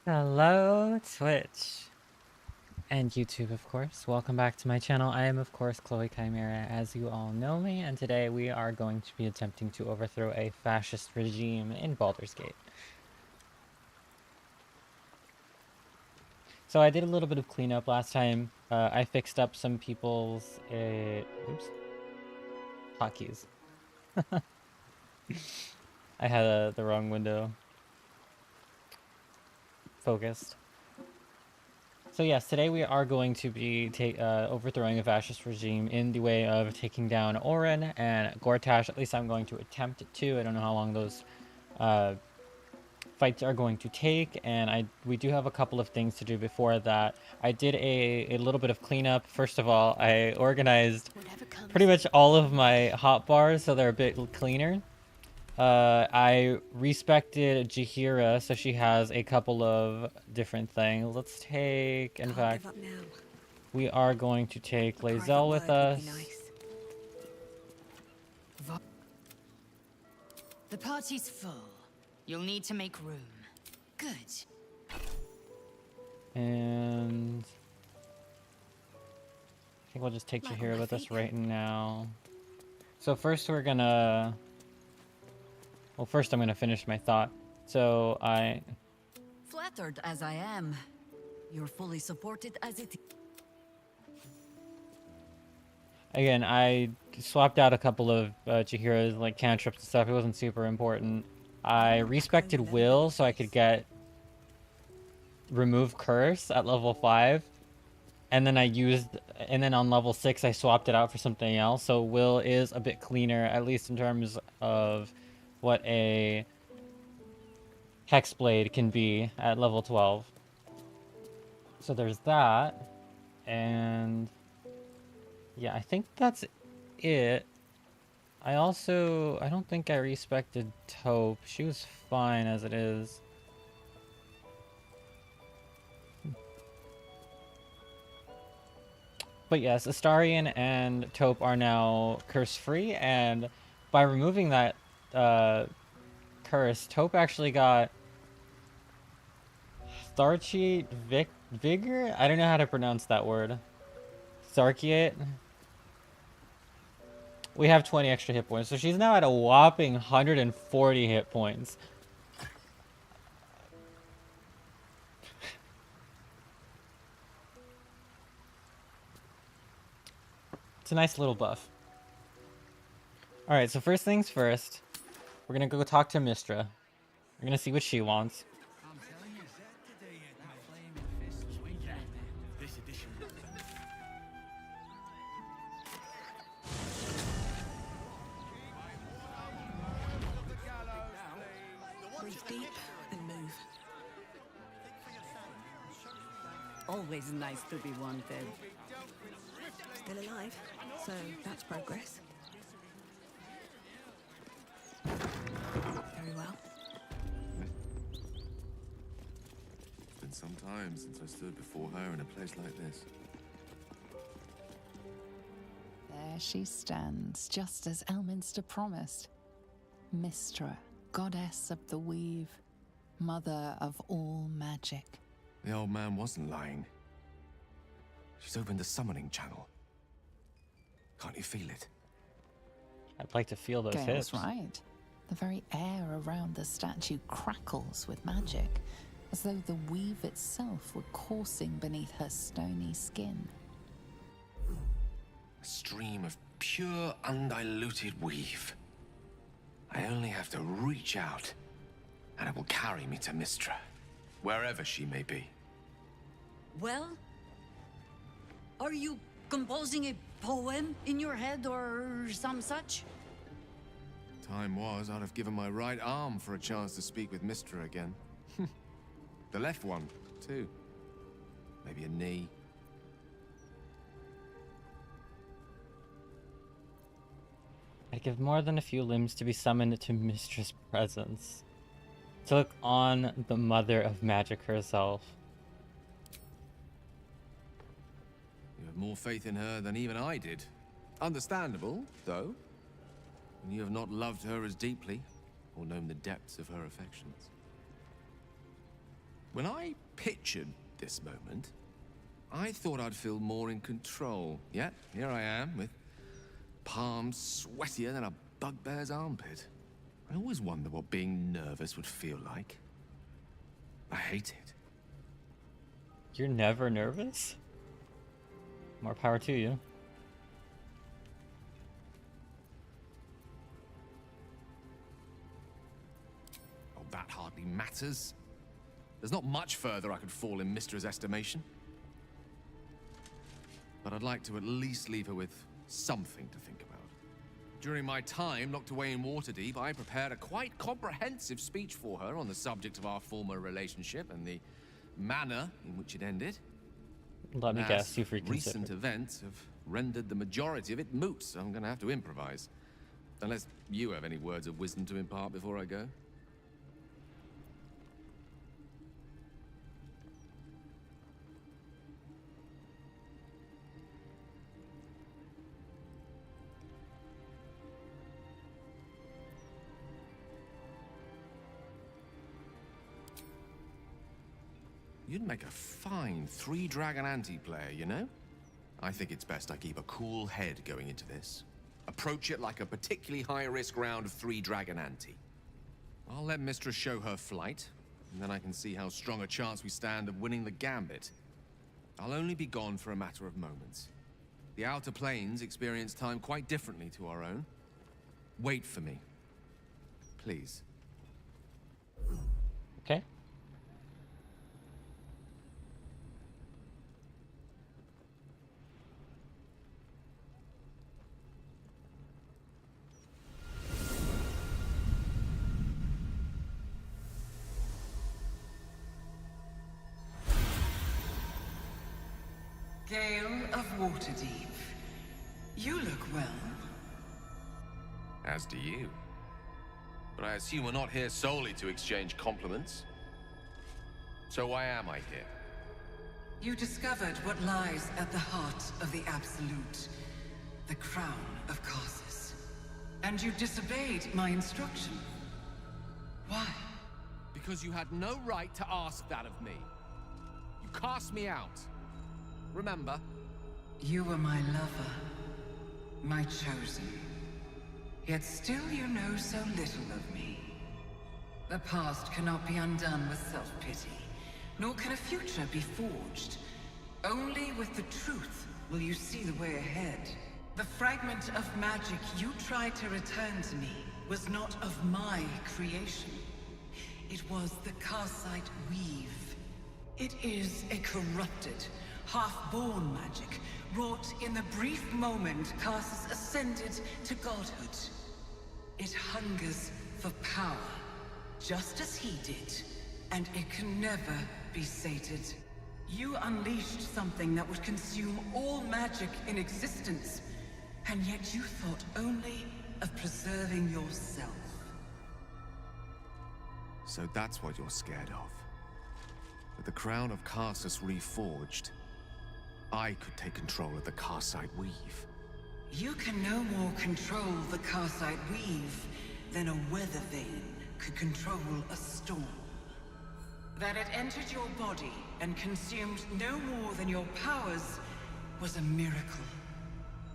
Hello, Twitch and YouTube, of course. Welcome back to my channel. I am, of course, Chloe Chimera, as you all know me, and today we are going to be attempting to overthrow a fascist regime in Baldur's Gate. So I did a little bit of cleanup last time. I fixed up some people's oops, hotkeys. I had the wrong window focused. So yes, today we are going to be overthrowing a fascist regime in the way of taking down Orin and Gortash. At least I'm going to attempt to. I don't know how long those uh, fights are going to take, and we do have a couple of things to do before that. I did a little bit of cleanup. First of all, I organized pretty much all of my hotbars so they're a bit cleaner. I respected Jahira, so she has a couple of different things. Let's take, in fact, we are going to take Lae'zel with us. The party's full. You'll need to make room. Good. And I think we'll just take Jahira with us right now. So first we're gonna... Well, first I'm gonna finish my thought. So Flattered as I am, you're fully supported as it is. Again, I swapped out a couple of Jahira's like cantrips and stuff. It wasn't super important. I respected Will so I could get remove curse at level 5, and then on level 6 I swapped it out for something else. So Will is a bit cleaner, at least in terms of what a Hexblade can be at level 12. So there's that, and yeah, I think that's it. I don't think I respected Taupe. She was fine as it is. But yes, Astarion and Taupe are now curse-free, and by removing that curse, Taupe actually got Starchy Vigor? I don't know how to pronounce that word. Sarkiate? We have 20 extra hit points, so she's now at a whopping 140 hit points. It's a nice little buff. Alright, so first things first, we're gonna go talk to Mistra. We're gonna see what she wants. Breathe deep and move. Always nice to be wanted. Still alive, so that's progress. Very well. It's been some time since I stood before her in a place like this. There she stands, just as Elminster promised. Mystra, goddess of the weave, mother of all magic. The old man wasn't lying. She's opened the summoning channel. Can't you feel it? I'd like to feel those Gale's hips. right. The very air around the statue crackles with magic, as though the weave itself were coursing beneath her stony skin. A stream of pure, undiluted weave. I only have to reach out, and it will carry me to Mistra, wherever she may be. Well? Are you composing a poem in your head or some such? Time was, I'd have given my right arm for a chance to speak with Mistra again. The left one, too. Maybe a knee. I'd give more than a few limbs to be summoned to Mistress' presence. To look on the mother of magic herself. You have more faith in her than even I did. Understandable, though. And you have not loved her as deeply, or known the depths of her affections. When I pictured this moment, I thought I'd feel more in control. Yet, here I am, with palms sweatier than a bugbear's armpit. I always wonder what being nervous would feel like. I hate it. You're never nervous? More power to you. Oh, that hardly matters. There's not much further I could fall in Mistra's estimation. But I'd like to at least leave her with something to think about. During my time locked away in Waterdeep, I prepared a quite comprehensive speech for her on the subject of our former relationship and the manner in which it ended. Let me As guess, you've reconsidered. recent events have rendered the majority of it moot, so I'm going to have to improvise. Unless you have any words of wisdom to impart before I go. You'd make a fine three-dragon anti-player, you know? I think it's best I keep a cool head going into this. Approach it like a particularly high-risk round of three-dragon ante. I'll let Mistress show her flight, and then I can see how strong a chance we stand of winning the gambit. I'll only be gone for a matter of moments. The Outer Planes experience time quite differently to our own. Wait for me. Please. Okay. Gale of Waterdeep. You look well. As do you. But I assume we're not here solely to exchange compliments. So why am I here? You discovered what lies at the heart of the Absolute, the crown of Karsus. And you disobeyed my instruction. Why? Because you had no right to ask that of me. You cast me out. Remember? You were my lover, my chosen. Yet still you know so little of me. The past cannot be undone with self-pity, nor can a future be forged. Only with the truth will you see the way ahead. The fragment of magic you tried to return to me was not of my creation. It was the Karsite Weave. It is a corrupted, half-born magic, wrought in the brief moment Karsus ascended to godhood. It hungers for power, just as he did, and it can never be sated. You unleashed something that would consume all magic in existence, and yet you thought only of preserving yourself. So that's what you're scared of. With the crown of Karsus reforged, I could take control of the Karsite Weave. You can no more control the Karsite Weave than a weather vane could control a storm. That it entered your body and consumed no more than your powers was a miracle.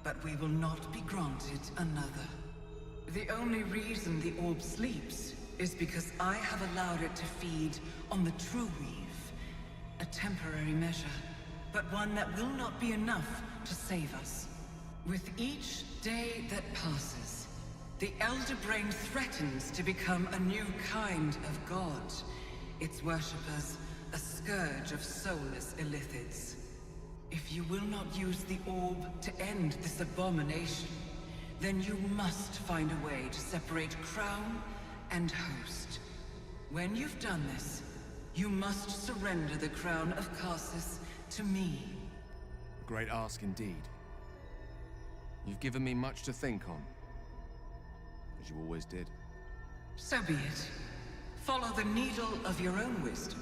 But we will not be granted another. The only reason the orb sleeps is because I have allowed it to feed on the true weave. A temporary measure, but one that will not be enough to save us. With each day that passes, the Elder Brain threatens to become a new kind of god. Its worshippers, a scourge of soulless illithids. If you will not use the orb to end this abomination, then you must find a way to separate crown and host. When you've done this, you must surrender the crown of Karsus to me. A great ask indeed. You've given me much to think on. As you always did. So be it. Follow the needle of your own wisdom.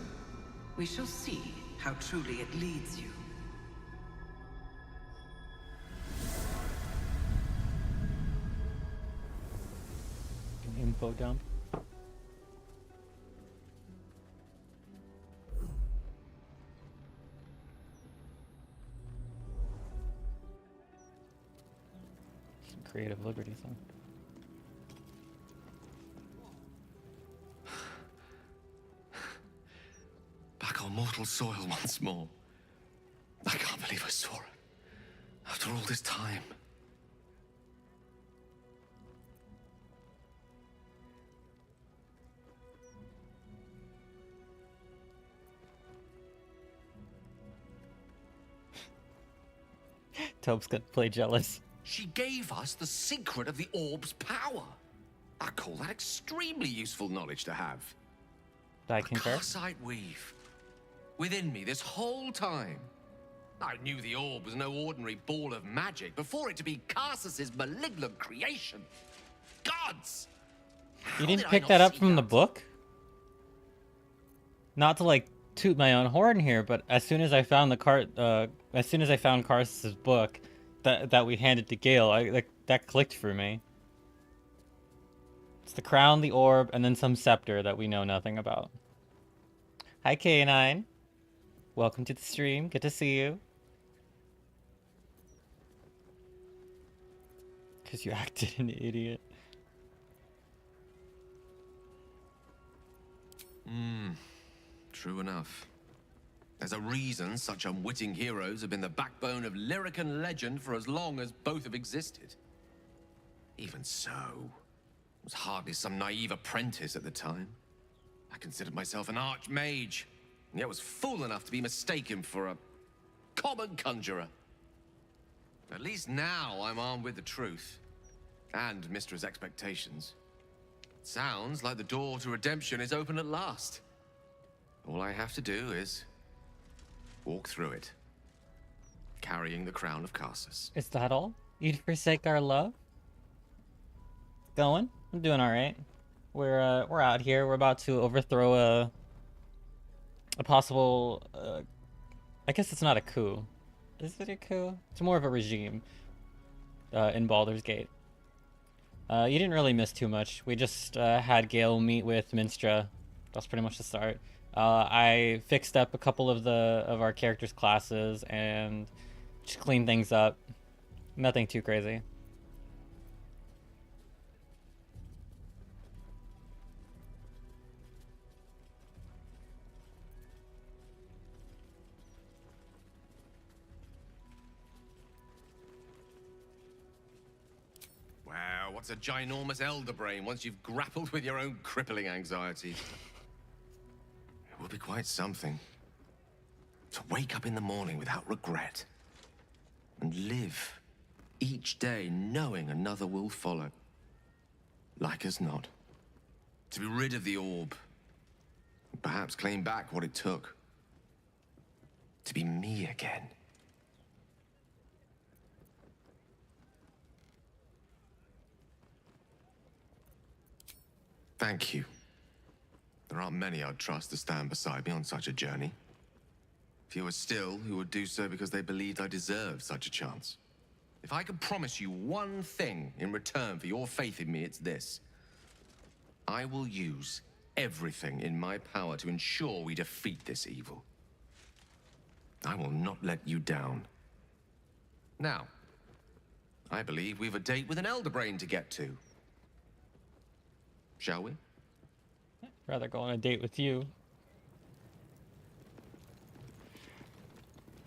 We shall see how truly it leads you. Info dump. Some creative liberties, huh? Back on mortal soil once more. I can't believe I saw it. After all this time. Tope's gonna play jealous. She gave us the secret of the orb's power. I call that extremely useful knowledge to have. I concur. Karsite weave. Within me this whole time. I knew the orb was no ordinary ball of magic before it to be Karsus's malignant creation. Gods! How You didn't did I pick not that up see from the that? book? Not to like toot my own horn here, but as soon as I found as soon as I found Karsus's book that we handed to Gale, that clicked for me. It's the crown, the orb, and then some scepter that we know nothing about. Hi K9. Welcome to the stream. Good to see you. Because you acted an idiot. True enough. There's a reason such unwitting heroes have been the backbone of lyric and legend for as long as both have existed. Even so, I was hardly some naive apprentice at the time. I considered myself an archmage, and yet was fool enough to be mistaken for a common conjurer. At least now I'm armed with the truth, and Mistra's expectations. Sounds like the door to redemption is open at last. All I have to do is walk through it, carrying the crown of Karsus. Is that all? You'd forsake our love? Going? I'm doing all right. We're out here. We're about to overthrow a possible. I guess it's not a coup. Is it a coup? It's more of a regime. In Baldur's Gate. You didn't really miss too much. We just had Gale meet with Minstra. That's pretty much the start. I fixed up a couple of our characters' classes and just cleaned things up. Nothing too crazy. Wow, what's a ginormous elder brain once you've grappled with your own crippling anxieties? It would be quite something. To wake up in the morning without regret. And live each day knowing another will follow. Like as not. To be rid of the orb. And perhaps claim back what it took. To be me again. Thank you. There aren't many I'd trust to stand beside me on such a journey. Fewer still who would do so because they believed I deserved such a chance. If I could promise you one thing in return for your faith in me, it's this. I will use everything in my power to ensure we defeat this evil. I will not let you down. Now, I believe we've a date with an elder brain to get to. Shall we? Rather go on a date with you.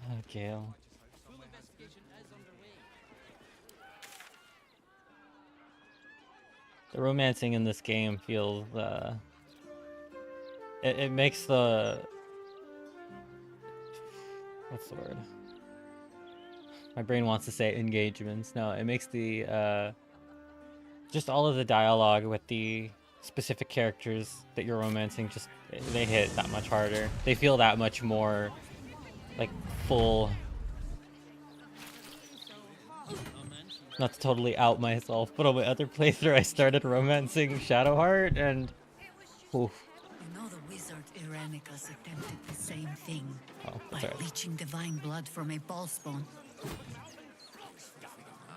Oh, Gale. The romancing in this game feels, it makes the... What's the word? My brain wants to say engagements. No, it makes the, just all of the dialogue with the specific characters that you're romancing, just, they hit that much harder. They feel that much more, like, full. Not to totally out myself, but on my other playthrough I started romancing Shadowheart, and oof. You know the wizard Irenicus attempted the same thing Oh, by that's right. leeching divine blood from a ballspawn.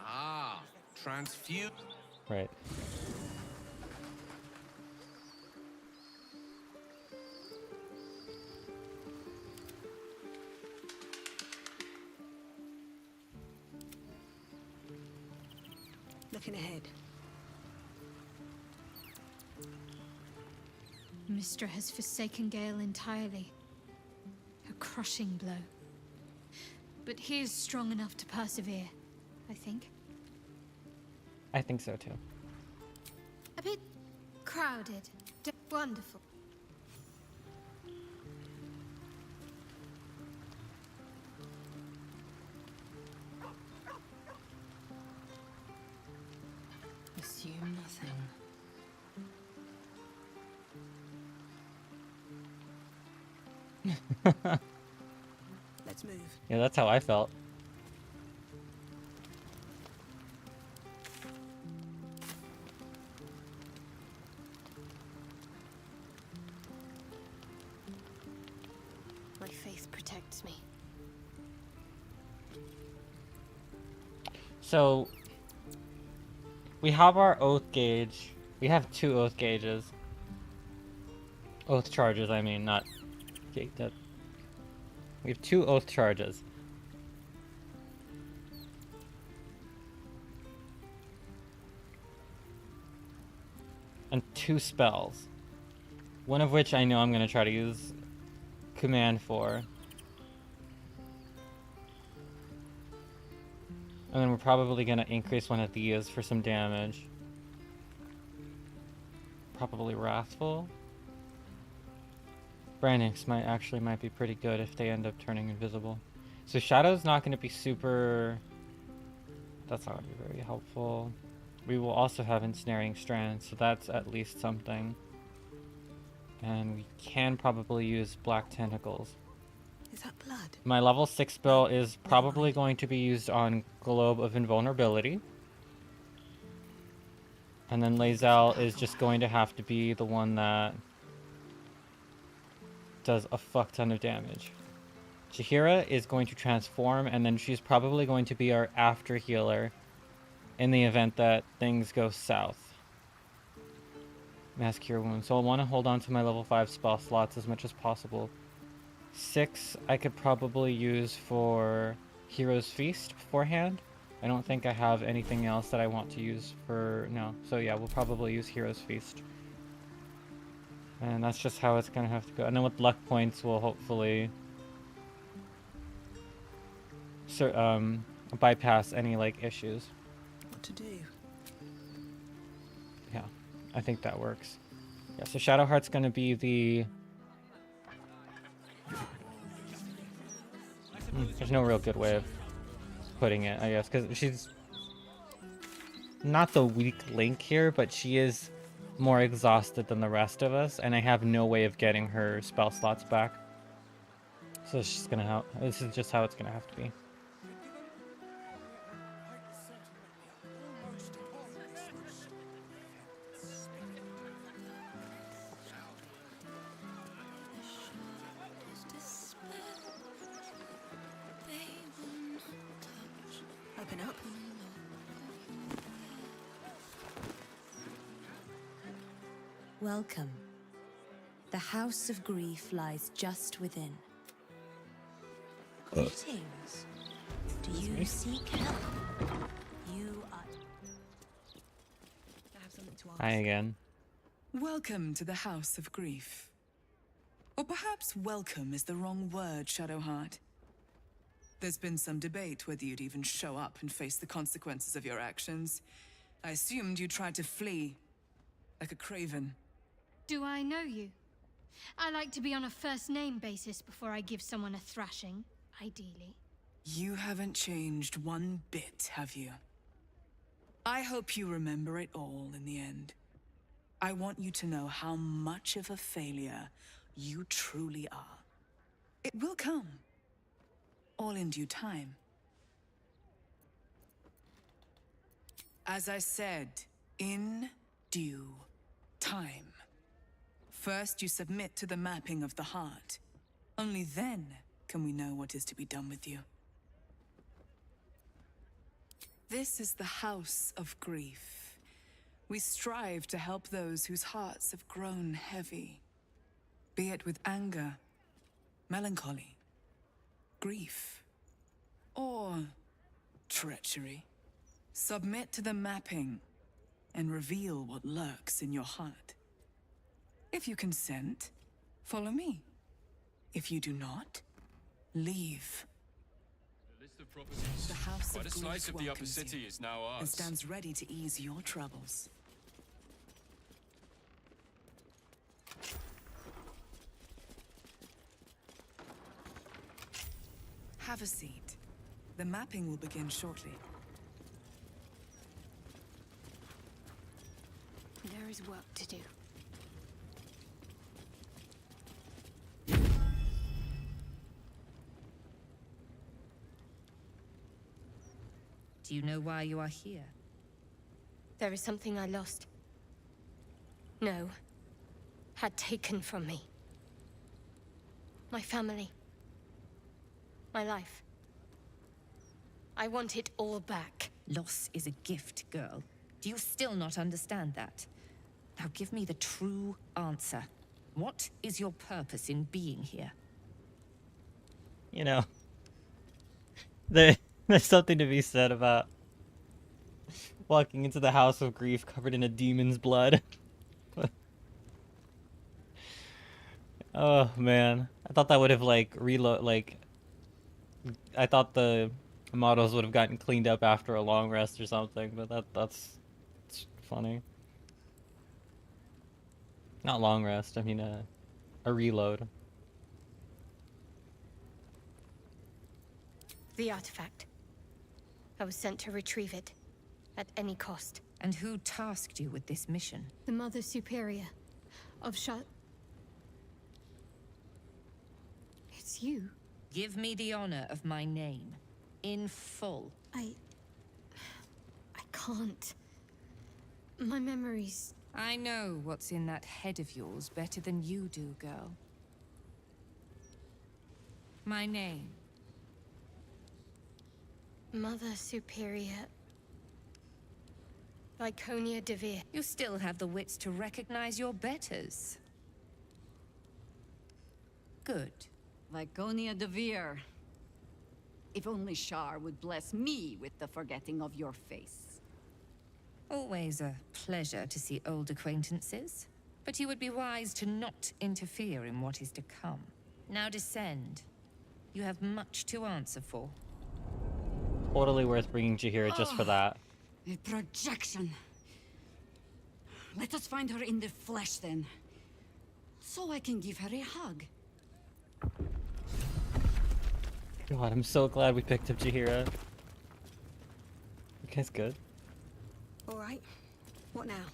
Ah, transfuse. Right. Looking ahead. Mistra has forsaken Gale entirely. A crushing blow. But he is strong enough to persevere, I think. I think so too. A bit crowded. Wonderful. Assume nothing. Let's move. Yeah, that's how I felt. My faith protects me. So we have our oath gauge. We have 2 oath gauges. Oath charges, I mean, not that. We have 2 oath charges. And 2 spells. One of which I know I'm going to try to use command for. And then we're probably going to increase one of these for some damage. Probably Wrathful. Brandix might be pretty good if they end up turning invisible. So Shadow's not going to be super... That's not going to be very helpful. We will also have Ensnaring Strand, so that's at least something. And we can probably use Black Tentacles. Is that blood? My level 6 spell is probably going to be used on Globe of Invulnerability. And then Lae'zel is just going to have to be the one that does a fuck ton of damage. Jaheira is going to transform, and then she's probably going to be our after healer in the event that things go south. Mass Cure Wounds. So I'll want to hold on to my level 5 spell slots as much as possible. 6 I could probably use for Hero's Feast beforehand. I don't think I have anything else that I want to use for... No. So yeah, we'll probably use Hero's Feast. And that's just how it's going to have to go. And then with luck points, we'll hopefully... bypass any, like, issues. What to do? Yeah, I think that works. Yeah, so Shadowheart's going to be the... There's no real good way of putting it, I guess, because she's not the weak link here, but she is more exhausted than the rest of us, and I have no way of getting her spell slots back. So she's gonna have... This is just how it's gonna have to be. Open up. Welcome. The House of Grief lies just within. Greetings. Do you seek help? You are... I have something to ask. Hi again. Welcome to the House of Grief. Or perhaps welcome is the wrong word, Shadowheart. There's been some debate whether you'd even show up and face the consequences of your actions. I assumed you tried to flee, like a craven. Do I know you? I like to be on a first-name basis before I give someone a thrashing, ideally. You haven't changed one bit, have you? I hope you remember it all in the end. I want you to know how much of a failure you truly are. It will come. All in due time. As I said, in due time. First, you submit to the mapping of the heart. Only then can we know what is to be done with you. This is the House of Grief. We strive to help those whose hearts have grown heavy, be it with anger, melancholy, grief, or treachery. Submit to the mapping and reveal what lurks in your heart. If you consent, follow me. If you do not, leave. The list of properties. The House Quite of a slice Grief of the upper welcomes city you is now and ours. stands ready to ease your troubles. Have a seat. The mapping will begin shortly. There is work to do. Do you know why you are here? There is something I lost. No. Had taken from me. My family. My life. I want it all back. Loss is a gift, girl. Do you still not understand that? Now give me the true answer. What is your purpose in being here? You know, there's something to be said about walking into the House of Grief covered in a demon's blood. Oh man, I thought that would have like I thought the models would have gotten cleaned up after a long rest or something, but that's funny. Not long rest, I mean a reload. The artifact. I was sent to retrieve it. At any cost. And who tasked you with this mission? The Mother Superior of Shut. It's you. Give me the honor of my name. In full. I can't. My memories. I know what's in that head of yours better than you do, girl. My name. Mother Superior. Lyconia Devere. You still have the wits to recognize your betters. Good. Lyconia Devere. If only Shar would bless me with the forgetting of your face. Always a pleasure to see old acquaintances. But you would be wise to not interfere in what is to come. Now descend. You have much to answer for. Totally worth bringing Jahira just for that. A projection. Let us find her in the flesh then. So I can give her a hug. God, I'm so glad we picked up Jahira. You guys good? All right. What now?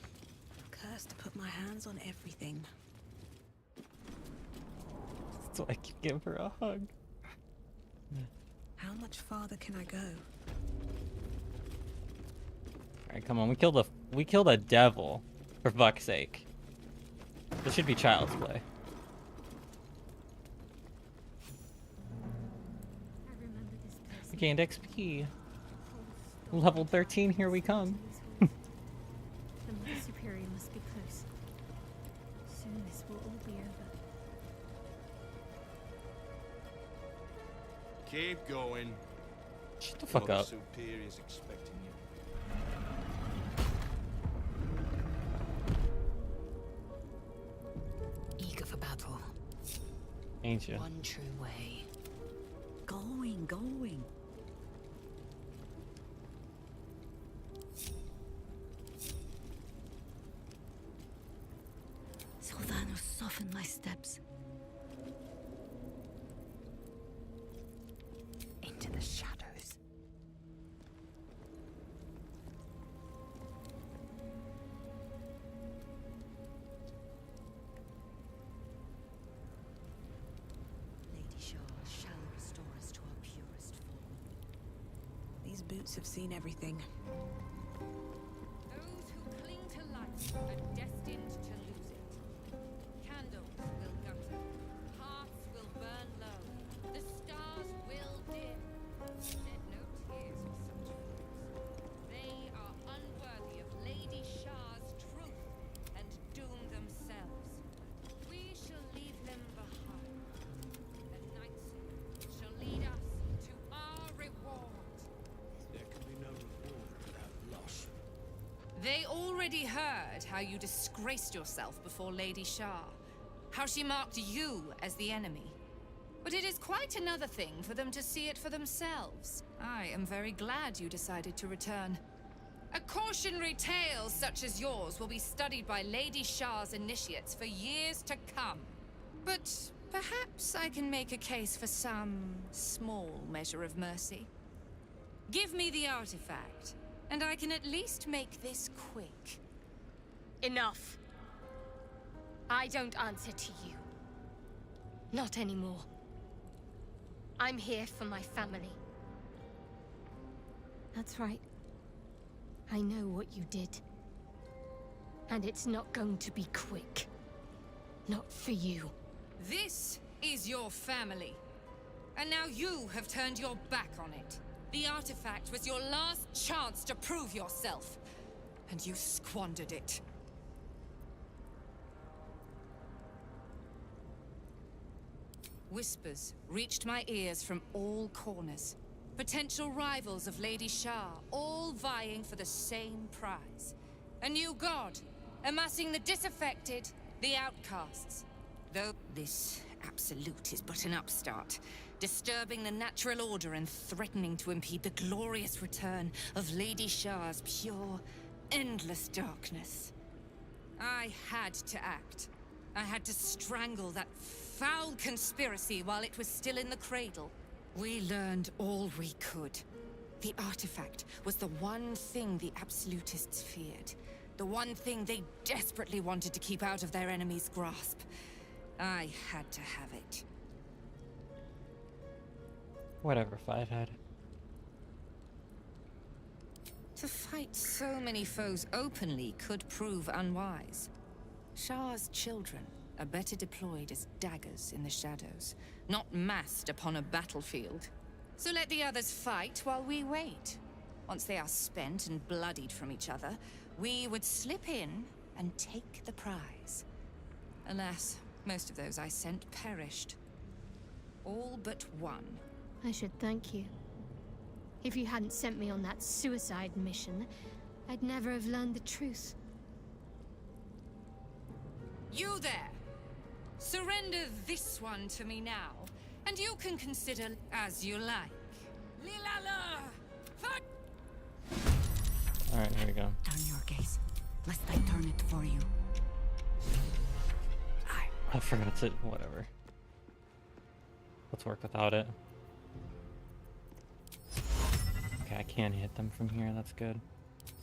Cursed to put my hands on everything. So I can give her a hug. How much farther can I go? Alright, come on, we killed a devil, for fuck's sake. This should be child's play. I remember this place. We gained XP. Level 13, here we come. The Mother Superior must be close. Soon this will all be over. Keep going. Shut the fuck Mother up. Superior's expecting you. Eager for battle. Ain't you? One true way. Going. Sylvanos, soften my steps. Into the shadows. Lady Shar shall restore us to our purest form. These boots have seen everything. Those who cling to life are destined to lose it. Candles will gutter, hearts will burn low, the stars will dim. Shed no tears for such fools. They are unworthy of Lady Shar's truth and doom themselves. We shall leave them behind. The Night shall lead us to our reward. There can be no reward without They already heard how you disgraced yourself before Lady Shah, how she marked you as the enemy. But it is quite another thing for them to see it for themselves. I am very glad you decided to return. A cautionary tale such as yours will be studied by Lady Shah's initiates for years to come. But perhaps I can make a case for some small measure of mercy. Give me the artifact, and I can at least make this quick. Enough. I don't answer to you. Not anymore. I'm here for my family. That's right. I know what you did. And it's not going to be quick. Not for you. This is your family. And now you have turned your back on it. The artifact was your last chance to prove yourself. And you squandered it. Whispers reached my ears from all corners. Potential rivals of Lady Shah, all vying for the same prize. A new god, amassing the disaffected, the outcasts. Though this absolute is but an upstart, disturbing the natural order and threatening to impede the glorious return of Lady Shah's pure, endless darkness. I had to act. I had to strangle that foul conspiracy while it was still in the cradle. We learned all we could. The artifact was the one thing the absolutists feared. The one thing they desperately wanted to keep out of their enemy's grasp. I had to have it. Whatever, Fivehead. To fight so many foes openly could prove unwise. Shah's children are better deployed as daggers in the shadows, not massed upon a battlefield. So let the others fight while we wait. Once they are spent and bloodied from each other, we would slip in and take the prize. Alas, most of those I sent perished. All but one. I should thank you. If you hadn't sent me on that suicide mission, I'd never have learned the truth. You there! Surrender this one to me now, and you can consider as you like. Lilala! Alright, here we go. Turn your gaze, lest I turn it for you. I forgot to... whatever. Let's work without it. Okay, I can hit them from here, that's good.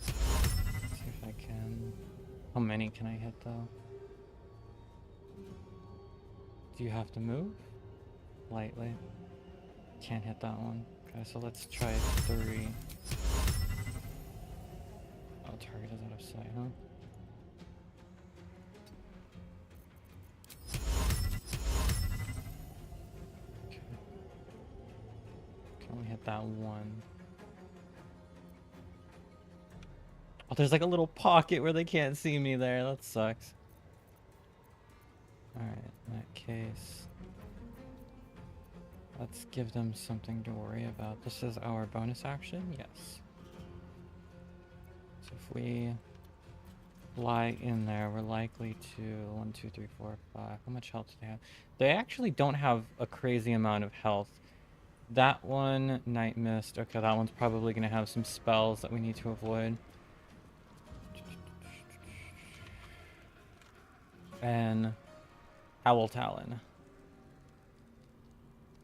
Let's see if I can... How many can I hit, though? Do you have to move? Lightly. Can't hit that one. Okay, so let's try 3. Oh, target is out of sight, huh? Okay. Can only hit that one. Oh, there's like a little pocket where they can't see me there. That sucks. Alright, in that case, let's give them something to worry about. This is our bonus action? Yes. So if we lie in there, we're likely to... 1, 2, 3, 4, 5. How much health do they have? They actually don't have a crazy amount of health. That one, Night Mist. Okay, that one's probably going to have some spells that we need to avoid. And... Owl Talon.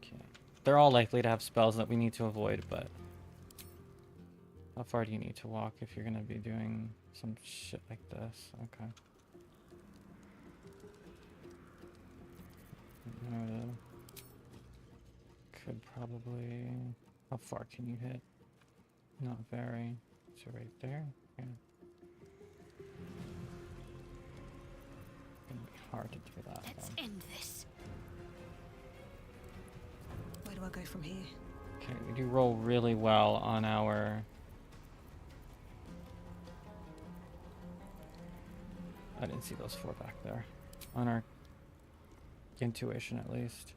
Okay. They're all likely to have spells that we need to avoid, but... How far do you need to walk if you're gonna be doing some shit like this? Okay. Noted. Could probably... How far can you hit? Not very. So right there? Yeah. Gonna be hard to do that. Let's though. end this. Where do I go from here? Okay, we do roll really well on our... I didn't see those 4 back there. On our intuition, at least.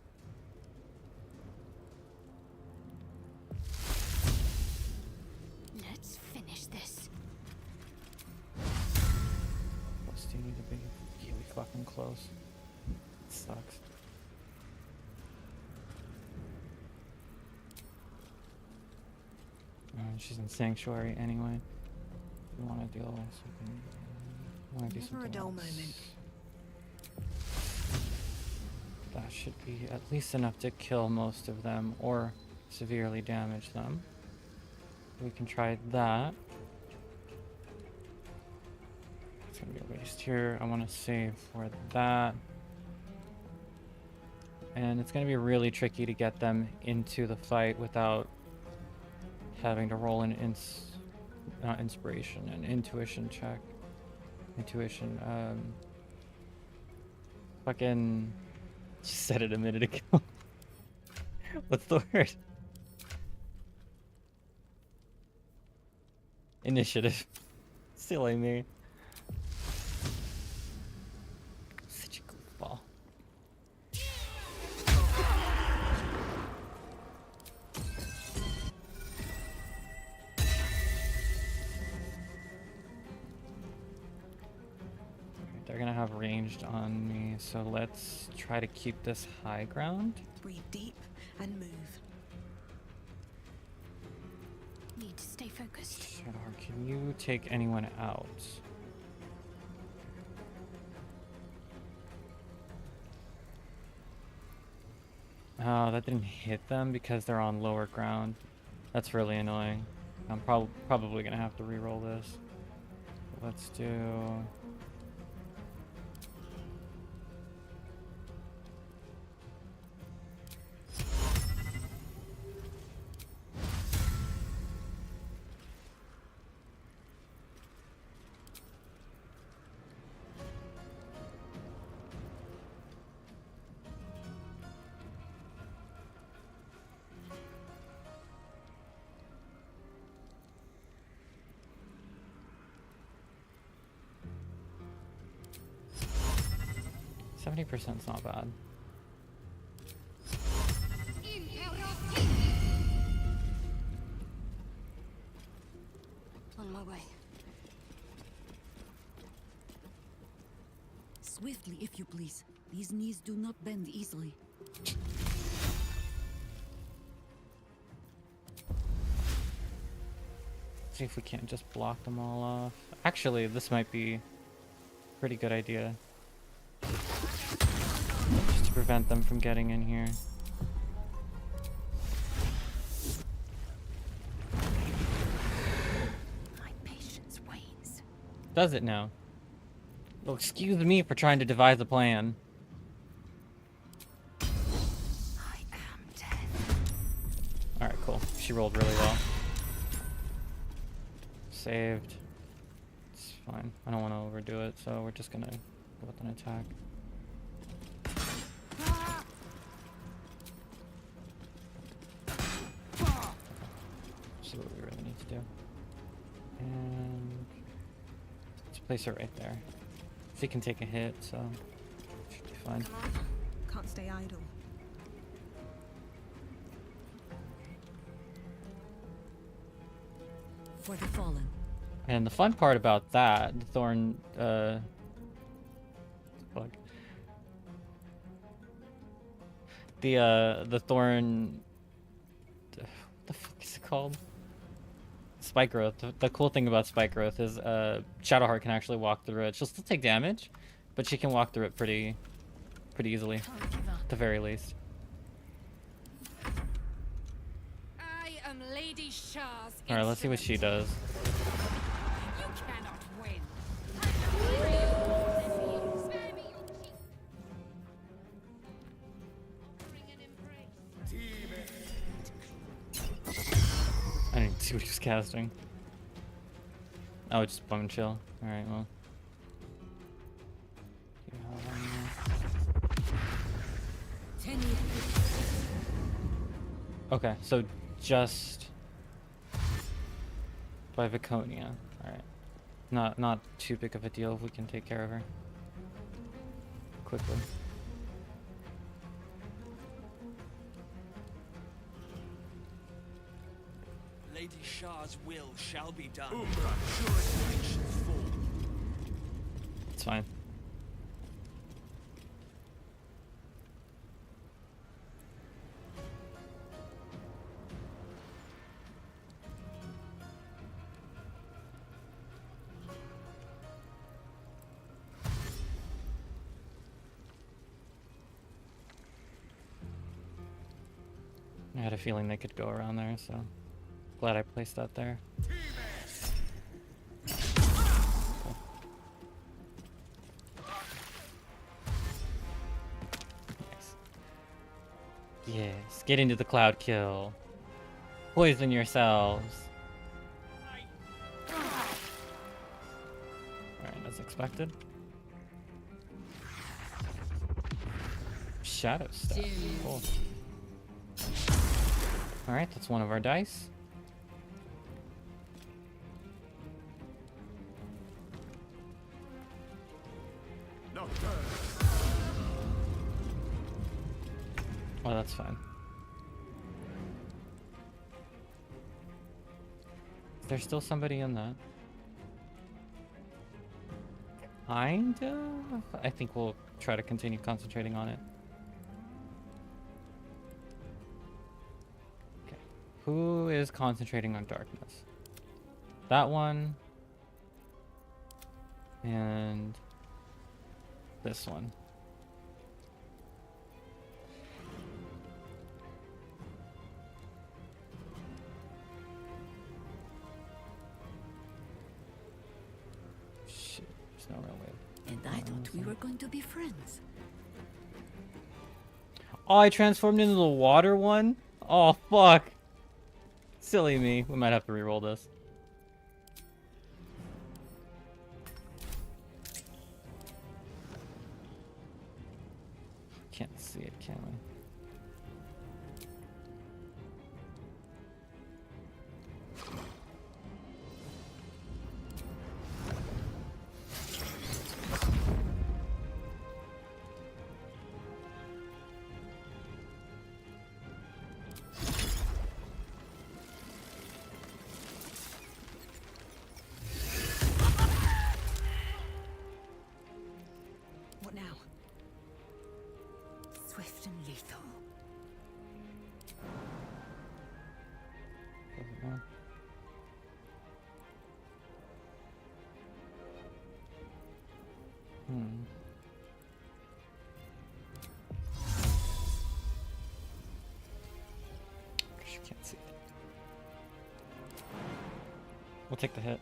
Let's finish this. need to be really fucking close. It sucks. She's in Sanctuary anyway. We want to deal with something. We want to do Never a something dull else. moment. That should be at least enough to kill most of them or severely damage them. We can try that. It's gonna be a waste here. I want to save for that. And it's gonna be really tricky to get them into the fight without having to roll an not inspiration, an intuition check. Intuition, fucking just said it a minute ago. What's the word? Initiative. Silly me. Such a goofball. They're gonna have ranged on me, so let's try to keep this high ground. Breathe deep and move. Need to stay focused. Shadowheart, can you take anyone out? Oh, that didn't hit them because they're on lower ground. That's really annoying. I'm probably gonna have to re-roll this. Let's do... 70% is not bad. On my way. Swiftly, if you please. These knees do not bend easily. See if we can't just block them all off. Actually, this might be a pretty good idea. Just to prevent them from getting in here. My patience wanes. Does it now? Well, excuse me for trying to devise a plan. I am dead. Alright, cool. She rolled really well. Saved. It's fine. I don't want to overdo it, so we're just gonna go with an attack. See what we really need to do. And let's place her right there. She can take a hit, so should be fine. Come on. Can't stay idle. For the fallen. And the fun part about that, the thorn, fuck. The thorn, what the fuck is it called? Spike growth. The cool thing about spike growth is, Shadowheart can actually walk through it. She'll still take damage, but she can walk through it pretty easily, at the very least. I am Lady Shah's. All right, let's see what she does. You cannot win. Spare me your cheek. Offering an embrace. I didn't see what he was casting. Oh, it's just bone chill. All right, well. Okay, so just by Viconia. All right, not too big of a deal if we can take care of her quickly. Lady Shah's will shall be done. Purification fall. It's fine. a feeling they could go around there, so glad I placed that there. Cool. Nice. Yes, get into the cloud kill. Poison yourselves. Alright, as expected. Shadow stuff. Cool. Alright, that's one of our dice. Oh, that's fine. Is there still somebody in that? Kinda? I think we'll try to continue concentrating on it. Okay. Who is concentrating on darkness? That one. And this one. Shit, there's no real way. And I thought we were going to be friends. Oh, I transformed into the water one? Oh, fuck. Silly me. We might have to reroll this. Can't see it, can we? What now? Swift and lethal. Doesn't matter. She can't see it. We'll take the hit.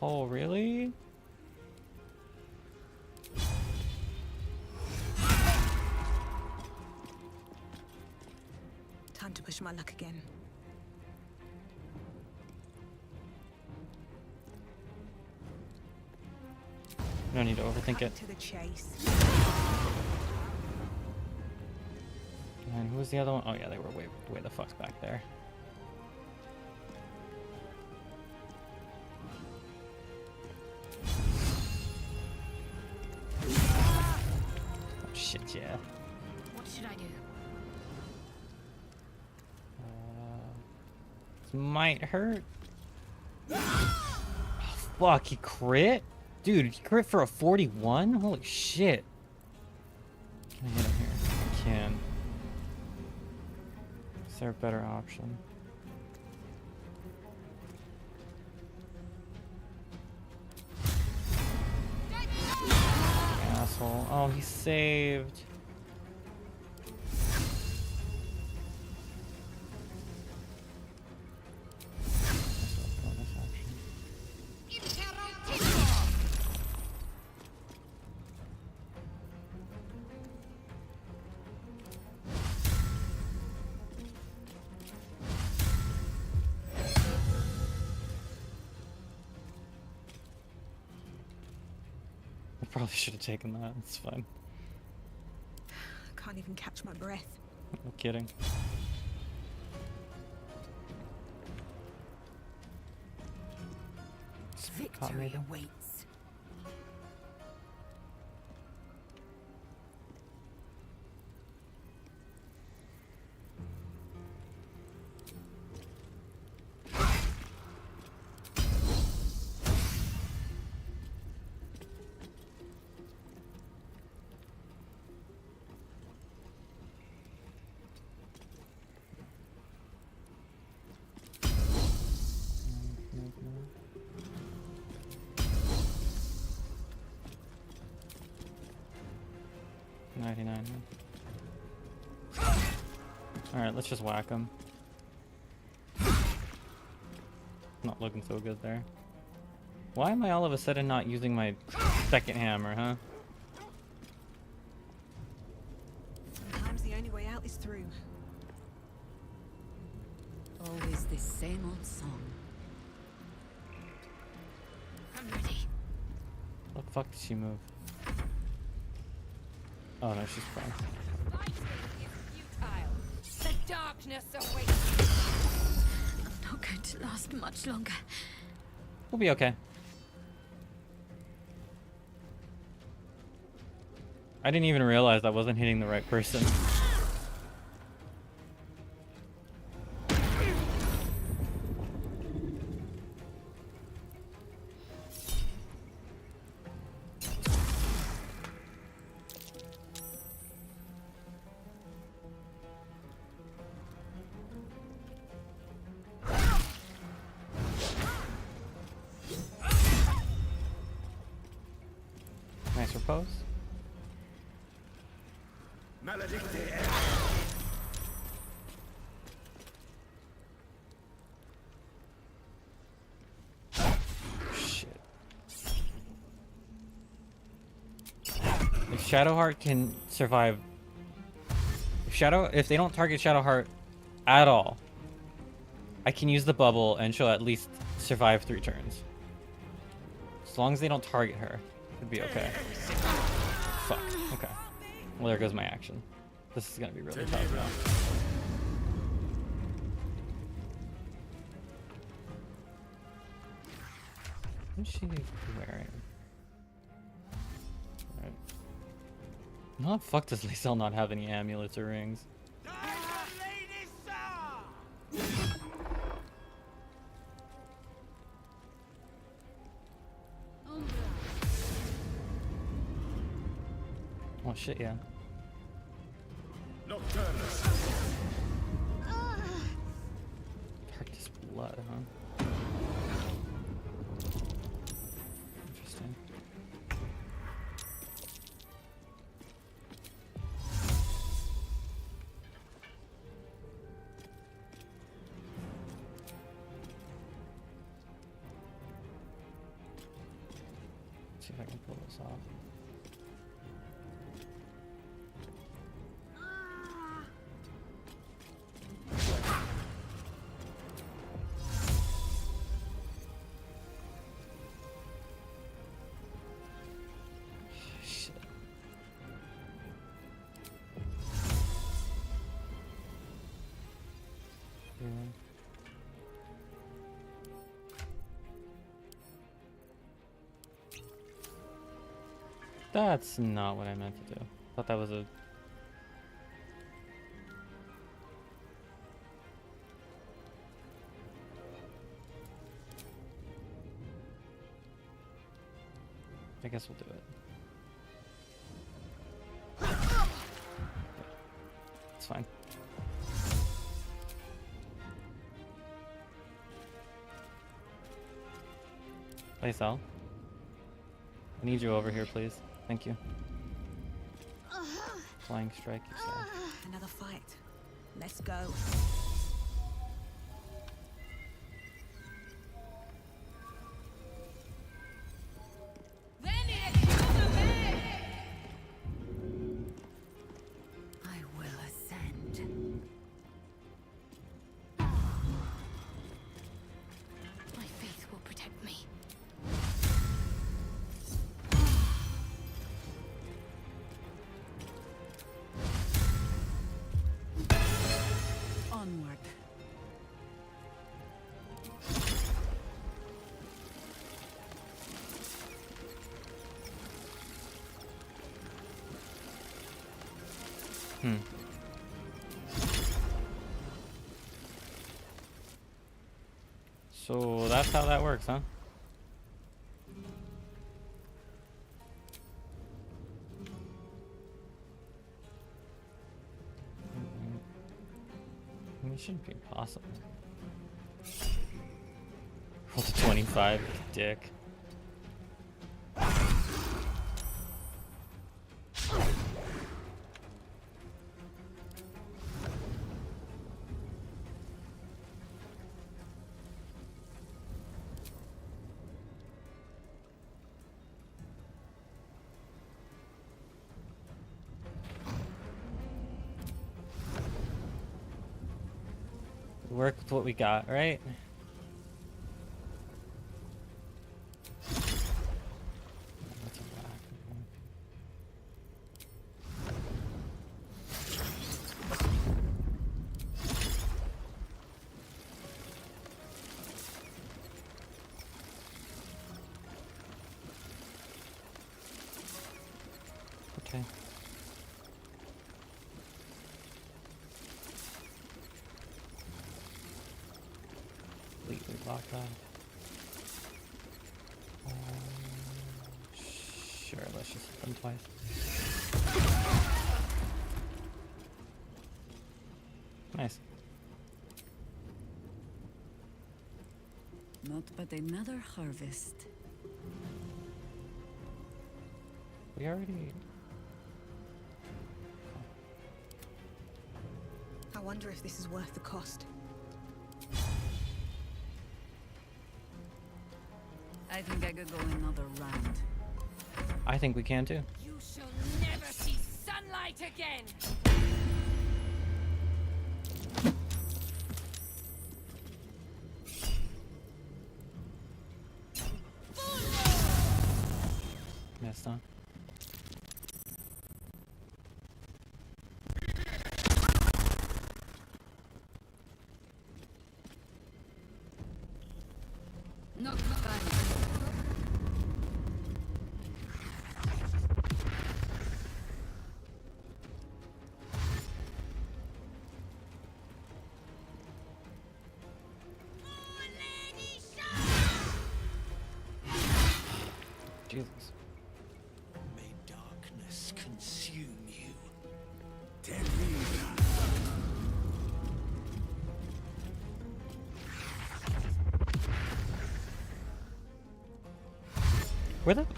Oh, really? Time to push my luck again. We don't need to overthink it. To the chase. And who was the other one? Oh yeah, they were way the fuck's back there. Oh shit, yeah. What should I do? This might hurt. Oh, fuck, he crit? Dude, he crit for a 41? Holy shit. Can I hit him here? I can. Is there a better option? Asshole. Oh, he saved. Bonus action. I probably should have taken that. It's fine. I can't even catch my breath. No kidding. Victory awaits. 99. Alright, let's just whack him. Not looking so good there. Why am I all of a sudden not using my second hammer, huh? Sometimes the only way out is through. Always this same old song. I'm ready. What the fuck did she move? Oh no, she's fine. Fighting is futile. The darkness awaits. Not going to last much longer. We'll be okay. I didn't even realize I wasn't hitting the right person. Nice repose. Shit. If Shadowheart can survive, if they don't target Shadowheart at all, I can use the bubble and she'll at least survive 3 turns. As long as they don't target her, it'd be okay. Fuck. Okay. Well, there goes my action. This is gonna be really tough now. What is she wearing? Right. How the fuck does Lysel not have any amulets or rings? Oh shit, yeah. Darkest blood, huh? Interesting. Let's see if I can pull this off. That's not what I meant to do. Thought that was a... I guess we'll do it. It's fine. Lysel, I need you over here, please. Thank you. Flying strike, you say. Another fight. Let's go. I will ascend. My faith will protect me. Onward. So that's how that works, huh? I mean, it shouldn't be impossible. Roll to 25, dick. Work with what we got, right? Okay. Completely locked on. Sure, let's just hit them twice. Nice. Not but another harvest. We already... I wonder if this is worth the cost. I think I could go another round. I think we can too. You shall never see sunlight again! Missed on. Not bad. Jesus. May darkness consume you.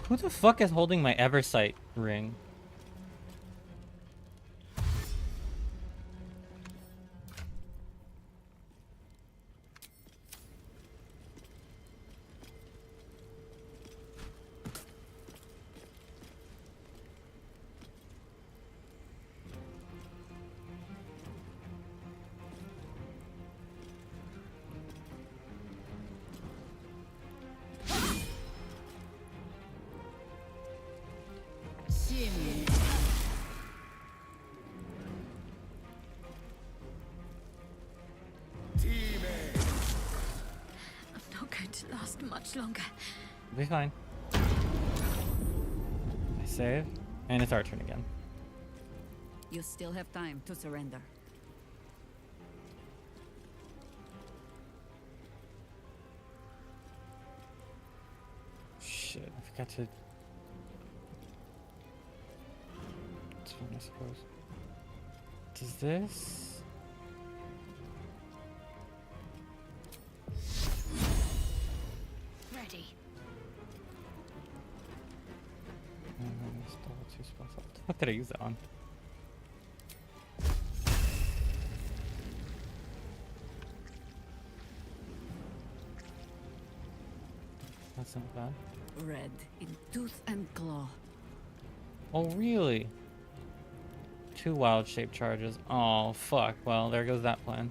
Who the fuck is holding my Eversight ring? I'm not going to last much longer. We'll be fine. I save, and it's our turn again. You still have time to surrender. Shit, I forgot to... This one, I suppose. Does this... Ready. Still 2 spots left. What did I use that on? That's not bad. Red in tooth and claw. Oh, really? 2 wild shape charges. Oh, fuck. Well, there goes that plan.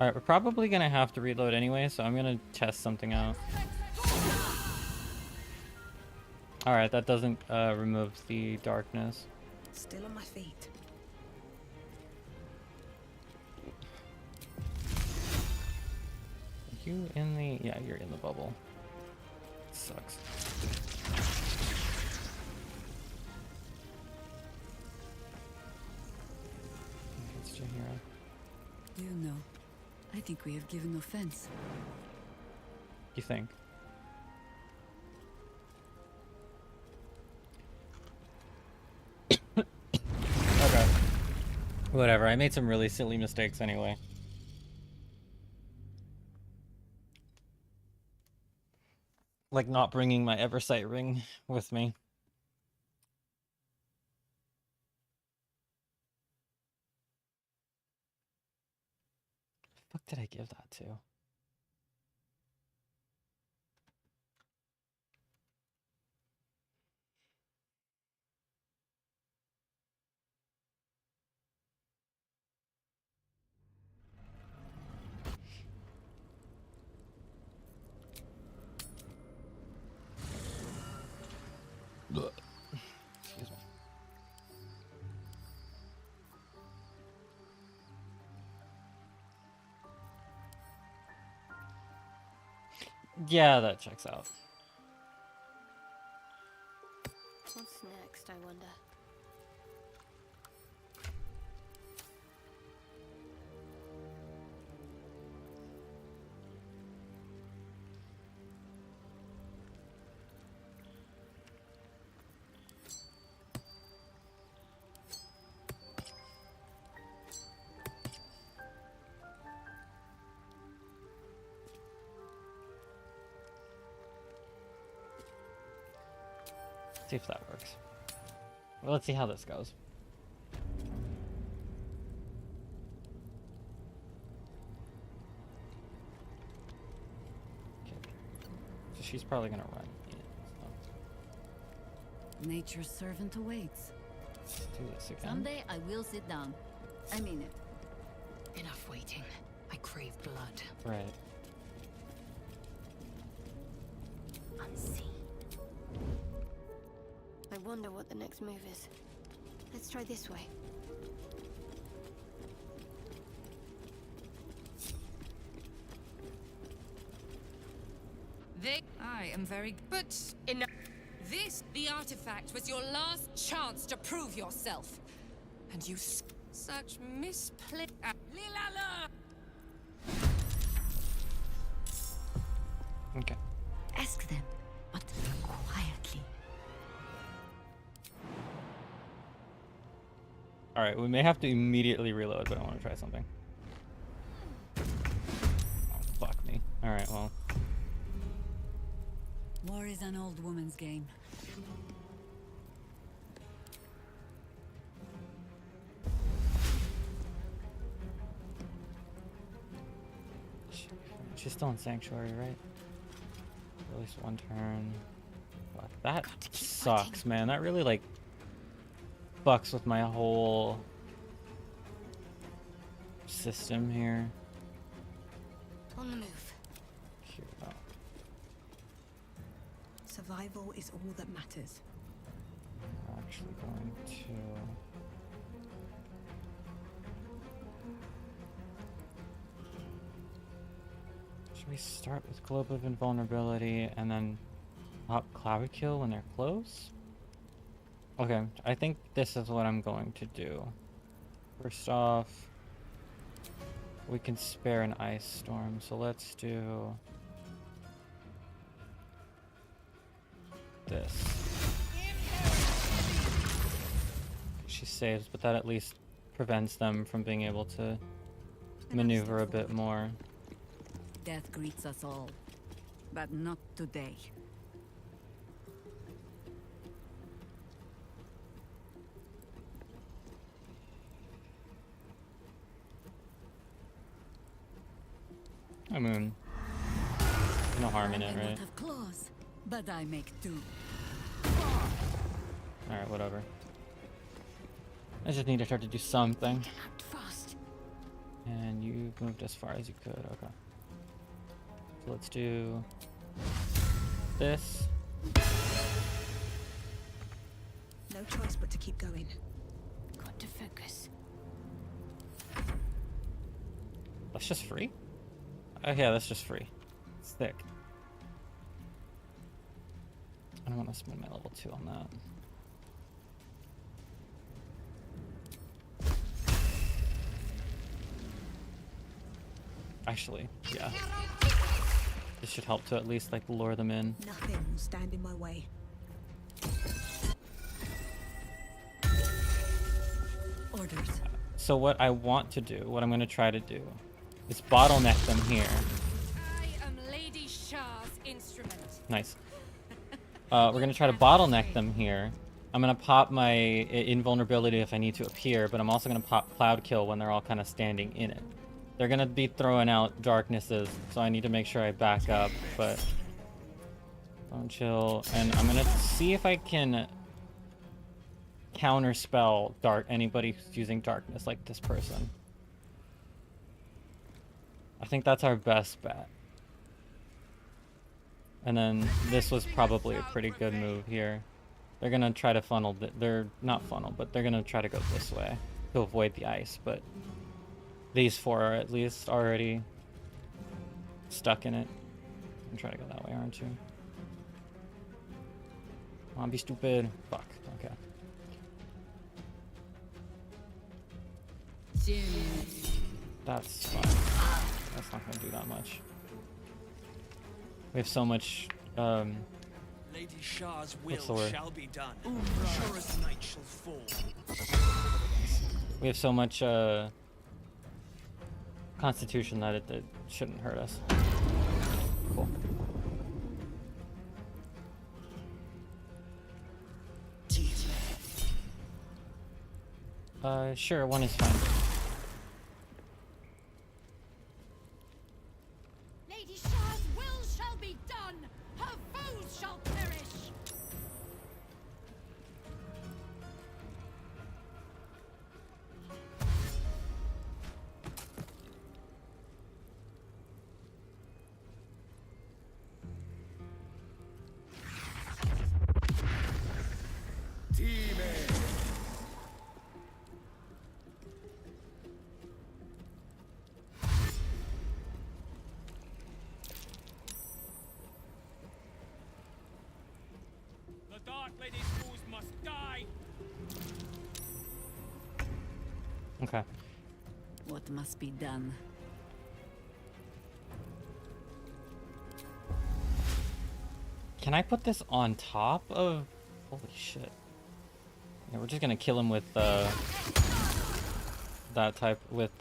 Alright, we're probably gonna have to reload anyway, so I'm gonna test something out. Alright, that doesn't remove the darkness. Still on my feet. Are you in the... Yeah, you're in the bubble. Sucks. It's Jahira. You know, I think we have given offense. You think? Okay. Whatever, I made some really silly mistakes anyway. Like not bringing my Eversight ring with me. fuck did I give that to? Excuse me. Yeah, that checks out. What's next, I wonder? See if that works. Well, let's see how this goes. Okay. So she's probably gonna run in. So. Nature's servant awaits. Let's do this again. Someday I will sit down. I mean it. Enough waiting. I crave blood. Right. Unseen. I wonder what the next move is. Let's try this way. I am very... But... Enough. This, the artifact, was your last chance to prove yourself. And you... Such misplay... Lilala! Okay. Ask them, but quietly. Alright, we may have to immediately reload, but I want to try something. Oh, fuck me. Alright, well. War is an old woman's game. She's still in Sanctuary, right? At least one turn. Fuck, that sucks, man. That really, like, fucks with my whole system here. On the move. Here we go. Survival is all that matters. We're actually going to... Should we start with Globe of Invulnerability and then pop Cloud Kill when they're close? Okay, I think this is what I'm going to do. First off, we can spare an Ice Storm, so let's do this. She saves, but that at least prevents them from being able to maneuver a bit more. Death greets us all, but not today. I mean, no harm in it, I right? don't have claws, but I make do. Alright, whatever. I just need to start to do something. Act fast. And you moved as far as you could, okay. So let's do this. No choice but to keep going. Got to focus. That's just free? Oh yeah, that's just free. It's thick. I don't want to spend my level 2 on that. Actually, yeah. This should help to at least like lure them in. Nothing will stand in my way. Orders. So what I want to do, what I'm going to try to do, is bottleneck them here. I am Lady Shah's instrument. Nice. We're going to try to bottleneck them here. I'm going to pop my invulnerability if I need to appear, but I'm also going to pop Cloud Kill when they're all kind of standing in it. They're gonna be throwing out darknesses, so I need to make sure I back up, but don't chill. And I'm gonna see if I can counterspell anybody who's using darkness like this person. I think that's our best bet. And then this was probably a pretty good move here. They're gonna try to funnel, they're not funnel, but they're gonna try to go this way to avoid the ice, but these four are at least already stuck in it. I'm trying to go that way, aren't you? Come on, be stupid. Fuck, okay. That's fine. That's not gonna do that much. We have so much, Lady Shah's what's the will word? shall be done. Sure as night shall fall. We have so much, constitution that it shouldn't hurt us. Cool. Sure, one is fine. Lady Shah's will shall be done. Her foes shall perish. The Dark Lady's fools must die. Okay. What must be done? Can I put this on top of... Holy shit. Yeah, we're just gonna kill him with, that type, with,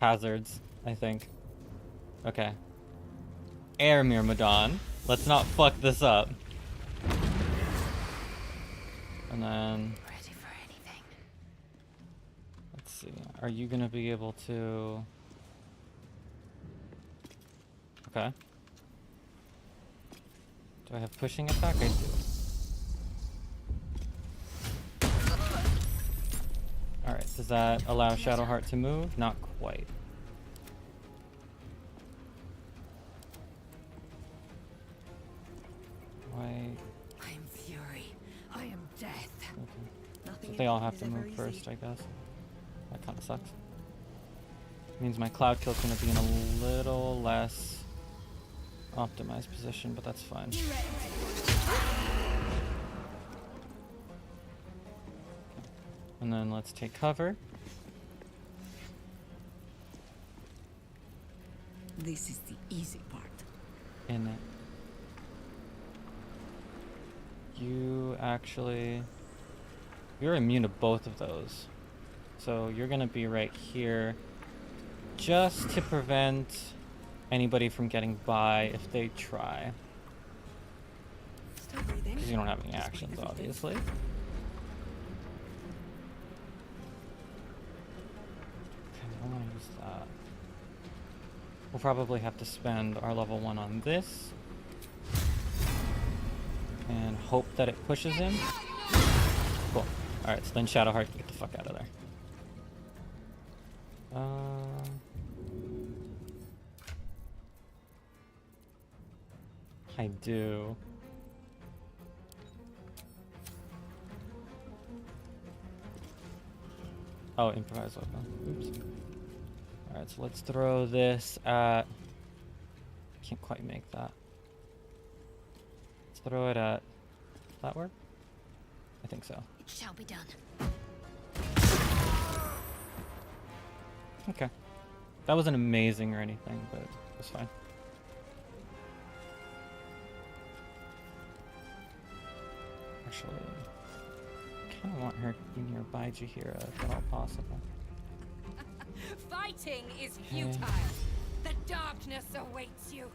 hazards, I think. Okay. Air Myrmidon. Let's not fuck this up. And then... Ready for anything. Let's see. Are you gonna be able to... Okay. Do I have pushing attack? I do. Alright, does that allow Shadowheart to move? Not quite. Why? I am fury. I am death. Okay. So they all have to move first, I guess. That kind of sucks. Means my cloud kill's gonna be in a little less optimized position, but that's fine. And then let's take cover. This is the easy part. In it. You actually... You're immune to both of those. So you're gonna be right here just to prevent anybody from getting by if they try. Because you don't have any actions, obviously. Okay, I don't want to use that. We'll probably have to spend our level 1 on this. And hope that it pushes him. Cool. Alright, so then Shadowheart can get the fuck out of there. I do. Oh, improvised weapon. Oops. Alright, so let's throw this at... Can't quite make that. Let's throw it at... Does that work? I think so. It shall be done. Okay. That wasn't amazing or anything, but it was fine. Actually, I kind of want her nearby Jahira if at all possible. Fighting is Okay. futile. The darkness awaits you.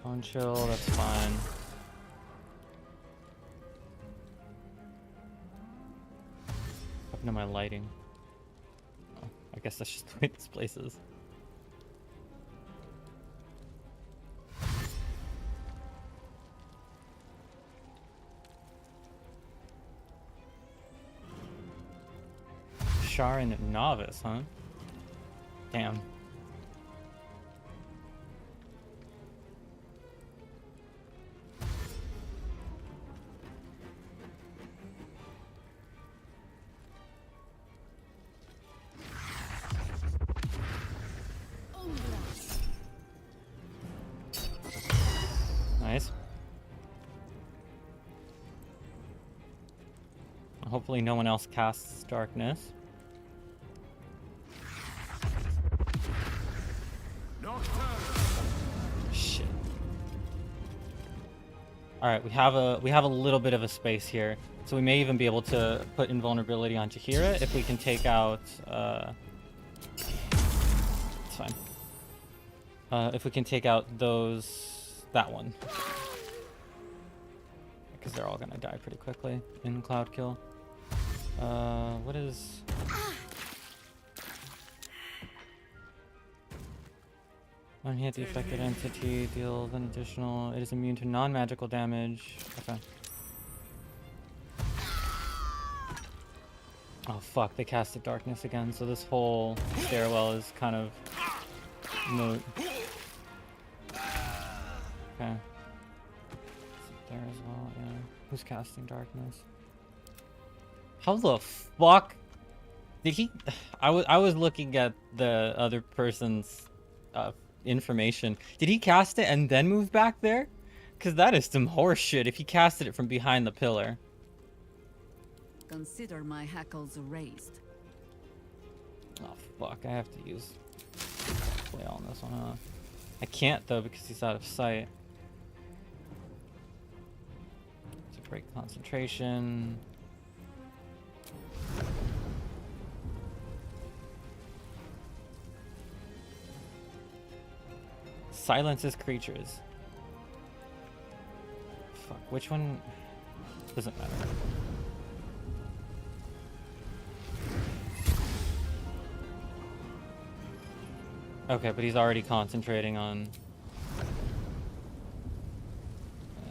Cone chill, that's fine. Up into my lighting. Oh, I guess that's just the way this place is. Sharon Novice, huh? Damn. Nice. Hopefully no one else casts darkness. Shit. All right, we have a little bit of a space here, so we may even be able to put invulnerability on Jahira if we can take out. It's fine. If we can take out that one, because they're all gonna die pretty quickly in Cloud Kill. What is? When hit, the affected entity deals an additional. It is immune to non-magical damage. Okay. Oh fuck! They casted darkness again, so this whole stairwell is kind of moot. Okay. There as well. Yeah. Who's casting darkness? How the fuck did he? I was looking at the other person's information. Did he cast it and then move back there? Because that is some horse shit if he casted it from behind the pillar. Consider my hackles raised. Oh fuck, I have to use play on this one, huh? I can't though because he's out of sight. To break concentration. Silences creatures. Fuck, which one? Doesn't matter. Okay, but he's already concentrating on...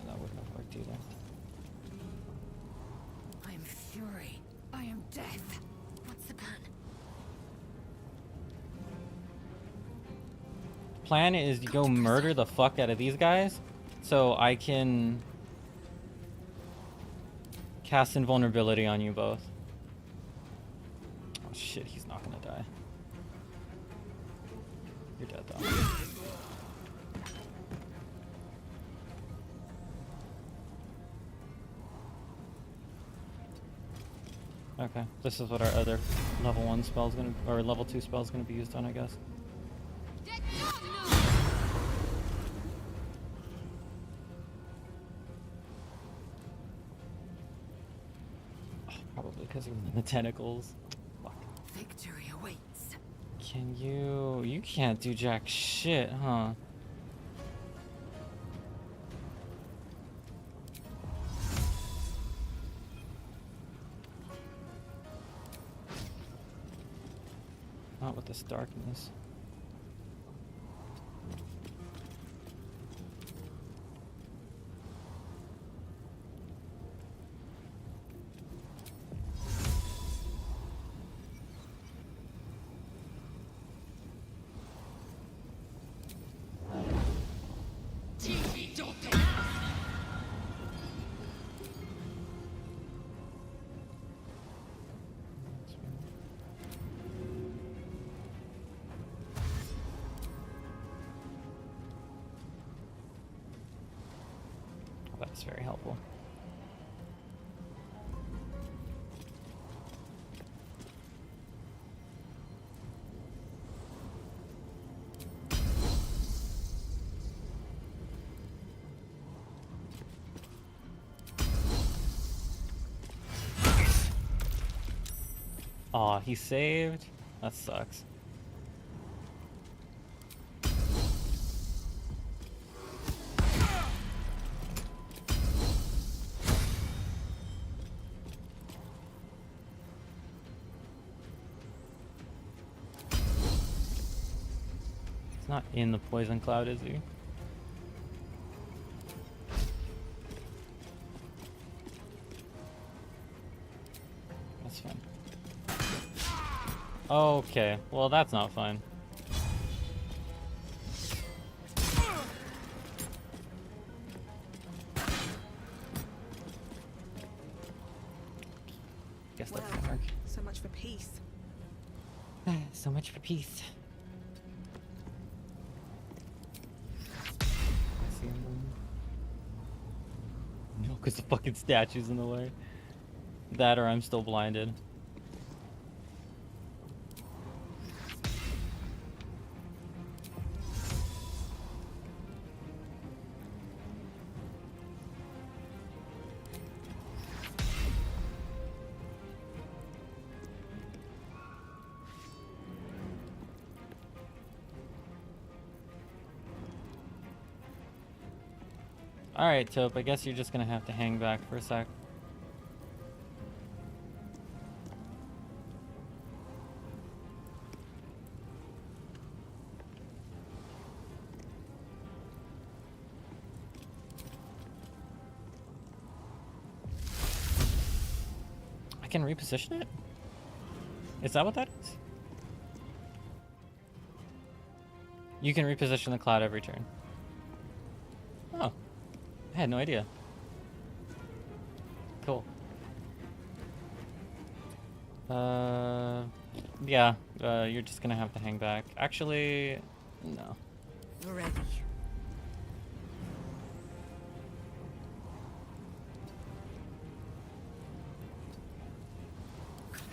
that wouldn't have worked either. I am fury. I am death. What's the plan? Plan is to go murder the fuck out of these guys so I can cast invulnerability on you both. Oh shit, he's not gonna die. You're dead though. Okay, this is what our other level 1 spell's gonna, or level 2 spell's gonna be used on, I guess. Probably because of the tentacles. Fuck. Victory awaits. Can you... You can't do jack shit, huh? Not with this darkness. That's very helpful. Aw, he saved? That sucks. Not in the poison cloud, is he? That's fine. Okay, well that's not fine. Guess that didn't work. So much for peace. So much for peace. No, because the fucking statue's in the way. That or I'm still blinded. Alright, Taupe, I guess you're just gonna have to hang back for a sec. I can reposition it? Is that what that is? You can reposition the cloud every turn. Oh. I had no idea. Cool. Yeah, you're just gonna have to hang back. Actually, no. Ready.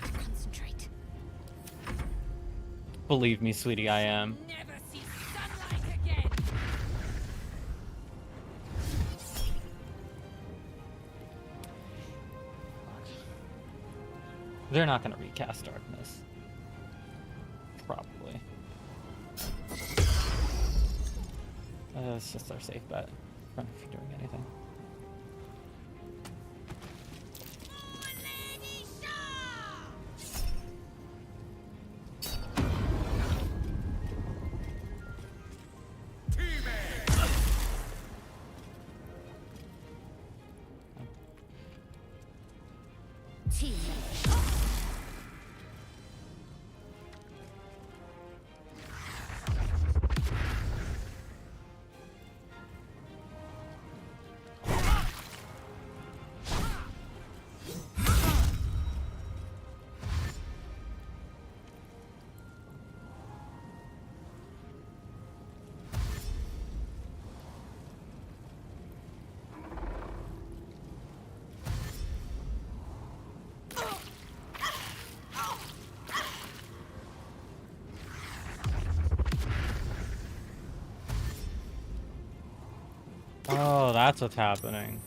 Concentrate. Believe me, sweetie, I am. Never see sunlight again. They're not gonna recast Darkness. Probably. It's just our safe bet. If you're doing anything. Oh, that's what's happening.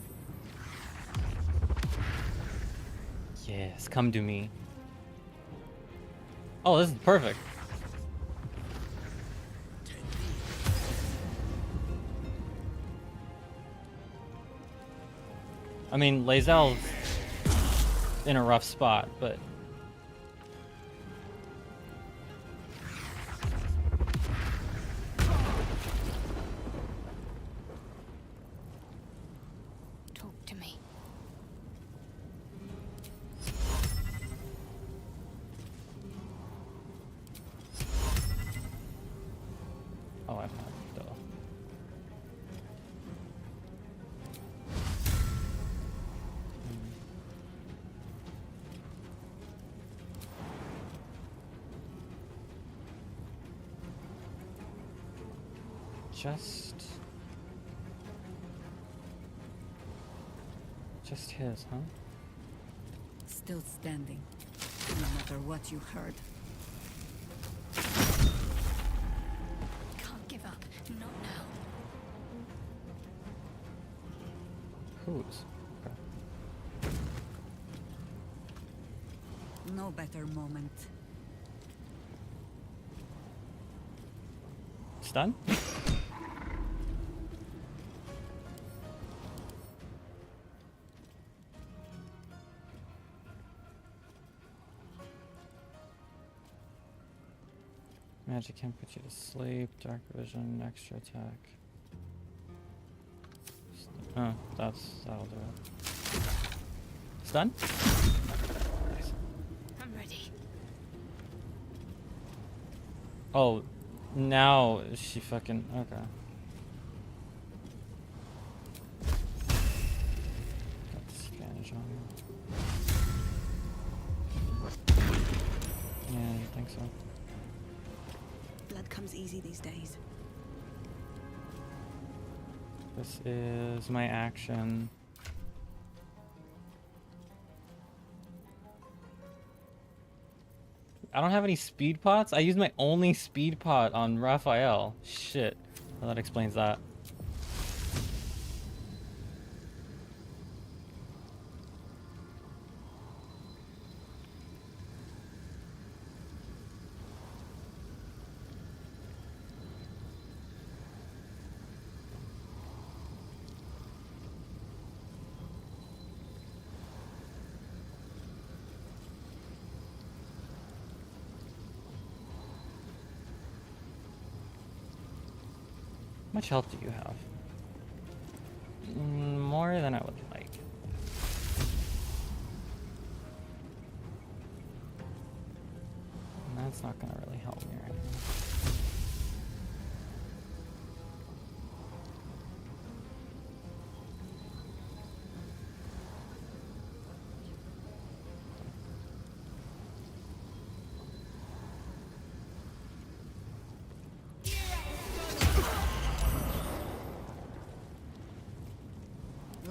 Yes, come to me. Oh, this is perfect. I mean, Lae'zel's in a rough spot, but... Talk to me. Oh, I'm not, though. Just his, huh? Still standing, no matter what you heard. Can't give up. Not now. Whose? Okay. No better moment. Stun? Magic can't put you to sleep. Dark vision, extra attack. Oh, that'll do it. Stun? Nice. I'm ready. Oh, now she fucking okay. Got disadvantage on her. Yeah, I think so. Blood comes easy these days. This is my action. I don't have any speed pots? I used my only speed pot on Raphael. Shit. Well, that explains that. How much health do you have? More than I would like. And that's not gonna really help me right now.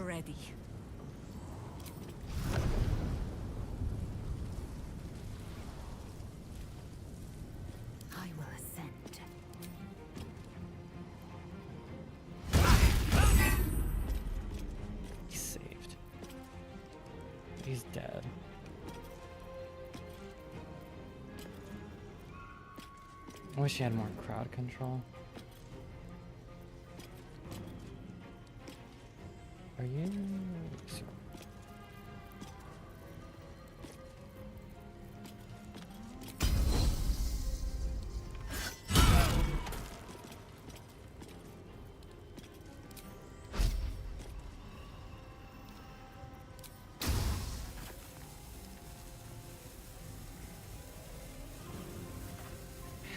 Ready. I will ascend. He's saved. He's dead. I wish he had more crowd control. Are you? Sure.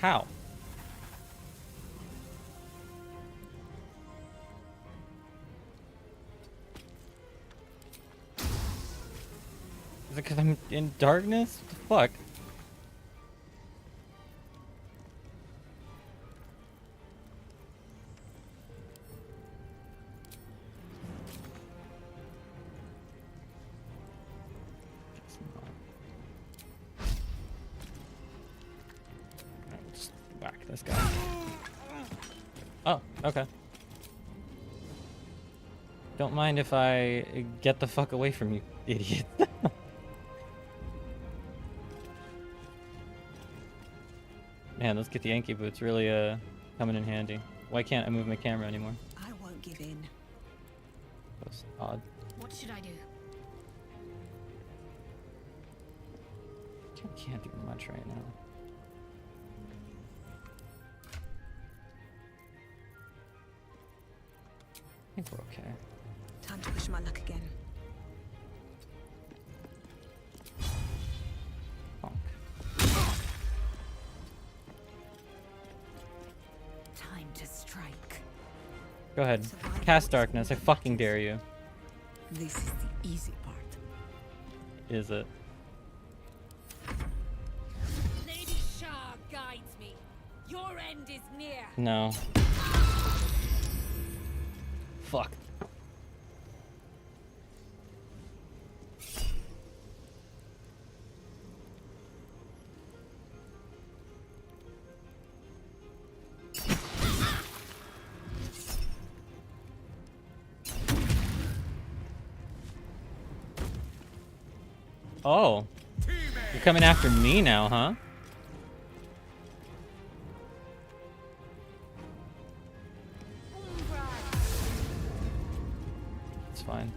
How? Is it because I'm in darkness? What the fuck? Guess not. Alright, let's whack this guy. Oh, okay. Don't mind if I get the fuck away from you, idiot. Man, let's get the Yankee boots really coming in handy. Why can't I move my camera anymore? I won't give in. That's odd. What should I do? Can't do much right now. I think we're okay. Time to push my luck again. Time to strike. Go ahead. Cast darkness. I fucking dare you. This is the easy part. Is it? Lady Shah guides me. Your end is near. No. Fuck. Oh. You're coming after me now, huh? It's fine.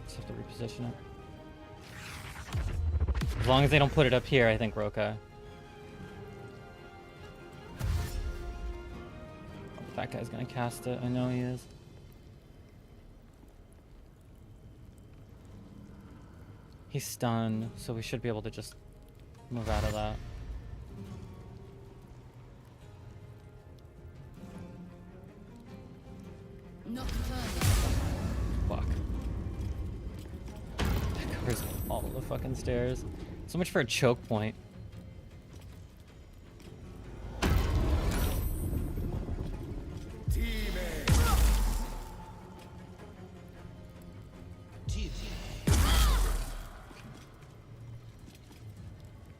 Just have to reposition it. As long as they don't put it up here, I think we're okay. That guy's gonna cast it. I know he is. He's stunned, so we should be able to just move out of that. Not further. Fuck. That covers all the fucking stairs. So much for a choke point.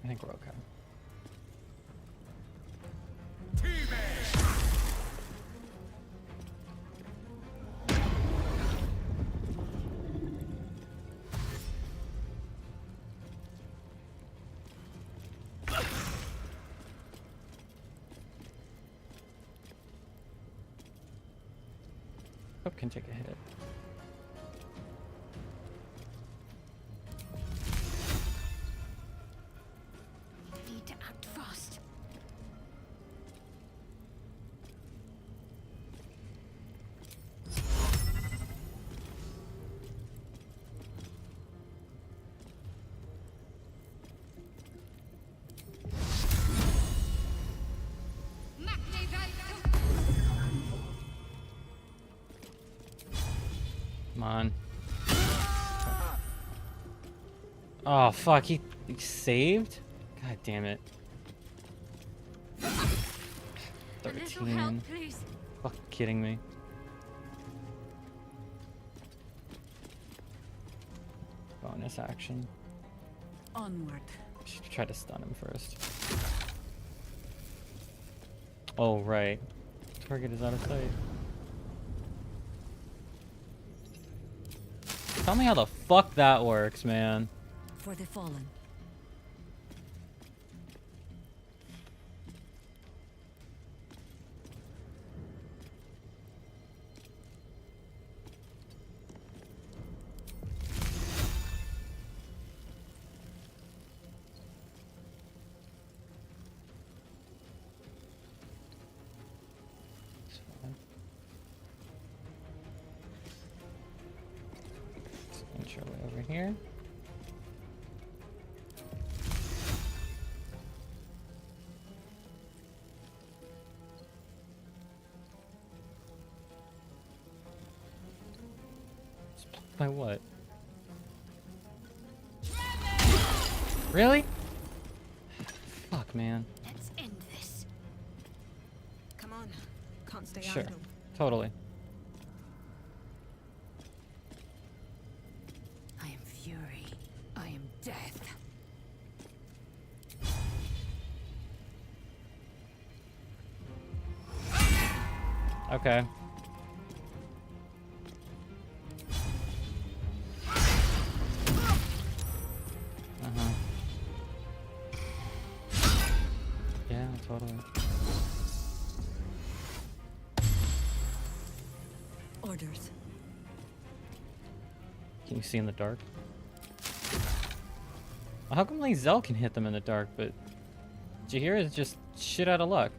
I think we're okay. Hope can take a hit. Need to act fast. Come on. Oh fuck, he saved? God damn it. A little 13. help, please. Fuck kidding me. Bonus action. Onward. Should try to stun him first. Oh right. Target is out of sight. Tell me how the fuck that works, man. For the fallen. Inch our way over here. By what? Really? Fuck, man. Let's end this. Come on. Can't stay Sure. idle. Totally. I am fury. I am death. Okay. Uh-huh. Yeah, totally. Orders. Can you see in the dark? How come like Zell can hit them in the dark, but Jaheira is just shit out of luck?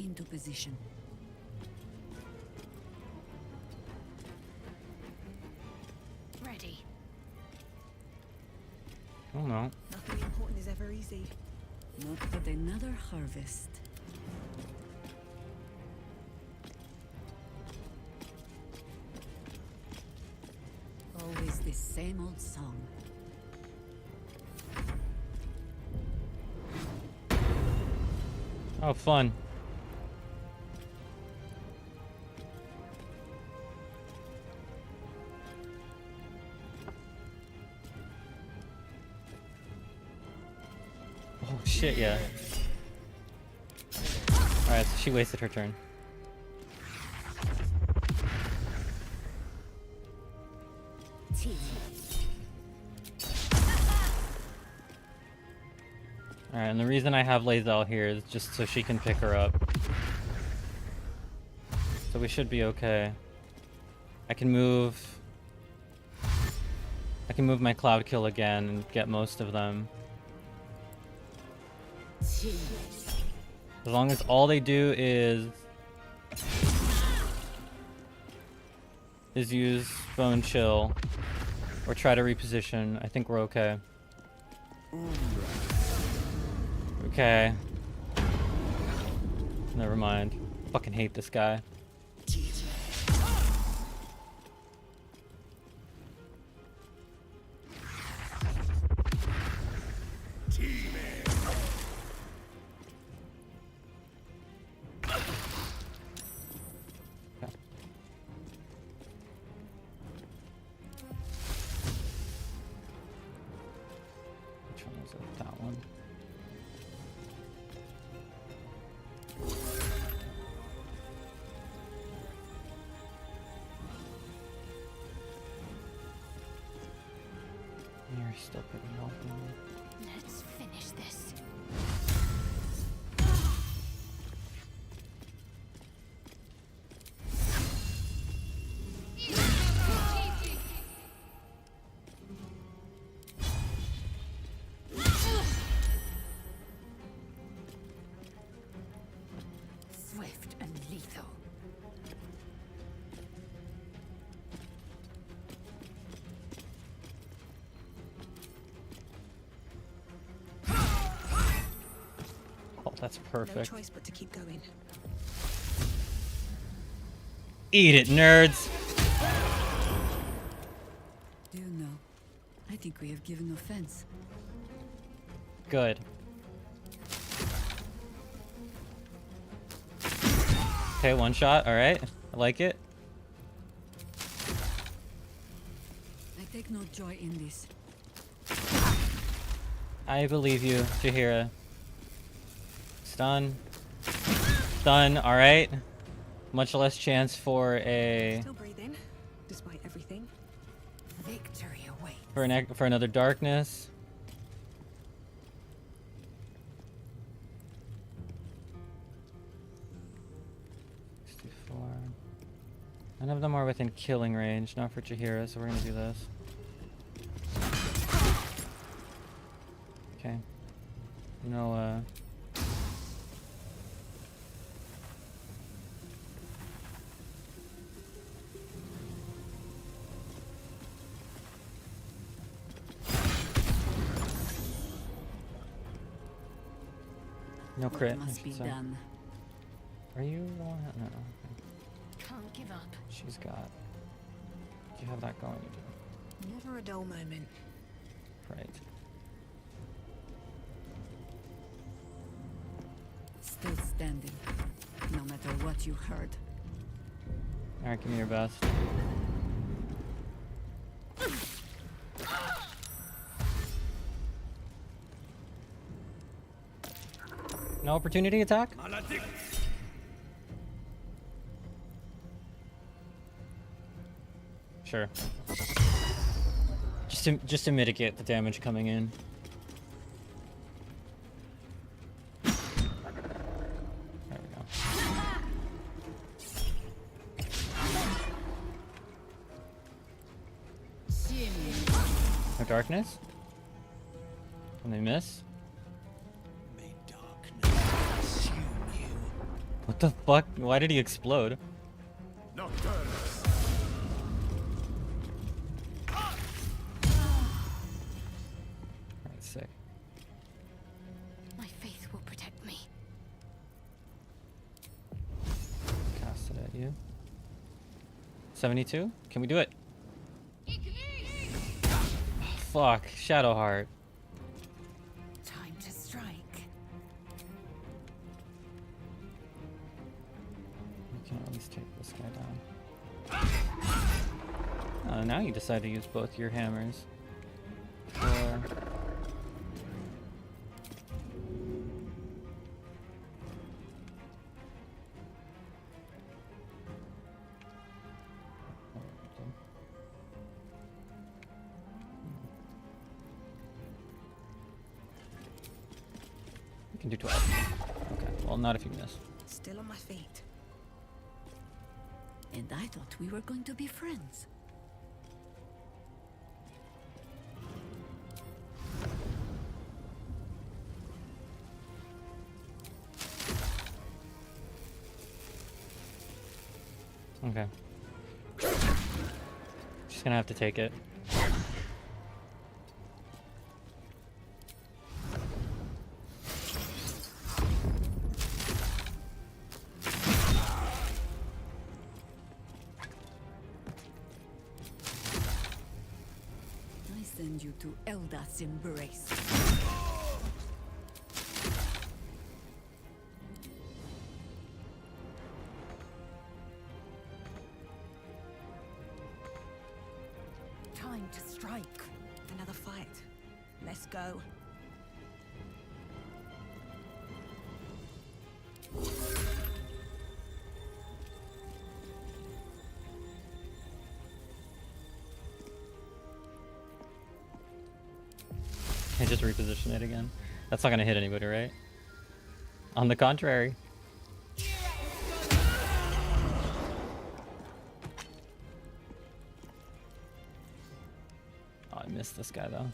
Into position. Ready. Oh no. Nothing important is ever easy. Not but another harvest. Always the same old song. Oh, fun. Oh shit, yeah. Alright, so she wasted her turn. Alright, and the reason I have Lae'zel here is just so she can pick her up. So we should be okay. I can move my Cloud Kill again and get most of them. As long as all they do is use Bone Chill or try to reposition, I think we're okay. Okay. Never mind. Fucking hate this guy. Which one is it? That one. You're still pretty healthy. Let's finish this. Swift and lethal. Oh, that's No perfect. choice but to keep going. Eat it, nerds! Do you know? I think we have given offense. Good. Okay, one shot. Alright. I like it. I take no joy in this. I believe you, Jaheira. Stun. Stun, alright. Much less chance for a... Still breathing, despite everything. Victory awaits. For another darkness. None of them are within killing range, not for Jaheira, so we're gonna do this. Okay. No, no crit. Must be so. done. Are you the one? No. Okay. Can't give up. She's got. Do you have that going? You do. Never a dull moment. Right. Still standing. No matter what you heard. Alright, give me your best. No opportunity attack? Sure. Just to mitigate the damage coming in. There we go. No darkness? Can they miss? May darkness consume you. What the fuck? Why did he explode? Nocturnus. Alright, sick. My faith will protect me. Cast it at you. 72? Can we do it? Oh, fuck. Shadowheart. Time to strike. We can at least take this guy down. Now you decide to use both your hammers. For... You can do 12. Okay, well, not if you miss. Still on my feet. And I thought we were going to be friends. Okay. Just gonna have to take it. I send you to Elda's embrace. Time to strike. Another fight. Let's go. I just reposition it again. That's not gonna hit anybody, right? On the contrary. Oh, I missed this guy though.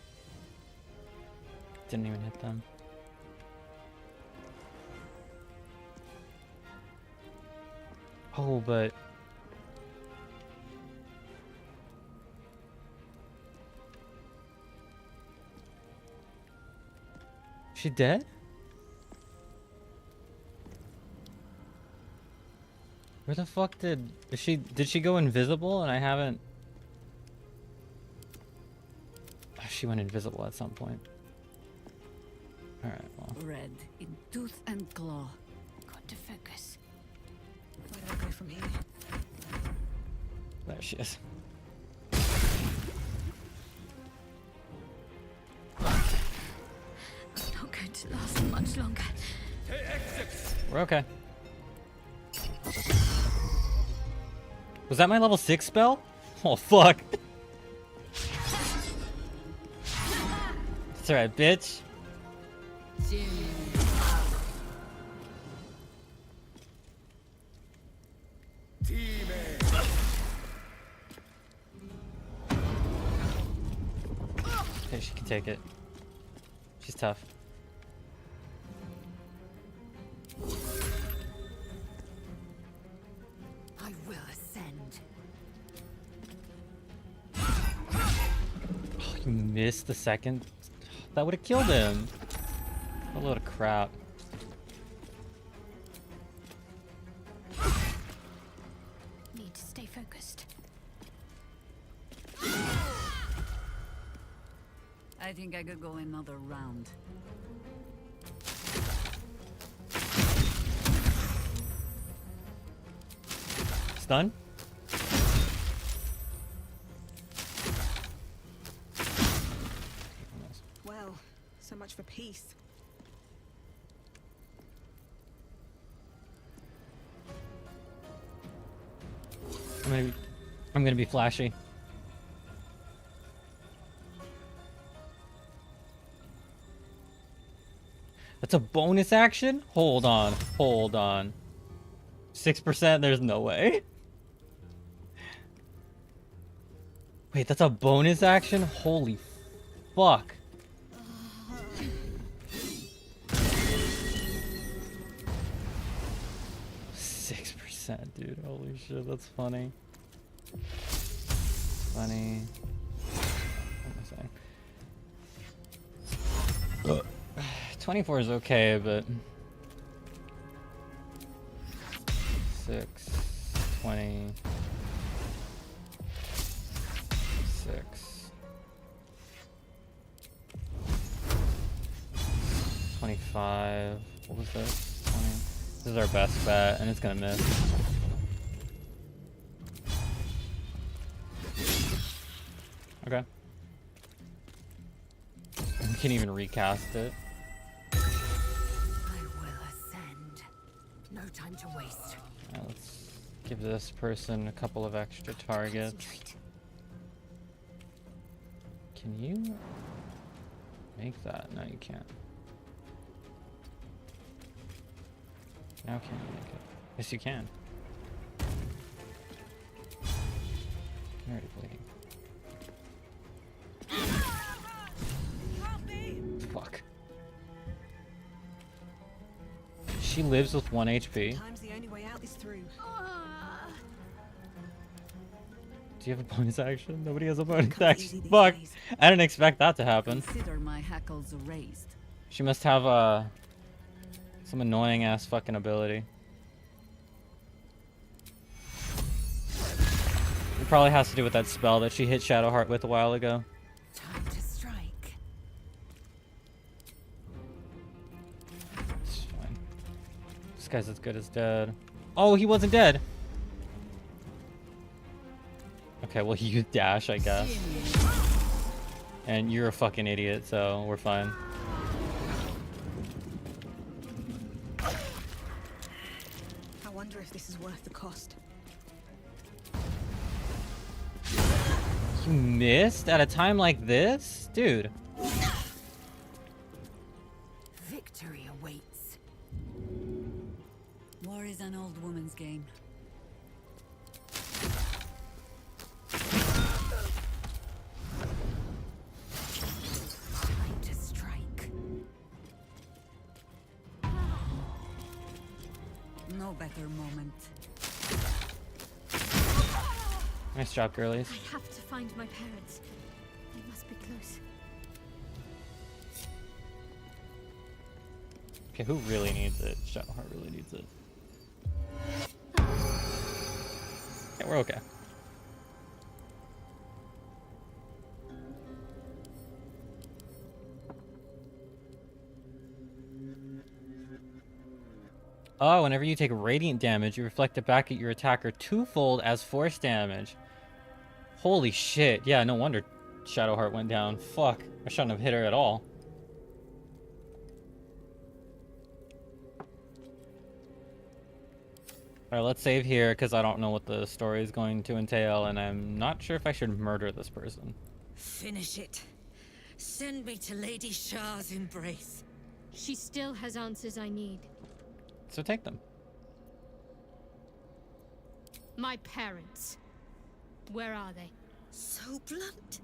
Didn't even hit them. Oh, but she dead? Where the fuck did she go invisible and I haven't? Oh, she went invisible at some point. All right, well. Red in tooth and claw. Got to focus. Where do I go from here? There she is. It's not going to last much longer. We're okay. Was that my level 6 spell? Oh fuck. That's alright, bitch. Okay, she can take it. She's tough. I will ascend. Oh, you missed the second? That would have killed him. A load of crap. Need to stay focused. I think I could go another round. Stun? Well, so much for peace. I'm gonna be flashy. That's a bonus action? Hold on. Hold on. 6%? There's no way. Wait, that's a bonus action? Holy fuck. Dude, holy shit, that's funny. Funny. What am I saying? 24 is okay, but 6, 20, 6, 25. What was this? 20. This is our best bet, and it's gonna miss. Okay. We can't even recast it. I will ascend. No time to waste. Let's give this person a couple of extra targets. Can you make that? No, you can't. Now can you make it? Yes, you can. I'm already bleeding. Fuck. She lives with 1 HP. Sometimes the only way out is through. Do you have a bonus action? Nobody has a bonus Comes action. easy these Fuck. days. I didn't expect that to happen. Consider my hackles raised. She must have some annoying ass fucking ability. It probably has to do with that spell that she hit Shadowheart with a while ago. Time to strike. It's fine. This guy's as good as dead. Oh, he wasn't dead. Okay, well, you dash, I guess. And you're a fucking idiot, so we're fine. I wonder if this is worth the cost. You missed at a time like this? Dude. Victory awaits. War is an old woman's game. Time to strike. No better moment. Nice job, girlies. I have to find my parents. They must be close. Okay, who really needs it? Shadowheart really needs it. Yeah, we're okay. Oh, whenever you take radiant damage, you reflect it back at your attacker twofold as force damage. Holy shit. Yeah, no wonder Shadowheart went down. Fuck. I shouldn't have hit her at all. Alright, let's save here, because I don't know what the story is going to entail, and I'm not sure if I should murder this person. Finish it. Send me to Lady Shah's embrace. She still has answers I need. So take them. My parents. Where are they? So blunt.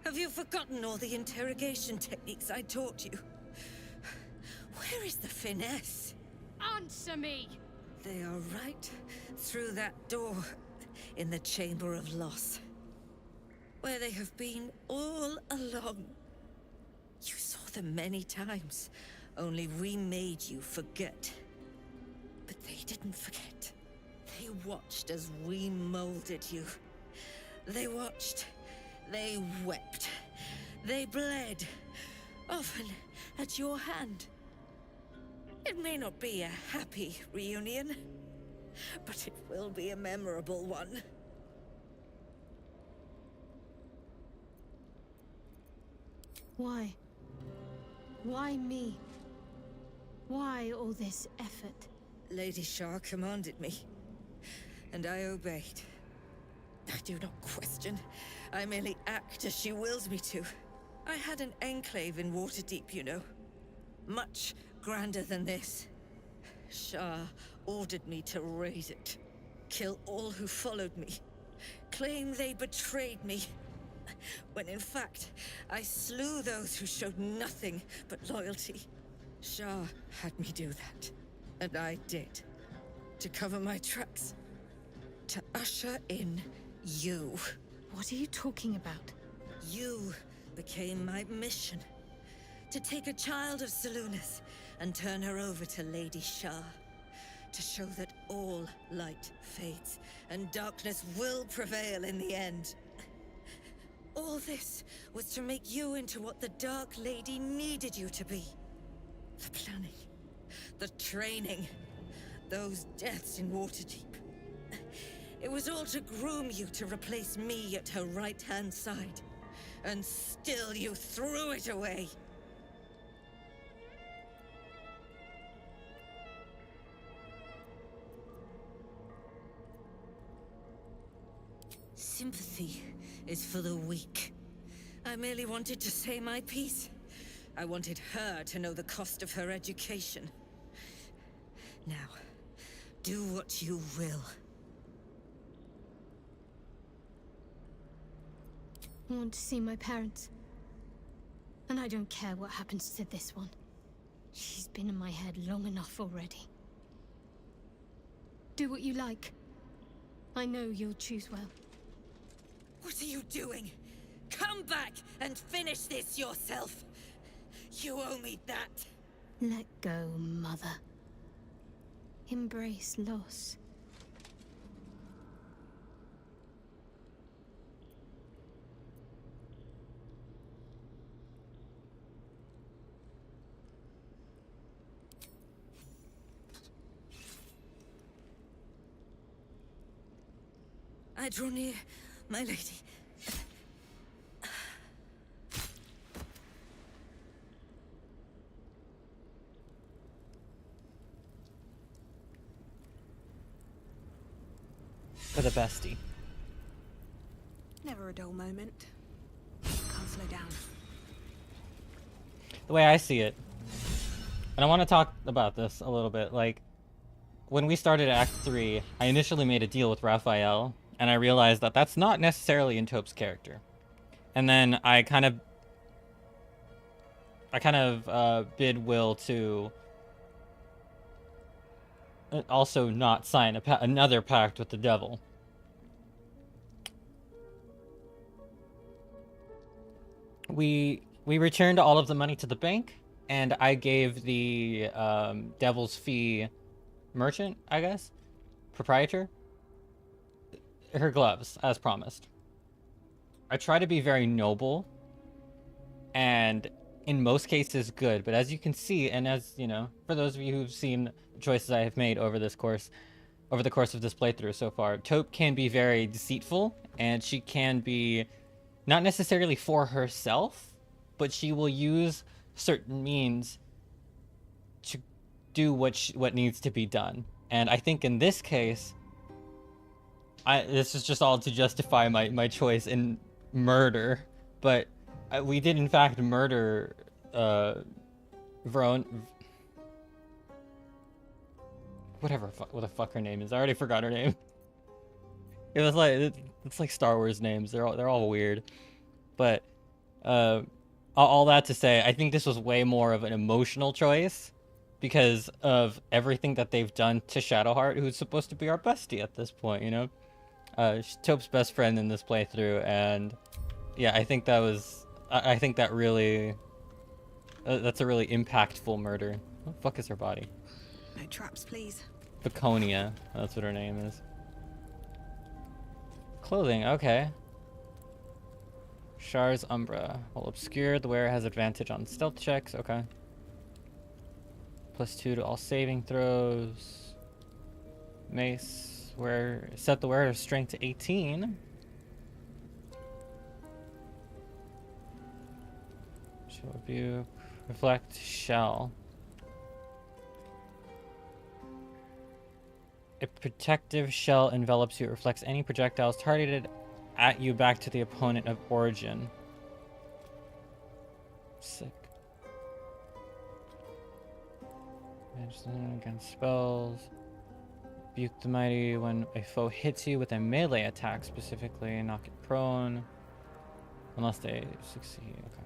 Have you forgotten all the interrogation techniques I taught you? Where is the finesse? Answer me! They are right through that door in the Chamber of Loss, where they have been all along. You saw them many times, only we made you forget. But they didn't forget. They watched as we molded you. They watched, they wept, they bled, often at your hand. It may not be a happy reunion, but it will be a memorable one. Why? Why me? Why all this effort? Lady Shah commanded me, and I obeyed. I do not question. I merely act as she wills me to. I had an enclave in Waterdeep, you know. Much grander than this. Shah ordered me to raise it. Kill all who followed me. Claim they betrayed me. When in fact, I slew those who showed nothing but loyalty. Shah had me do that. And I did. To cover my tracks. To usher in you. What are you talking about? You became my mission. To take a child of Selûne's and turn her over to Lady Shah. To show that all light fades and darkness will prevail in the end. All this was to make you into what the Dark Lady needed you to be. The planning, the training, those deaths in Waterdeep. It was all to groom you to replace me at her right-hand side. And still you threw it away. Sympathy is for the weak. I merely wanted to say my piece. I wanted her to know the cost of her education. Now, do what you will. I want to see my parents. And I don't care what happens to this one. She's been in my head long enough already. Do what you like. I know you'll choose well. What are you doing? Come back and finish this yourself. You owe me that. Let go, Mother. Embrace loss. I draw near, my lady. For the bestie. Never a dull moment. Can't slow down. The way I see it, and I want to talk about this a little bit, like, when we started Act 3, I initially made a deal with Raphael, and I realized that that's not necessarily in Tope's character. And then I kind of bid Will to also not sign another pact with the devil. We returned all of the money to the bank, and I gave the Devil's Fee merchant, I guess, proprietor, her gloves, as promised. I try to be very noble, and in most cases good, but as you can see, and as, you know, for those of you who've seen the choices I have made over the course of this playthrough so far, Taupe can be very deceitful, and she can be not necessarily for herself, but she will use certain means to do what needs to be done. And I think in this case, this is just all to justify my choice in murder, but we did in fact murder what the fuck her name is. I already forgot her name. It was like, it's like Star Wars names. They're all weird. But all that to say, I think this was way more of an emotional choice because of everything that they've done to Shadowheart, who's supposed to be our bestie at this point, you know? She's Taupe's best friend in this playthrough, and yeah, I think that really that's a really impactful murder. What the fuck is her body? No traps, please. Baconia, that's what her name is. Clothing, okay. Char's Umbra. While obscured, the wearer has advantage on stealth checks, okay. +2 to all saving throws. Mace, set the wearer's strength to 18. Shell rebuke. Reflect shell. A protective shell envelops you. It reflects any projectiles targeted at you back to the opponent of origin. Sick. Against spells. Rebuke the mighty when a foe hits you with a melee attack, specifically knock it prone. Unless they succeed. Okay.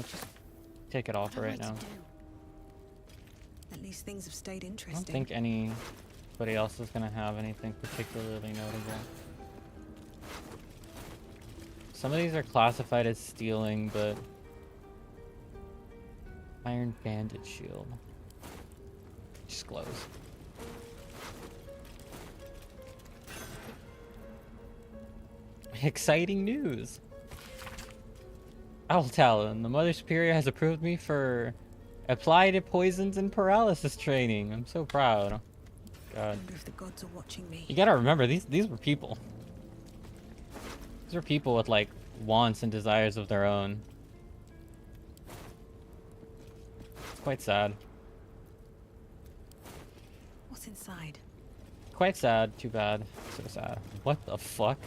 Just take it off for right now. At least things have stayed I interesting. don't think anybody else is going to have anything particularly notable. Some of these are classified as stealing, but... Iron Bandit Shield. Just glows. Exciting news! Owl Talon, the Mother Superior has approved me for applied poisons and paralysis training. I'm so proud. God. I wonder if the gods are watching me. You gotta remember, these were people. These are people with, like, wants and desires of their own. It's quite sad. What's What's inside? Quite sad. Too bad. So sad. What the fuck?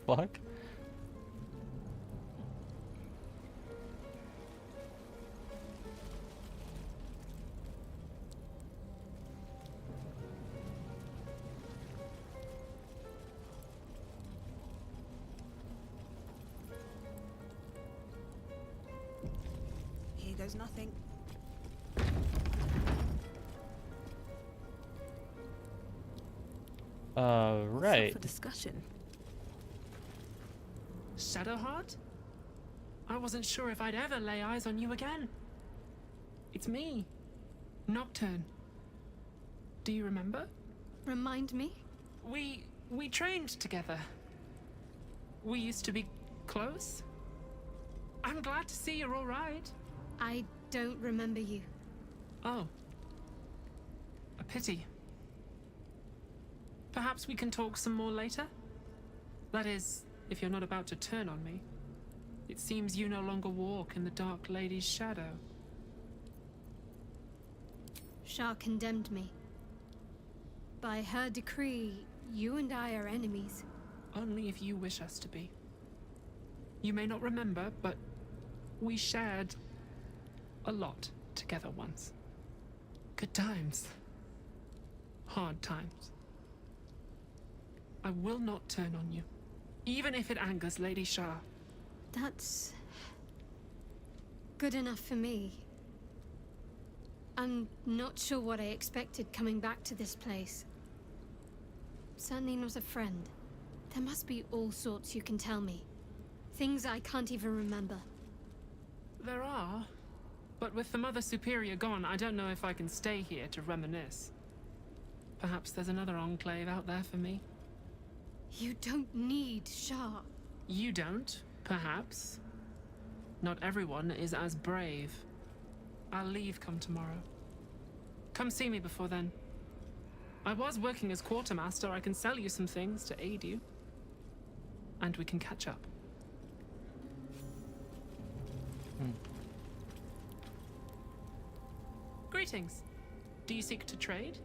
Fuck? Here goes nothing. Right. What's up for discussion? Shadowheart? I wasn't sure if I'd ever lay eyes on you again. It's me, Nocturne. Do you remember? Remind me? We trained together. We used to be close. I'm glad to see you're all right. I don't remember you. Oh. A pity. Perhaps we can talk some more later? That is, if you're not about to turn on me. It seems you no longer walk in the Dark Lady's shadow. Shah condemned me. By her decree, you and I are enemies. Only if you wish us to be. You may not remember, but we shared a lot together once. Good times. Hard times. I will not turn on you, even if it angers Lady Shah. That's good enough for me. I'm not sure what I expected coming back to this place. Certainly not a friend. There must be all sorts you can tell me. Things I can't even remember. There are, but with the Mother Superior gone, I don't know if I can stay here to reminisce. Perhaps there's another enclave out there for me. You don't need Shah. You don't, perhaps. Not everyone is as brave. I'll leave come tomorrow. Come see me before then. I was working as quartermaster. I can sell you some things to aid you. And we can catch up. Greetings. Do you seek to trade?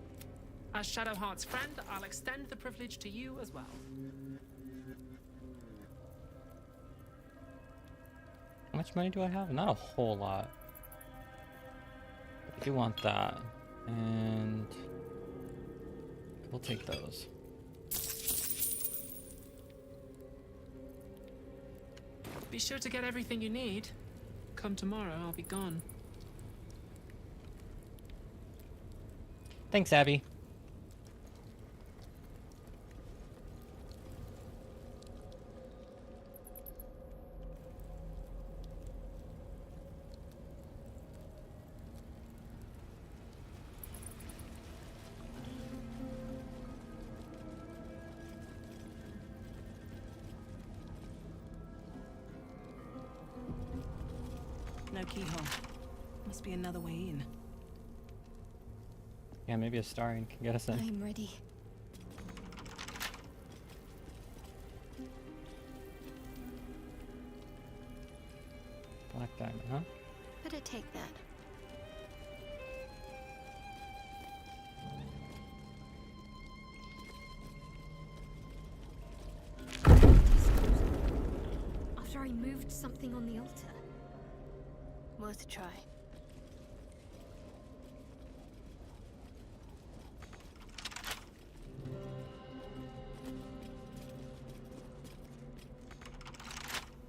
As Shadowheart's friend, I'll extend the privilege to you as well. How much money do I have? Not a whole lot. But I do want that. And we'll take those. Be sure to get everything you need. Come tomorrow, I'll be gone. Thanks, Abby. No keyhole. Must be another way in. Yeah, maybe a star can get us in. I'm ready. Black diamond, huh? Better take that. After I moved something on the altar. Worth a try.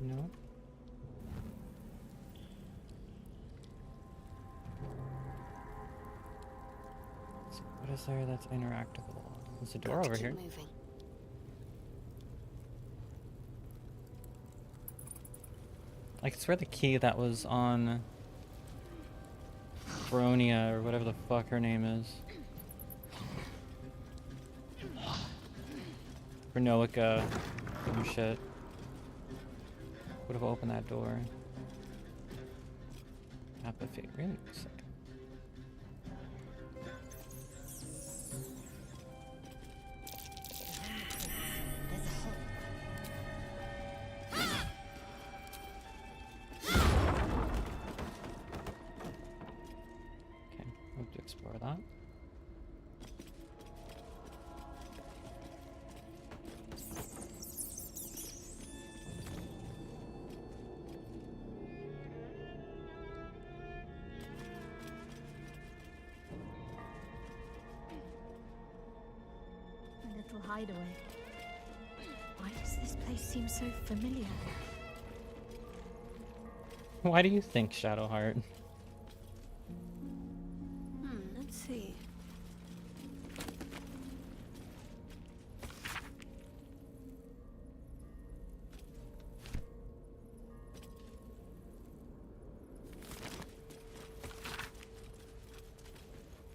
No. So what is there that's interactable? There's a door over here. Moving. I could swear the key that was on Bronia or whatever the fuck her name is. Bernoica and shit. Would have opened that door. Apathy. Really? Sick. There's a hole. hideaway. Why does this place seem so familiar? Why do you think, Shadowheart? Let's see.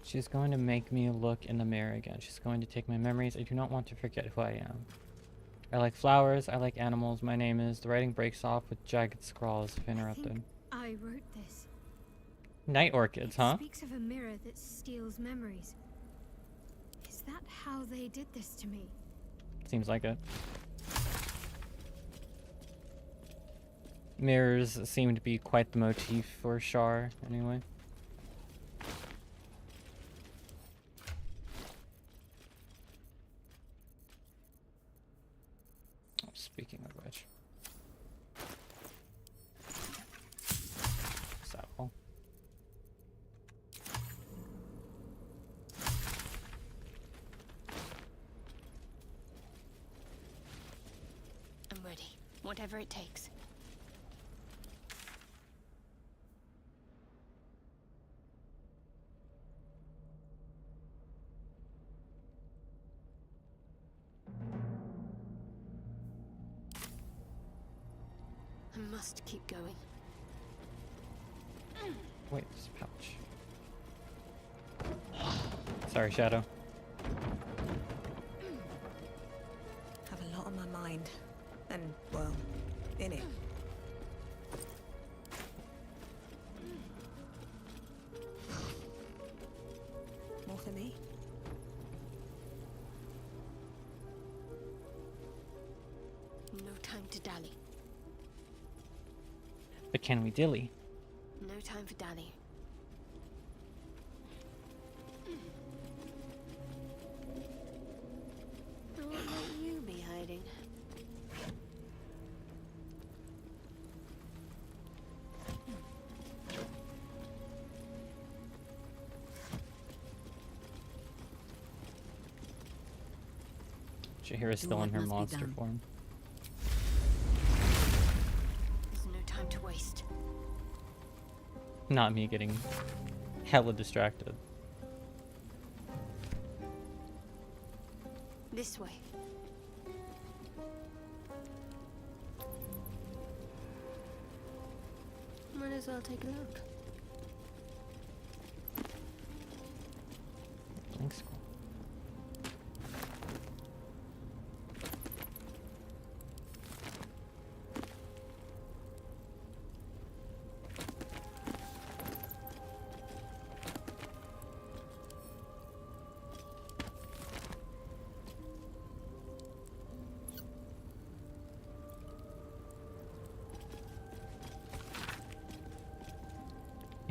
She's going to make me look in the mirror again. She's going to take my memories. I do not want to forget who I am. I like flowers. I like animals. My name is... The writing breaks off with jagged scrawls if interrupted. I wrote this. Night orchids, huh? It speaks of a mirror that steals memories. Is that how they did this to me? Seems like it. Mirrors seem to be quite the motif for Shar, anyway. Speaking of which. Sapple. I'm ready. Whatever it takes. I must keep going. Wait, this pouch. Sorry, Shadow. Have a lot on my mind. And, well, in it. More for me? No time to dally. But can we dilly? No time for dally. What might you be hiding? Shahira's still in her monster form. There's no time to waste. Not me getting hella distracted. This way. Might as well take a look. Thanks.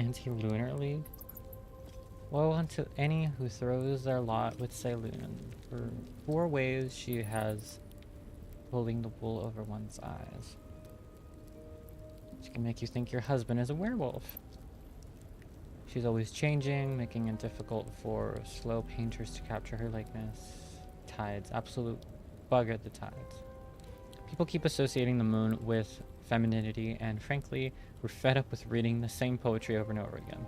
Anti-Lunar League? Woe unto any who throws their lot with Saloon. For 4 ways she has pulling the wool over one's eyes. She can make you think your husband is a werewolf. She's always changing, making it difficult for slow painters to capture her likeness. Tides. Absolute bug at the tides. People keep associating the moon with femininity, and frankly, we're fed up with reading the same poetry over and over again.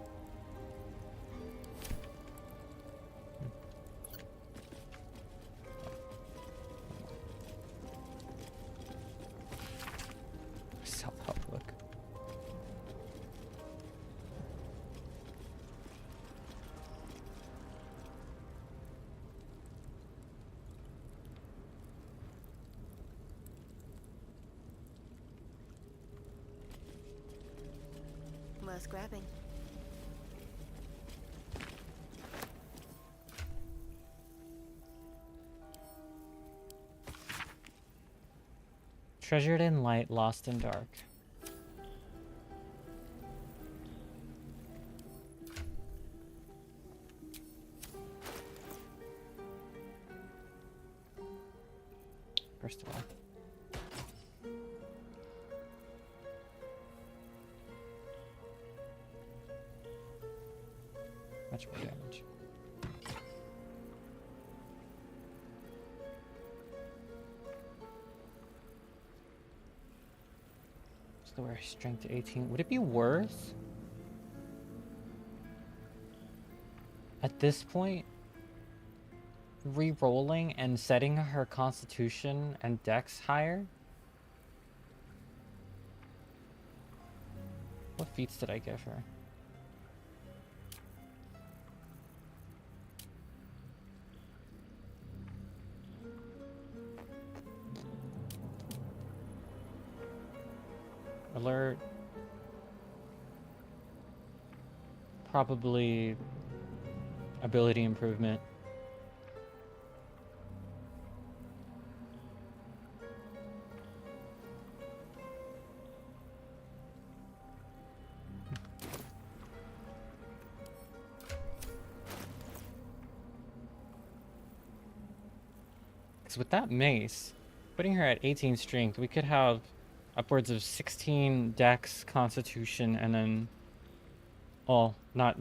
Self-help book. Worth grabbing. Treasured in light, lost in dark. First of all. Much more damage. So we're strength 18. Would it be worth at this point re-rolling and setting her constitution and dex higher? What feats did I give her? Alert. Probably ability improvement. Because with that mace, putting her at 18 strength, we could have upwards of 16 dex, constitution, and then, well, not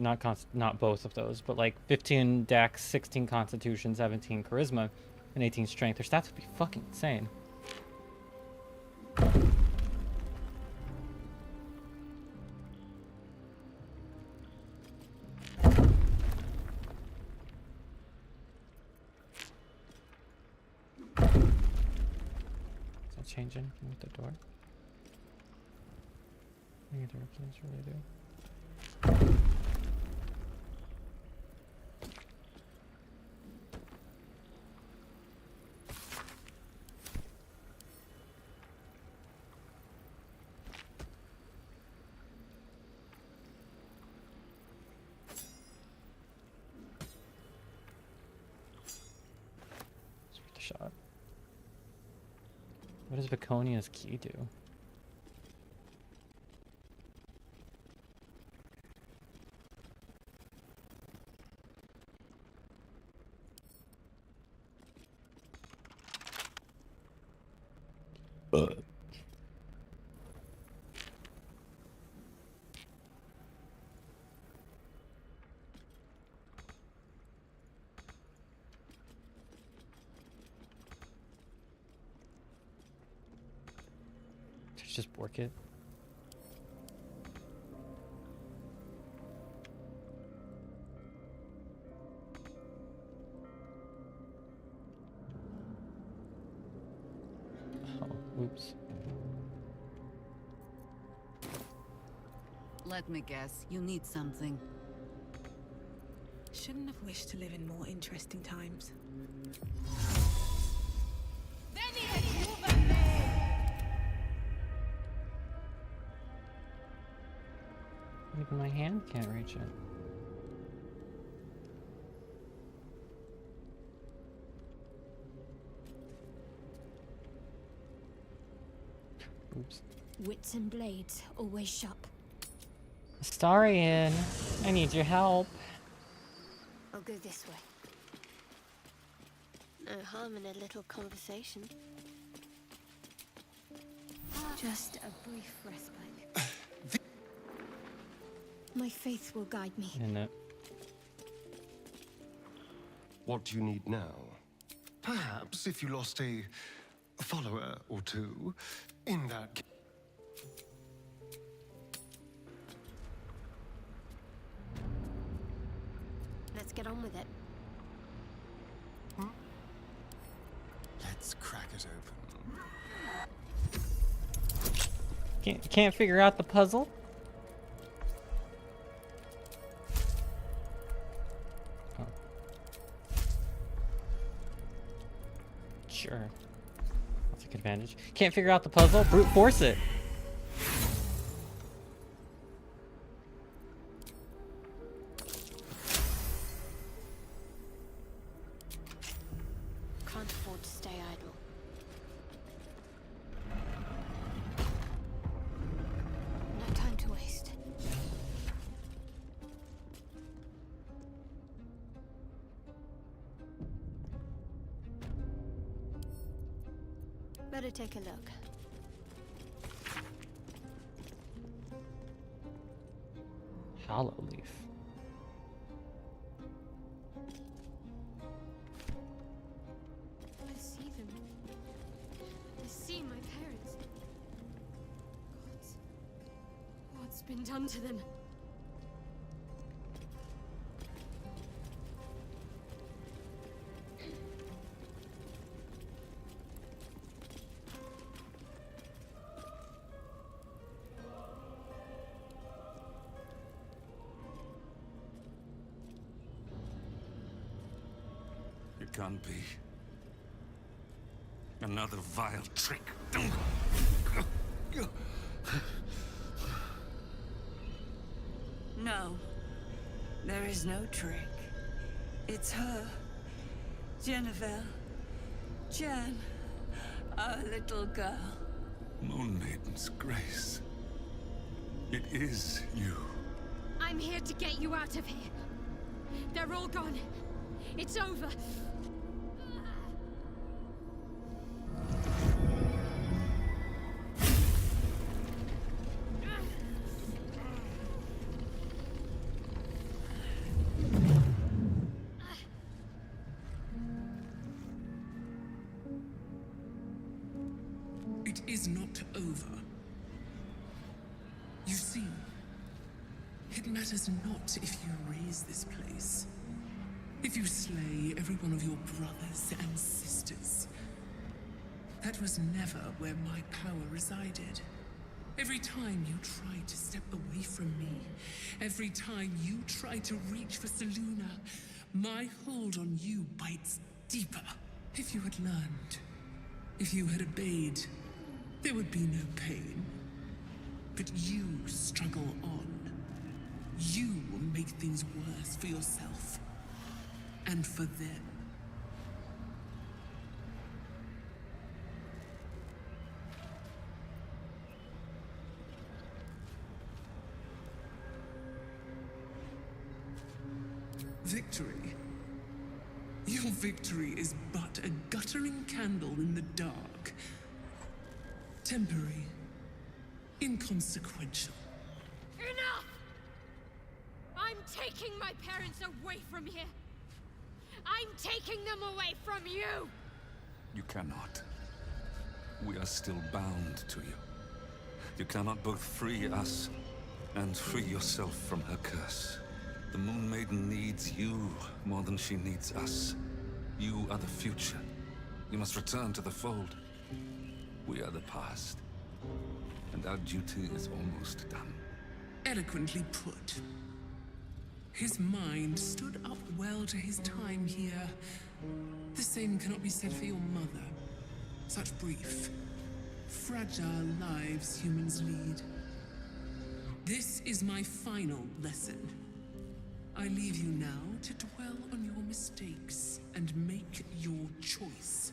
both of those, but like 15 dex, 16 constitution, 17 charisma, and 18 strength. Their stats would be fucking insane. Does that change anything with the door? Neither of those really do. It's worth a shot. What does Viconia's key do? Just bork it. Oh, oops. Let me guess, you need something. Shouldn't have wished to live in more interesting times. Even my hand can't reach it. Oops. Wits and blades, always sharp. Astarion, I need your help. I'll go this way. No harm in a little conversation. Just a brief respite. My faith will guide me. In it. What do you need now? Perhaps if you lost a follower or two, in that. Let's get on with it. Let's crack it open. Can't figure out the puzzle? Oh. Sure. I'll take advantage. Can't figure out the puzzle? Brute force it. Can't afford to stay idle. No time to waste. Better take a look. Hollow leaf. I see them. I see my parents. Gods. What's been done to them? It can't be. Another vile trick. No. There is no trick. It's her. Jennifer. Jan. Our little girl. Moon Maiden's grace. It is you. I'm here to get you out of here. They're all gone. It's over. It is not over. You see, it matters not if you raise this place. If you slay every one of your brothers and sisters. That was never where my power resided. Every time you tried to step away from me, every time you tried to reach for Selûne, my hold on you bites deeper. If you had learned, if you had obeyed, there would be no pain. But you struggle on. You will make things worse for yourself. And for them. Victory. Your victory is but a guttering candle in the dark. Temporary. Inconsequential. Enough! I'm taking my parents away from here. I'm taking them away from you! You cannot. We are still bound to you. You cannot both free us and free yourself from her curse. The Moon Maiden needs you more than she needs us. You are the future. You must return to the fold. We are the past. And our duty is almost done. Eloquently put. His mind stood up well to his time here. The same cannot be said for your mother. Such brief, fragile lives humans lead. This is my final lesson. I leave you now to dwell on your mistakes and make your choice.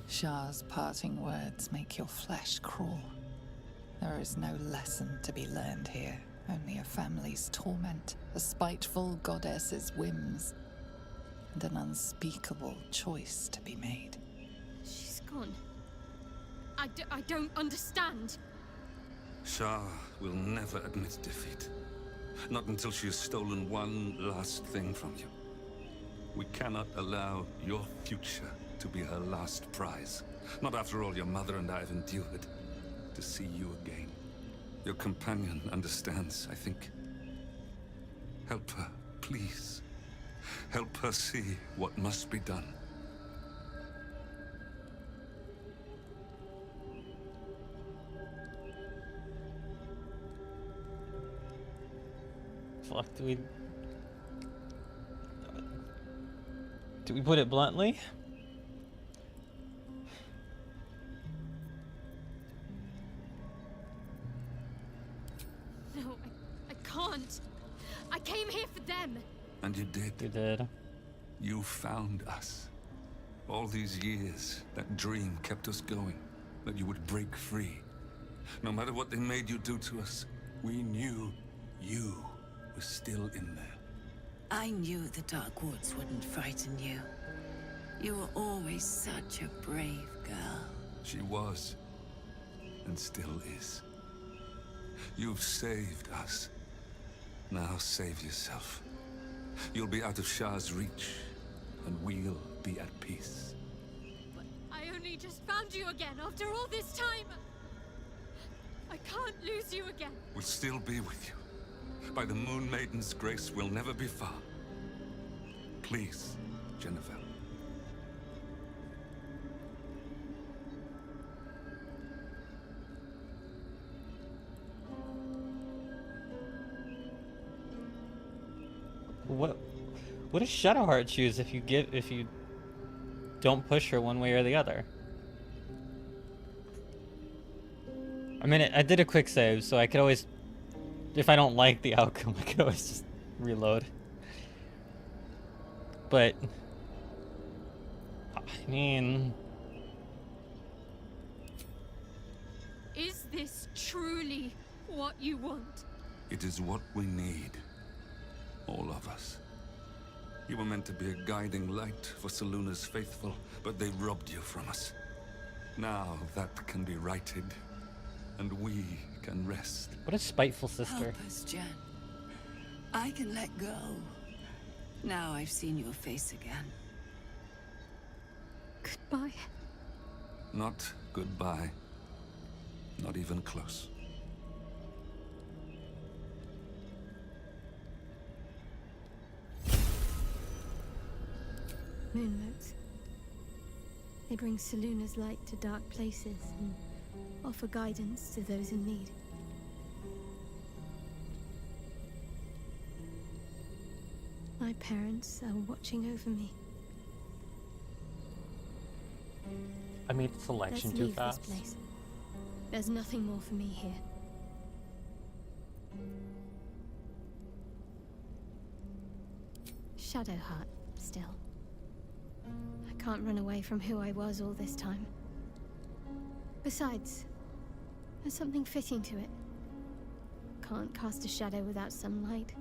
Shah's parting words make your flesh crawl. There is no lesson to be learned here, only a family's torment, a spiteful goddess's whims, and an unspeakable choice to be made. She's gone. I don't understand. Shah will never admit defeat. Not until she has stolen one last thing from you. We cannot allow your future to be her last prize. Not after all your mother and I have endured. To see you again. Your companion understands, I think. Help her, please. Help her see what must be done. Fuck, do we put it bluntly? No, I can't. I came here for them. And you did. You did. You found us. All these years, that dream kept us going. That you would break free. No matter what they made you do to us, we knew you were still in there. I knew the Dark Woods wouldn't frighten you. You were always such a brave girl. She was. And still is. You've saved us. Now save yourself. You'll be out of Shah's reach, and we'll be at peace. But I only just found you again after all this time. I can't lose you again. We'll still be with you. By the Moon Maiden's grace, we'll never be far. Please, Jennifer. What does Shadowheart choose if you don't push her one way or the other? I mean, I did a quick save, so I could always, if I don't like the outcome, I could always just reload. But I mean, is this truly what you want? It is what we need. All of us. You were meant to be a guiding light for Selûne's faithful, but they robbed you from us. Now that can be righted, and we can rest. What a spiteful sister. Help us, Jen. I can let go. Now I've seen your face again. Goodbye. Not goodbye. Not even close. Moonmotes. They bring Selûne's light to dark places and offer guidance to those in need. My parents are watching over me. I made the selection Let's too leave fast. this place. There's nothing more for me here. Shadowheart, still. I can't run away from who I was all this time. Besides, there's something fitting to it. Can't cast a shadow without some light.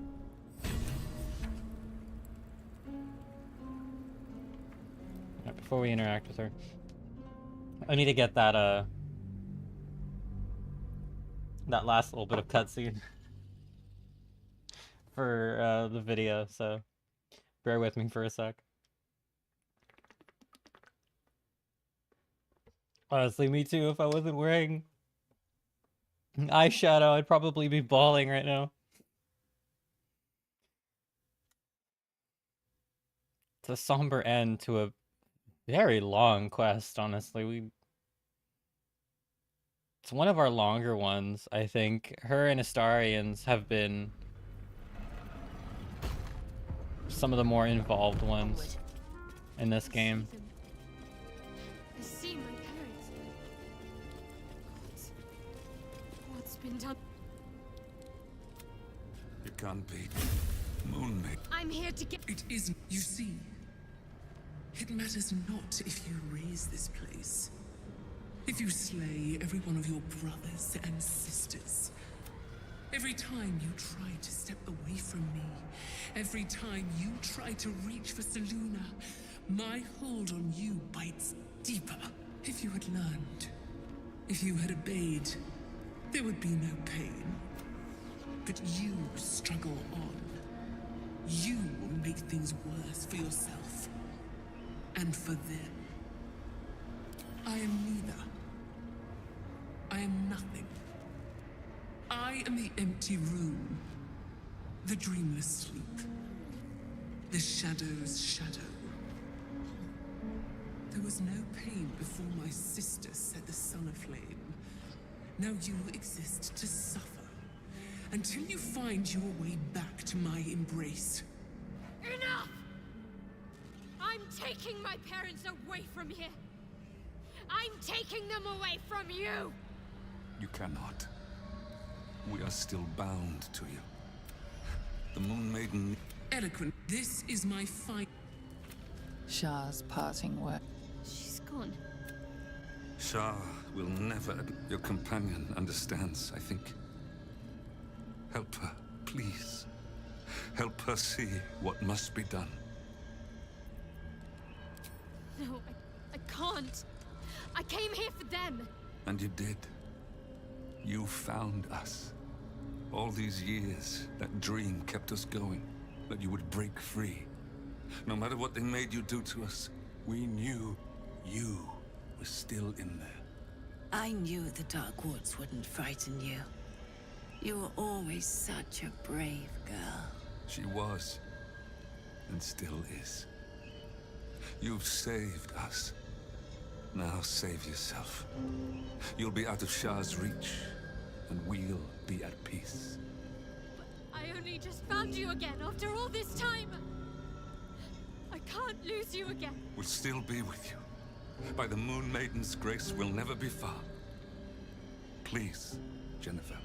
Right, before we interact with her, I need to get that that last little bit of cutscene for the video, so bear with me for a sec. Honestly, me too. If I wasn't wearing eyeshadow, I'd probably be bawling right now. It's a somber end to a very long quest, honestly. It's one of our longer ones, I think. Her and Astarians have been some of the more involved ones in this game. I see my parents. What's been done? It can't be. Moon Maiden. I'm here to get. It isn't. You see, it matters not if you raise this place. If you slay every one of your brothers and sisters. Every time you try to step away from me. Every time you try to reach for Selûne, my hold on you bites deeper. If you had learned, if you had obeyed, there would be no pain. But you struggle on. You make things worse for yourself. And for them. I am neither. I am nothing. I am the empty room. The dreamless sleep. The shadow's shadow. There was no pain before my sister set the sun aflame. Now you exist to suffer. Until you find your way back to my embrace. Enough! I'm taking my parents away from here. I'm taking them away from you! You cannot. We are still bound to you. The Moon Maiden... Eloquent. This is my fight. Shah's parting word. She's gone. Shah will never... Your companion understands, I think. Help her, please. Help her see what must be done. No, I can't. I came here for them. And you did. You found us. All these years, that dream kept us going. That you would break free. No matter what they made you do to us, we knew you were still in there. I knew the Dark Woods wouldn't frighten you. You were always such a brave girl. She was, and still is. You've saved us. Now save yourself. You'll be out of Shah's reach, and we'll be at peace. I only just found you again after all this time. I can't lose you again. We'll still be with you. By the Moon Maiden's grace, we'll never be far. Please, Jennifer.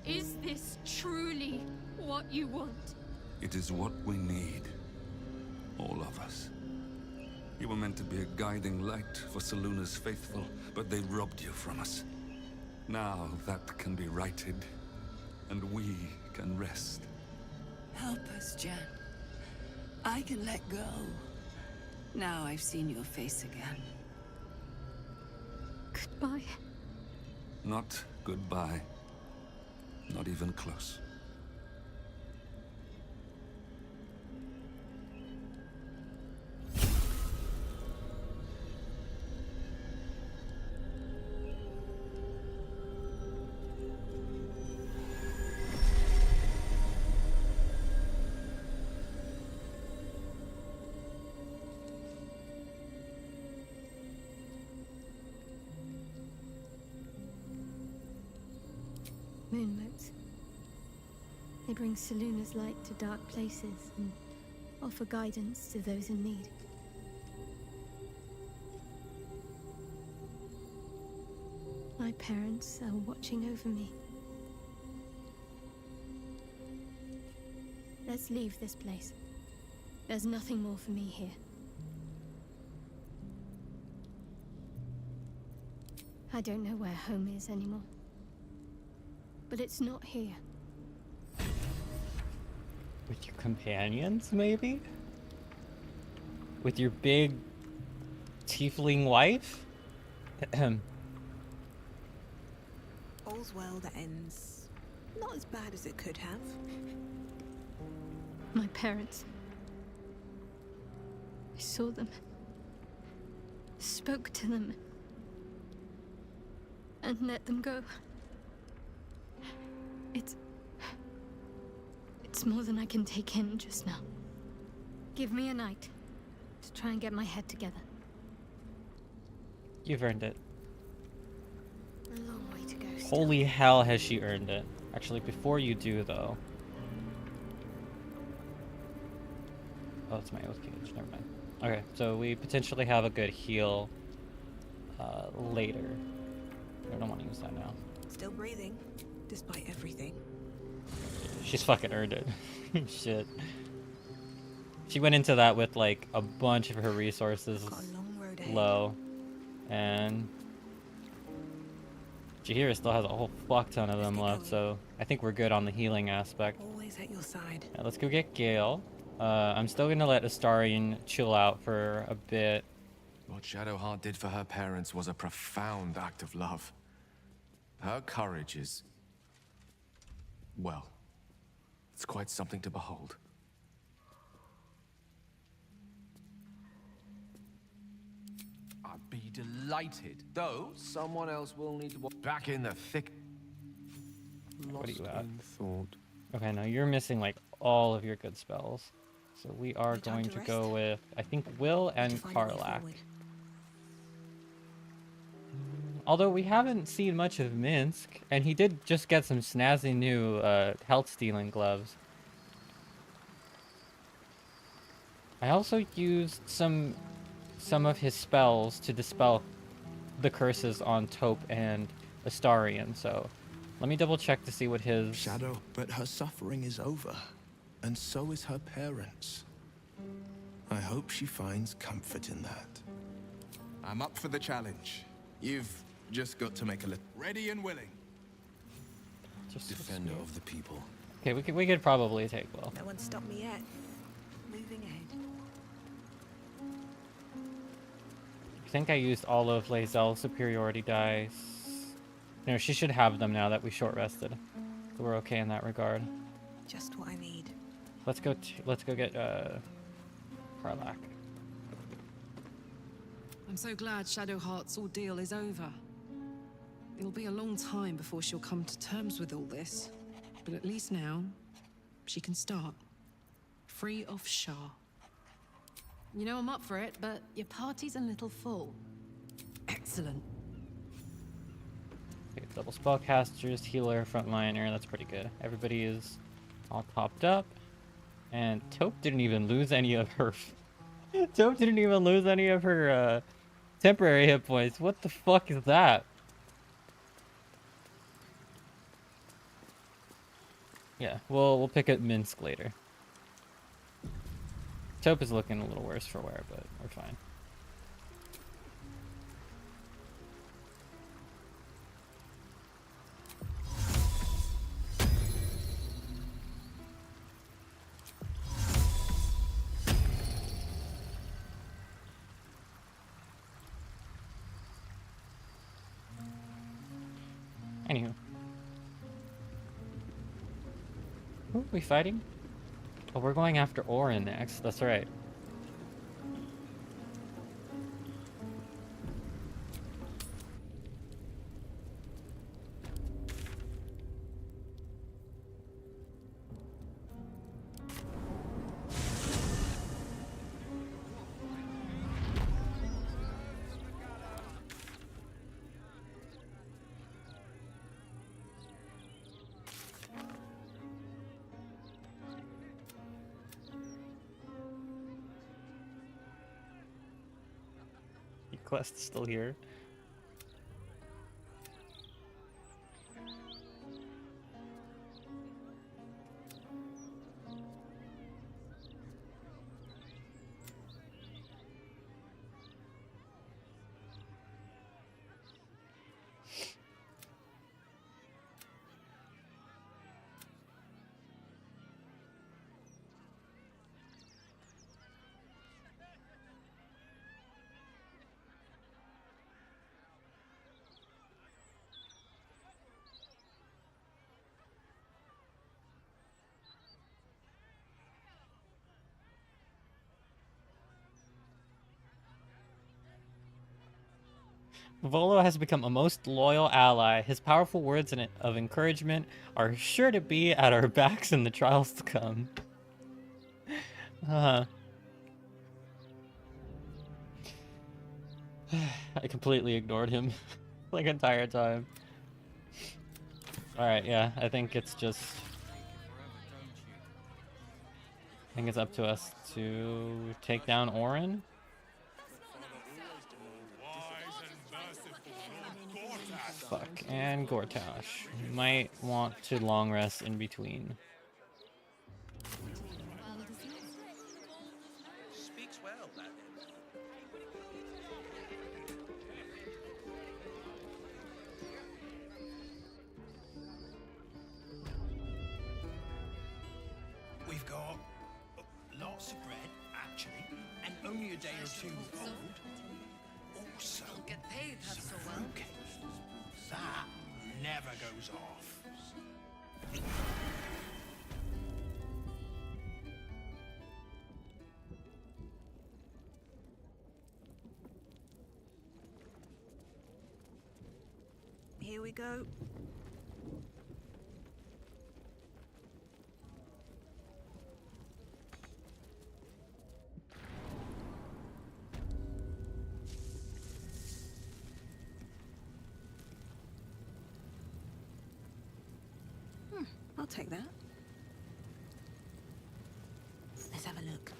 Is this truly what you want? It is what we need. All of us. You were meant to be a guiding light for Seluna's faithful, but they robbed you from us. Now that can be righted, and we can rest. Help us, Jen. I can let go. Now I've seen your face again. Goodbye. Not goodbye. Not even close. Moonmotes. They bring Seluna's light to dark places and offer guidance to those in need. My parents are watching over me. Let's leave this place. There's nothing more for me here. I don't know where home is anymore. But it's not here. With your companions, maybe? With your big tiefling wife? All's well that ends not as bad as it could have. My parents. I saw them. Spoke to them. And let them go. It's more than I can take in just now. Give me a night to try and get my head together. You've earned it. A long way to go still. Holy hell has she earned it. Actually, before you do, though... Oh, it's my oath cage. Never mind. Okay, so we potentially have a good heal later. I don't want to use that now. Still breathing, despite everything. She's fucking earned it. Shit. She went into that with, like, a bunch of her resources low. And... Jaheira still has a whole fuck ton of them left, so I think we're good on the healing aspect. Always at your side. Yeah, let's go get Gale. I'm still gonna let Astarion chill out for a bit. What Shadowheart did for her parents was a profound act of love. Her courage is... well, it's quite something to behold. I'd be delighted, though someone else will need to walk back in the thick... What are you at? Thought. Okay, now you're missing, like, all of your good spells. So we are going to go with, I think, Will and Karlach. Although we haven't seen much of Minsk, and he did just get some snazzy new health-stealing gloves. I also used some of his spells to dispel the curses on Taupe and Astarion, so let me double check to see what his... Shadow, but her suffering is over, and so is her parents. I hope she finds comfort in that. I'm up for the challenge. You've just got to make a little... Ready and willing. Just Defender of the people. Okay, we could probably take Will. No one stopped me yet. Moving ahead. I think I used all of Lae'zel's superiority dice. No, she should have them now that we short rested. So we're okay in that regard. Just what I need. Let's go get Karlach. I'm so glad Shadowheart's ordeal is over. It'll be a long time before she'll come to terms with all this, but at least now, she can start. Free of Shah. You know I'm up for it, but your party's a little full. Excellent. Okay, double spellcasters, healer, frontliner. That's pretty good. Everybody is all topped up. And Taupe didn't even lose any of her... Taupe didn't even lose any of her temporary hit points. What the fuck is that? Yeah, we'll pick up Minsk later. Taupe is looking a little worse for wear, but we're fine. Anywho. Who are we fighting? Oh, we're going after Orin next. That's right. Quest still here. Volo has become a most loyal ally. His powerful words of encouragement are sure to be at our backs in the trials to come. I completely ignored him like entire time. Alright, yeah, I think it's just... I think it's up to us to take down Orin. Fuck, and Gortash. Might want to long rest in between. Speaks well, that We've got lots of bread, actually, and only a day or two old. Also, Get paid half so well. fruitcake. That never goes off. Here we go. I'll take that. Let's have a look.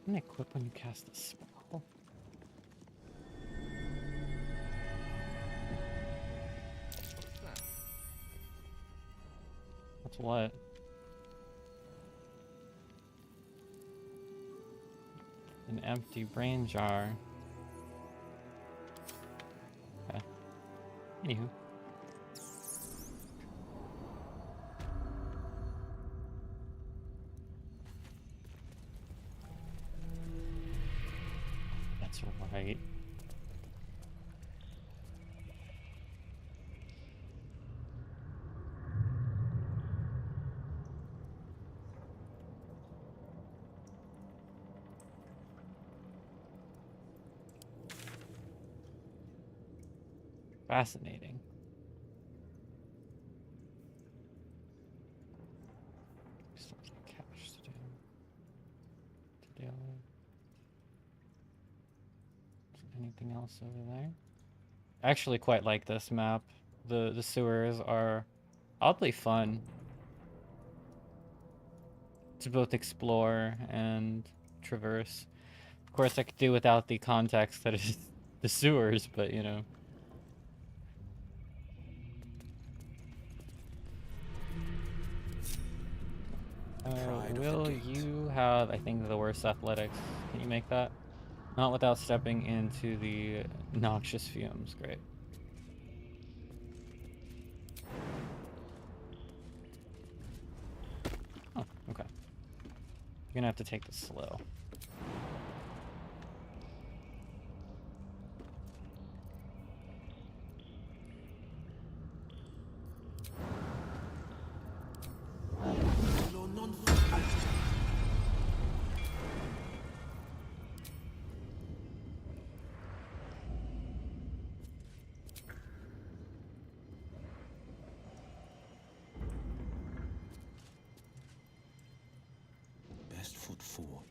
Can I equip when you cast a spell? That's what? An empty brain jar. Okay. Anywho. That's right. Fascinating. Still some cash to deal with. Is there anything else over there? I actually quite like this map. The sewers are oddly fun to both explore and traverse. Of course, I could do without the context that is the sewers, but you know. Will you have, I think, the worst athletics? Can you make that? Not without stepping into the noxious fumes. Great. Oh, okay. You're gonna have to take this slow. Best foot forward.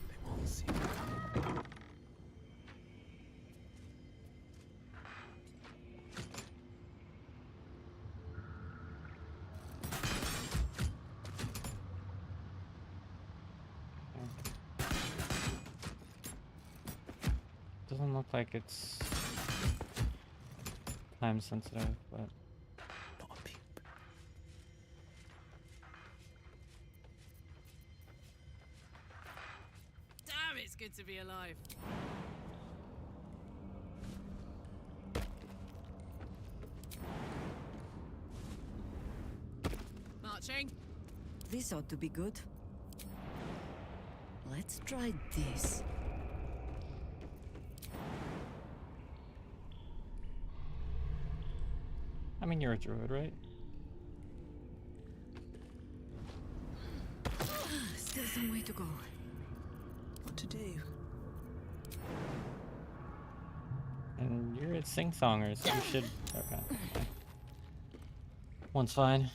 They won't see me coming. Doesn't look like it's time sensitive, but Not a peep. Damn, it's good to be alive. Marching. This ought to be good. Let's try this. I mean, you're a druid, right? Still some way to go. What to do? And you're at sing-songers, so you should... Okay. One's fine.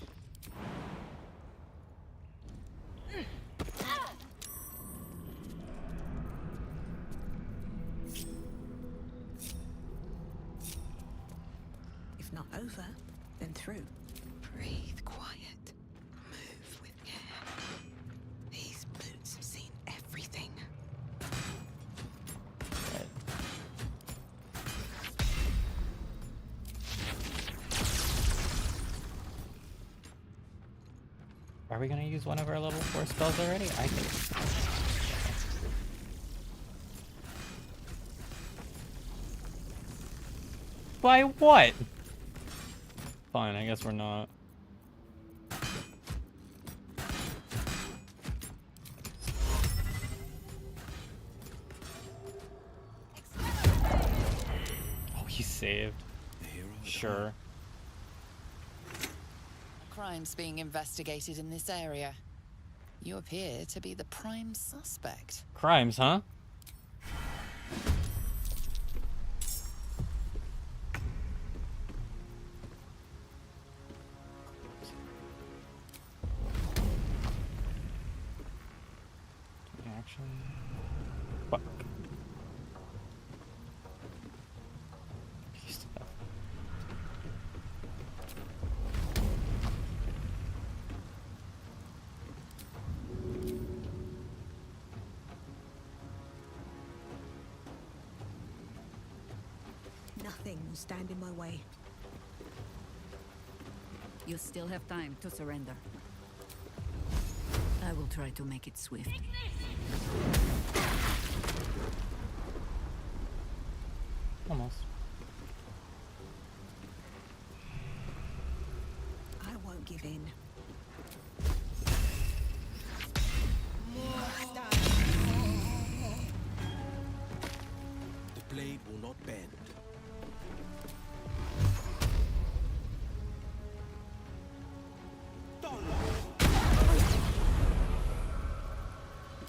If not over, then through. Breathe quiet. Move with care. These boots have seen everything. Right. Are we gonna use one of our level 4 spells already? I think. By what? Fine, I guess we're not. Oh, he saved. Sure. Crimes being investigated in this area. You appear to be the prime suspect. Crimes, huh? Action. Fuck. Piece of that. thing will stand in my way. You still have time to surrender. I will try to make it swift. Almost. I won't give in. The blade will not bend.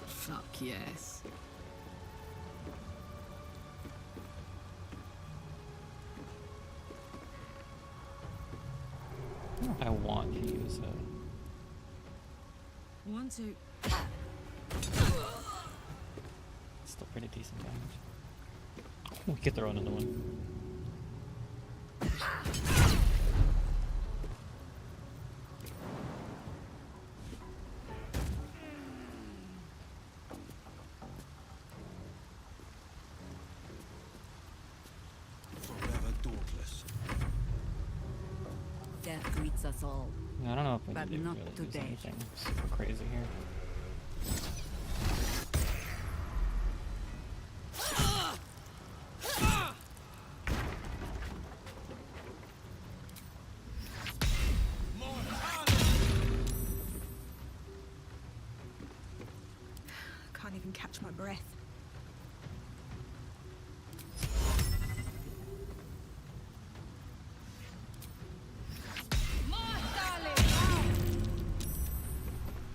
Fuck yes. I don't know if I want to use it. 1, 2. Still pretty decent damage. We could throw another one. Forever dauntless. Death greets us all. I don't know if we But can not really use today. anything super crazy here. Can't even catch my breath.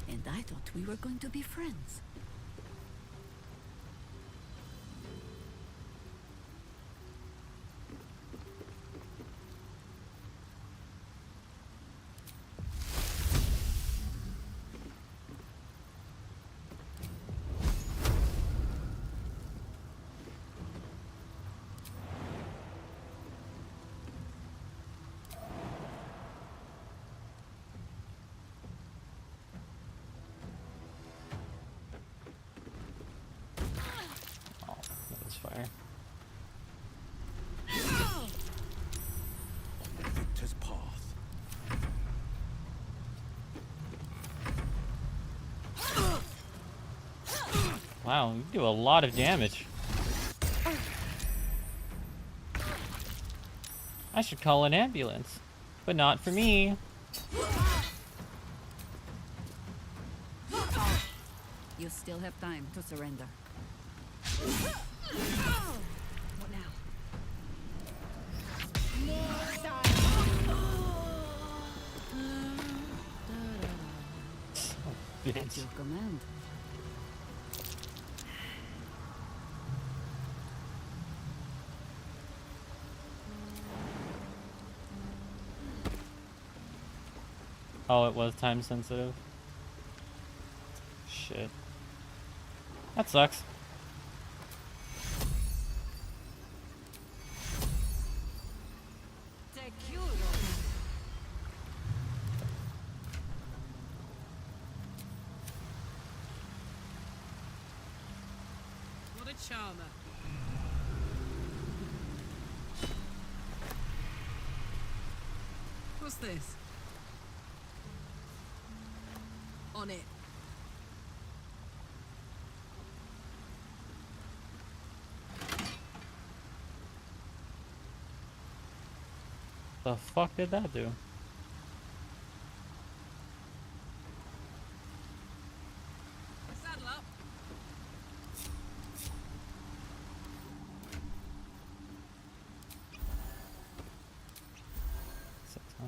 And I thought we were going to be friends. Oh, that was fire. On the victor's path. Wow, you do a lot of damage. I should call an ambulance, but not for me. You still have time to surrender. What now? At your command. Oh, it was time sensitive. Shit. That sucks. What a charmer. What's this? On it. The fuck did that do? Saddle up. Six, huh?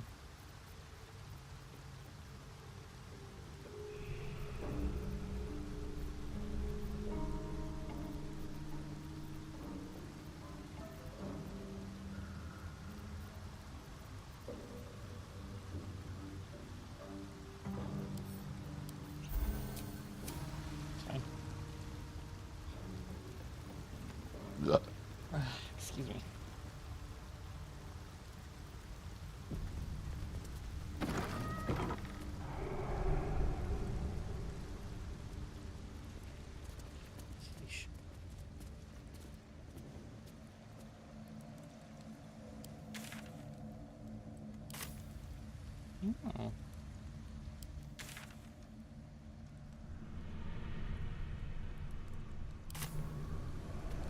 Oh.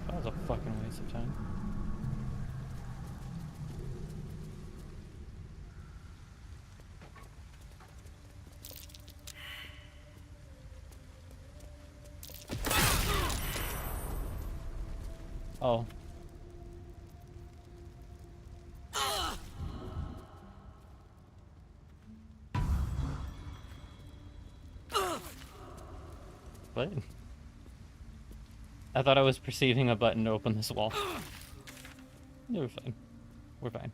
That was a fucking waste of time. Oh. What? I thought I was perceiving a button to open this wall. We're fine. We're fine.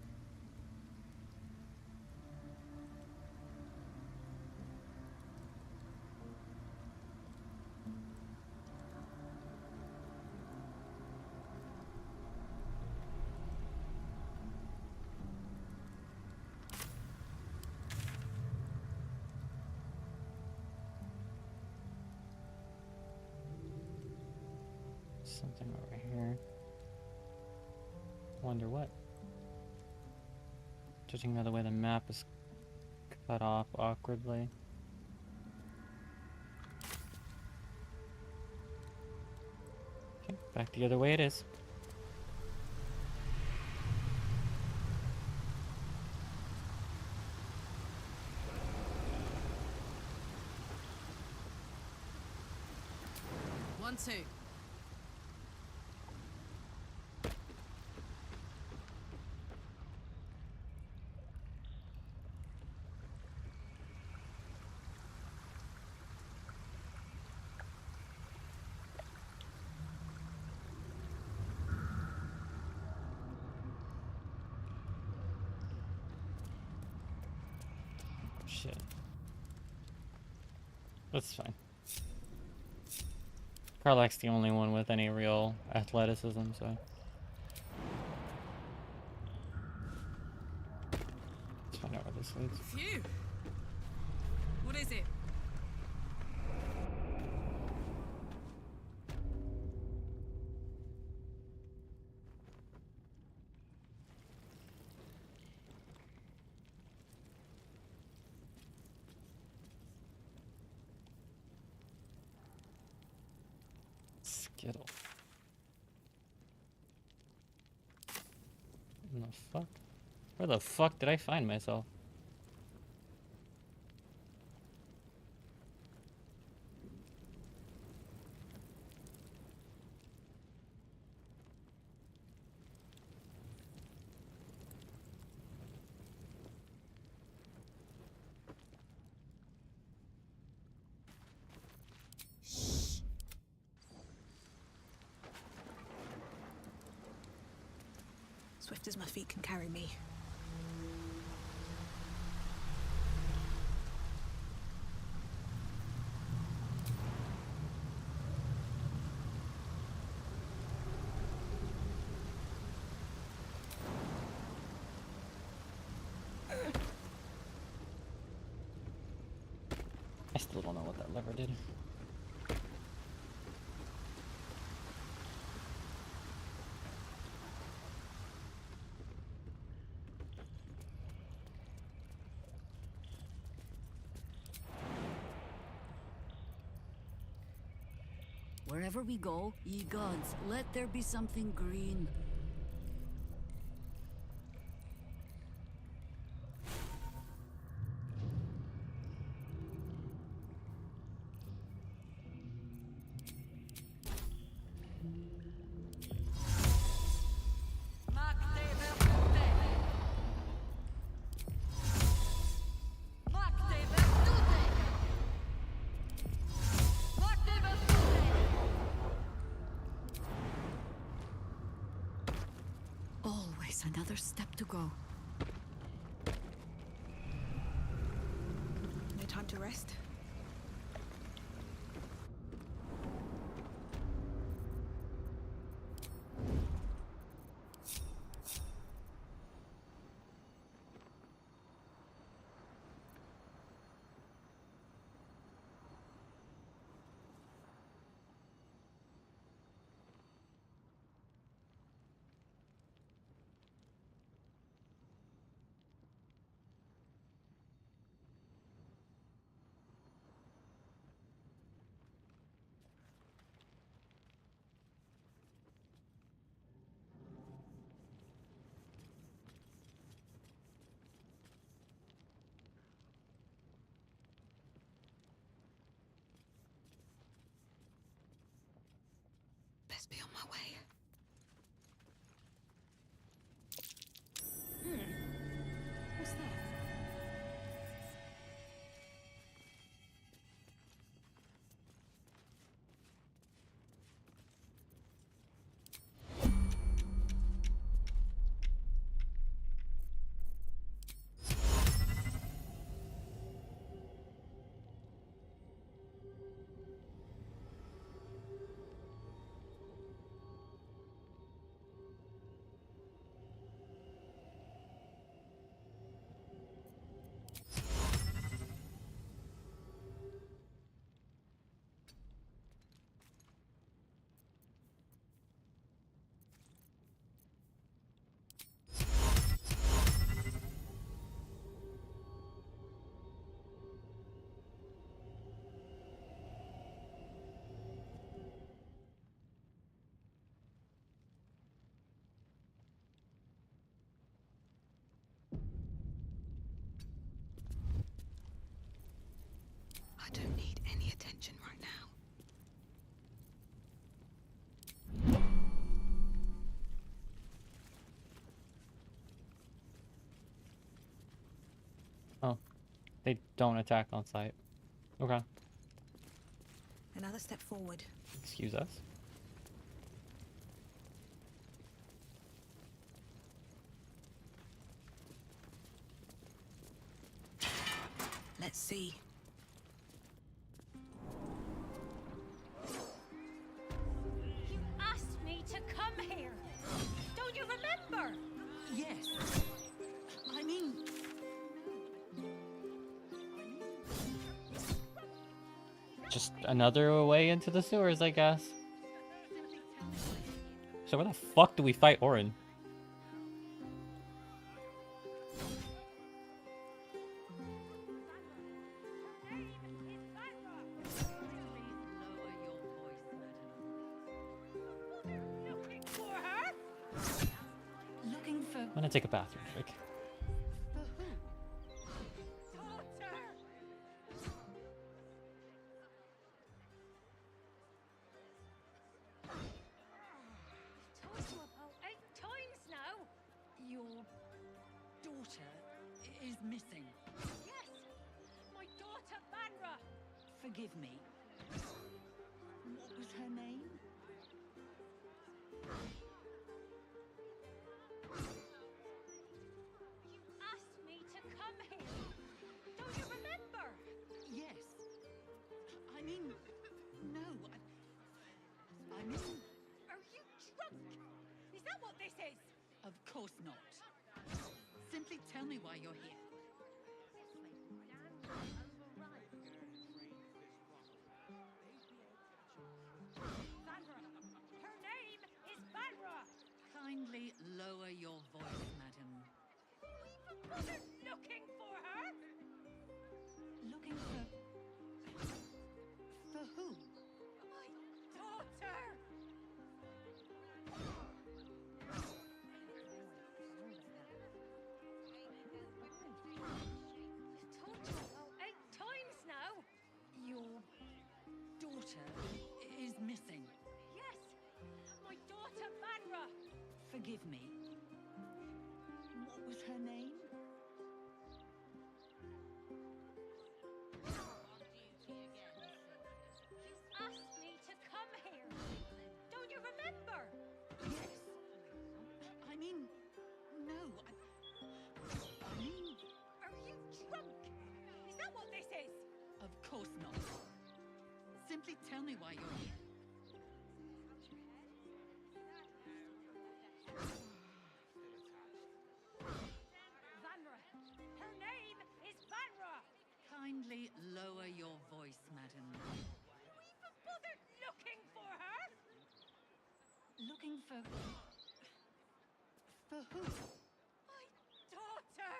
Something over here. Wonder what? Judging by the way the map is cut off awkwardly. Okay, back the other way it is. One, two. Shit. That's fine. Karlach's the only one with any real athleticism, so. Let's find out where this leads. Phew! What is it? Skittle. What the fuck? Where the fuck did I find myself? Swift as my feet can carry me. I still don't know what that lever did. Wherever we go, ye gods, let there be something green. Always another step to go. No time to rest. must be on my way. What's that? I don't need any attention right now. Oh, they don't attack on sight. Okay. Another step forward. Excuse us. Let's see. You asked me to come here. Don't you remember? Yes. I mean... Just another way into the sewers, I guess. So where the fuck do we fight Orin? Looking for... I'm gonna take a bathroom break. Told you about 8 times now. Your daughter is missing. Yes, my daughter Banra. Forgive me. What was her name? You asked me to come here. Don't you remember? Yes. I mean, no. I mean... Are you drunk? Is that what this is? Of course not. Simply tell me why you're here. Banra. Her name is Banra. Kindly lower your voice, madam. Wasn't looking for her. Looking for... For who? My daughter. Told you about 8 times now. Your daughter is missing. Yes, my daughter Banra. Forgive me. What was her name? Asked me to come here. Don't you remember? Yes. I mean, no. I mean... Are you drunk? Is that what this is? Of course not. Simply tell me why you're here. Vanra. Her name is Vanra. Kindly lower your voice, madam. Who even bothered looking for her? Looking for... For who? My daughter.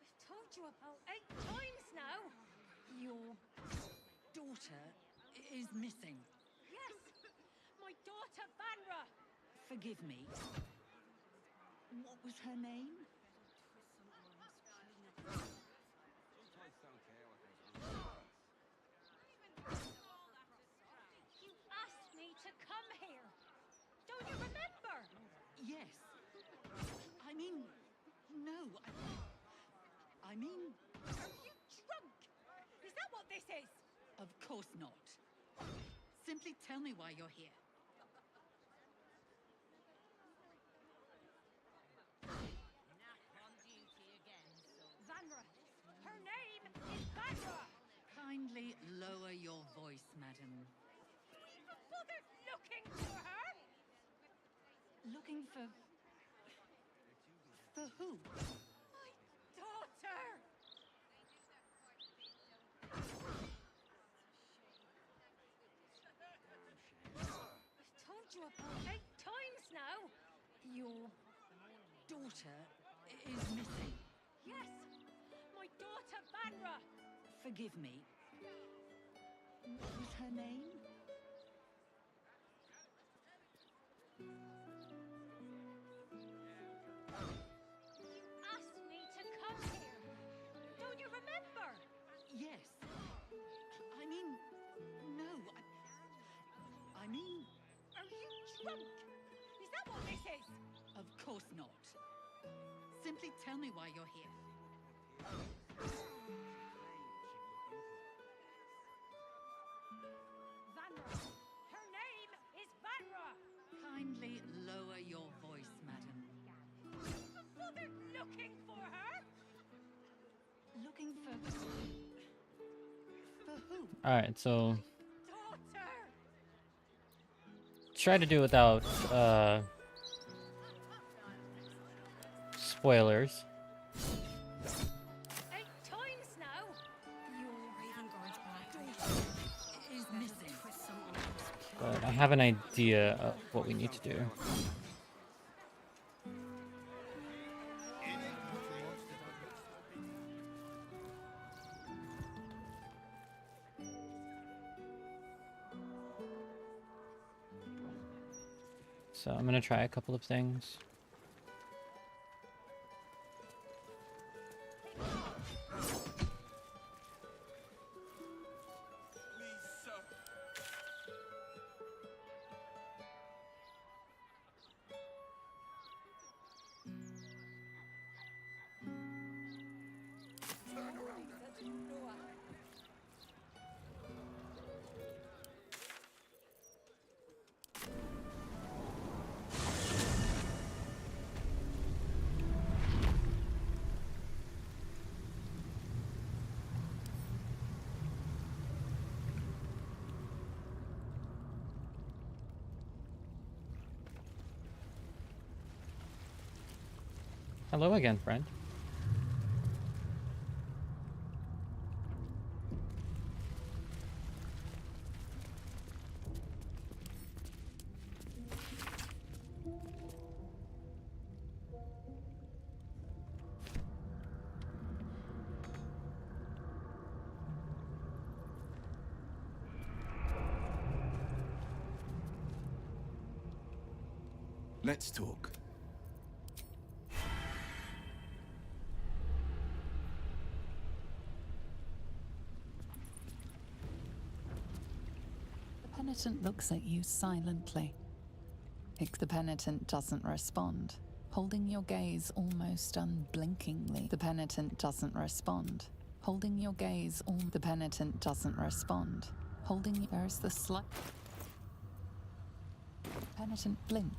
I've told you about 8 times now. Your daughter is missing. Yes, my daughter Banra. Forgive me. What was her name? Yes. I mean, no. I mean... Are you drunk? Is that what this is? Of course not. Simply tell me why you're here. Vanra! Her name is Vanra! Kindly lower your voice, madam. You even bothered looking for her? Looking for... For who? My daughter! I've told you about 8 times now! Your daughter is missing. Yes! My daughter Vanra! Forgive me. What was her name? You asked me to come here! Don't you remember? Yes. I mean... No. I mean... Are you drunk? Is that what this is? Of course not. Simply tell me why you're here. Vanra! Her name is Vanra! Kindly lower your voice, madam. You even bothered looking for her? Looking for... For who? Alright, so Daughter! try to do without spoilers. 8 times now! Ravenguard's back. Is missing. But I have an idea of what we need to do. So I'm gonna try a couple of things. Hello again, friend. Let's talk. The penitent looks at you silently. The penitent doesn't respond, holding your gaze almost unblinkingly. The penitent doesn't respond, holding your gaze The penitent doesn't respond, holding There's the slight... Penitent blink.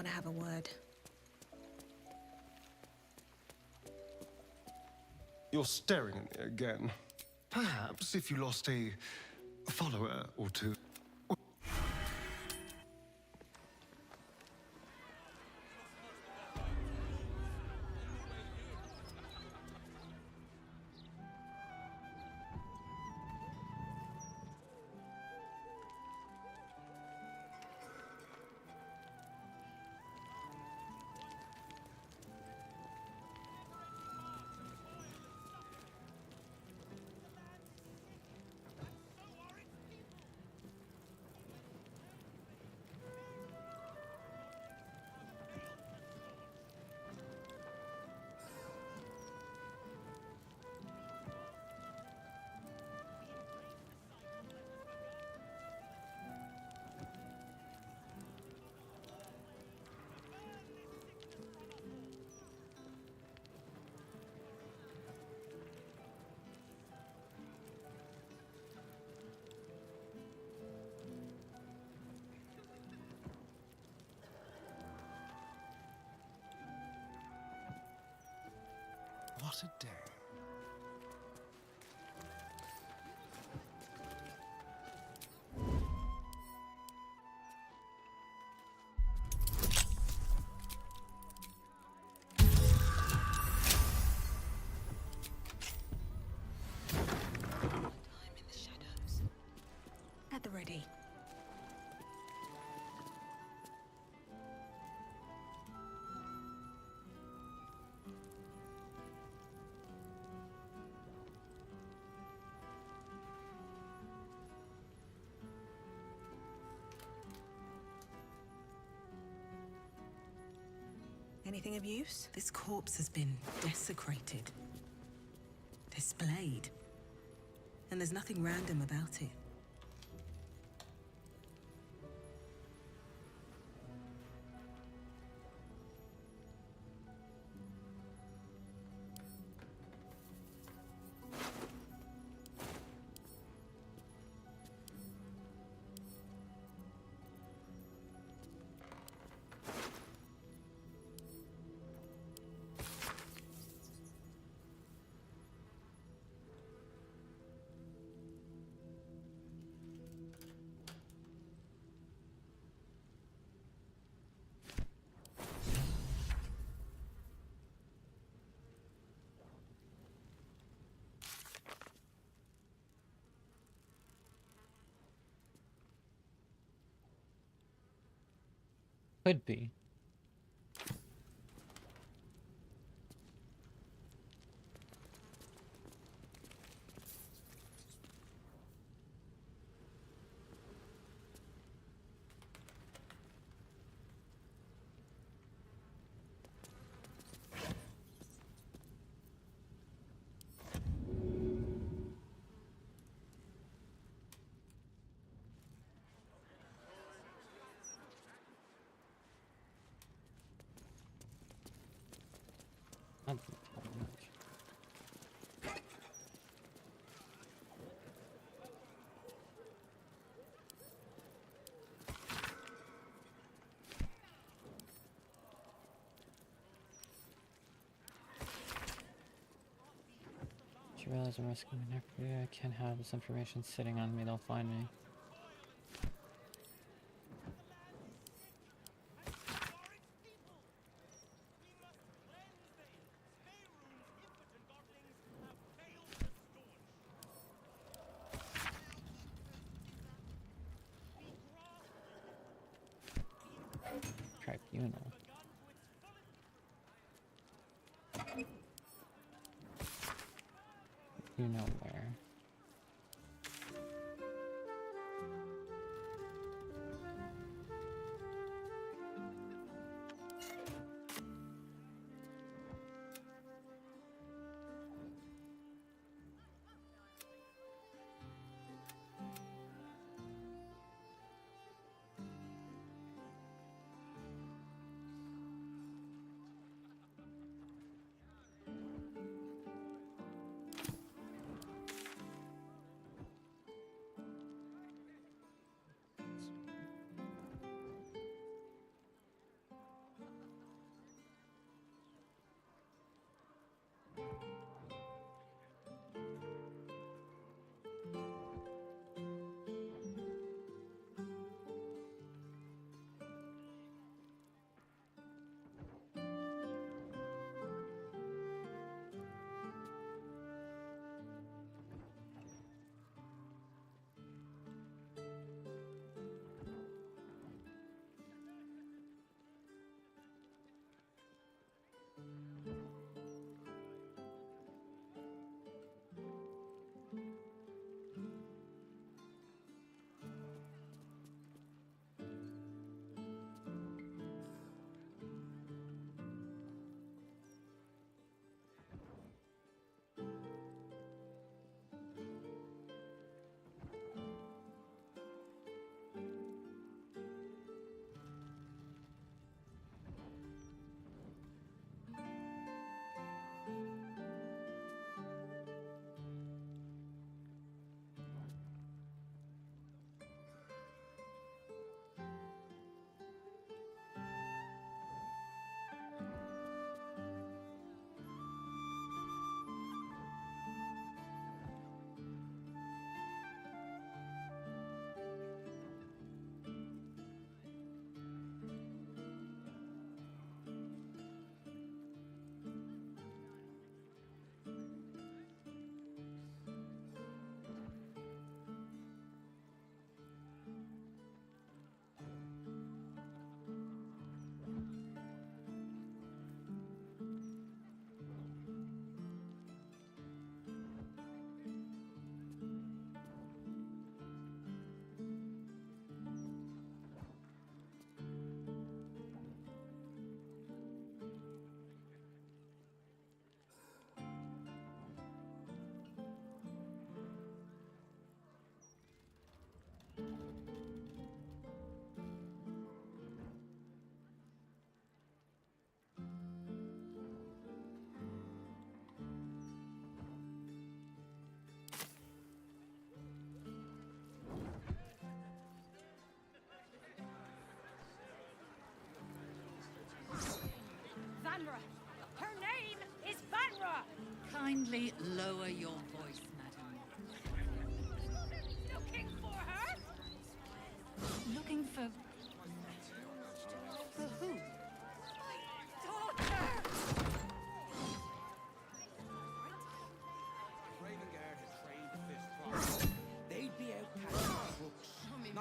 want to have a word. You're staring at me again. Perhaps if you lost a follower or two. What a day. At the ready. Anything of use? This corpse has been desecrated, displayed, and there's nothing random about it. Could be. You realize I'm risking my neck. I can't have this information sitting on me. They'll find me. Tribunal. You know where.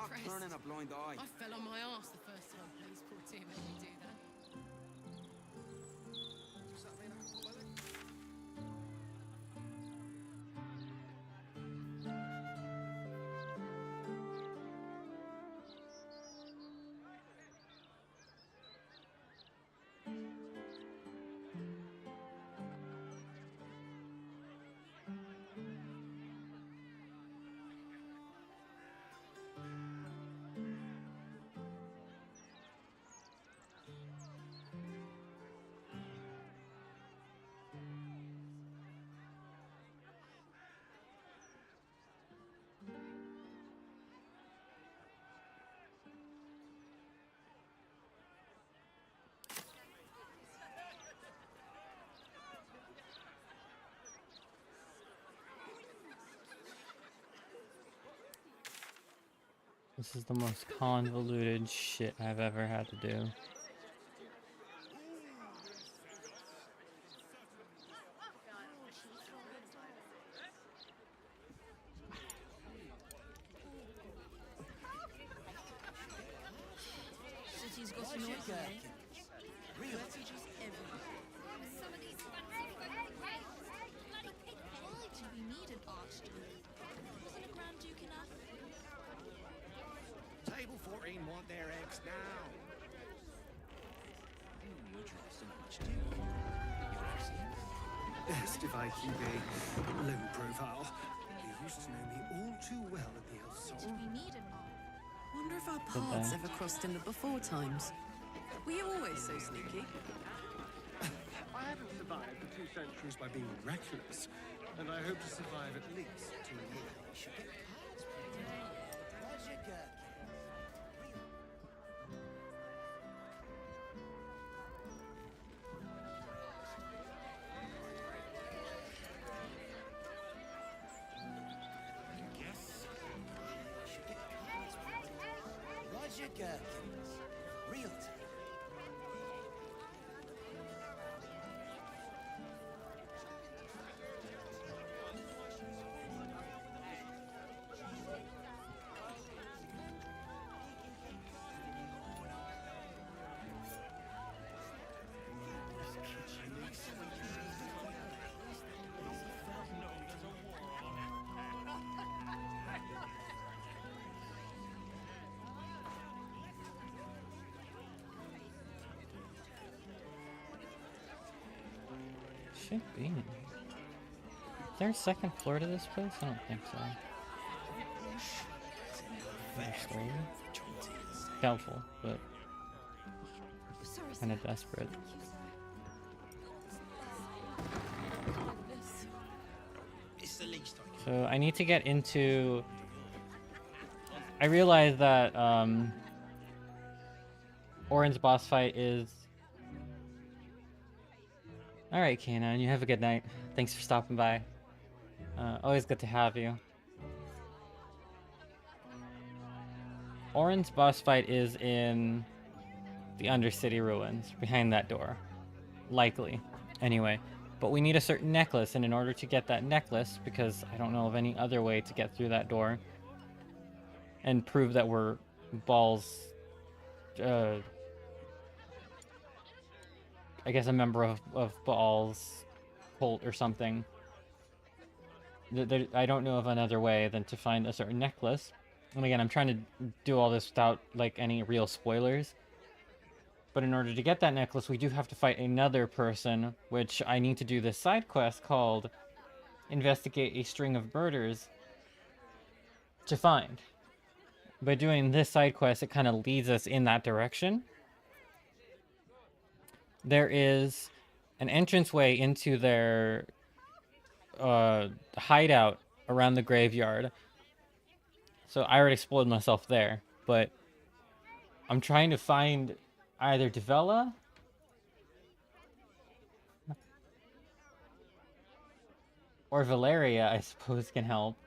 not turning a blind eye. I fell on my arse the first time police brought in and we do that. Does that mean I can put my leg? This is the most convoluted shit I've ever had to do. City's got some noise today. Refugees everywhere. Some of these fancy folk bloody pig. Why do we need an archduke? Wasn't a grand duke enough? Table 14 want their eggs now. Estivaki be low profile. You used to know me all too well at the Elf Do Soul. we need an Wonder if our Goodbye. paths ever crossed in the before times. Were you always so sneaky? I haven't survived the 2 centuries by being reckless, and I hope to survive at least 2 years. Roger Gherkins. Realty. Should be. Is there a second floor to this place? I don't think so. Actually, doubtful, but kind of desperate. It's the least I can. So I need to get into. I realize that Orin's boss fight is. All right, Kanan, you have a good night. Thanks for stopping by. Always good to have you. Orin's boss fight is in the Undercity ruins, behind that door. Likely. Anyway, but we need a certain necklace, and in order to get that necklace, because I don't know of any other way to get through that door, and prove that we're Baal's, I guess a member of Baal's cult or something. I don't know of another way than to find a certain necklace. And again, I'm trying to do all this without like any real spoilers. But in order to get that necklace, we do have to fight another person, which I need to do this side quest called Investigate a String of Murders to find. By doing this side quest, it kind of leads us in that direction. There is an entranceway into their hideout around the graveyard. So I already spoiled myself there, but I'm trying to find either Devella or Valeria, I suppose, can help.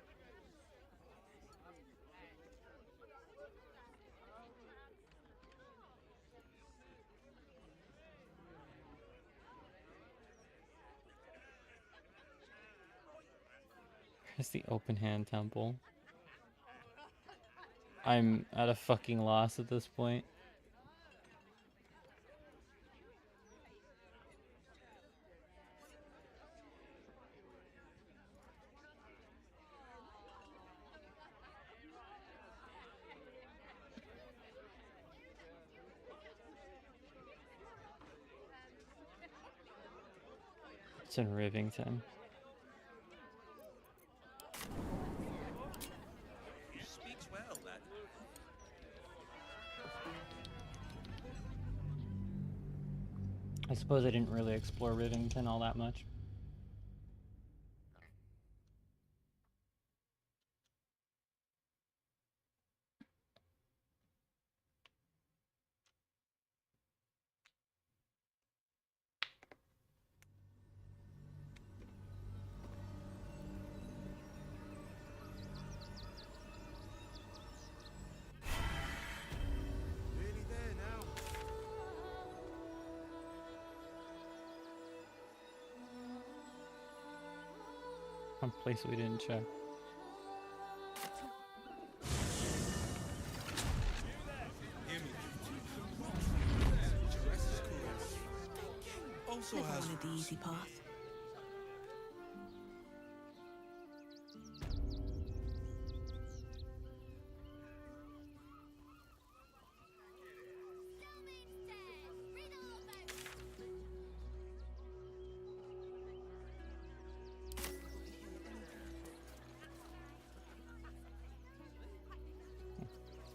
Where's the open hand temple? I'm at a fucking loss at this point. It's in Rivington. Speaks well, lad. I suppose I didn't really explore Rivington all that much. Nearly there now. Some place we didn't check. Also never wanted the easy path.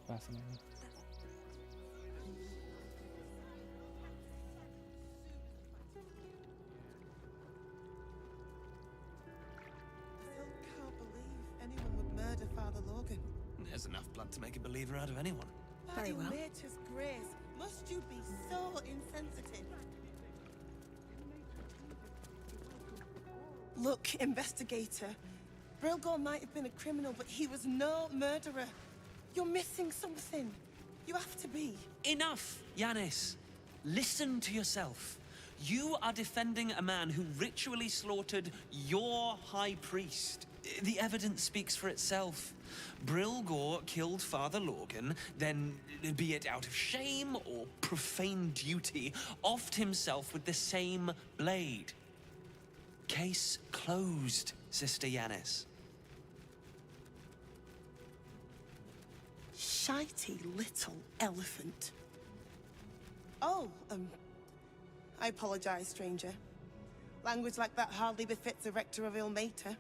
Fascinating. Can't believe anyone would murder Father Logan. There's enough blood to make a believer out of anyone. Very well. Nature's grace, must you be so insensitive? Look, investigator. Brilgor might have been a criminal, but he was no murderer. You're missing something. You have to be. Enough, Yanis. Listen to yourself. You are defending a man who ritually slaughtered your high priest. The evidence speaks for itself. Brilgor killed Father Logan, then, be it out of shame or profane duty, offed himself with the same blade. Case closed, Sister Yanis. Shitey little elephant. Oh, I apologize, stranger. Language like that hardly befits a rector of Ilmater.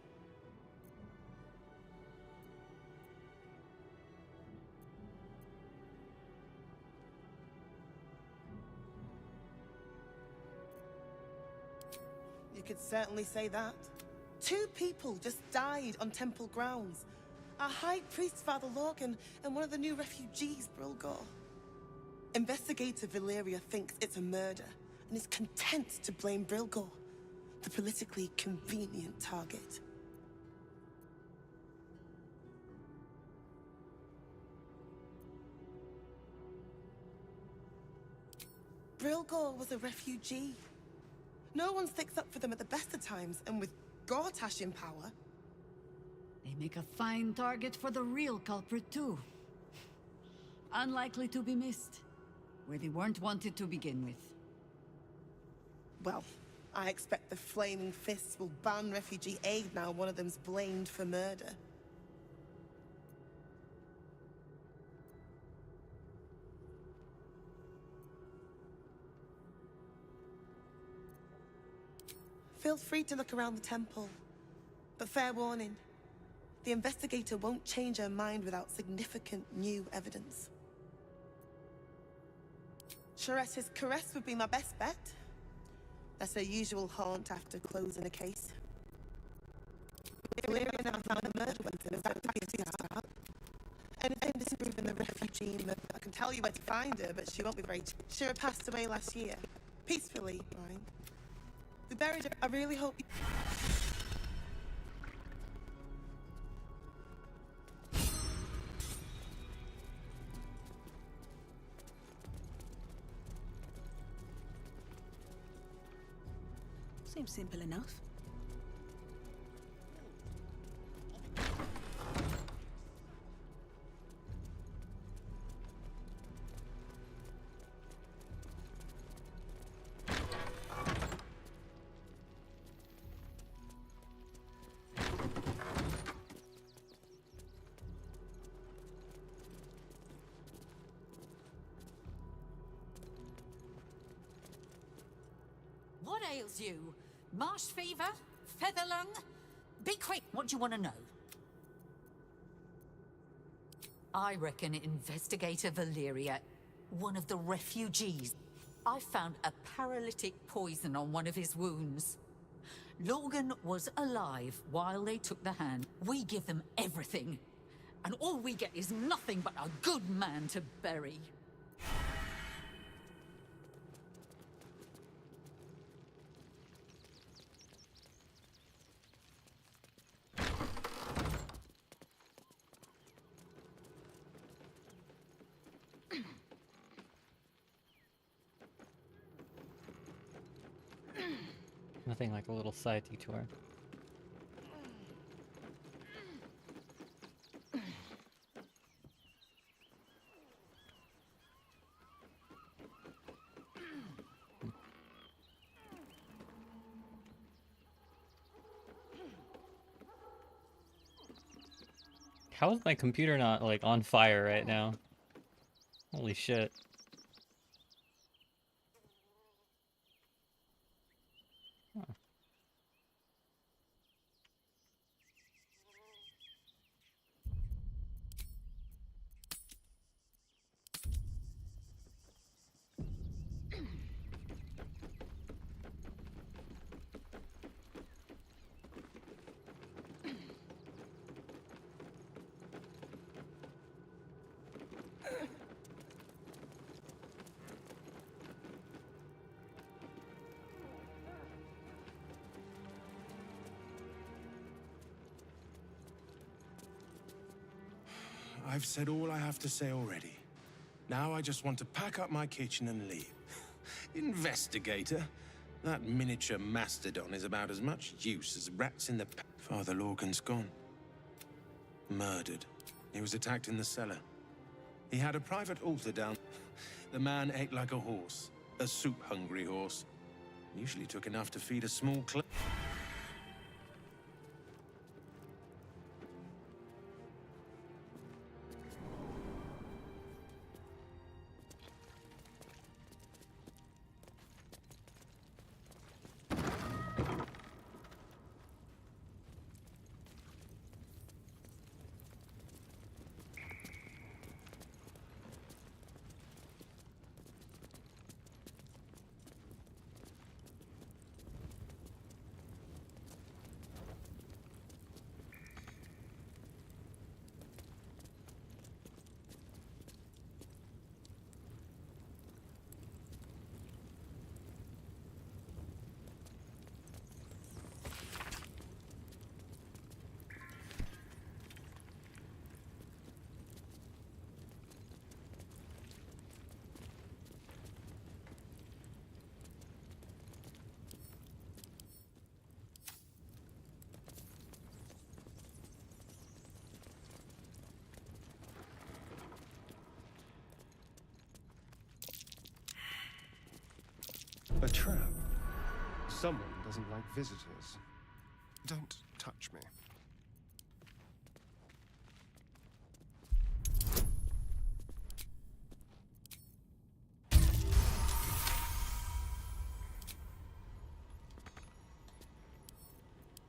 You could certainly say that. 2 people just died on temple grounds. Our High Priest, Father Logan, and one of the new refugees, Brilgor. Investigator Valeria thinks it's a murder, and is content to blame Brilgor, the politically convenient target. Brilgor was a refugee. No one sticks up for them at the best of times, and with Gortash in power... They make a fine target for the real culprit, too. Unlikely to be missed, where they weren't wanted to begin with. Well, I expect the Flaming Fists will ban refugee aid now one of them's blamed for murder. Feel free to look around the temple. But fair warning, the investigator won't change her mind without significant new evidence. Sharessa's caress would be my best bet. That's her usual haunt after closing a case. Valeria now found a murder weapon. Is that to be a start? Anything disproving the refugee, I can tell you where to find her, but she won't be very... Shira passed away last year. Peacefully, mind. We buried her. I really hope you... Seems simple enough. ails you? Marsh fever? Feather lung? Be quick, what do you want to know? I reckon Investigator Valeria, one of the refugees. I found a paralytic poison on one of his wounds. Logan was alive while they took the hand. We give them everything. And all we get is nothing but a good man to bury. Nothing like a little side detour. How is my computer not, like, on fire right now? Holy shit. Huh. I've said all I have to say already. Now I just want to pack up my kitchen and leave. Investigator? That miniature mastodon is about as much use as rats in the... Father Lorcan's gone. Murdered. He was attacked in the cellar. He had a private altar down. The man ate like a horse. A soup-hungry horse. Usually took enough to feed a small club. A trap. Someone doesn't like visitors. Don't touch me.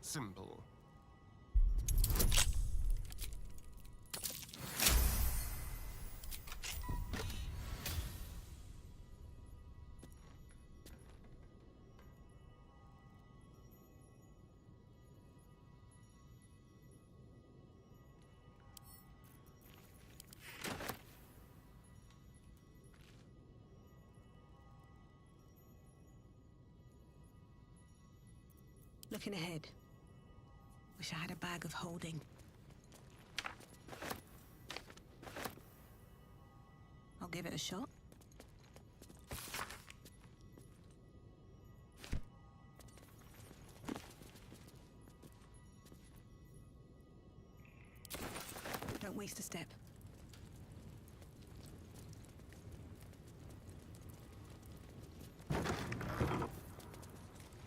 Simple. Looking ahead. Wish I had a bag of holding. I'll give it a shot. Don't waste a step.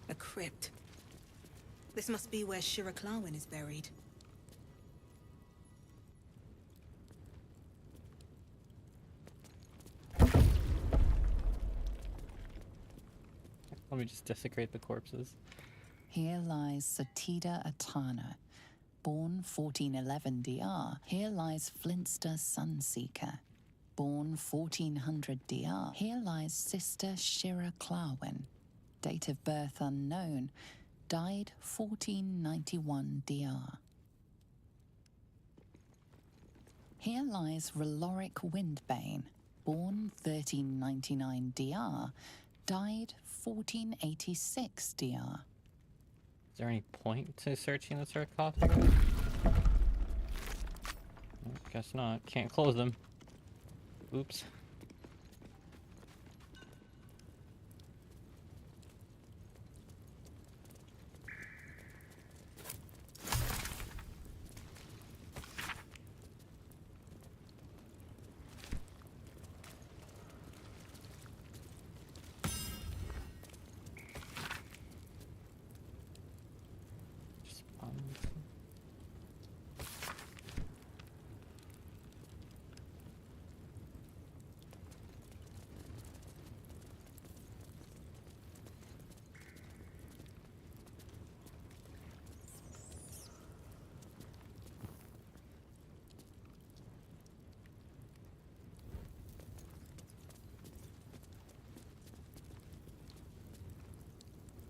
A crypt. This must be where Shira Clawin is buried. Let me just desecrate the corpses. Here lies Satida Atana, born 1411 DR. Here lies Flintster Sunseeker, born 1400 DR. Here lies Sister Shira Clarwin, date of birth unknown, died 1491 DR. Here lies Reloric Windbane, born 1399 DR, died 1486 DR. Is there any point to searching the sarcophagus? Guess not. Can't close them. Oops.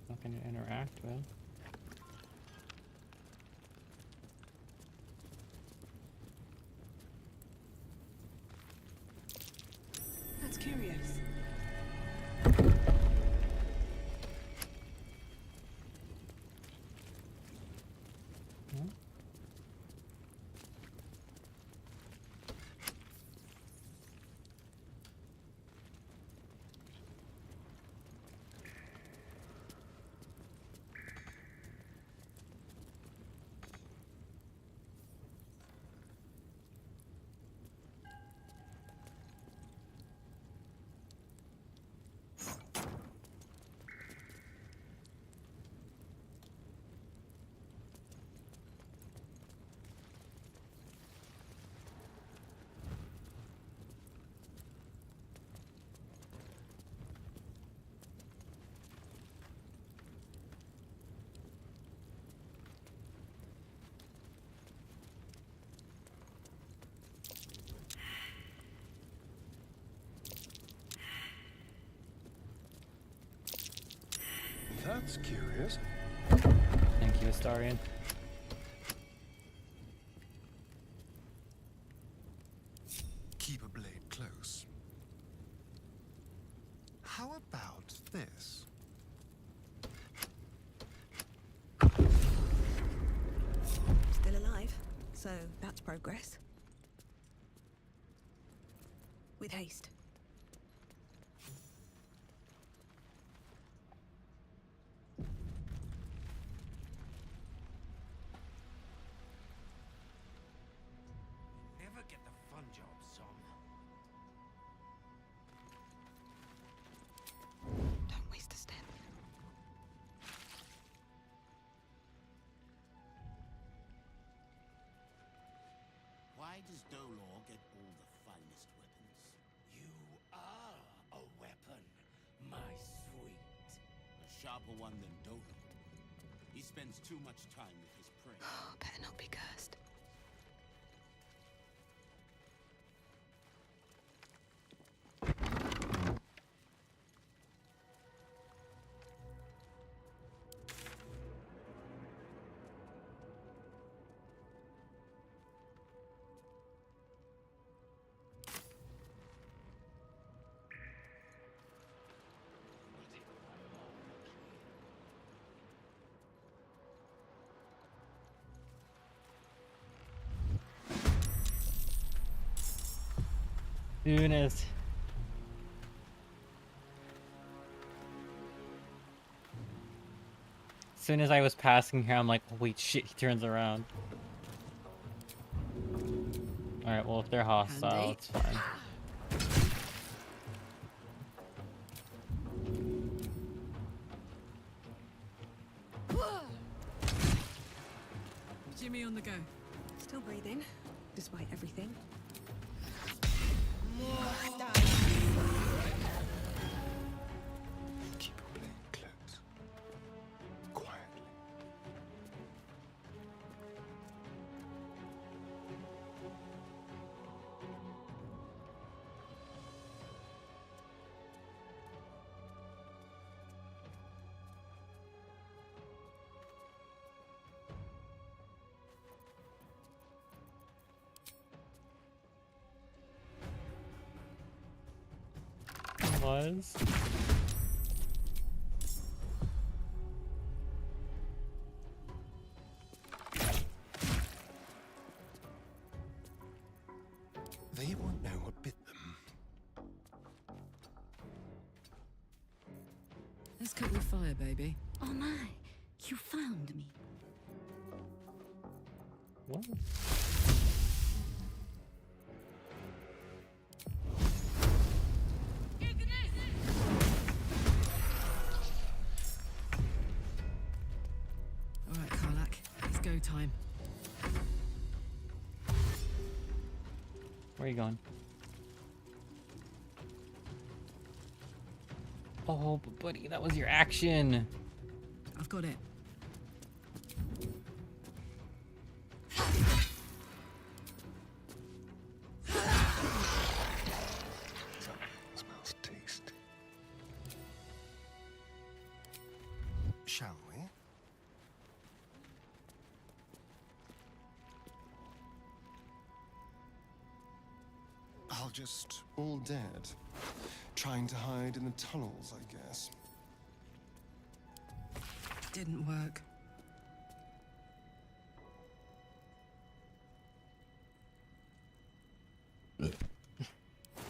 Nothing to interact with. That's curious. That's curious. Thank you, Astarion. Keep a blade close. How about this? Still alive, so that's progress. With haste. Never get the fun job, son. Don't waste a step. Why does Dolor get all the finest weapons? You are a weapon, my sweet. A sharper one than Dolor. He spends too much time with his prey. Better not be cursed. Soon as I was passing here, I'm like, oh, wait, shit, he turns around. Alright, well, if they're hostile, it's fine. Jimmy on the go. Still breathing, despite everything. Keep a blade close. was. They won't know what bit them. Let's cut your fire, baby. Oh my, you found me. What? All right, Karlak, it's go time. Where are you going? Oh, but buddy, that was your action. I've got it. Smells tasty. Shall we? I'll just all dead. Trying to hide in the tunnels, I guess. Didn't work.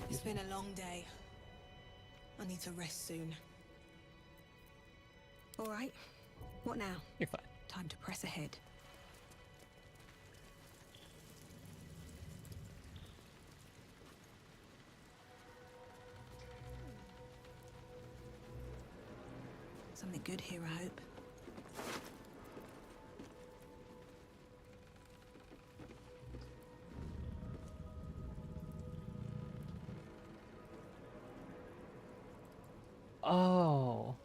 It's been a long day. I need to rest soon. All right. What now? You're fine. Time to press ahead. Something good here, I hope. Oh.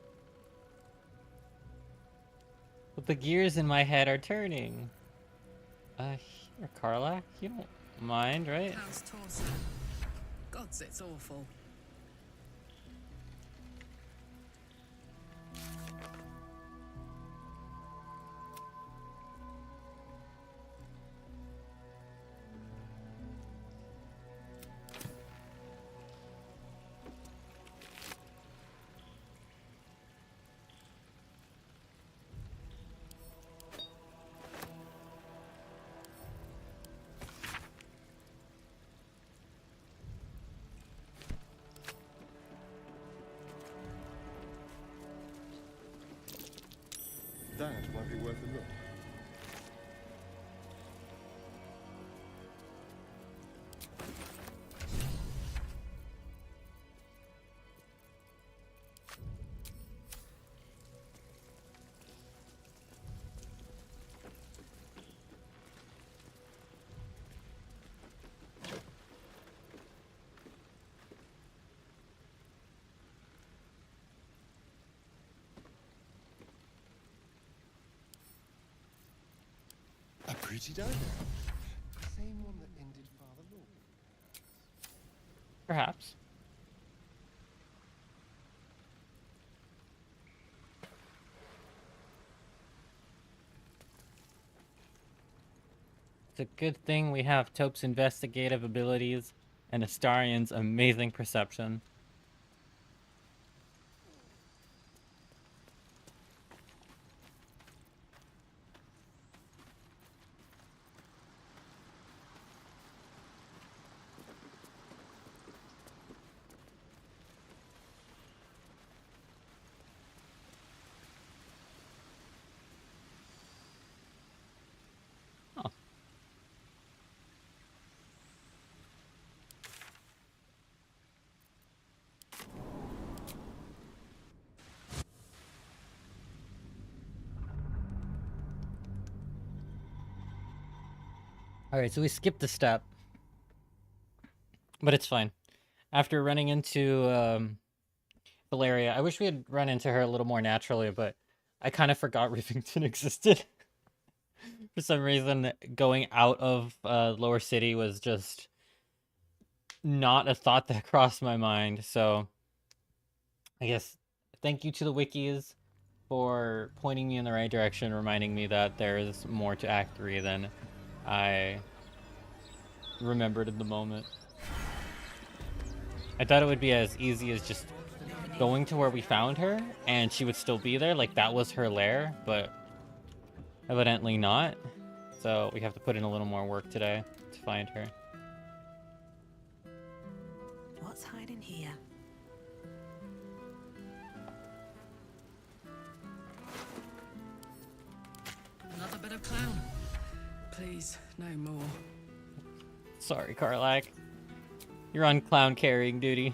But the gears in my head are turning. Here, Karlak, you don't mind, right? How's torso? Gods, it's awful. That might be worth a look. A pretty diner. Same one that ended Father Lord. Perhaps. It's a good thing we have Tope's investigative abilities and Astarion's amazing perception. Alright, so we skipped a step. But it's fine. After running into Valeria, I wish we had run into her a little more naturally, but I kind of forgot Rivington existed. For some reason, going out of Lower City was just not a thought that crossed my mind. So I guess thank you to the wikis for pointing me in the right direction, reminding me that there is more to Act 3 than I remembered in the moment. I thought it would be as easy as just going to where we found her and she would still be there, like that was her lair, but evidently not. So we have to put in a little more work today to find her. What's hiding here? Another bit of clown. Please, no more. Sorry, Karlak. You're on clown carrying duty.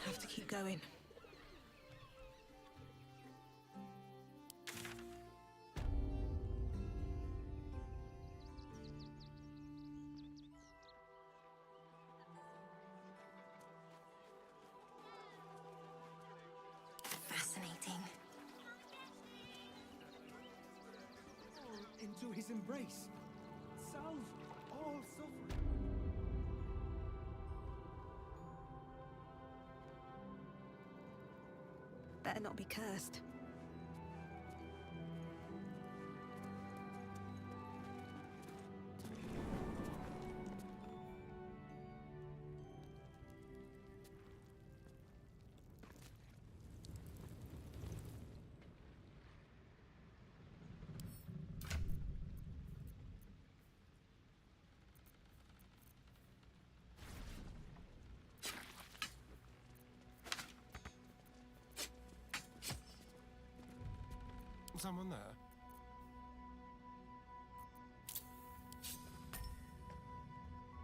Have to keep going. Fascinating. Into his embrace. Salve all suffering. Better not be cursed. Someone there?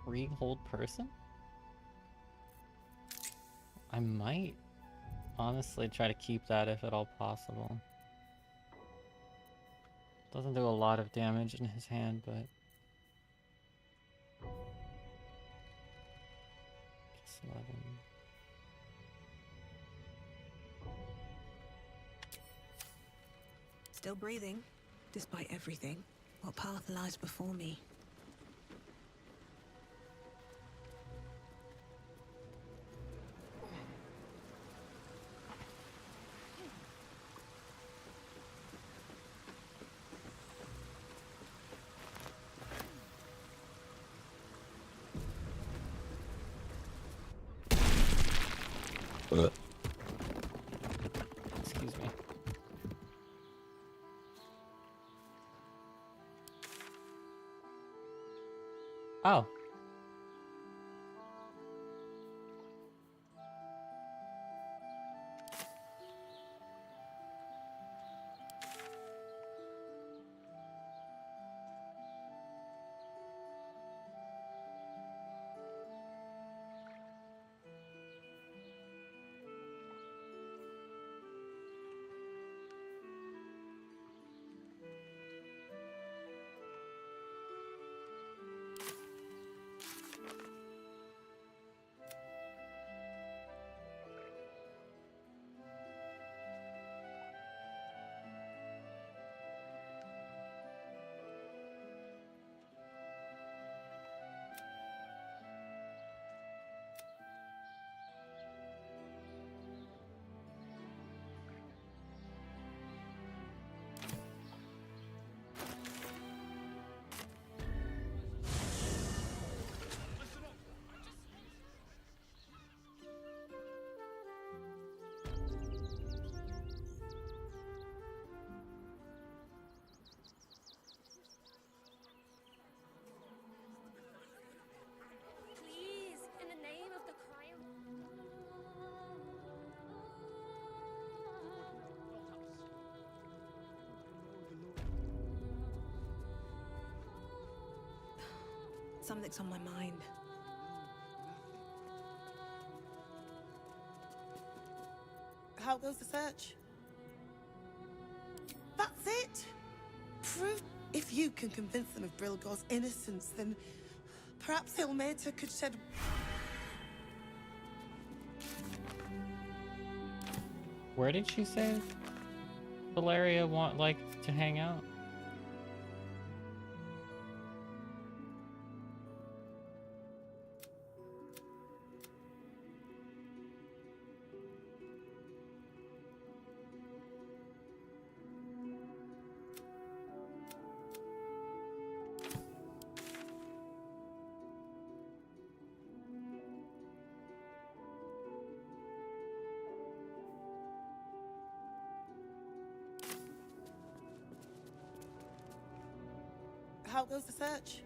Freehold person? I might honestly try to keep that if at all possible. Doesn't do a lot of damage in his hand, but... It's 11. Still breathing, despite everything. What path lies before me? Excuse me. Oh. Please, in the name of the crown. Something's on my mind. How goes the search? That's it! Proof. If you can convince them of Brilgor's innocence, then perhaps Ilmater could shed... Where did she say Valeria liked to hang out? How goes the search?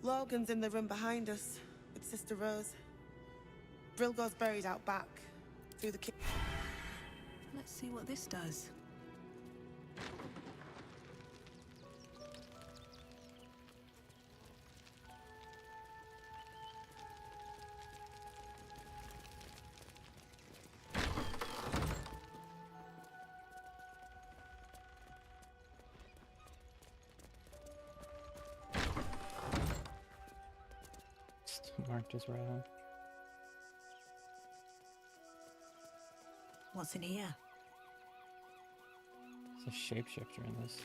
Logan's in the room behind us with Sister Rose. Brilgor's buried out back through the kitchen. Let's see what this does. Marked as red. What's in here? There's a shapeshifter in this.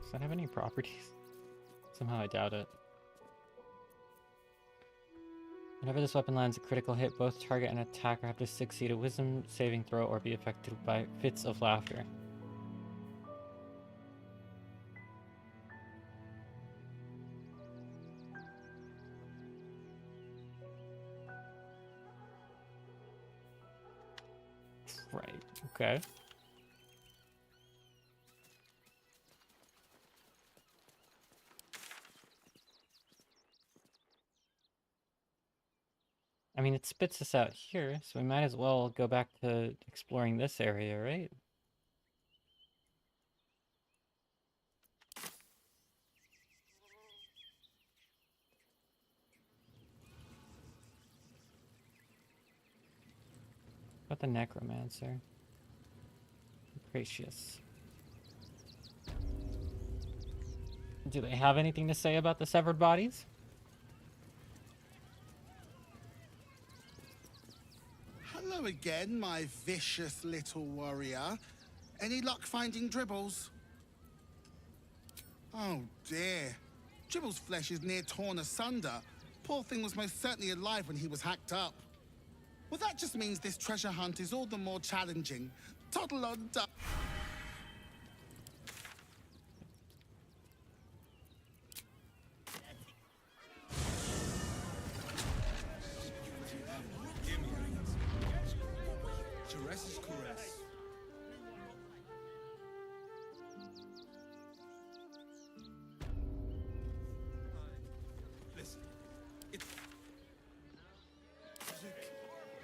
Does that have any properties? Somehow I doubt it. Whenever this weapon lands a critical hit, both target and attacker have to succeed a wisdom saving throw or be affected by fits of laughter. Right, okay. I mean, it spits us out here, so we might as well go back to exploring this area, right? What about the necromancer? Gracious. Do they have anything to say about the severed bodies? Hello again, my vicious little warrior. Any luck finding Dribbles? Oh dear. Dribbles' flesh is near torn asunder. Poor thing was most certainly alive when he was hacked up. Well, that just means this treasure hunt is all the more challenging. Toddle on duck.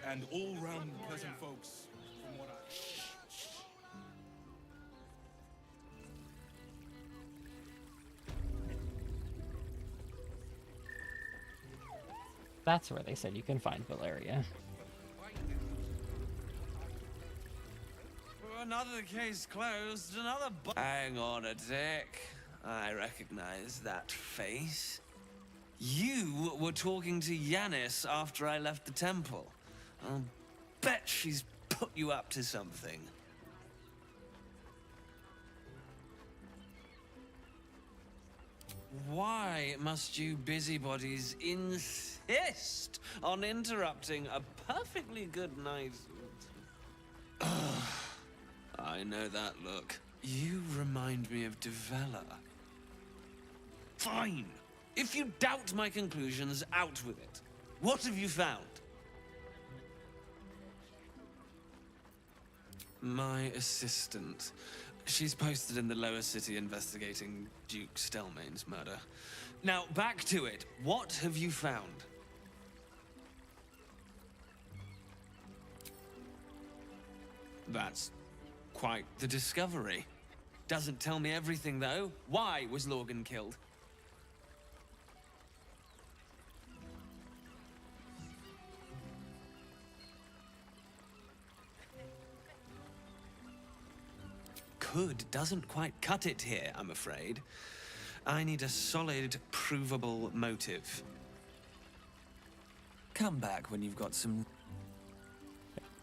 And all-round pleasant folks, from what That's where they said you can find Valeria. Another case closed, another Hang on a tick. I recognize that face. You were talking to Yanis after I left the temple. I'll bet she's put you up to something. Why must you busybodies insist on interrupting a perfectly good night? I know that look. You remind me of Devella. Fine. If you doubt my conclusions, out with it. What have you found? My assistant. She's posted in the lower city investigating Duke Stelmane's murder. Now, back to it. What have you found? That's quite the discovery. Doesn't tell me everything, though. Why was Lorgan killed? Could doesn't quite cut it here, I'm afraid. I need a solid, provable motive. Come back when you've got some...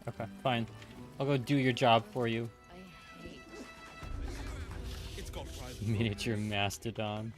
Okay, fine. I'll go do your job for you. Miniature mastodon.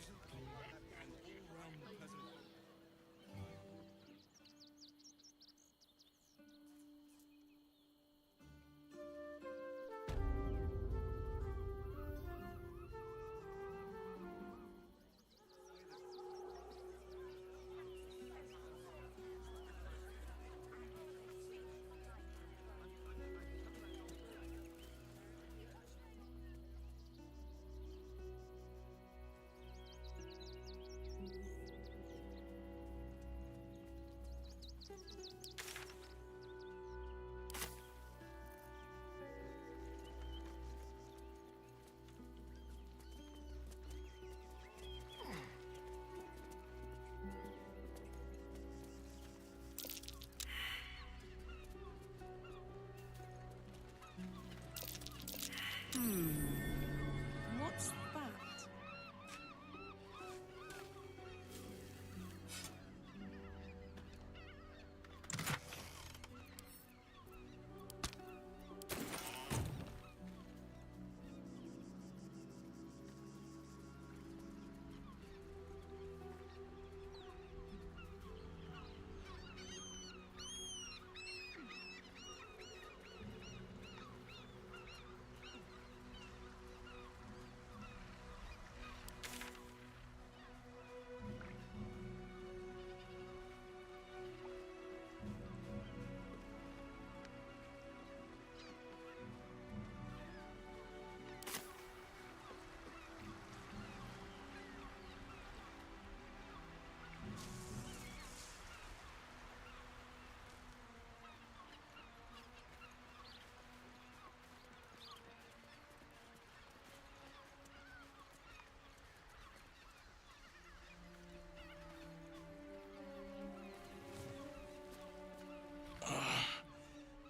What's that?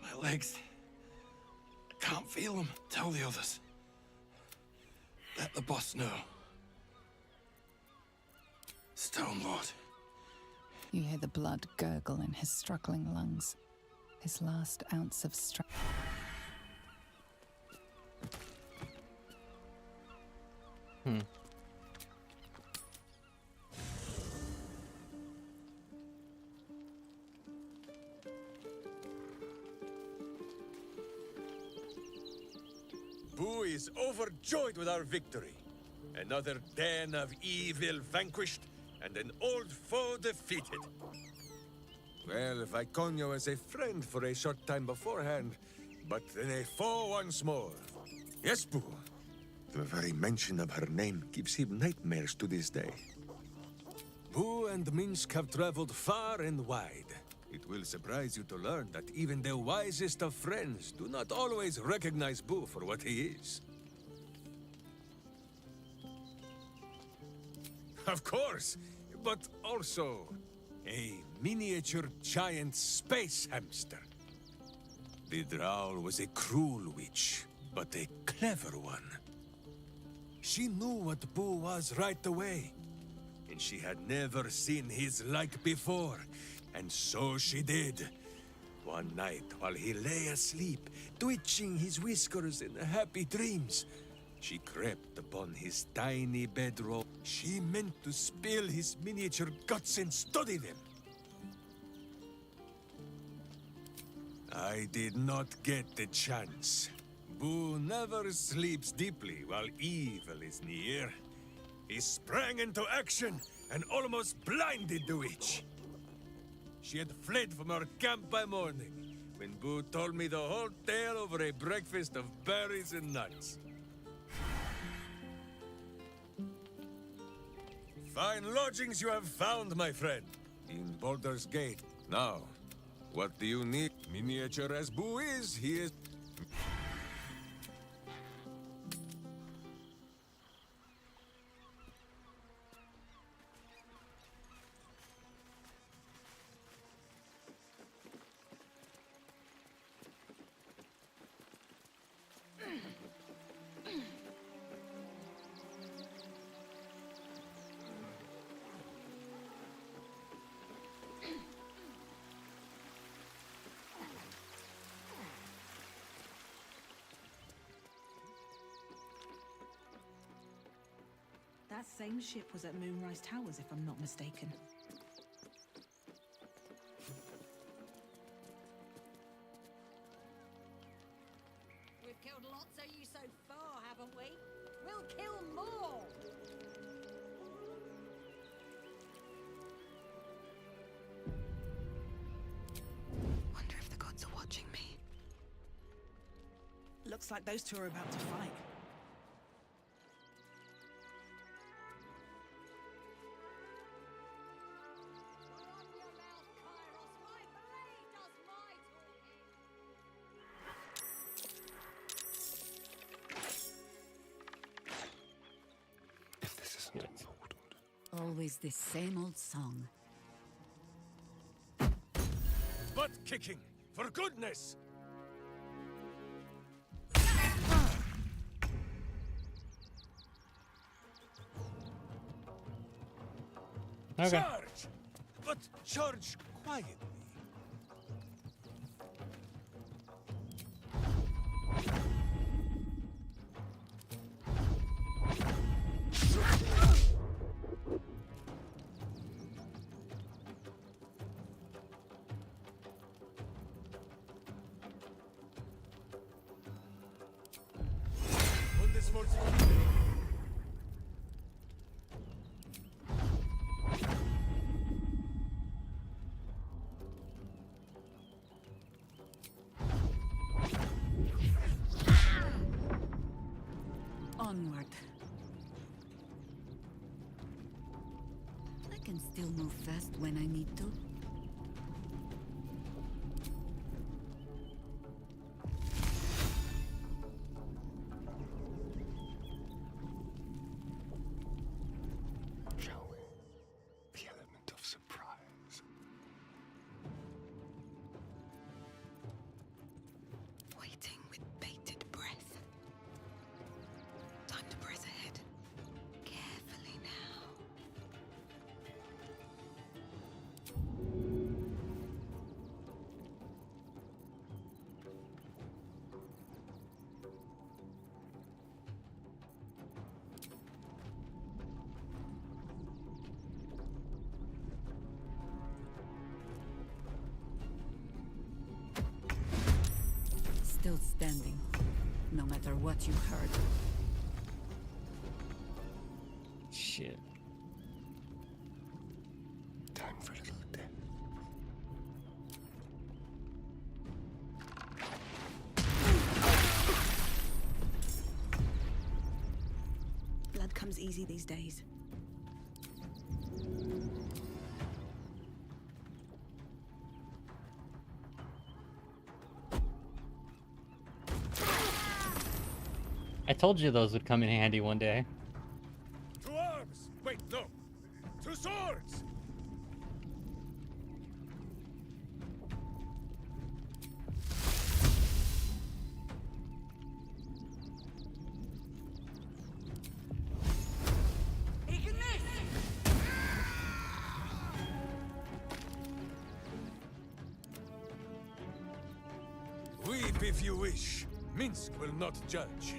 My legs. I can't feel them. Tell the others. Let the boss know. Stone Lord. You hear the blood gurgle in his struggling lungs. His last ounce of strength. Boo is overjoyed with our victory. Another den of evil vanquished, and an old foe defeated. Well, Viconio was a friend for a short time beforehand, but then a foe once more. Yes, Boo. The very mention of her name gives him nightmares to this day. Boo and Minsk have traveled far and wide. It will surprise you to learn that even the wisest of friends do not always recognize Boo for what he is. Of course, but also a miniature giant space hamster. The Drow was a cruel witch, but a clever one. She knew what Boo was right away, and she had never seen his like before, and so she did. One night, while he lay asleep, twitching his whiskers in happy dreams, she crept upon his tiny bedroll. She meant to spill his miniature guts and study them. I did not get the chance. Boo never sleeps deeply while evil is near. He sprang into action and almost blinded the witch. She had fled from our camp by morning, when Boo told me the whole tale over a breakfast of berries and nuts. Fine lodgings you have found, my friend. In Baldur's Gate. Now, what do you need? Miniature as Boo is, he is... That same ship was at Moonrise Towers, if I'm not mistaken. We've killed lots of you so far, haven't we? We'll kill more! Wonder if the gods are watching me. Looks like those two are about to fight. If this isn't important. Always this same old song. Butt kicking! For goodness! Okay. Charge! But charge quietly. Und es Onward. I can still move fast when I need to. Shall we? The element of surprise. Waiting with bated breath. Time to press ahead. Carefully now. Still standing, no matter what you heard. Shit. Time for a little death. Blood comes easy these days. I told you those would come in handy one day. To arms! Wait, no! To swords! Weep if you wish. Minsk will not judge.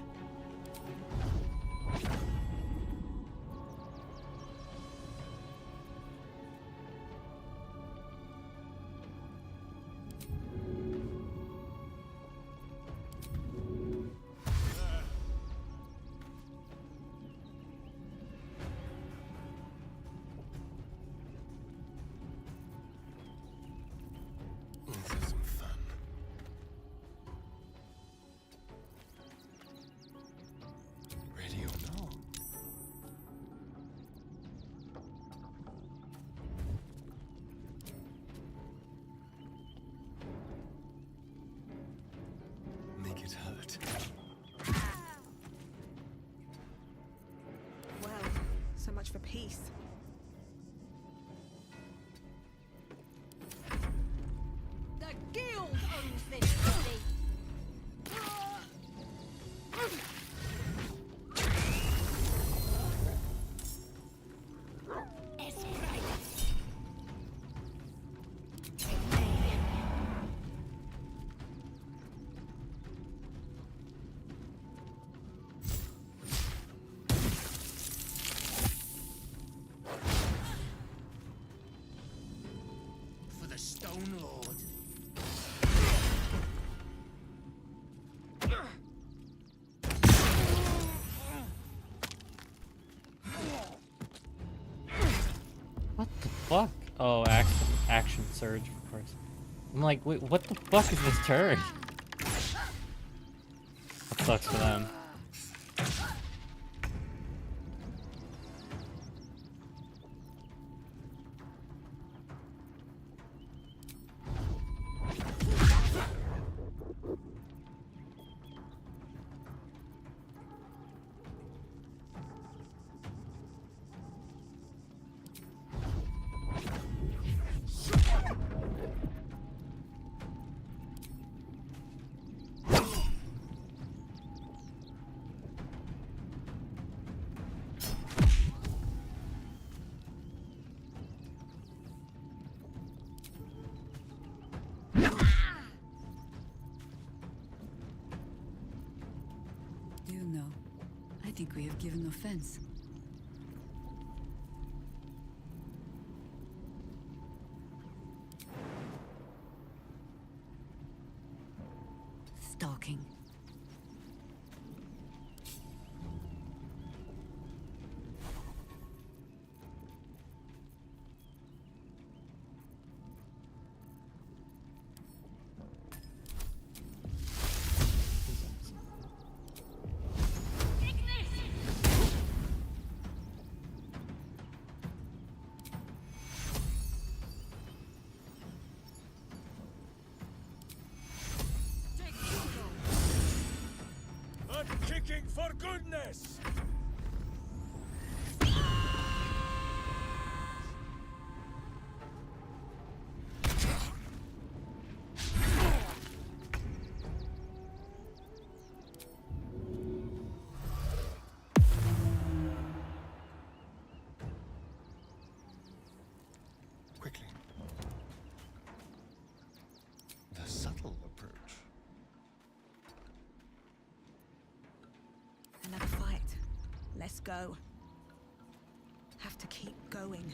Let's have some fun. Ready or not? Make it hurt. Well, so much for peace. The guild owns this city! Stone Lord. What the fuck? Oh, action surge, of course. I'm like, wait, what the fuck is this turn? That sucks for them. You know, I think we have given offense. Stalking. I'm kicking for goodness! Quickly. The subtle approach. Another fight. Let's go. Have to keep going.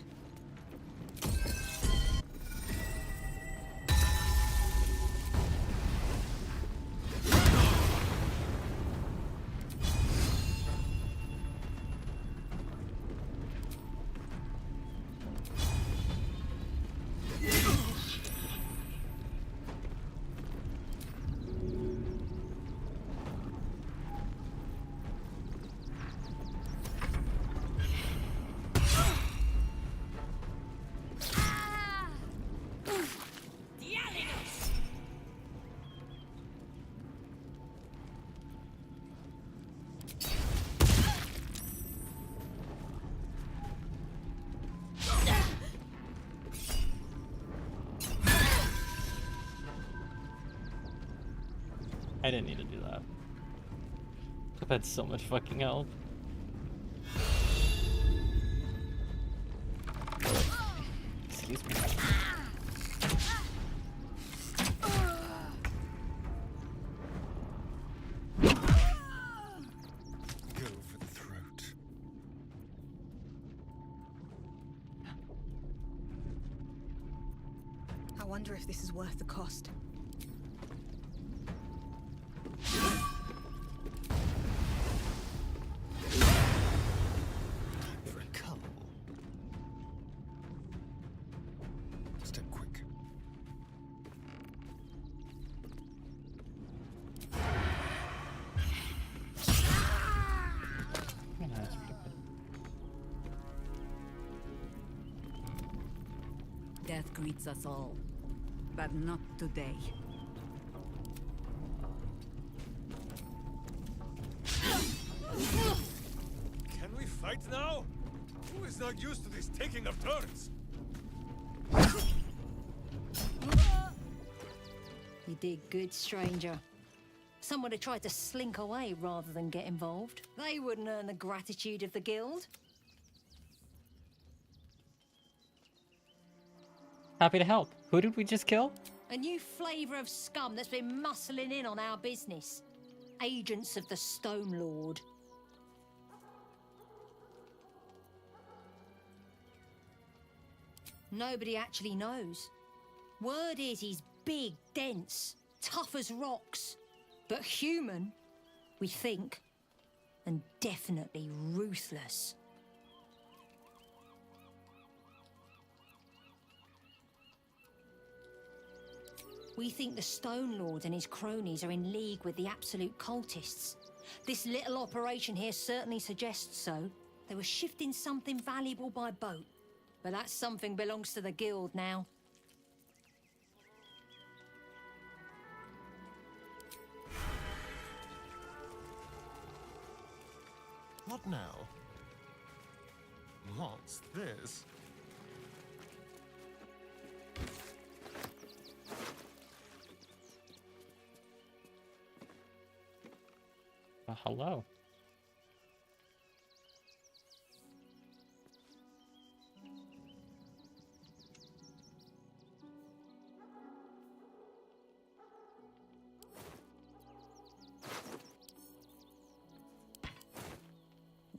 I didn't need to do that. I've had so much fucking health. Excuse me. Go for the throat. I wonder if this is worth the cost. For a cull. Step quick. Yeah, that's pretty good. Death greets us all, but not today. Can we fight now? Who is not used to this taking of turns? You did good, stranger. Someone had tried to slink away rather than get involved. They wouldn't earn the gratitude of the guild. Happy to help. Who did we just kill? A new flavour of scum that's been muscling in on our business. Agents of the Stone Lord. Nobody actually knows. Word is he's big, dense, tough as rocks. But human, we think. And definitely ruthless. We think the Stone Lord and his cronies are in league with the absolute cultists. This little operation here certainly suggests so. They were shifting something valuable by boat. But that something belongs to the guild now. What now? What's this? Hello.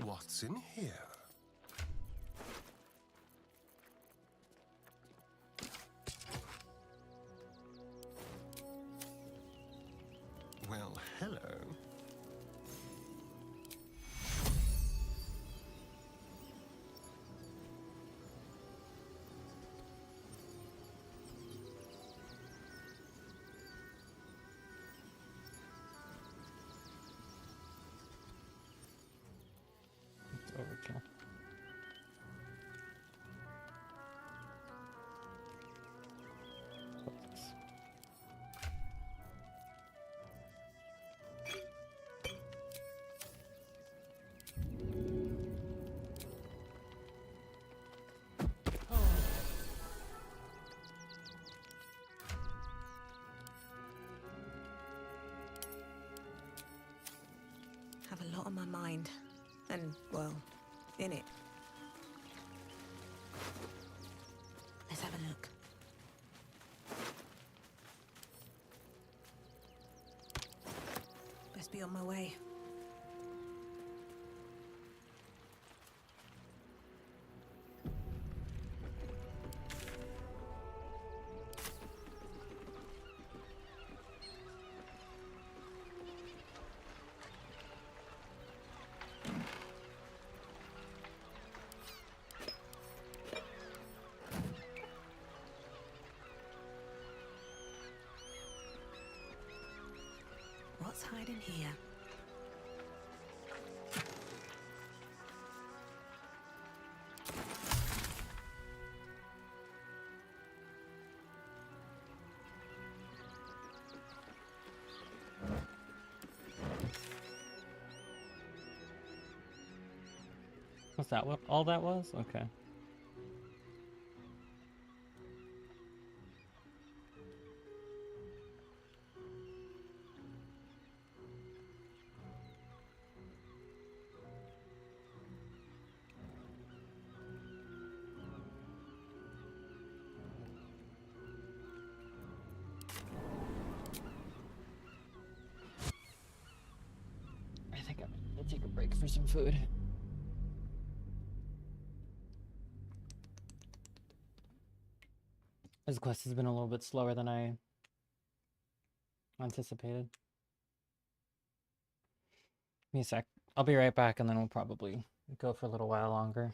What's in here? Well, hello. It's overkill. Have a lot on my mind. And, well, in it. Let's have a look. Best be on my way. What's hiding here? Was that what all that was? Okay. I think I'm gonna take a break for some food. This quest has been a little bit slower than I anticipated. Give me a sec. I'll be right back and then we'll probably go for a little while longer.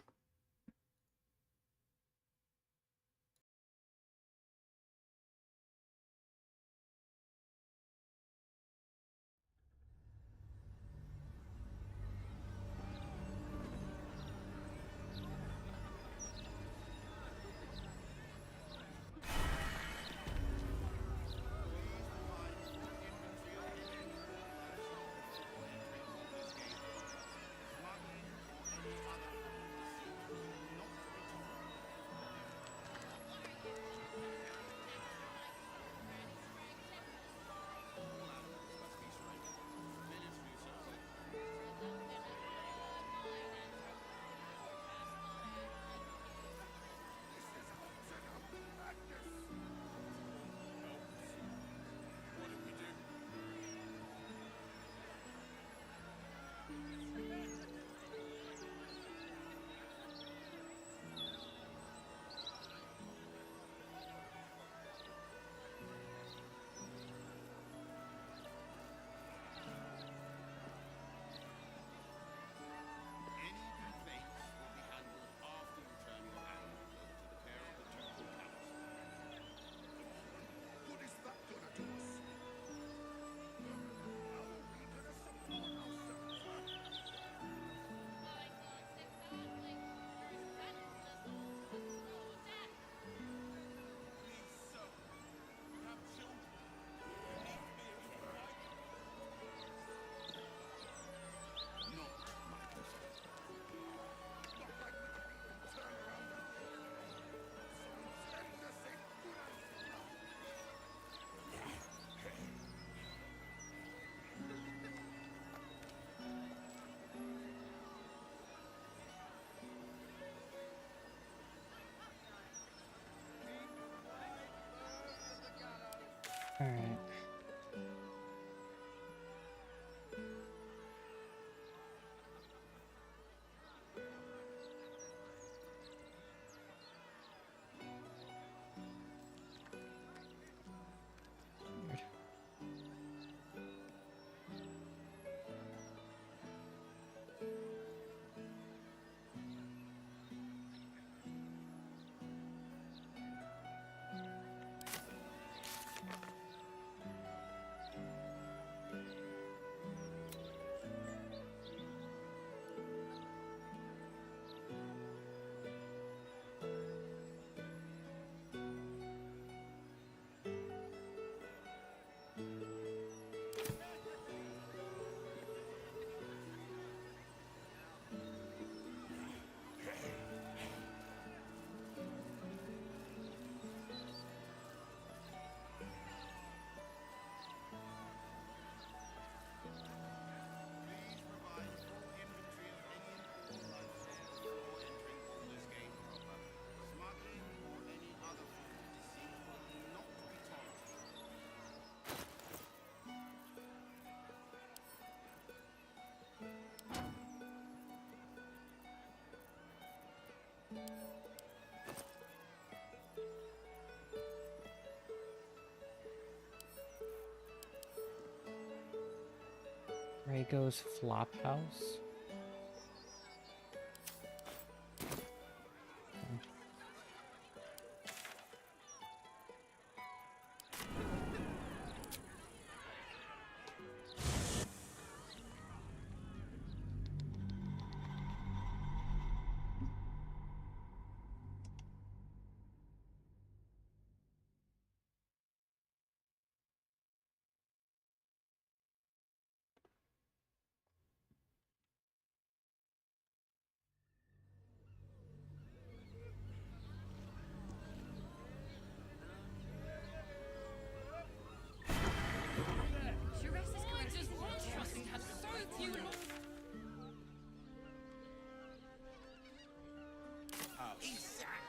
Diego's Flophouse.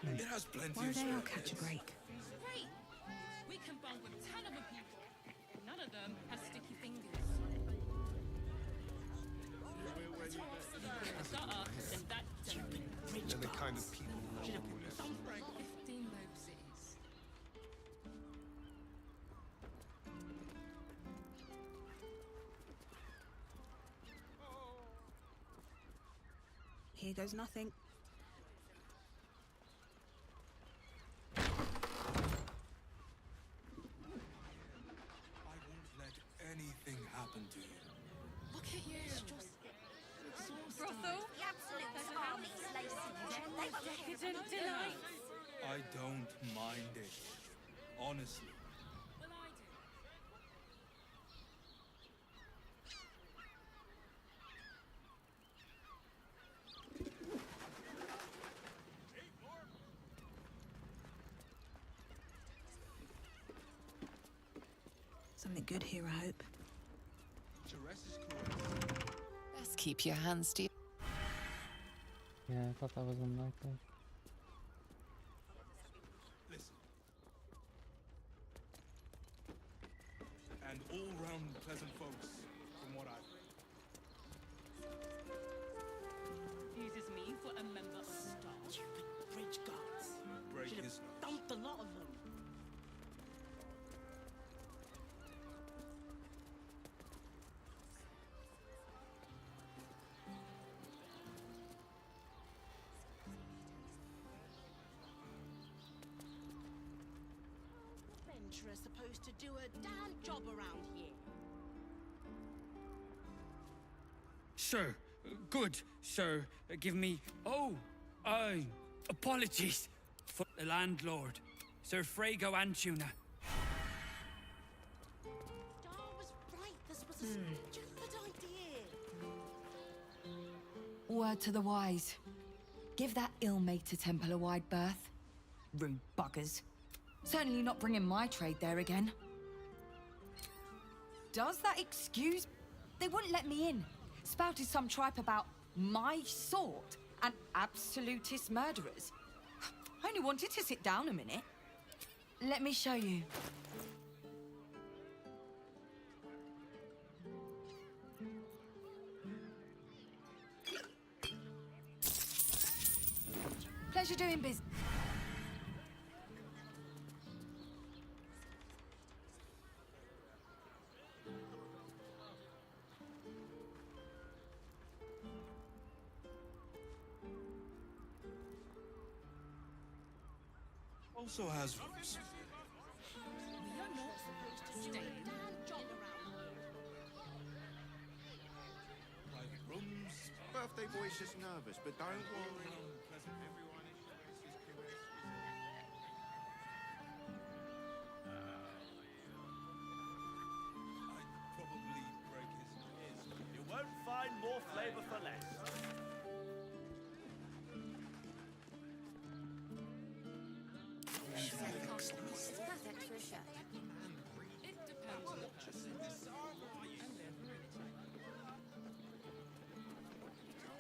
It has plenty One of day I'll spare catch a beds. break. Great! We can bond with 10 other people. None of them has sticky fingers. A gutter, then that gentleman. They're the kind of people no one would ever. 15 lobe cities. Here goes nothing. I won't let anything happen to you. Look at you. Brothel? The absolute army's lacing Decadent delight. I don't mind it. Honestly. Well, I do. Something good here, I hope. Best keep your hands to. Yeah, I thought that was unlikely. Listen. And all round pleasant folks, from what I've heard. Uses me for a member of staff. Stupid bridge guards. Break Should his have dumped a lot of them. Adventurer supposed to do a damn job around here. Sir, good, sir. Give me... Oh, apologies for the landlord, Sir Frago Antuna. Dar was right. This was a stupid idea. Word to the wise. Give that ill-mate a Temple a wide berth. Rude buggers. Certainly not bringing my trade there again. Does that excuse... They wouldn't let me in. Spouted some tripe about my sort and absolutist murderers. I only wanted to sit down a minute. Let me show you. Pleasure doing business. Also has rooms. We are not supposed to do a damn job around here. Private rooms. Birthday boy's just nervous, but don't worry. Probably break his nose. You won't find more flavor for less. Perfect for a shirt. It depends on the person.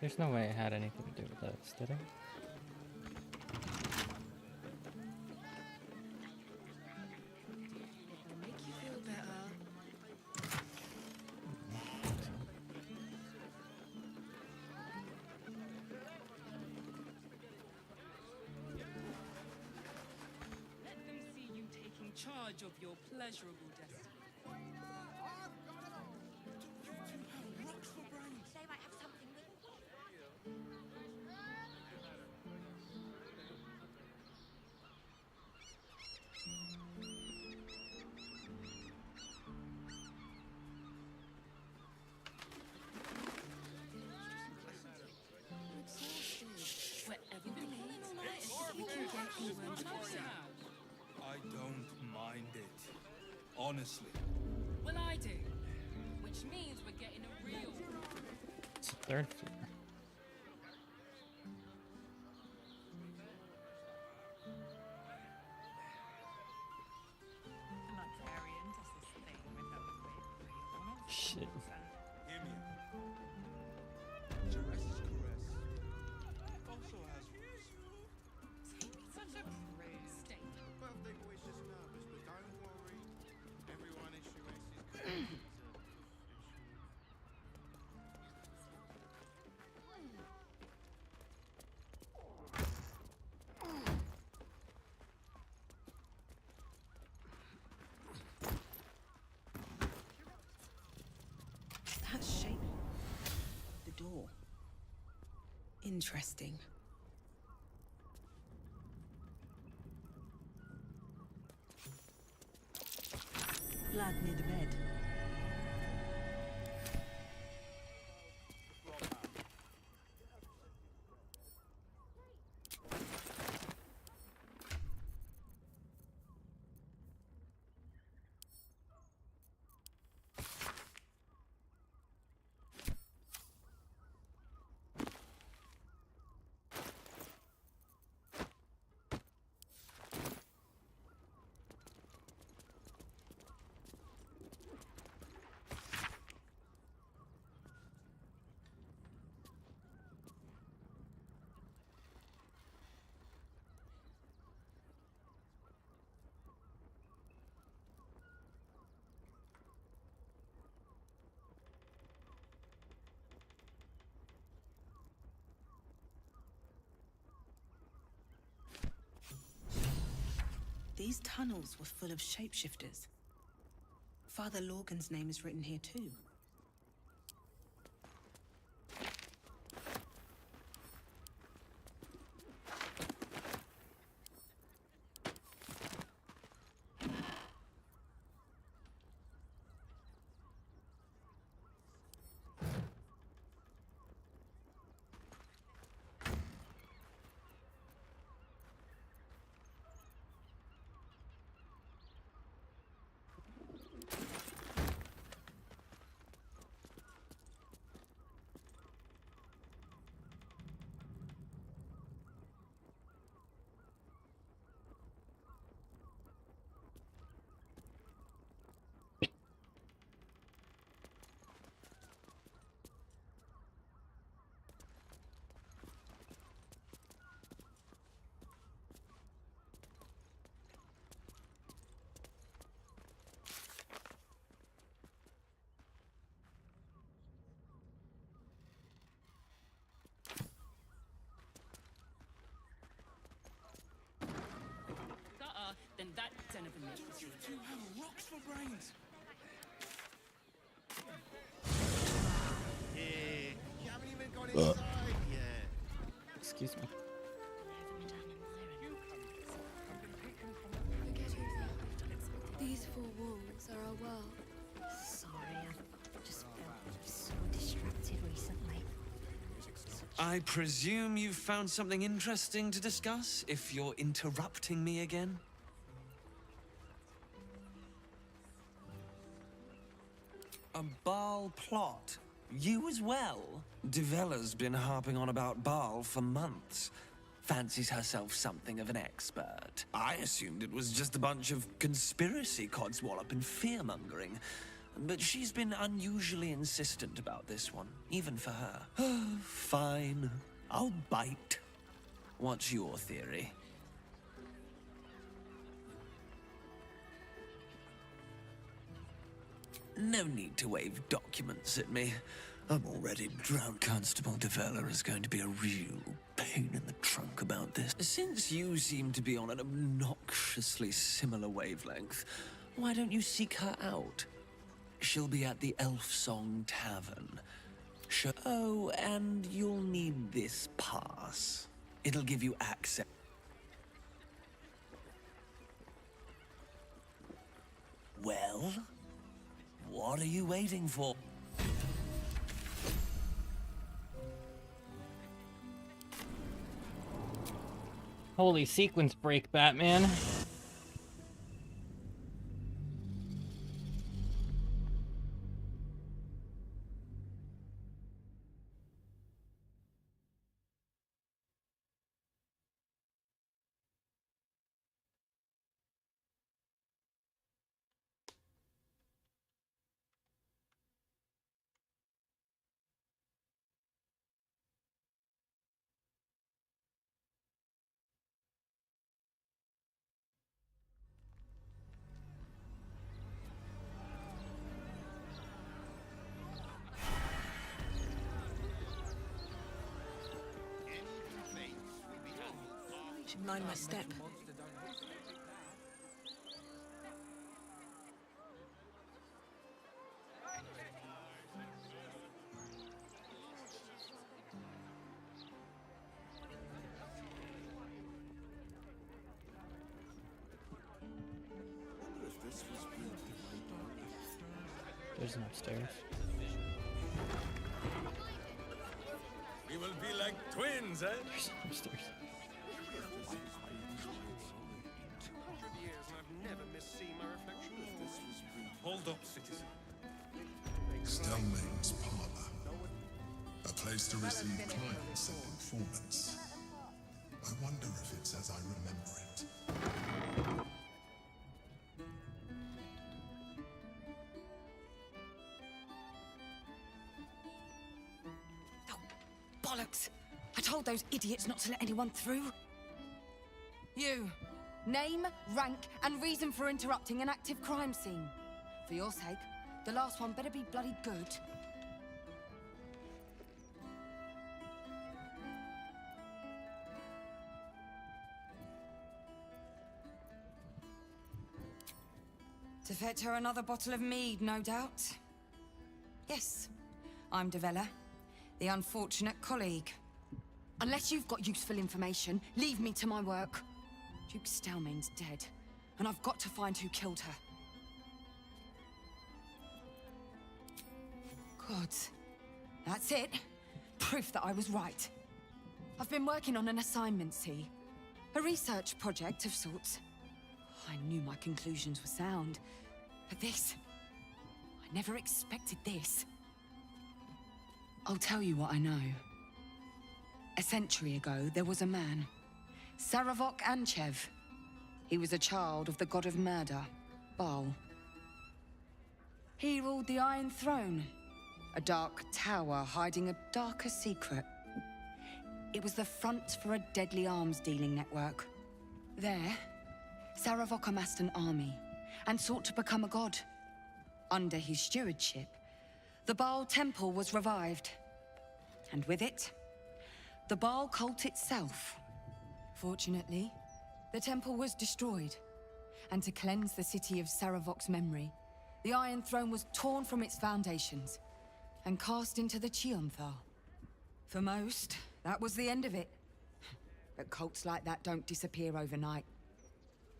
There's no way it had anything to do with this, did it? Make you feel better. Let them see you taking charge of your pleasurable destiny. honestly. Well, I do. Which means we're getting a real... It's the third floor. Shit. Hear me out. Jerez's caress also has roots. Such a rude state. Birthday boy's just nervous, but don't worry. Everyone in Shiraz is That shape. The door. Interesting. Blood near the bed. These tunnels were full of shapeshifters. Father Lorgan's name is written here too. Then that son of a bitch. You two have rocks for brains. here. You haven't even got inside yet. Excuse me. These four walls are our world. Sorry, I've just felt so distracted recently. I presume you've found something interesting to discuss, if you're interrupting me again? A Baal plot? You as well? Devella's been harping on about Baal for months. Fancies herself something of an expert. I assumed it was just a bunch of conspiracy codswallop and fear-mongering. But she's been unusually insistent about this one, even for her. Fine, I'll bite. What's your theory? No need to wave documents at me. I'm already drowned. Constable Devella is going to be a real pain in the trunk about this. Since you seem to be on an obnoxiously similar wavelength, why don't you seek her out? She'll be at the Elf Song Tavern. Oh, and you'll need this pass. It'll give you access. Well, what are you waiting for? Holy sequence break, Batman. Should mind my step. There's an upstairs. We will be like twins, eh? There's an upstairs. 200 years and I've never missed seeing my reflection. Hold up, citizen. Stelmane's parlor. A place to receive clients and informants. I wonder if it's as I remember it. Bollocks! I told those idiots not to let anyone through. You. Name, rank, and reason for interrupting an active crime scene. For your sake, the last one better be bloody good. To fetch her another bottle of mead, no doubt. Yes, I'm Devella, the unfortunate colleague. Unless you've got useful information, leave me to my work. Duke Stelmane's dead, and I've got to find who killed her. Good. That's it. Proof that I was right. I've been working on an assignment, see? A research project of sorts. I knew my conclusions were sound, but this... I never expected this. I'll tell you what I know. A century ago, there was a man, Saravok Anchev. He was a child of the god of murder, Baal. He ruled the Iron Throne, a dark tower hiding a darker secret. It was the front for a deadly arms-dealing network. There, Saravok amassed an army and sought to become a god. Under his stewardship, the Baal Temple was revived. And with it, the Baal cult itself. Fortunately, the temple was destroyed. And to cleanse the city of Saravok's memory, the Iron Throne was torn from its foundations and cast into the Chionthal. For most, that was the end of it. But cults like that don't disappear overnight.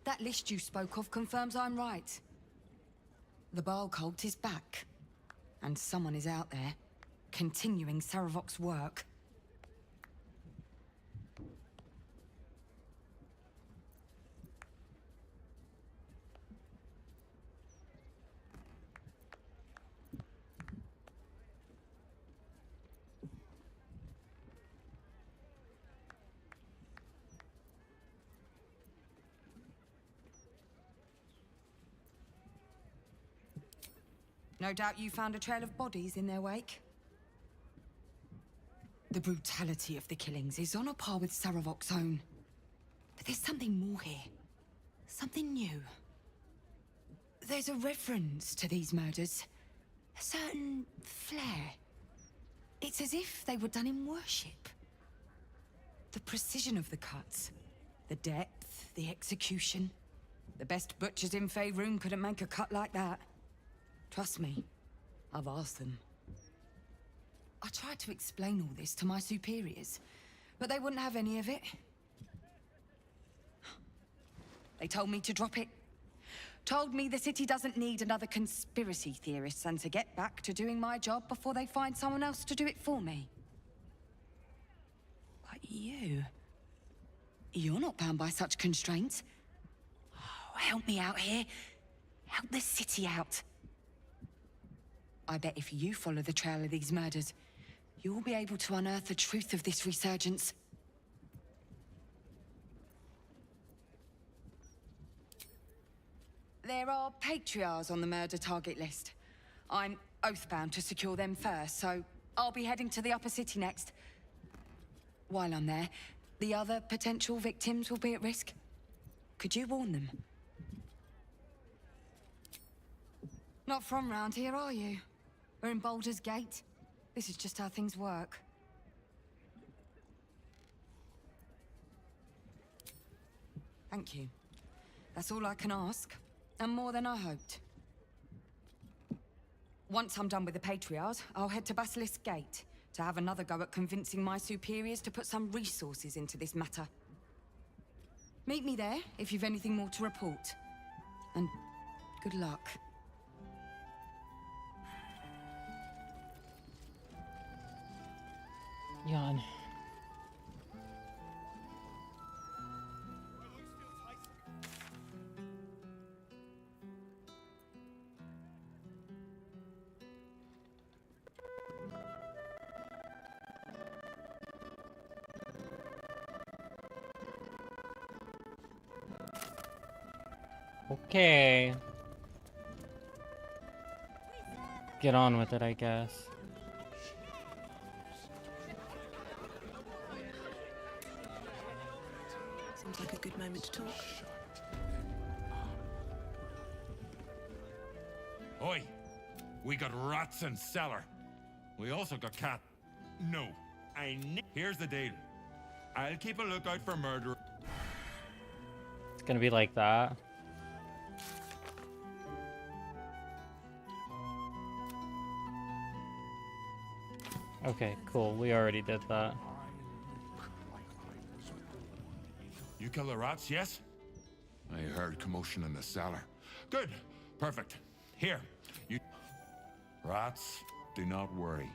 That list you spoke of confirms I'm right. The Baal cult is back. And someone is out there, continuing Saravok's work. No doubt you found a trail of bodies in their wake. The brutality of the killings is on a par with Saravok's own. But there's something more here. Something new. There's a reference to these murders. A certain flair. It's as if they were done in worship. The precision of the cuts. The depth, the execution. The best butchers in Faerun couldn't make a cut like that. Trust me, I've asked them. I tried to explain all this to my superiors, but they wouldn't have any of it. They told me to drop it. Told me the city doesn't need another conspiracy theorist and to get back to doing my job before they find someone else to do it for me. But you're not bound by such constraints. Oh, help me out here. Help the city out. I bet if you follow the trail of these murders, you'll be able to unearth the truth of this resurgence. There are patriarchs on the murder target list. I'm oath-bound to secure them first, so I'll be heading to the upper city next. While I'm there, the other potential victims will be at risk. Could you warn them? Not from round here, are you? We're in Baldur's Gate. This is just how things work. Thank you. That's all I can ask, and more than I hoped. Once I'm done with the Patriarchs, I'll head to Basilisk Gate to have another go at convincing my superiors to put some resources into this matter. Meet me there if you've anything more to report. And good luck. Yawn. Okay. Get on with it, I guess. Seems like a good moment to talk. Oi! We got rats in cellar. We also got cat. No. Here's the deal. I'll keep a lookout for murder. It's gonna be like that. Okay, cool. We already did that. You kill the rats, yes? I heard commotion in the cellar. Good. Perfect. Here. You... Rats, do not worry.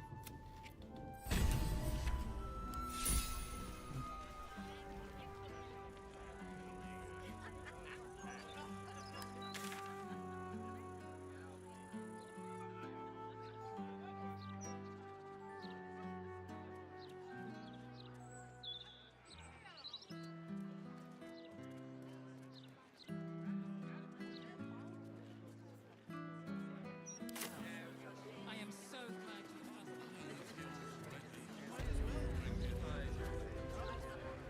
I am so glad you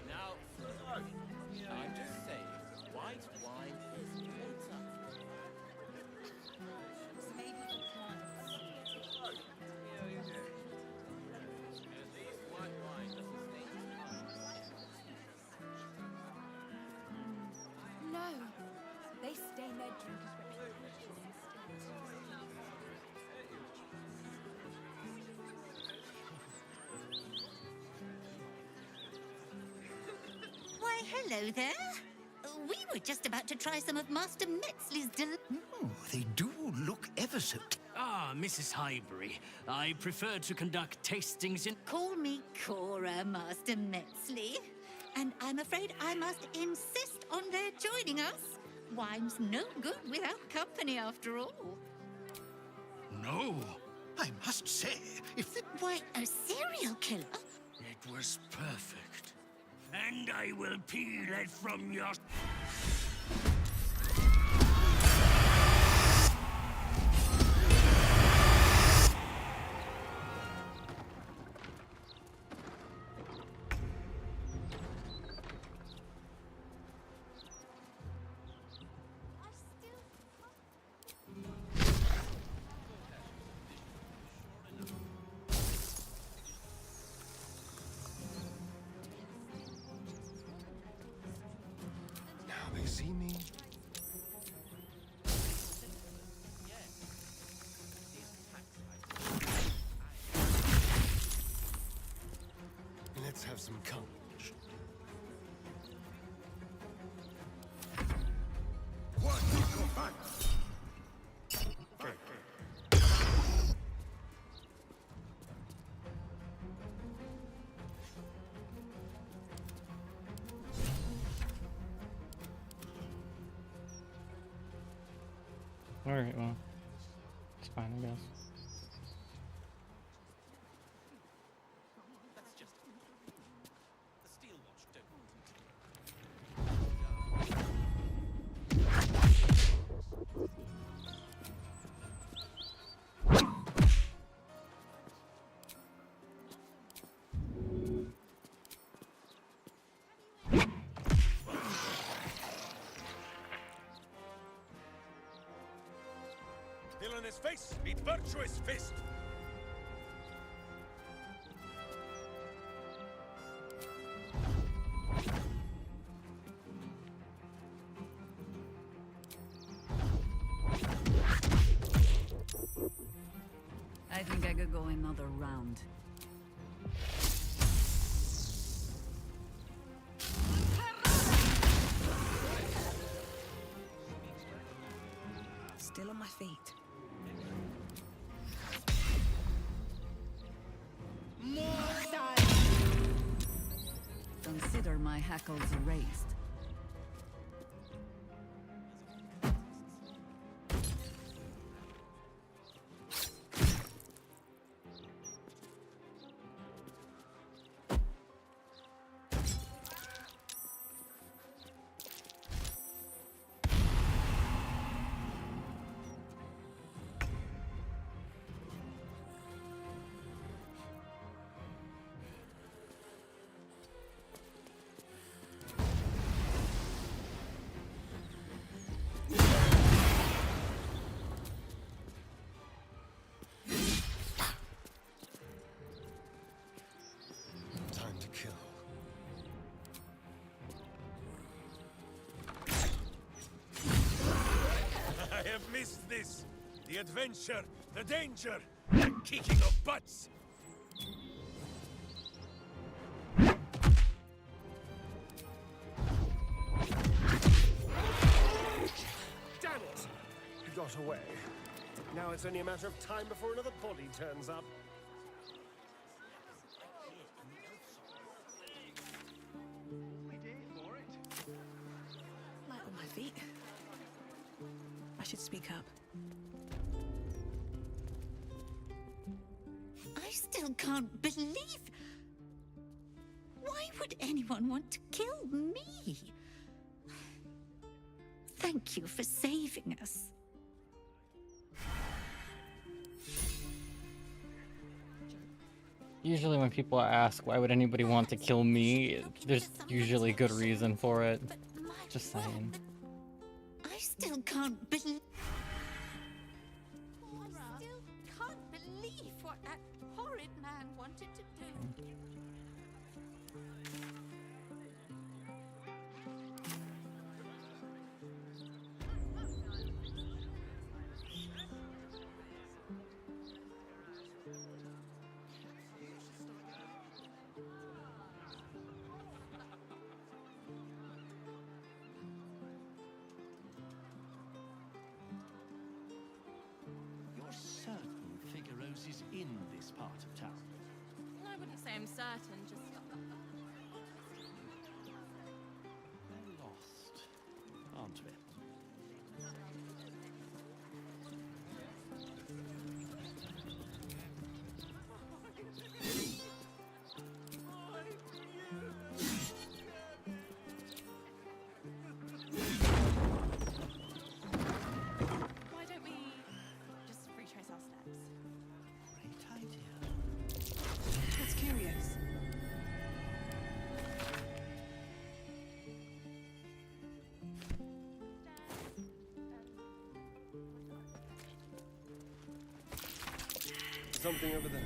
Now, I'm just saying, white wine is water. No, they stain their drink. Why, hello there. We were just about to try some of Master Metzley's Oh, they do look ever so... Ah, Mrs. Highbury. I prefer to conduct tastings in... Call me Cora, Master Metzley. And I'm afraid I must insist on their joining us. Wine's no good without company, after all. No, I must say, if the... Why, a serial killer? It was perfect. And I will peel it from your... Now they see me. Let's have some courage. What? Go back! Alright, well. It's fine, I guess. That's just... The Steel Watch don't Villainous face meet virtuous fist. go another round. Still on my feet. Consider my hackles raised. Time to kill. I have missed this. The adventure, the danger, the kicking of butts. Damn it! He got away. Now it's only a matter of time before another body turns up. Light on my feet. I should speak up. I still can't believe... Why would anyone want to kill me? Thank you for saving us. Usually when people ask why would anybody want to kill me, there's usually good reason for it. Just saying. I still can't believe... I still can't believe what that horrid man wanted to do. You're certain Figuero's is in this part of town? I wouldn't say I'm certain, just... We're lost, aren't we? Why don't we just retrace our steps? Great idea. That's curious. Something over there.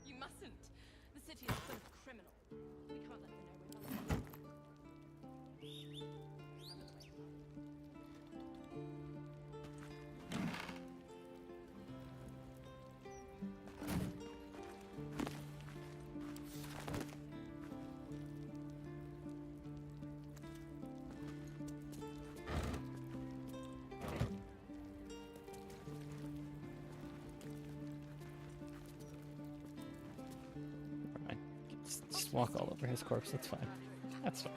You mustn't. The city is full of criminals. We can't let them know we're not. Just walk all over his corpse, that's fine. That's fine.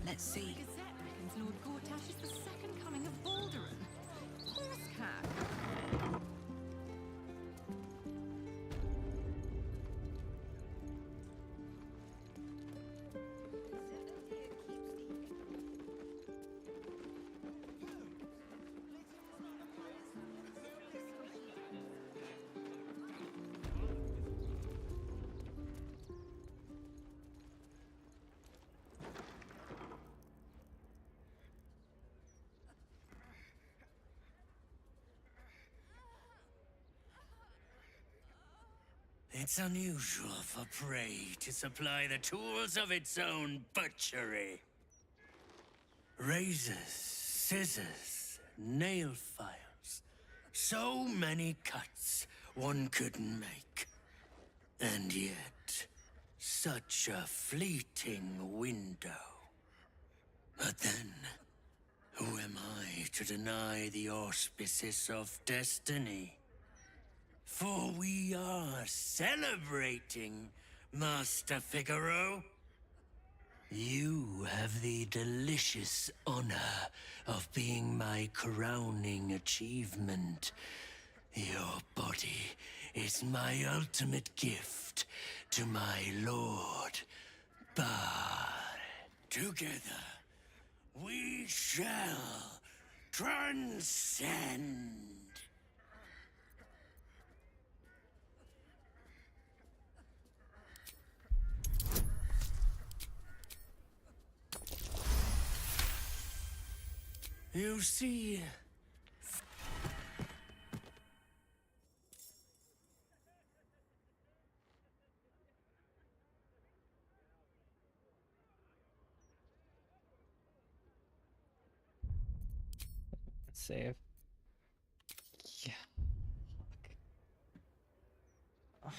Let's see. The Gazette reckons Lord Gortash is the second coming of Baldurin. Horsecat. It's unusual for prey to supply the tools of its own butchery. Razors, scissors, nail files. So many cuts one couldn't make. And yet, such a fleeting window. But then, who am I to deny the auspices of destiny? For we are celebrating, Master Figaro. You have the delicious honor of being my crowning achievement. Your body is my ultimate gift to my lord, Bar. Together, we shall transcend. You see... Save. Yeah. Fuck.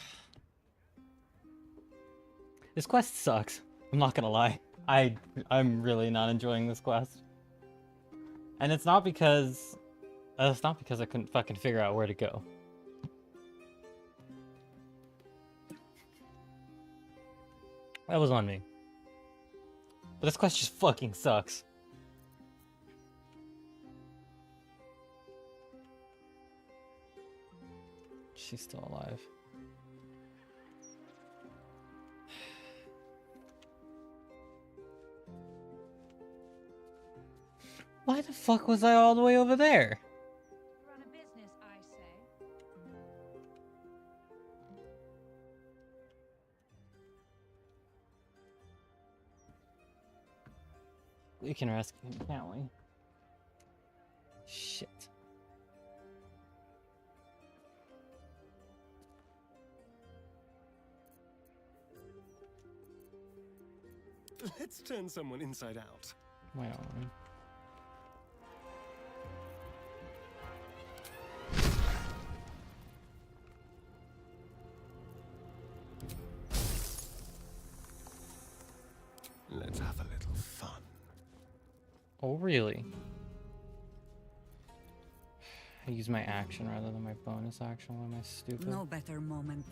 This quest sucks. I'm not gonna lie. I'm really not enjoying this quest. And it's not because I couldn't fucking figure out where to go. That was on me. But this quest just fucking sucks. She's still alive. Why the fuck was I all the way over there? Run a business, I say. We can rescue him, can't we? Shit. Let's turn someone inside out. Why don't we? Let's have a little fun. Oh, really? I use my action rather than my bonus action. Why am I stupid? No better moment.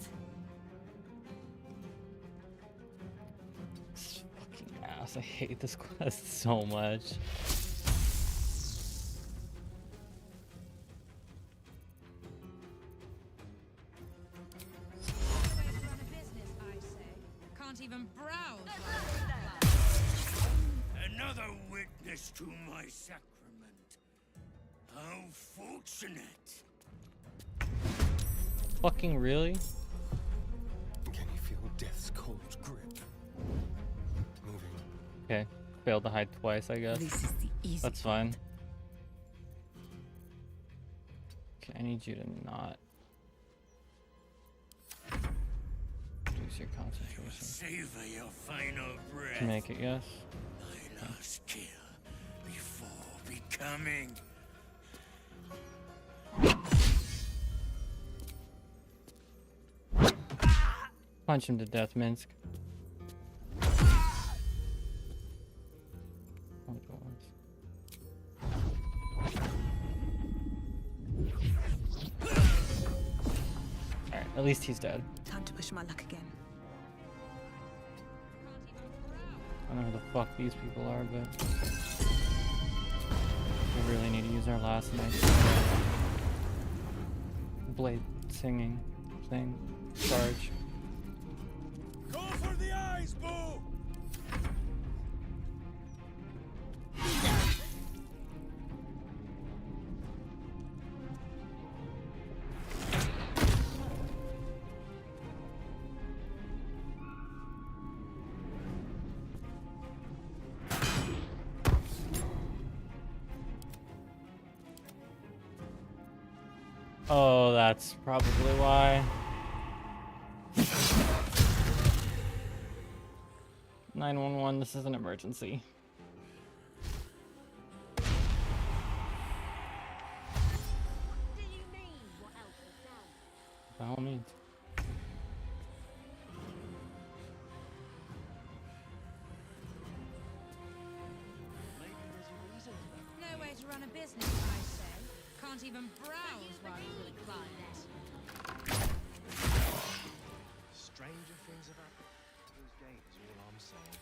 This fucking ass. I hate this quest so much. Always run a business, I say. Can't even browse. Another witness to my sacrament. How fortunate. Fucking really? Can you feel death's cold grip? Moving. Okay. Failed to hide twice, I guess. This is the easy That's fine. Okay, I need you to not reduce your concentration. Savor your final breath. To make it, yes. My last kill before becoming. Punch him to death, Minsk. Alright, at least he's dead. Time to push my luck again. I don't know who the fuck these people are, but we really need to use our last nice blade singing thing. Charge. Go for the eyes, Boo! Oh, that's probably why. 911, this is an emergency. By all means. No way to run a business, I say. Can't even browse while you will climate. Stranger things have happened. Those gates is all I'm saying.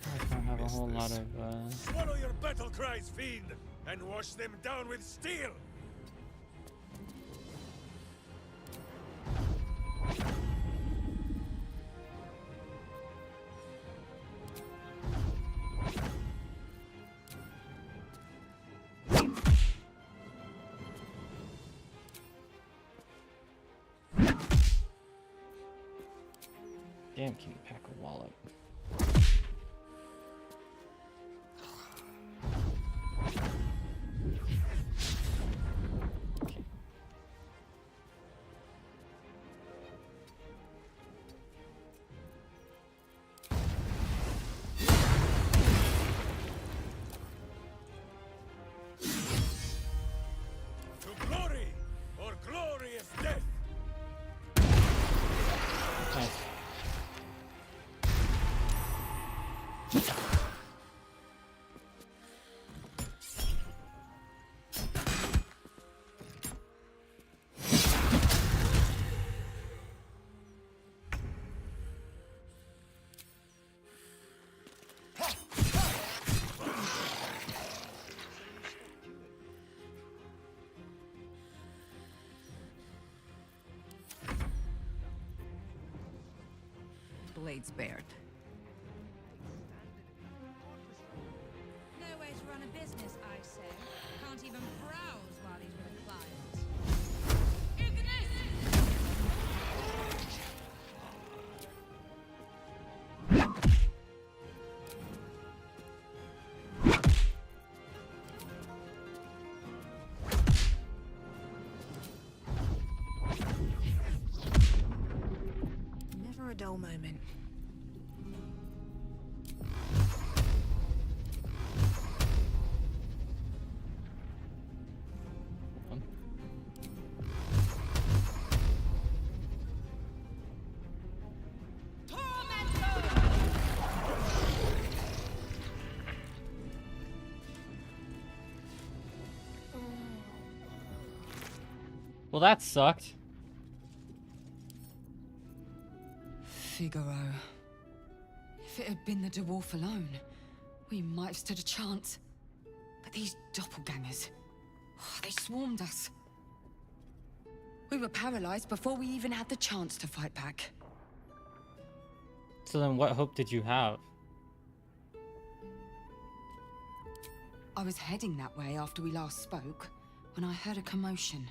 I don't have a whole lot of, Swallow your battle cries, fiend, and wash them down with steel! Damn, can you pack a wallop? To glory, or glorious death! Nice. Blades bared. No way to run a business, I say. Can't even browse while he's with a client. Never a dull moment. Well, that sucked. Figaro. If it had been the dwarf alone, we might have stood a chance. But these doppelgangers, they swarmed us. We were paralyzed before we even had the chance to fight back. So then what hope did you have? I was heading that way after we last spoke, when I heard a commotion.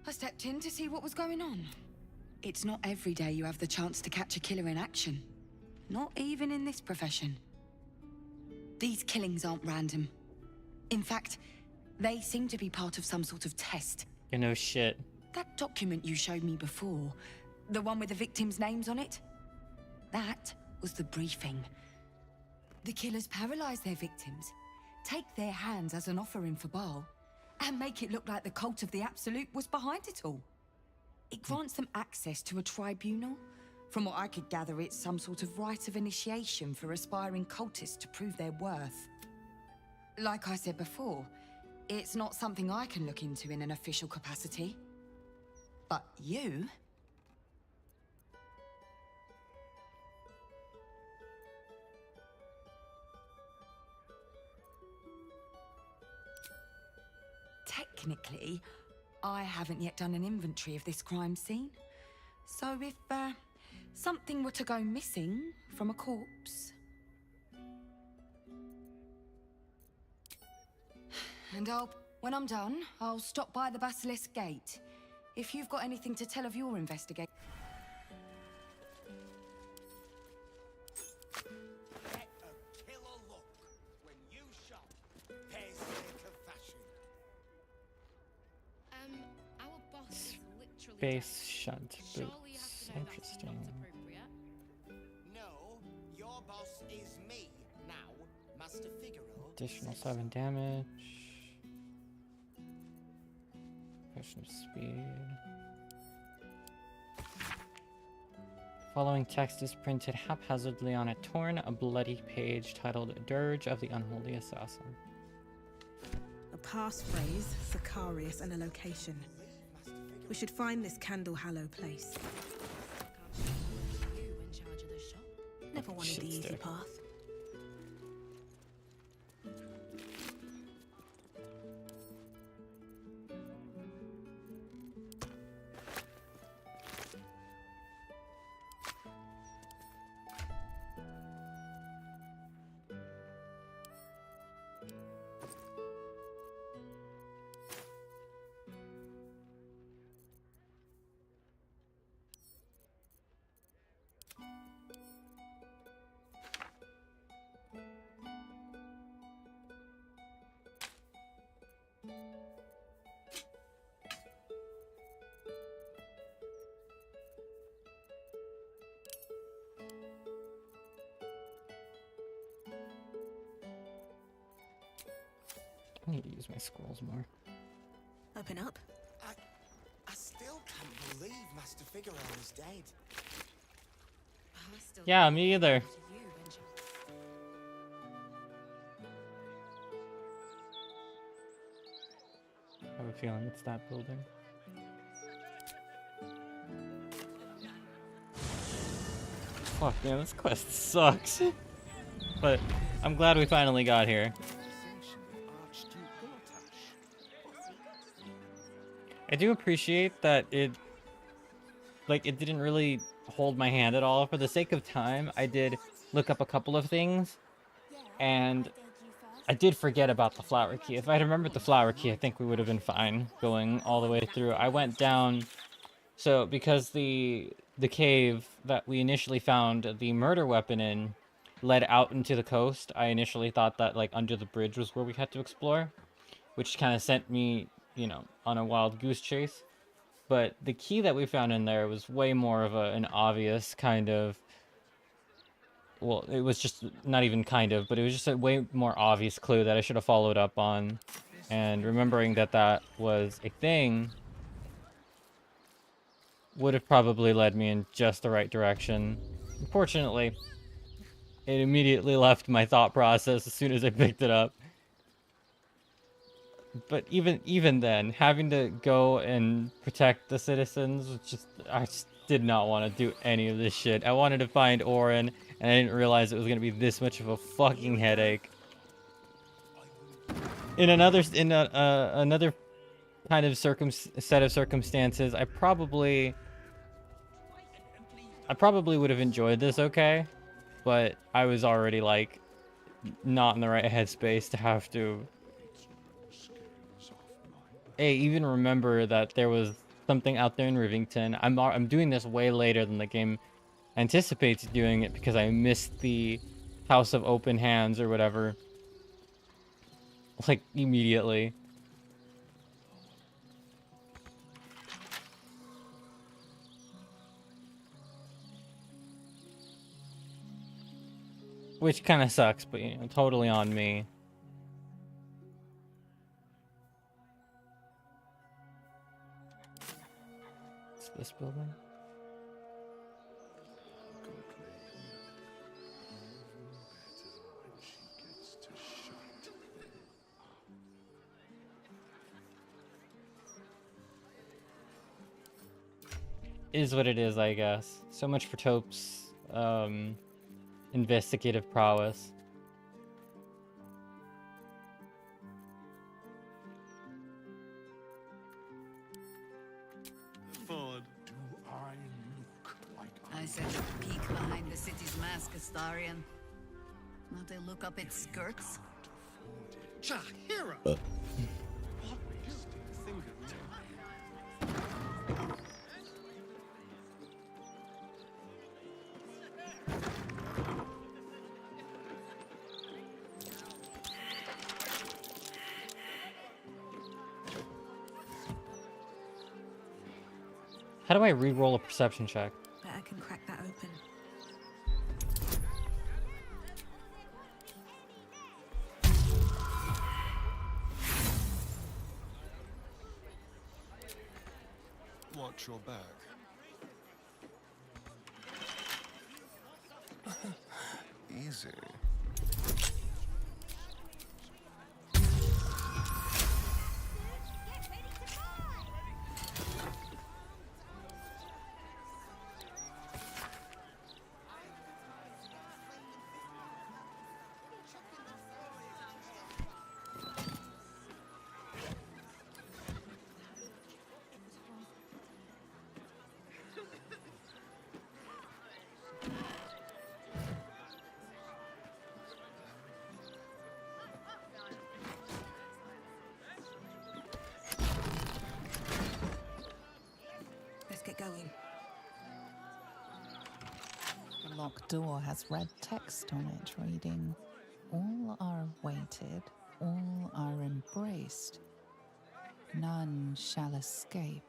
I stepped in to see what was going on. It's not every day you have the chance to catch a killer in action. Not even in this profession. These killings aren't random. In fact, they seem to be part of some sort of test. You know shit. That document you showed me before, the one with the victims' names on it, that was the briefing. The killers paralyze their victims, take their hands as an offering for Baal, and make it look like the cult of the Absolute was behind it all. It grants them access to a tribunal. From what I could gather, it's some sort of rite of initiation for aspiring cultists to prove their worth. Like I said before, it's not something I can look into in an official capacity. But you? Technically, I haven't yet done an inventory of this crime scene. So if, something were to go missing from a corpse... And when I'm done, I'll stop by the Basilisk Gate. If you've got anything to tell of your investigation... Get a killer look when you shot Teifling. Base shunt boots. Interesting. No, your boss is me now, Master Figaro. Additional 7 damage. Potion of speed. Following text is printed haphazardly on a torn, bloody page titled Dirge of the Unholy Assassin. A passphrase, Sicarius, and a location. We should find this Candle Hallow place. Never wanted the easy path. I need to use my scrolls more. Open up. I still can't believe Master Figaro is dead. Yeah, me either. I have a feeling it's that building. Fuck, man, this quest sucks. But I'm glad we finally got here. I do appreciate that it didn't really hold my hand at all. For the sake of time, I did look up a couple of things, and I did forget about the flower key. If I had remembered the flower key, I think we would have been fine going all the way through. I went down, so because the cave that we initially found the murder weapon in led out into the coast, I initially thought that like under the bridge was where we had to explore, which kind of sent me, you know, on a wild goose chase. But the key that we found in there was way more of an obvious kind of, well, it was just not even kind of, but it was just a way more obvious clue that I should have followed up on. And remembering that that was a thing would have probably led me in just the right direction. Unfortunately, it immediately left my thought process as soon as I picked it up. But even then, having to go and protect the citizens was just, I just did not want to do any of this shit. I wanted to find Orin, and I didn't realize it was going to be this much of a fucking headache. In another kind of set of circumstances, I probably would have enjoyed this okay, but I was already like not in the right headspace to have to even remember that there was something out there in Rivington. I'm doing this way later than the game anticipates doing it because I missed the House of Open Hands or whatever, like immediately. Which kind of sucks, but you know, totally on me. It's this building. Is what it is, I guess. So much for Taupe's investigative prowess. Ford. Do I look like I said to peek behind the city's mask, Astarion. Not to look up its skirts. Shahira! What is the thing How do I re-roll a perception check? Bet I can crack that open. Watch your back. Easy. Let's get going. The locked door has red text on it reading, "All are awaited, all are embraced. None shall escape."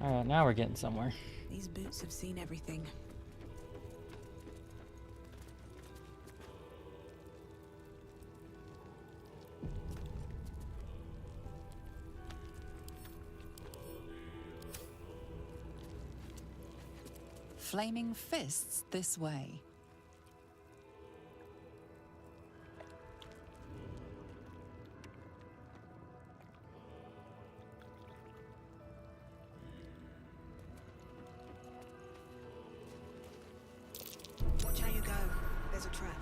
Alright, now we're getting somewhere. These boots have seen everything. Flaming fists this way. Watch how you go. There's a trap.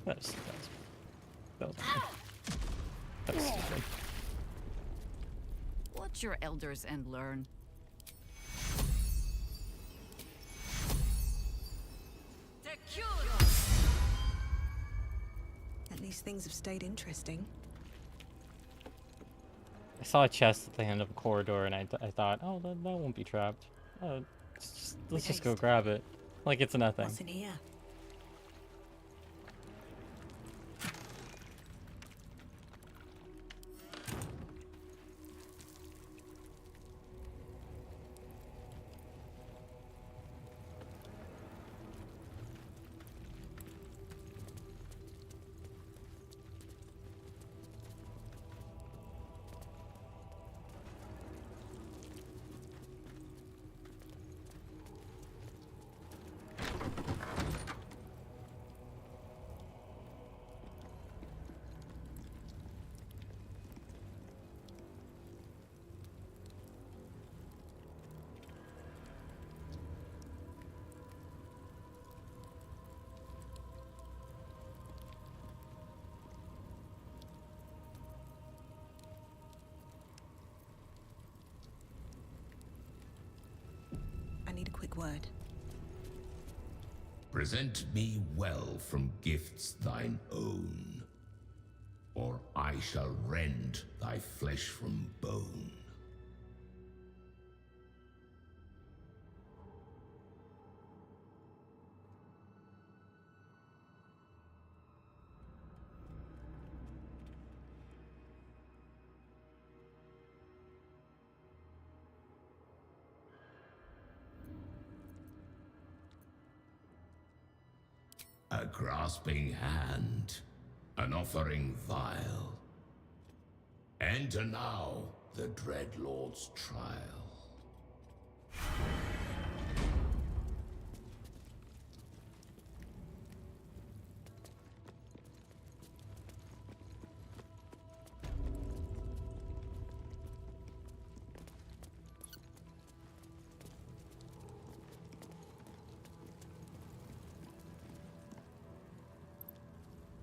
That was stupid. Watch your elders and learn. At least things have stayed interesting. I saw a chest at the end of a corridor, and I thought, oh, that won't be trapped. Let's just go grab it. Like it's nothing. What's in here? I need a quick word. Present me well from gifts thine own, or I shall rend thy flesh from bone. A grasping hand, an offering vile. Enter now the Dread Lord's trial.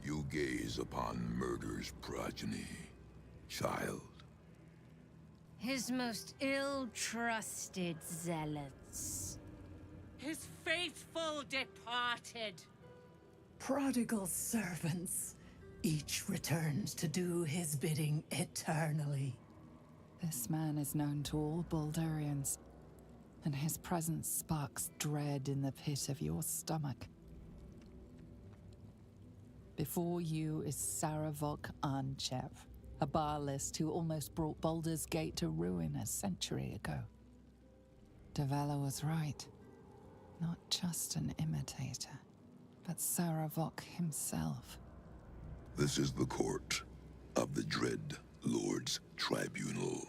You gaze upon murder's progeny, child. His most ill-trusted zealots. His faithful departed. Prodigal servants, Each returns to do his bidding eternally. This man is known to all Baldurians, and his presence sparks dread in the pit of your stomach. Before you is Saravok Arnchev, a Baalist who almost brought Baldur's Gate to ruin a century ago. Davella was right. Not just an imitator, but Saravok himself. This is the court of the Dread Lord's Tribunal.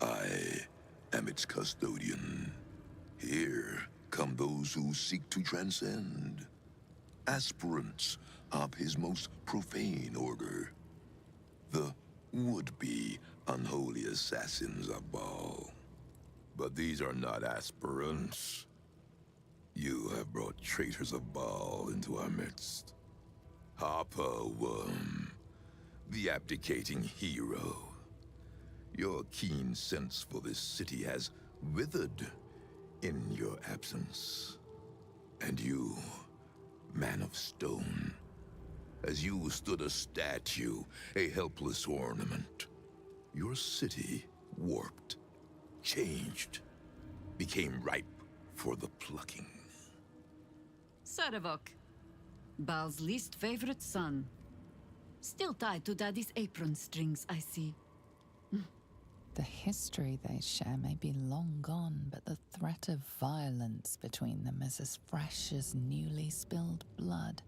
I am its custodian. Here come those who seek to transcend, aspirants of his most profane order, the would-be unholy assassins of Baal. But these are not aspirants. You have brought traitors of Baal into our midst. Harper Worm, the abdicating hero. Your keen sense for this city has withered in your absence. And you, man of stone, as you stood a statue, a helpless ornament, your city warped, changed, became ripe for the plucking. Saravok, Baal's least favorite son. Still tied to Daddy's apron strings, I see. The history they share may be long gone, but the threat of violence between them is as fresh as newly spilled blood.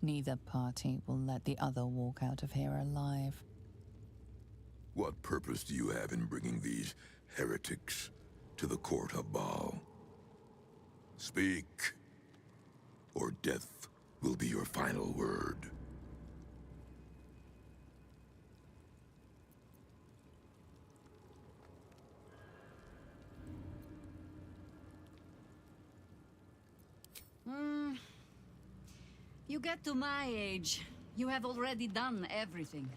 Neither party will let the other walk out of here alive. What purpose do you have in bringing these heretics to the court of Baal? Speak, or death will be your final word. You get to my age, you have already done everything.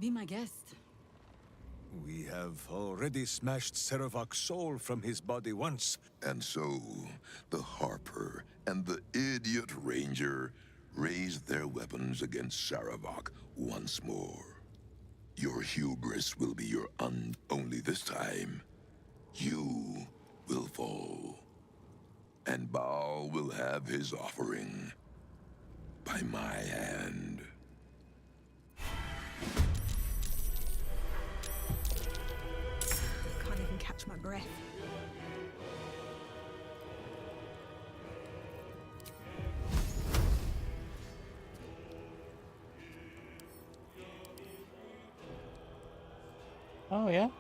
Be my guest. We have already smashed Saravok's soul from his body once. And so, the Harper and the idiot Ranger raised their weapons against Saravok once more. Your hubris will be your only this time. You will fall. And Baal will have his offering. By my hand. Can't even catch my breath. Oh, yeah?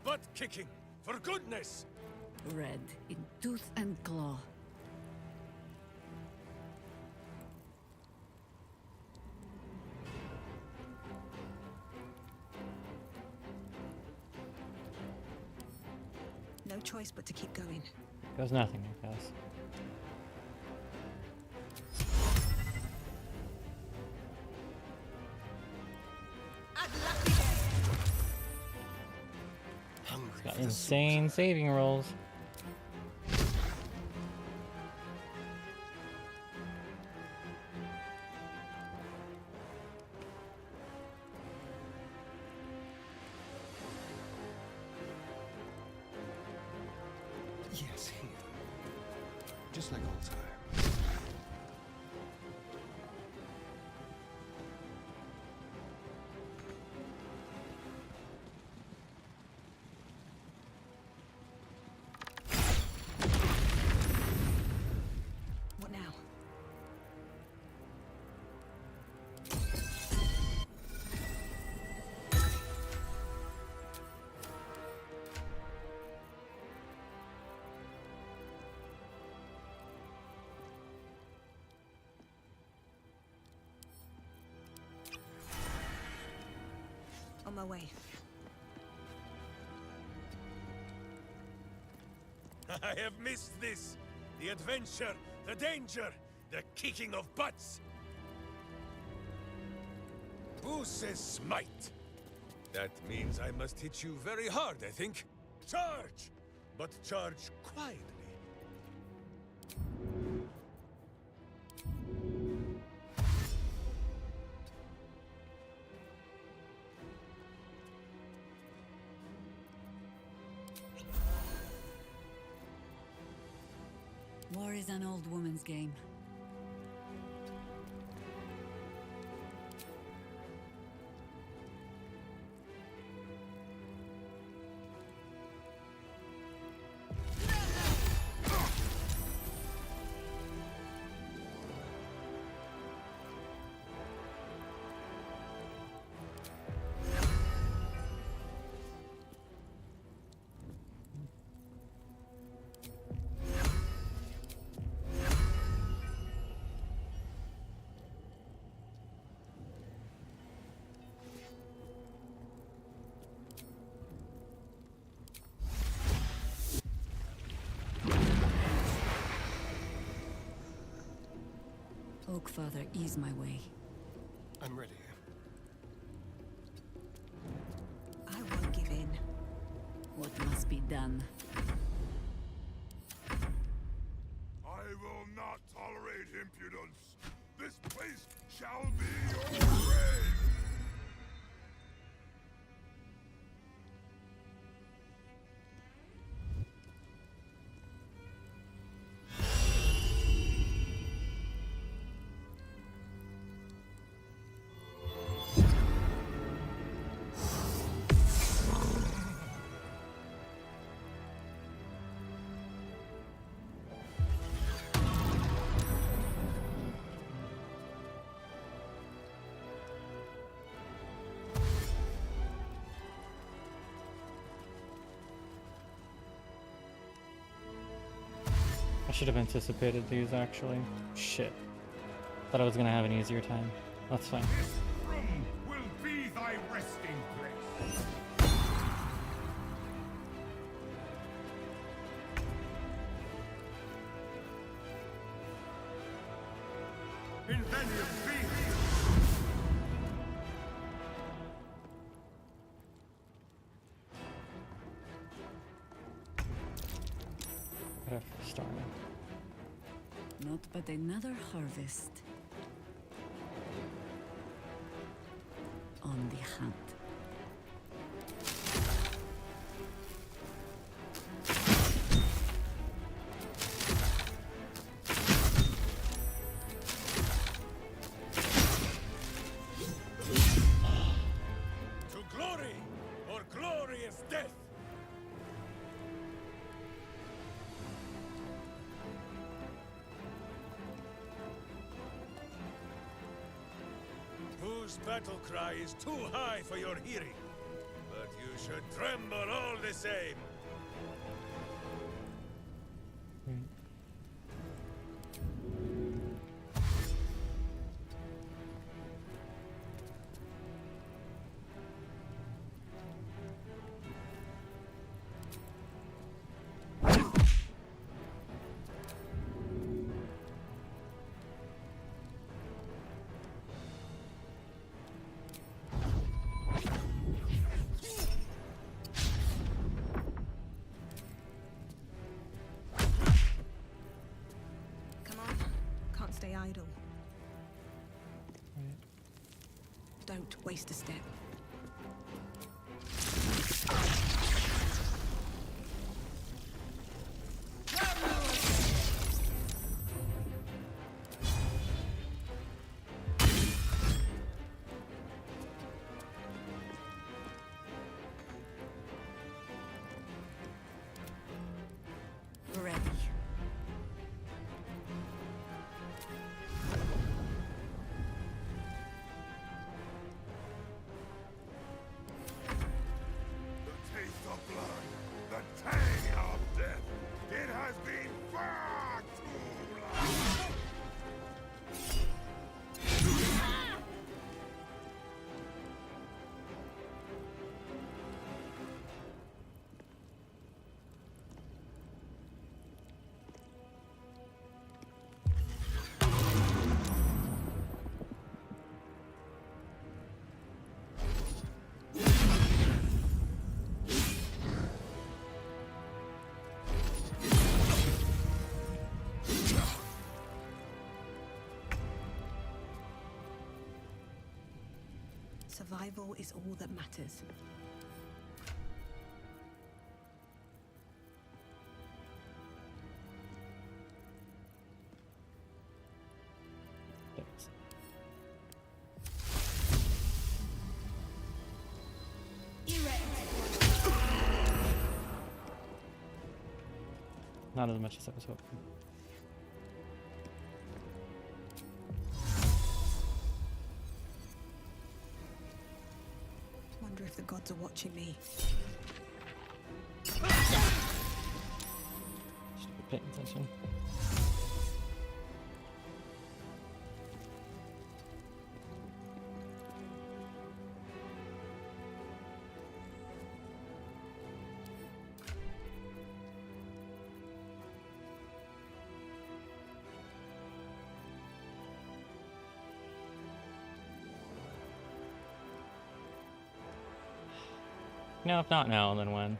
Butt kicking, for goodness! Red in tooth and claw. No choice but to keep going. Goes nothing, I guess. He's got insane saving rolls. Yes, here. Just like old times. What now? On my way. I have missed this. The adventure, the danger, the kicking of butts. Who says smite? That means I must hit you very hard, I think. Charge! But charge quietly. War is an old woman's game. Oakfather, ease my way. I'm ready. I won't give in. What must be done? I will not tolerate impudence. This place shall be your grave. I should have anticipated these, actually. Shit. Thought I was gonna have an easier time. That's fine. This room will be thy resting place. Invenium be! What a star. Not but another harvest. On the hunt. To glory, or glorious death! Whose battle cry is too high for your hearing, but you should tremble all the same. Stay idle. Don't waste a step. Survival is all that matters. Not as much as I was hoping. Wonder if the gods are watching me. Should be paying attention. No, if not now, then when?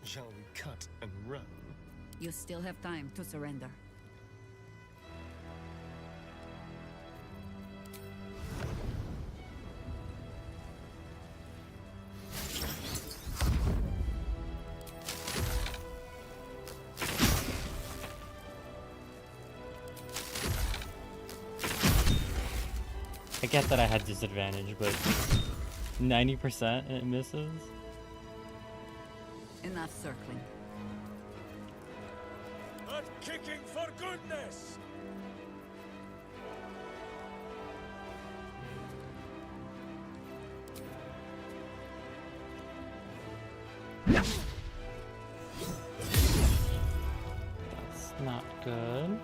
Shall we cut and run? You still have time to surrender. I get that I had disadvantage, but 90% it misses? Enough circling. Not kicking for goodness! That's not good.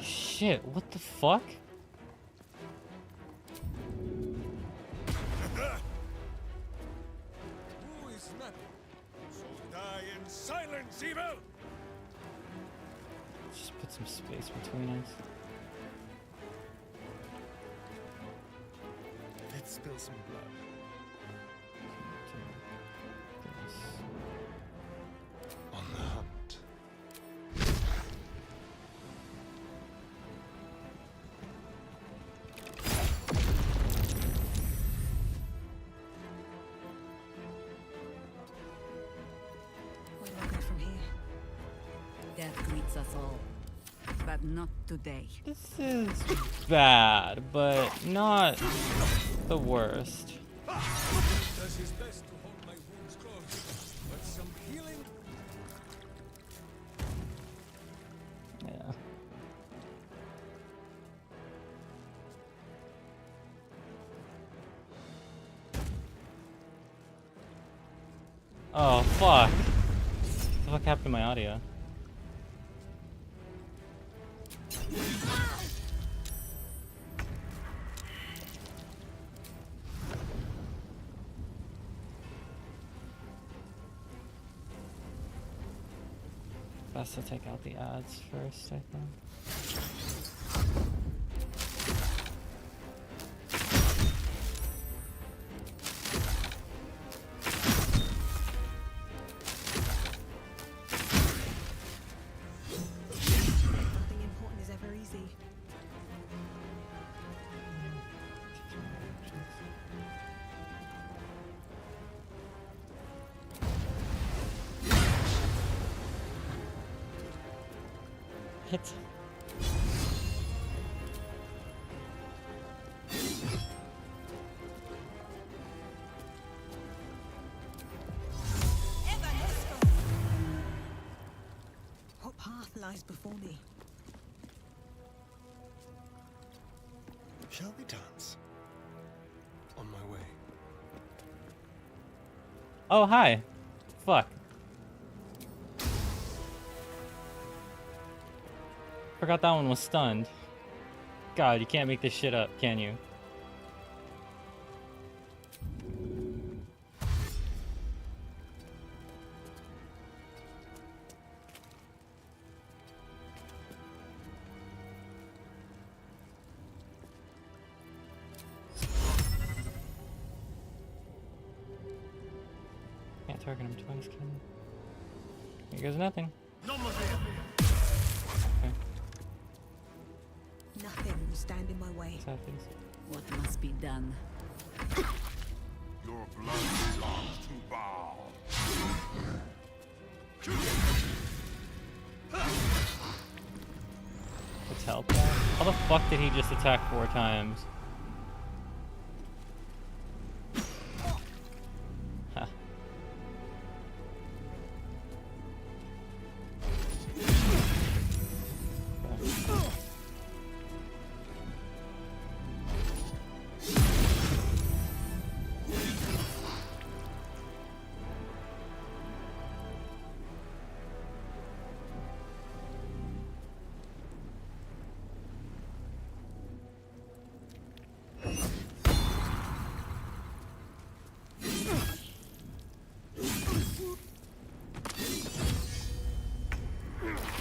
Shit, what the fuck? Who is not? So die in silence, evil! Just put some space between us. Let's spill some blood. On the hunt. Where do I go from here? Death greets us all. But not today. This is bad, but not the worst. Does his best to hold my wounds closed, but some healing. Yeah. Oh, fuck. What the fuck happened to my audio? Best to take out the ads first, I think. Nothing important is ever easy. Hit. lies before me. Shall we dance? On my way. Oh, hi. Fuck. Forgot that one was stunned. God, you can't make this shit up, can you? Can't target him twice, can you? Here goes nothing. Okay. Nothing will stand in my way. What must be done? Your blood belongs to Baal. Let's help that. How the fuck did he just attack 4 times? Huh.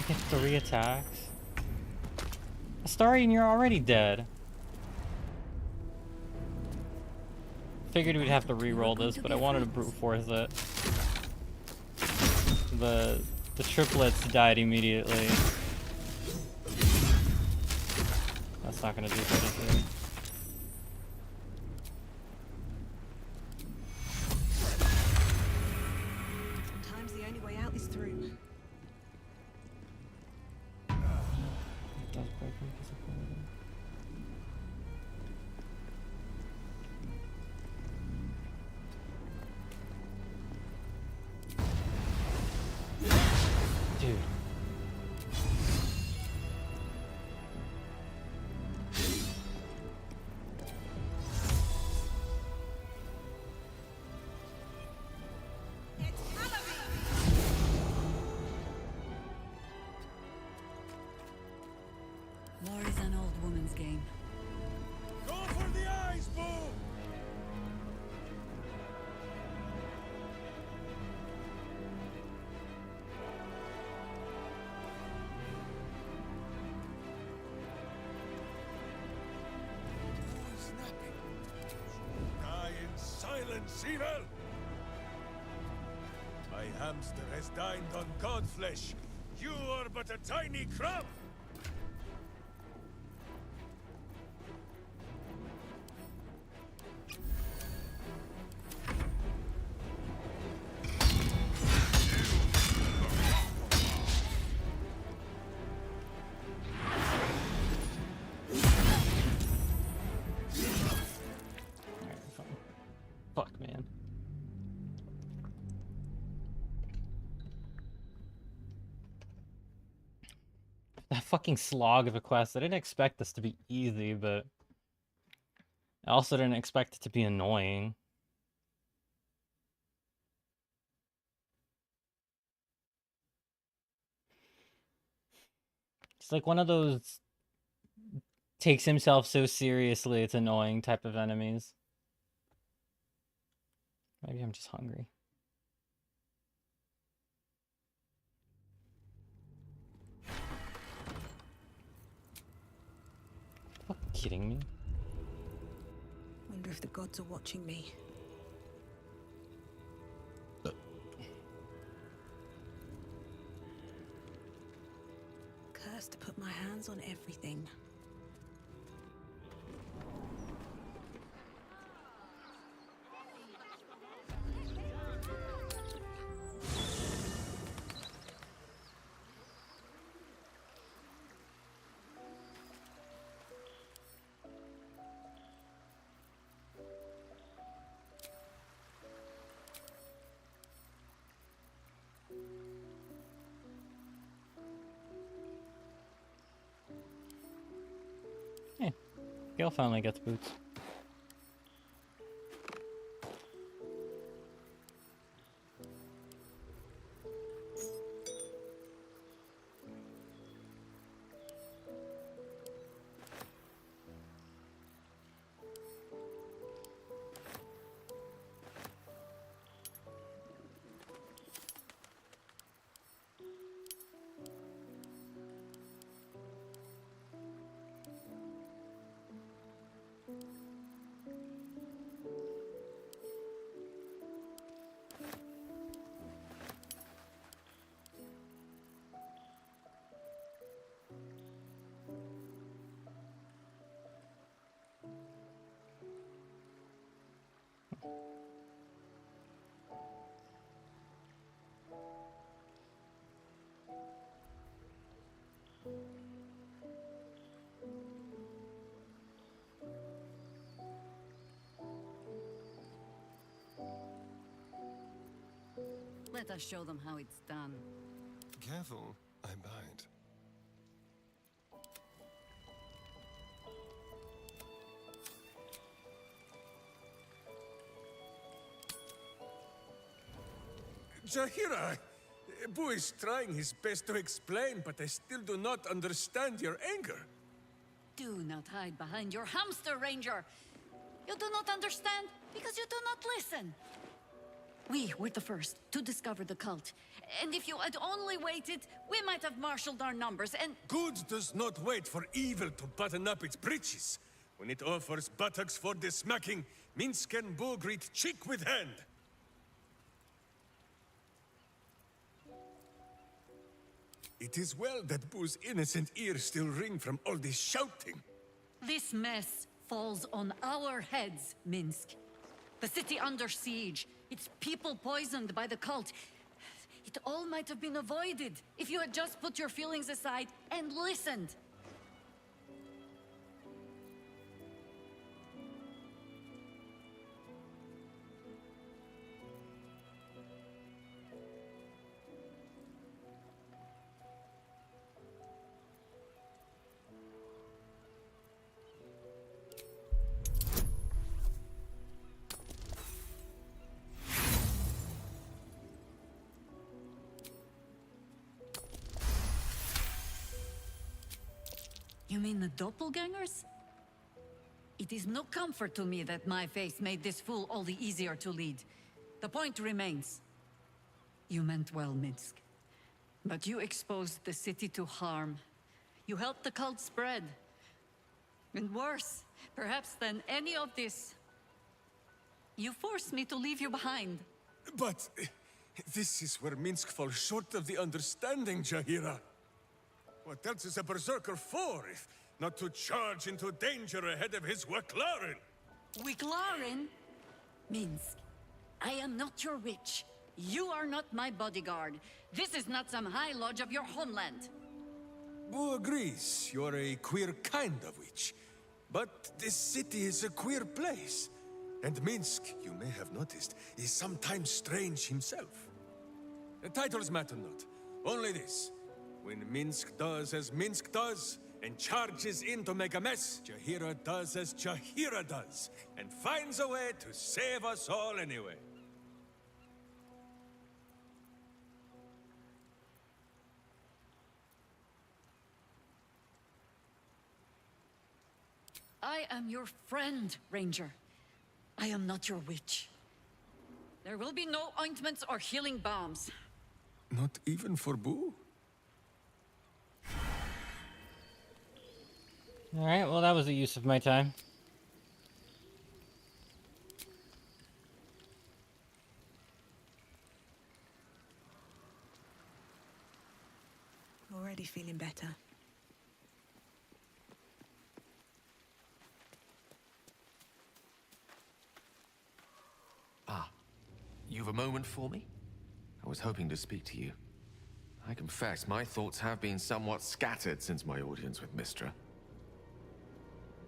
Get 3 attacks. Astarion, you're already dead. Figured we'd have to re-roll this, but I wanted to brute force it. The triplets died immediately. That's not gonna do good, is it? Sometimes the only way out is through. Does break me disappointed. Dude. War is an old woman's game. Go for the eyes, Boo! Die in silence, evil! My hamster has dined on god flesh. You are but a tiny crumb! Alright, fine. Fuck, man. That fucking slog of a quest. I didn't expect this to be easy, but I also didn't expect it to be annoying. It's like one of those takes himself so seriously it's annoying type of enemies. Maybe I'm just hungry. Fuck, kidding me? Wonder if the gods are watching me. Cursed to put my hands on everything. Gale finally gets boots. Let us show them how it's done. Careful, I bite. Jaheira! Boo is trying his best to explain, but I still do not understand your anger. Do not hide behind your hamster, Ranger. You do not understand because you do not listen. We were the first to discover the cult. And if you had only waited, we might have marshaled our numbers and... Good does not wait for evil to button up its breeches. When it offers buttocks for the smacking, Minsk and Boo greet cheek with hand. It is well that Boo's innocent ears still ring from all this shouting. This mess falls on our heads, Minsk. The city under siege, its people poisoned by the cult. It all might have been avoided if you had just put your feelings aside and listened. You mean the doppelgangers? It is no comfort to me that my face made this fool all the easier to lead. The point remains. You meant well, Minsk. But you exposed the city to harm. You helped the cult spread. And worse, perhaps than any of this, you forced me to leave you behind. But this is where Minsk falls short of the understanding, Jaheira. What else is a berserker for, if not to charge into danger ahead of his Waklaren? Waklaren? Minsk, I am not your witch. You are not my bodyguard. This is not some high lodge of your homeland. Boo agrees you're a queer kind of witch. But this city is a queer place. And Minsk, you may have noticed, is sometimes strange himself. The titles matter not. Only this. When Minsk does as Minsk does, and charges in to make a mess, Jaheira does as Jaheira does, and finds a way to save us all anyway. I am your friend, Ranger. I am not your witch. There will be no ointments or healing balms. Not even for Boo? Alright, well that was the use of my time. Already feeling better. Ah, you've a moment for me? I was hoping to speak to you. I confess, my thoughts have been somewhat scattered since my audience with Mistra.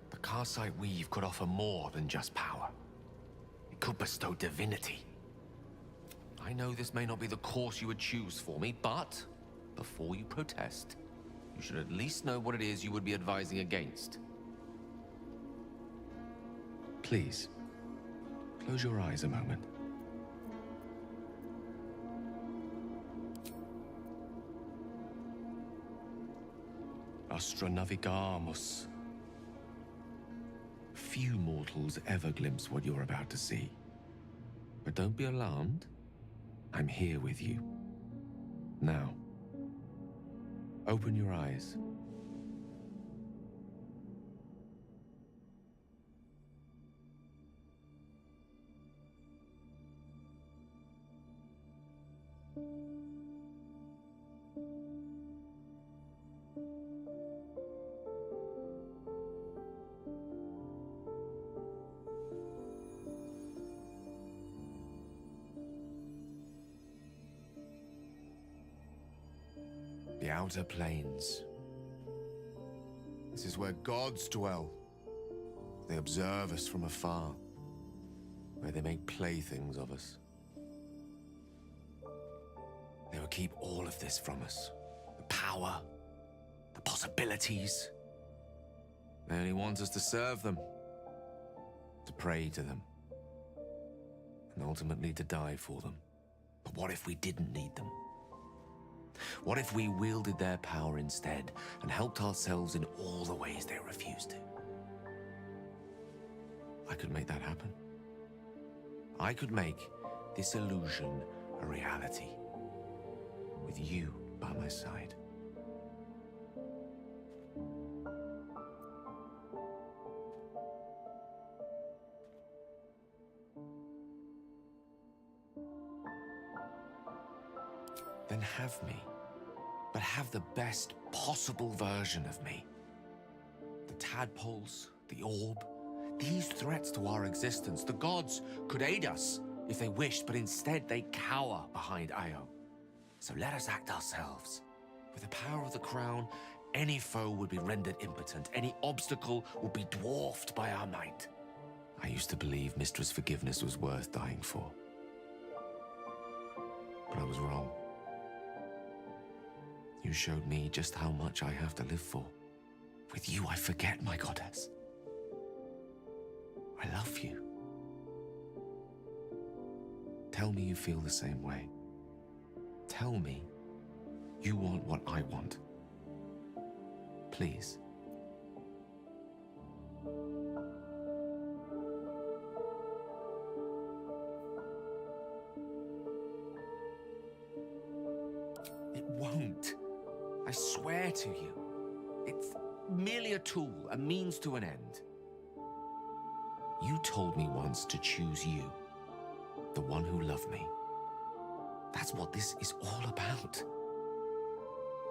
The Karsite Weave could offer more than just power. It could bestow divinity. I know this may not be the course you would choose for me, but before you protest, you should at least know what it is you would be advising against. Please, close your eyes a moment. Astra navigamus. Few mortals ever glimpse what you're about to see. But don't be alarmed. I'm here with you. Now, open your eyes. The outer planes. This is where gods dwell. They observe us from afar, where they make playthings of us. They will keep all of this from us. The power, the possibilities. They only want us to serve them, to pray to them, and ultimately to die for them. But what if we didn't need them? What if we wielded their power instead and helped ourselves in all the ways they refuse to? I could make that happen. I could make this illusion a reality, with you by my side. Then have me, but have the best possible version of me. The tadpoles, the orb, these threats to our existence. The gods could aid us if they wished, but instead they cower behind Io. So let us act ourselves. With the power of the crown, any foe would be rendered impotent. Any obstacle would be dwarfed by our might. I used to believe Mistra's forgiveness was worth dying for. But I was wrong. You showed me just how much I have to live for. With you, I forget, my goddess. I love you. Tell me you feel the same way. Tell me you want what I want. Please. It won't. I swear to you. It's merely a tool, a means to an end. You told me once to choose you, the one who loved me. That's what this is all about.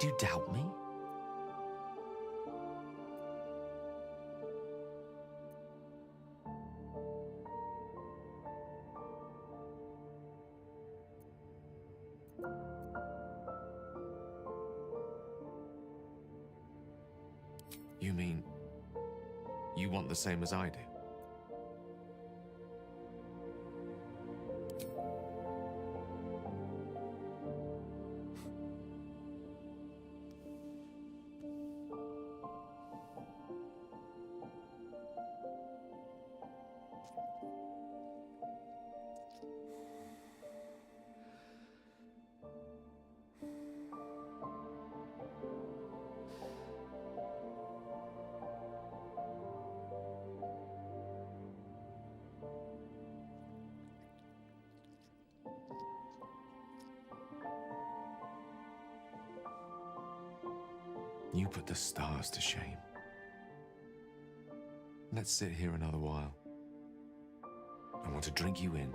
Do you doubt me? You mean you want the same as I do? You put the stars to shame. Let's sit here another while. I want to drink you in.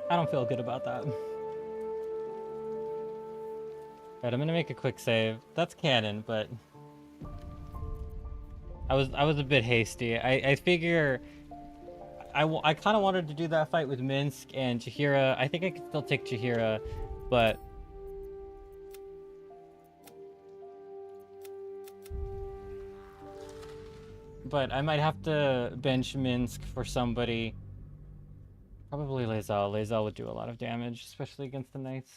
I don't feel good about that. Right, I'm gonna make a quick save. That's canon, but I was a bit hasty. I figure I kind of wanted to do that fight with Minsk and Chihira. I think I could still take Chihira, but but I might have to bench Minsk for somebody. Probably Lae'zel. Lae'zel would do a lot of damage, especially against the knights.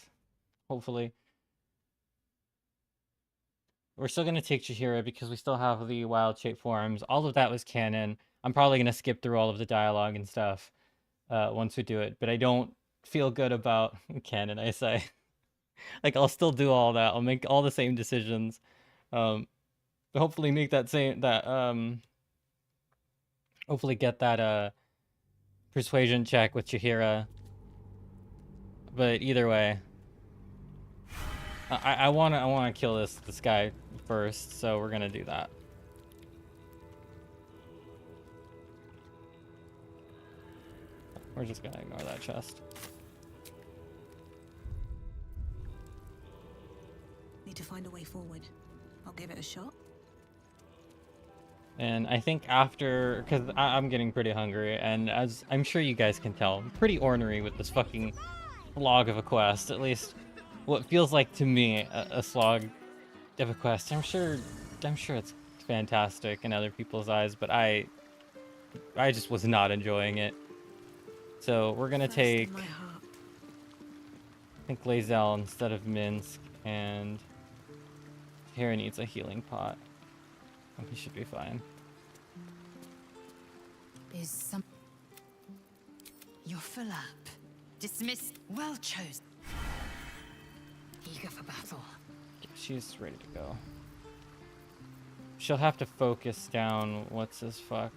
Hopefully. We're still going to take Chihira because we still have the wild shape forms. All of that was canon. I'm probably going to skip through all of the dialogue and stuff once we do it. But I don't feel good about canon, I say. Like, I'll still do all that. I'll make all the same decisions. But hopefully make that same... hopefully get that persuasion check with Chihira. But either way... I wanna kill this guy first, so we're gonna do that. We're just gonna ignore that chest. Need to find a way forward. I'll give it a shot. And I think after, because I'm getting pretty hungry, and as I'm sure you guys can tell, I'm pretty ornery with this fucking slog of a quest, at least what feels like to me a slog of a quest. I'm sure it's fantastic in other people's eyes, but I just was not enjoying it. So we're gonna take, I think, Lae'zel instead of Minsk, and Hera needs a healing pot. He should be fine. Is some... You're full up. Dismissed. Well chosen. Eager for battle. She's ready to go. She'll have to focus down what's his fuck.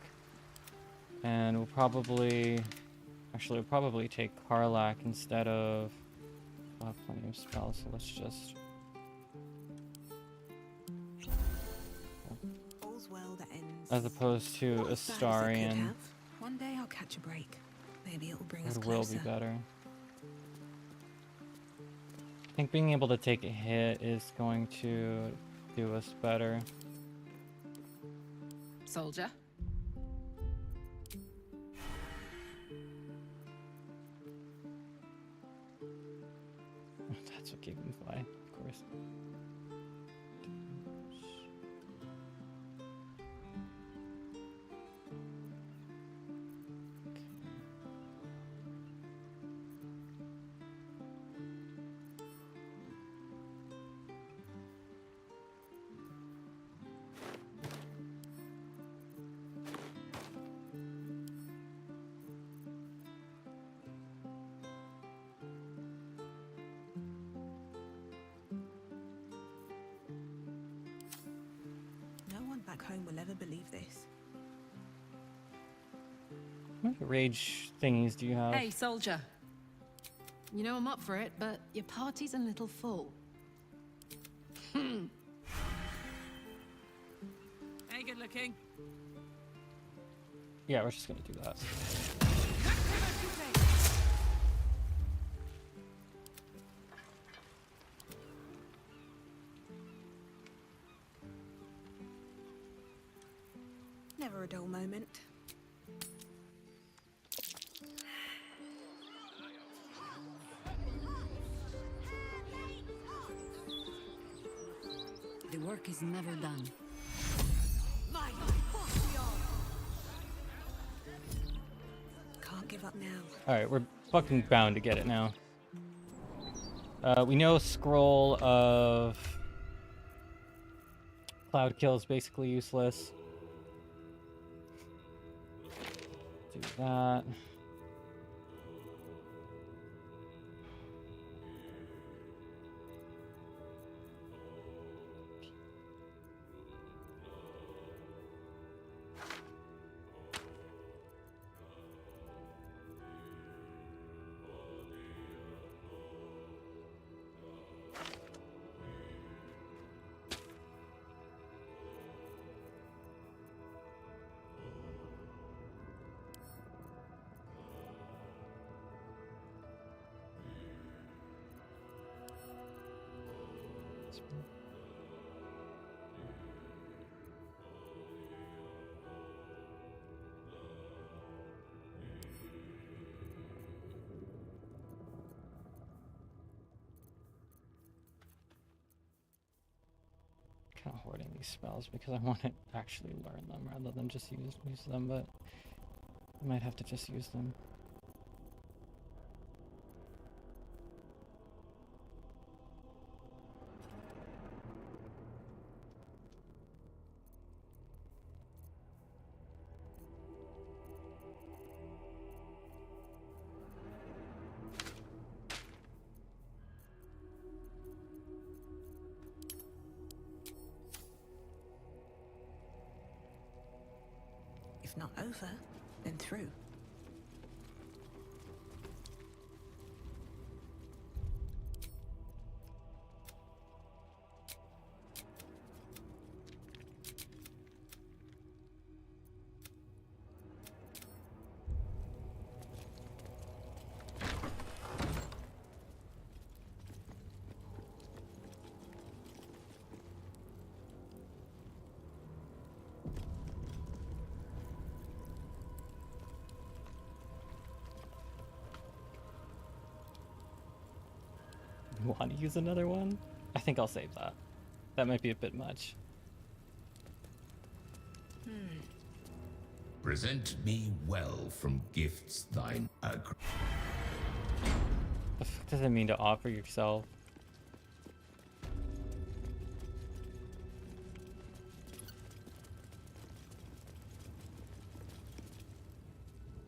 And we'll probably... Actually, we'll probably take Karlak instead of... We'll have plenty of spells, so let's just... As opposed to Astarion. One day I'll catch a break. Maybe it'll bring us It will closer. be better. I think being able to take a hit is going to do us better. Soldier. That's what gave him fly, of course. Back home will ever believe this. What rage thingies do you have? Hey, soldier. You know I'm up for it, but your party's a little full. Hey, good looking. Yeah, we're just gonna do that. Never a dull moment. The work is never done. Can't give up now. Alright, we're fucking bound to get it now. We know Scroll of Cloud Kill is basically useless. Do that. kind of hoarding these spells because I want to actually learn them rather than just use them, but I might have to just use them. If not over, then through. Want to use another one? I think I'll save that. That might be a bit much. Present me well from gifts thine agr. The fuck does it mean to offer yourself?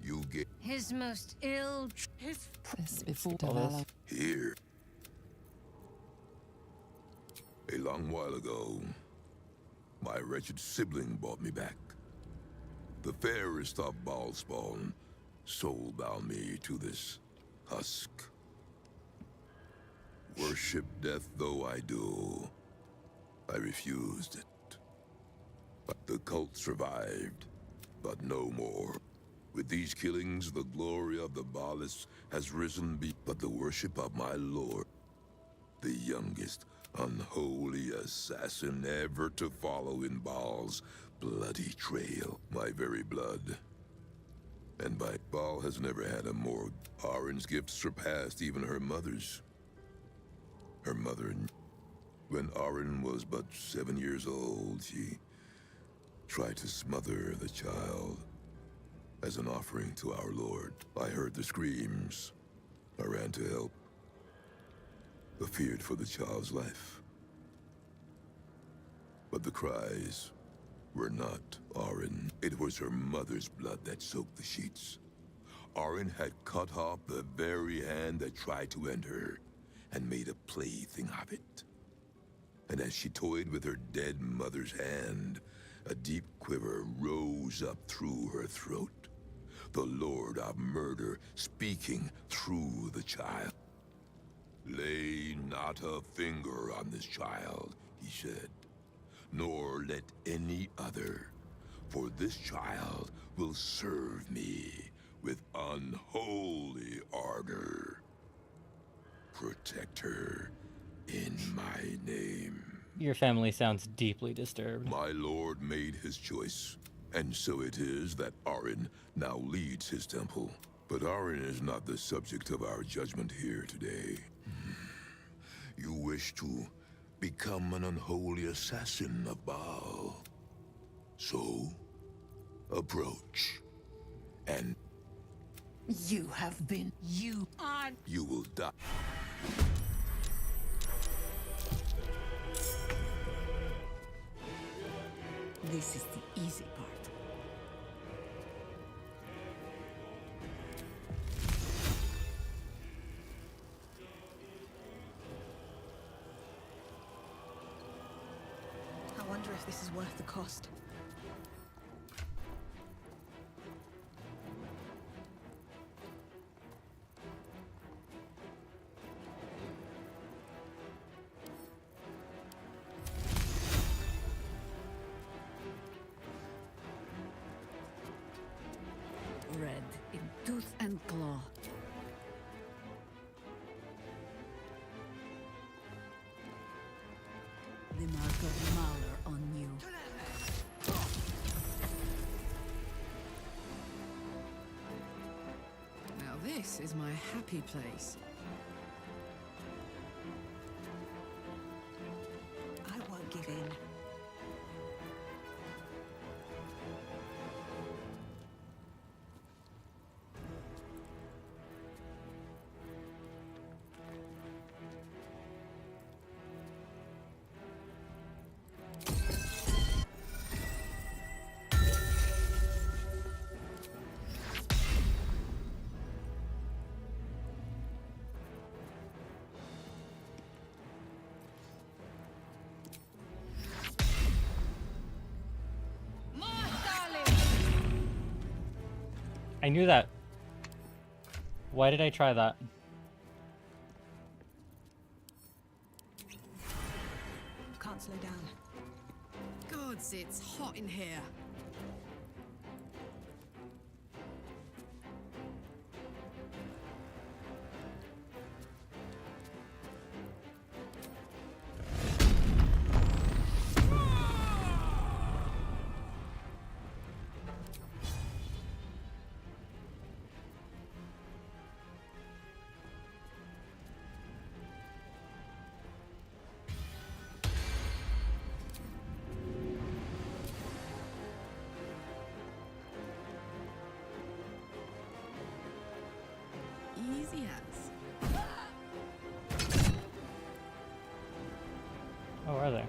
You get His most ill... This before All this. develop. here. A long while ago, my wretched sibling brought me back. The fairest of Baalspawn soul-bound me to this husk. Worship death though I do, I refused it. But the cult survived, but no more. With these killings, the glory of the Baalists has risen, but the worship of my lord, the youngest unholy assassin ever to follow in Baal's bloody trail, my very blood. And by Baal has never had a more. Arin's gift surpassed even her mother's. Her mother, when Arin was but 7 years old, she tried to smother the child as an offering to our Lord. I heard the screams. I ran to help. I feared for the child's life. But the cries were not Arin. It was her mother's blood that soaked the sheets. Arin had cut off the very hand that tried to end her and made a plaything of it. And as she toyed with her dead mother's hand, a deep quiver rose up through her throat. The Lord of Murder speaking through the child. Lay not a finger on this child, he said, nor let any other, for this child will serve me with unholy ardor. Protect her in my name. Your family sounds deeply disturbed. My lord made his choice, and so it is that Arin now leads his temple. But Arin is not the subject of our judgment here today. You wish to become an unholy assassin of Baal. So, approach, and You have been... You are... you will die. This is the easy part. I wonder if this is worth the cost. Red in tooth and claw. The mark of Mauler on you. Now this is my happy place. I won't give in. I knew that. Why did I try that? Can't slow down. Gods, it's hot in here. Easy as. Oh, are there?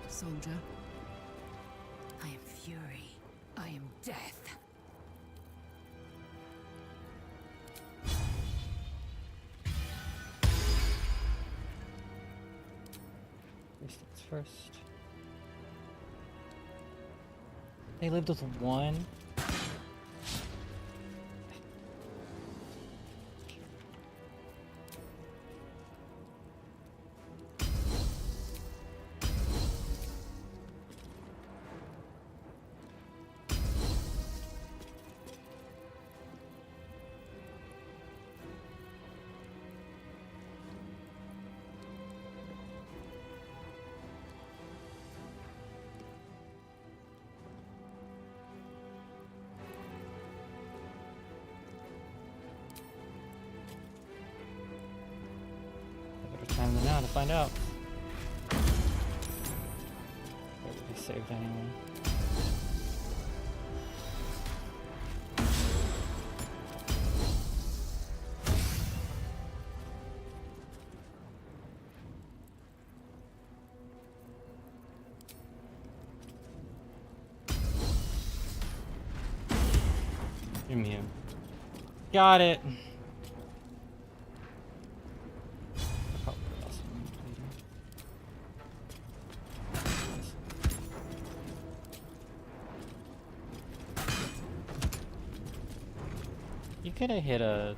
Soldier. I am fury. I am death. First things first. They lived with one. Time than now to find out. That would be saved anyway. Immune. Got it. You could have hit a.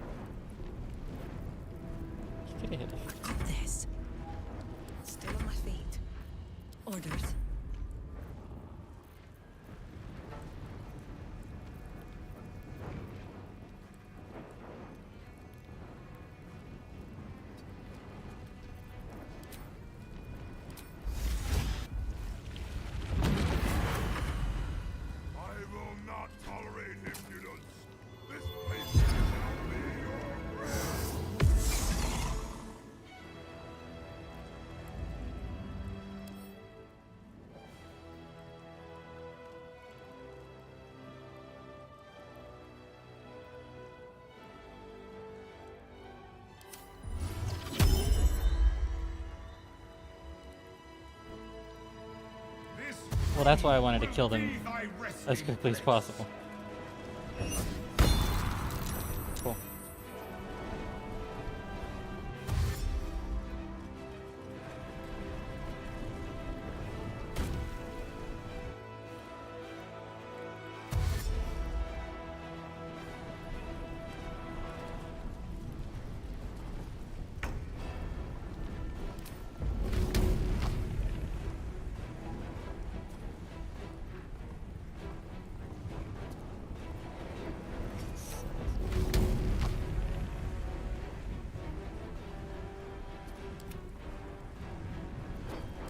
You could have hit a. Got this. Still on my feet. Orders. I will not tolerate impudence. This place shall be your grave. Well, that's why I wanted to kill them as quickly as possible. Cool.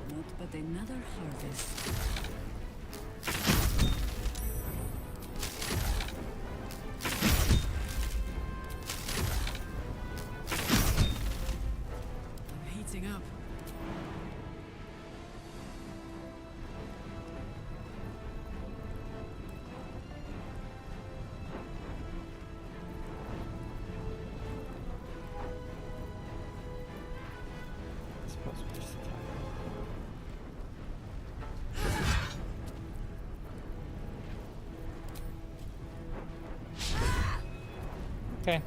Not but another harvest. I'm heating up. I suppose we just attack. Okay.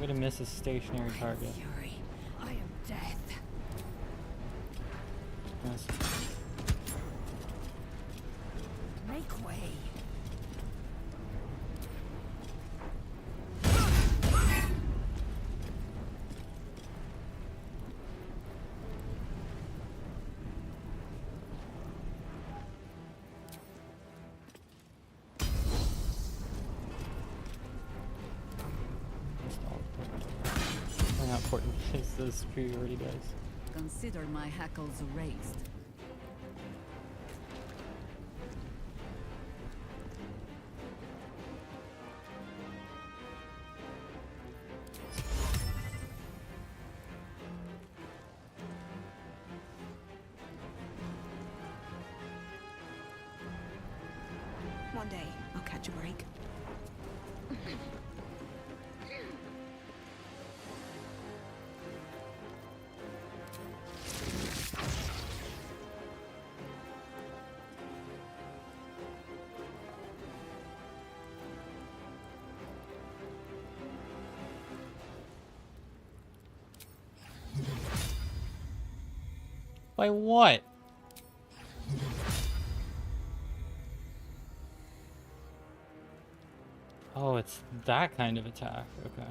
Way to miss a stationary target. Fury, I am death. Yes. Make way. How important is the superiority dice? Consider my hackles raised. One day, I'll catch a break. By what? Oh, it's that kind of attack. Okay.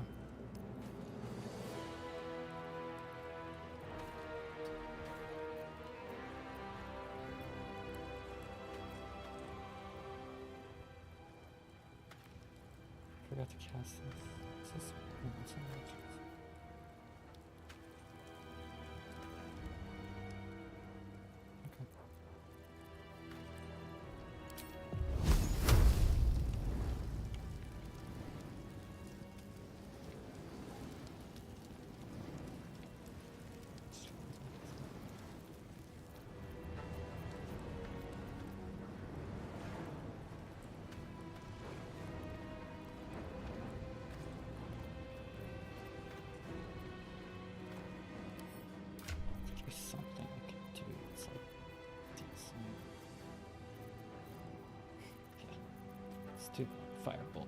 Forgot to cast this. Is this There's something I can do. It's like decent. Yeah. Let's do firebolt.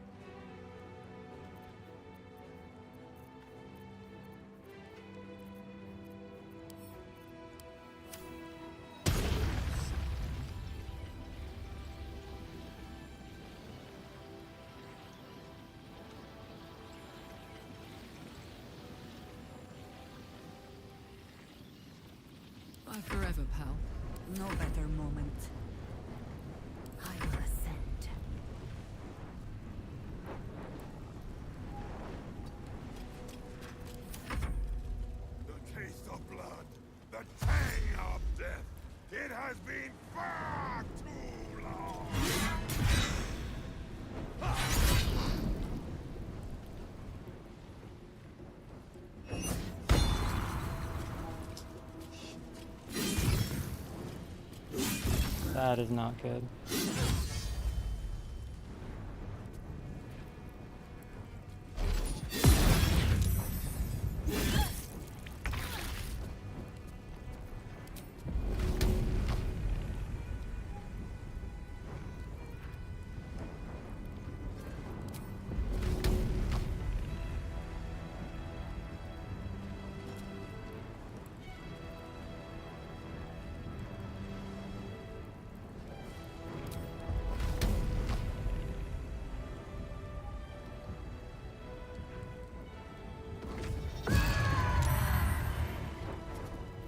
Bye forever, pal. No better moment. I will ascend. The taste of blood, the tang of death. It has been far too long. That is not good.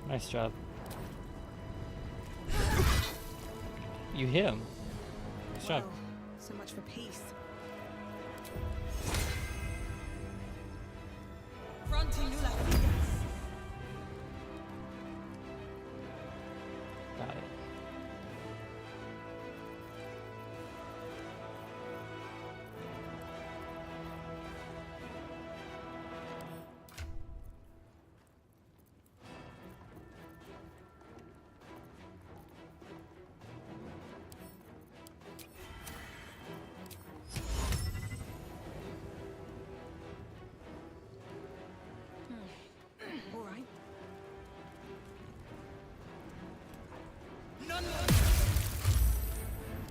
Nice job. You hit him. Nice job. Well, so much for peace. Got it. All right.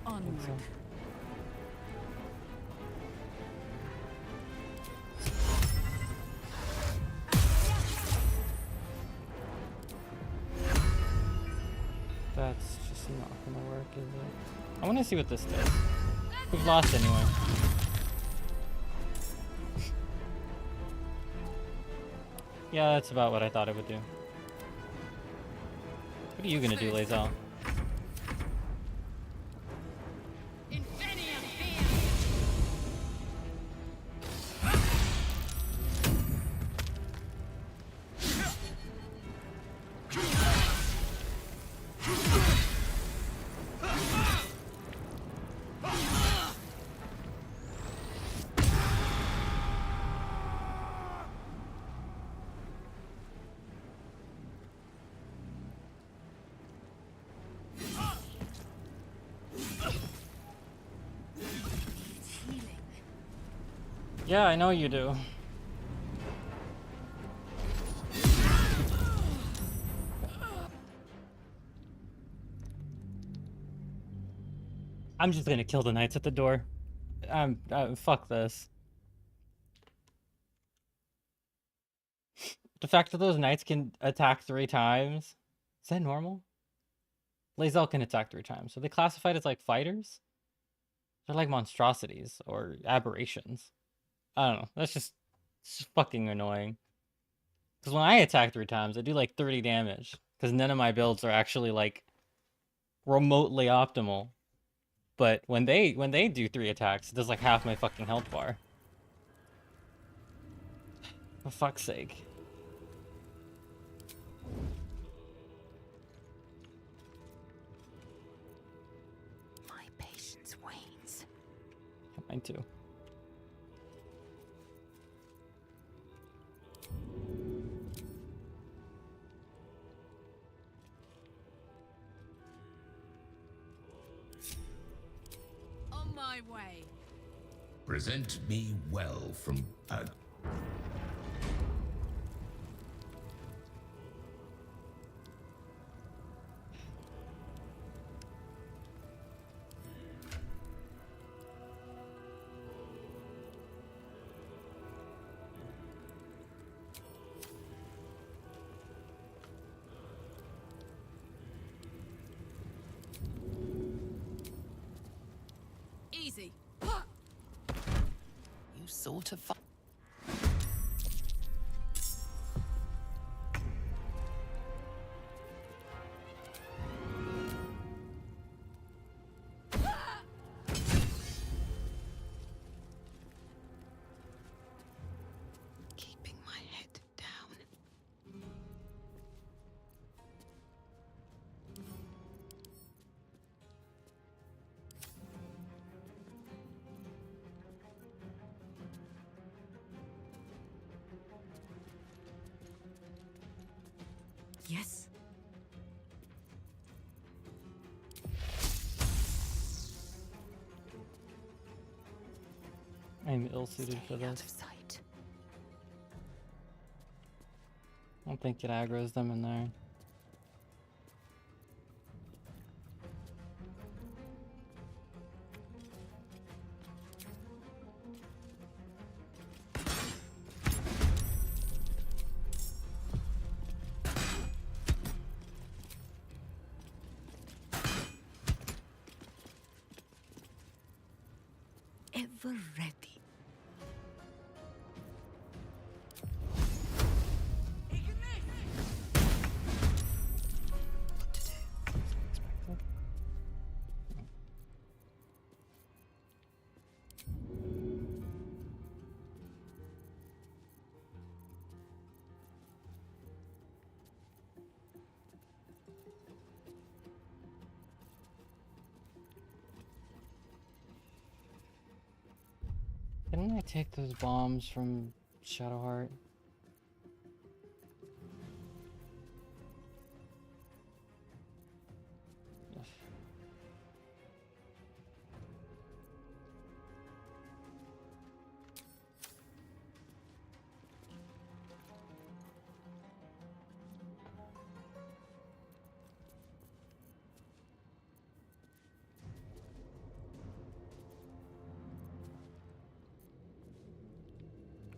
Onward. That's just not gonna work, is it? I want to see what this does. We've lost anyway. Yeah, that's about what I thought it would do. What are you gonna do, Lae'zel? Yeah, I know you do. I'm just gonna kill the knights at the door. Fuck this. The fact that those knights can attack 3 times, is that normal? Lae'zel can attack 3 times. So they classified as like fighters? They're like monstrosities or aberrations. I don't know. That's just fucking annoying. Because when I attack 3 times, I do like 30 damage. Because none of my builds are actually like remotely optimal. But when they do 3 attacks, it does like half my fucking health bar. For fuck's sake. My patience wanes. Mine too. On my way. Present me well from a... Easy. You sort of... Keeping my head down. Yes. I'm ill-suited for this. Sight. I don't think it aggroes them in there. Ever ready. Didn't I take those bombs from Shadowheart?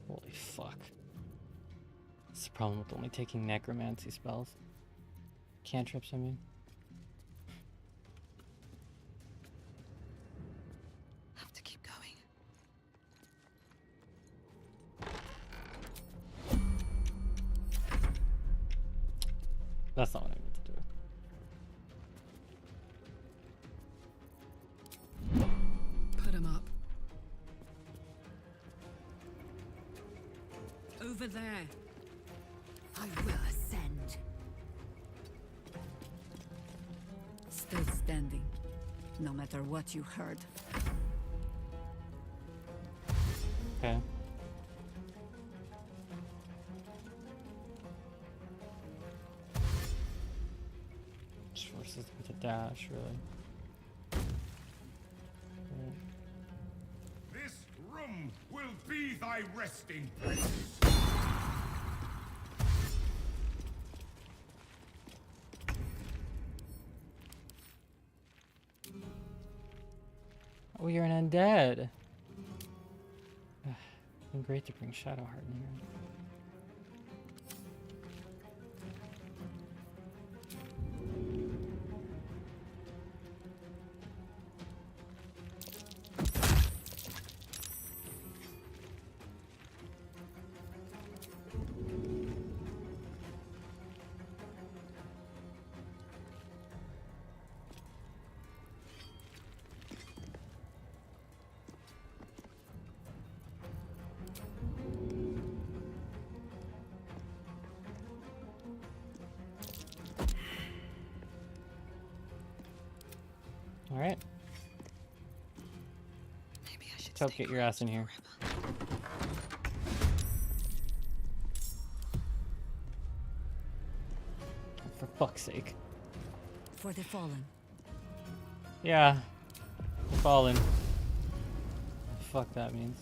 Holy fuck. That's the problem with only taking necromancy spells. Cantrips, I mean. That's not what I meant to do. Put him up. Over there. I will ascend. Stay standing, no matter what you heard. Okay. Just forces them to dash, really. This room will be thy resting place. Oh, you're an undead. Been great to bring Shadowheart in here. All right. Maybe I should Tope, get your ass in here. For fuck's sake. For the fallen. Yeah. Fallen. Fuck that means.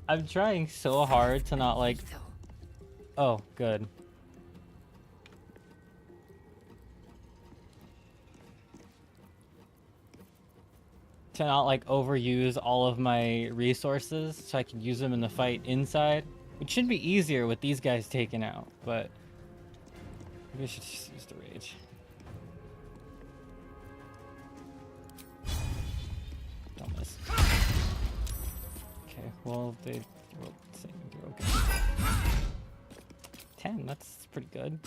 I'm trying so hard to not like... Oh, good. To not like overuse all of my resources so I can use them in the fight inside. Which should be easier with these guys taken out, but... Maybe I should just use the rage. Don't miss. Okay, well, they rolled the same. They're okay. 10, that's pretty good.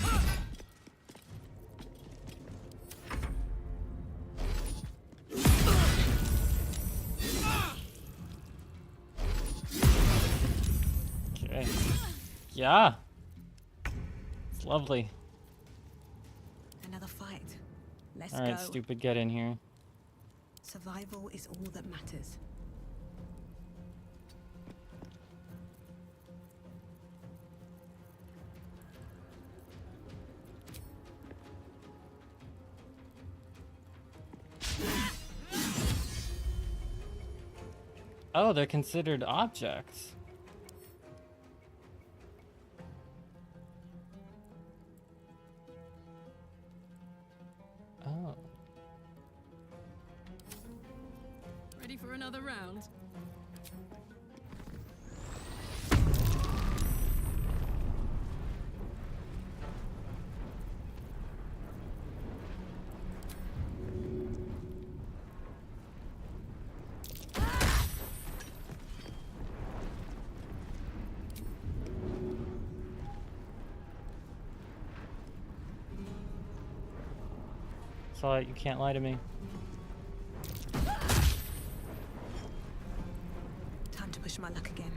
Okay. Yeah. It's lovely. Another fight. Let's All right, go. stupid, get in here. Survival is all that matters. Oh, they're considered objects. Oh. Ready for another round? So you can't lie to me. Time to push my luck again.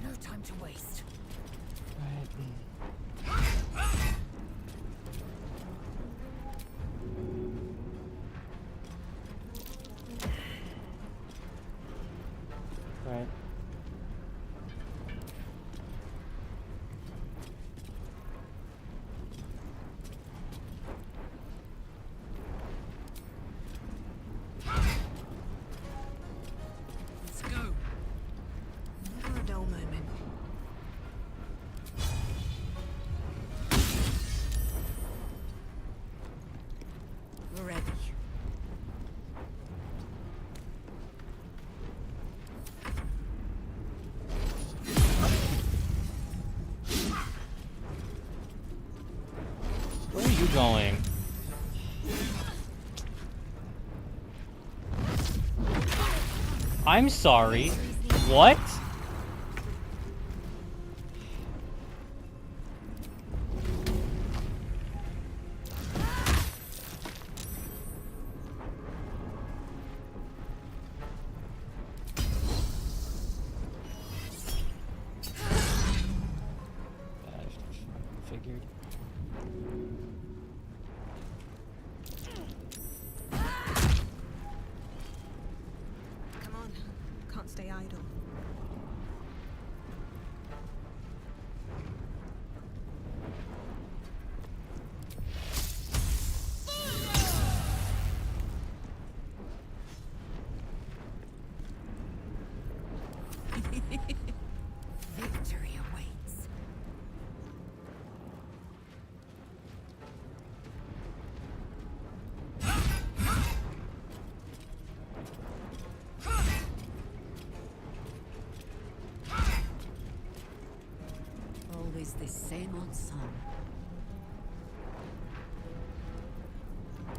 No time to waste. you going? I'm sorry. What? Figured. Come on. Can't stay idle. Victory awaits. Always the same old song.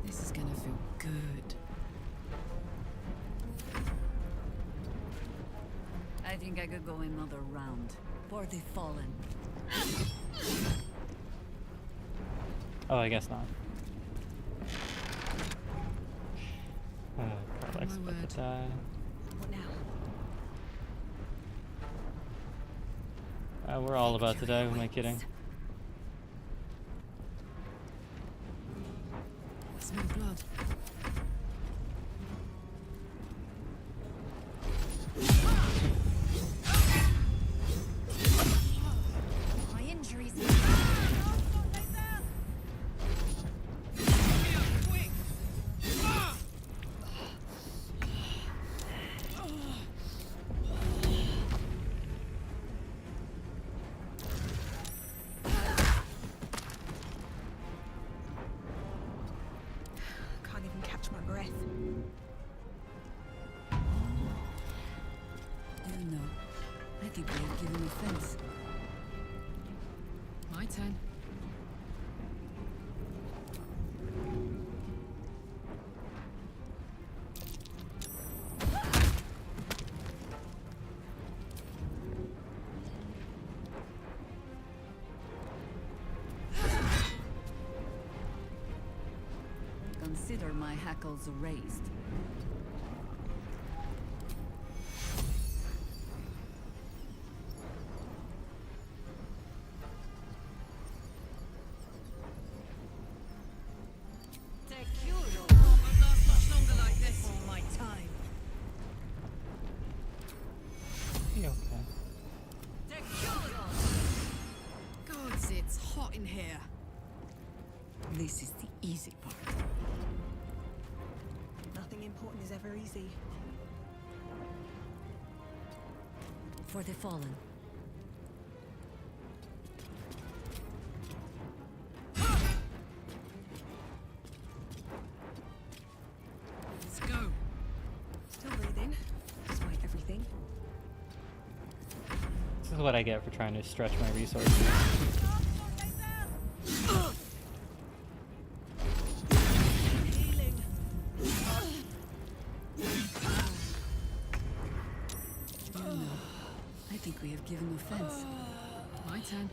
This is gonna feel good. I think I could go another round. For the fallen. Oh, I guess not. Carlax about to die. What now? We're all about to die, who am I kidding? Smell blood. My injuries. Can't even catch my breath. You know, I think we have given offense. My turn. Consider my hackles raised. Won't last much longer like this. All my time. Be okay. Gods, it's hot in here. This is the easy part. Nothing important is ever easy. For the fallen. Let's go. Still breathing, despite everything. This is what I get for trying to stretch my resources. Healing. You know, I think we have given offense. My turn.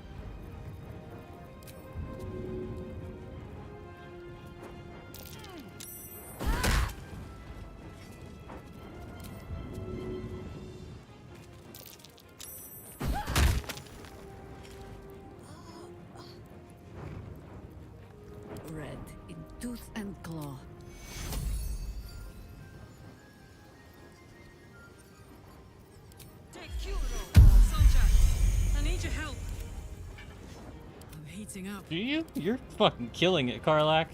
Red in tooth and claw. Sancha, I need your help. I'm heating up. Do you? You're fucking killing it, Karlak.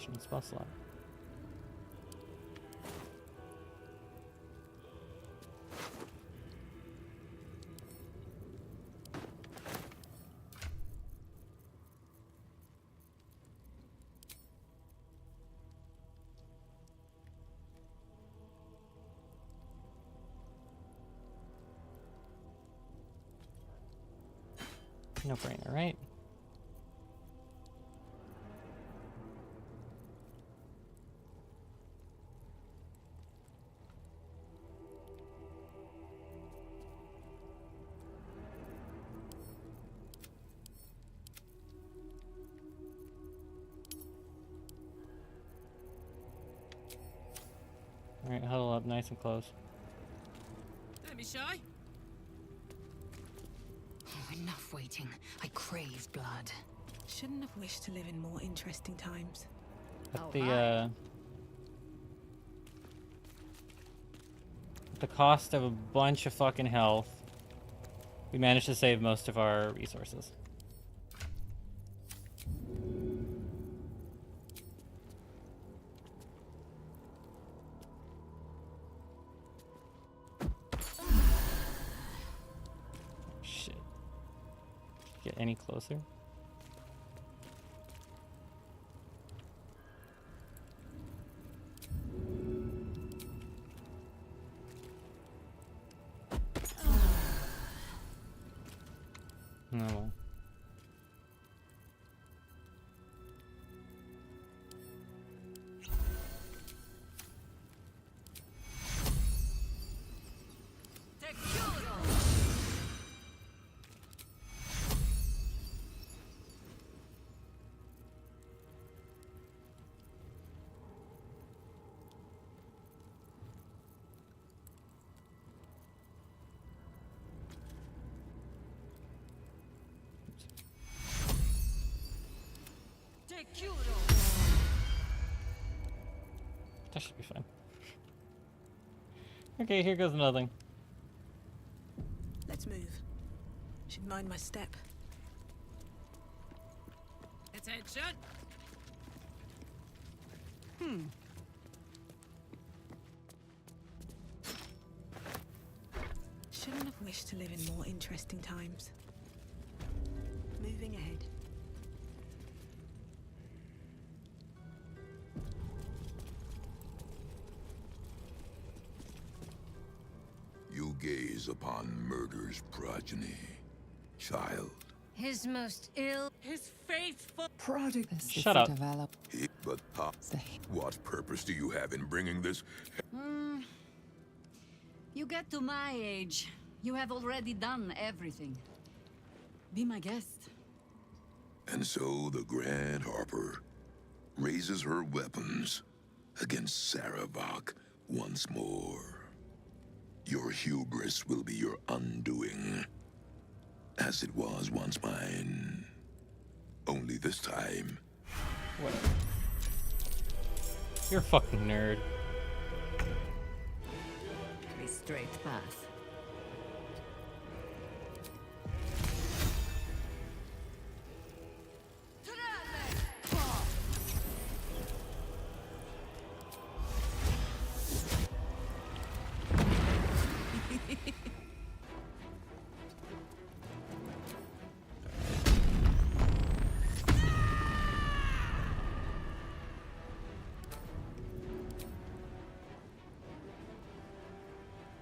concentration spell slot. No brainer, right? Alright, huddle up nice and close. Don't be shy. Oh, enough waiting. I crave blood. Shouldn't have wished to live in more interesting times. At the cost of a bunch of fucking health, we managed to save most of our resources. Shit. Get any closer? Oh well. That should be fine. Okay, here goes nothing. Let's move. Should mind my step. Attention. Shouldn't have wished to live in more interesting times. Moving ahead. You gaze upon murder's progeny, child. His most his faithful Shut up. But what purpose do you have in bringing this? You get to my age, you have already done everything. Be my guest. And so the Grand Harper raises her weapons against Saravok once more. Your hubris will be your undoing, as it was once mine. Only this time. What? You're a fucking nerd. A straight path.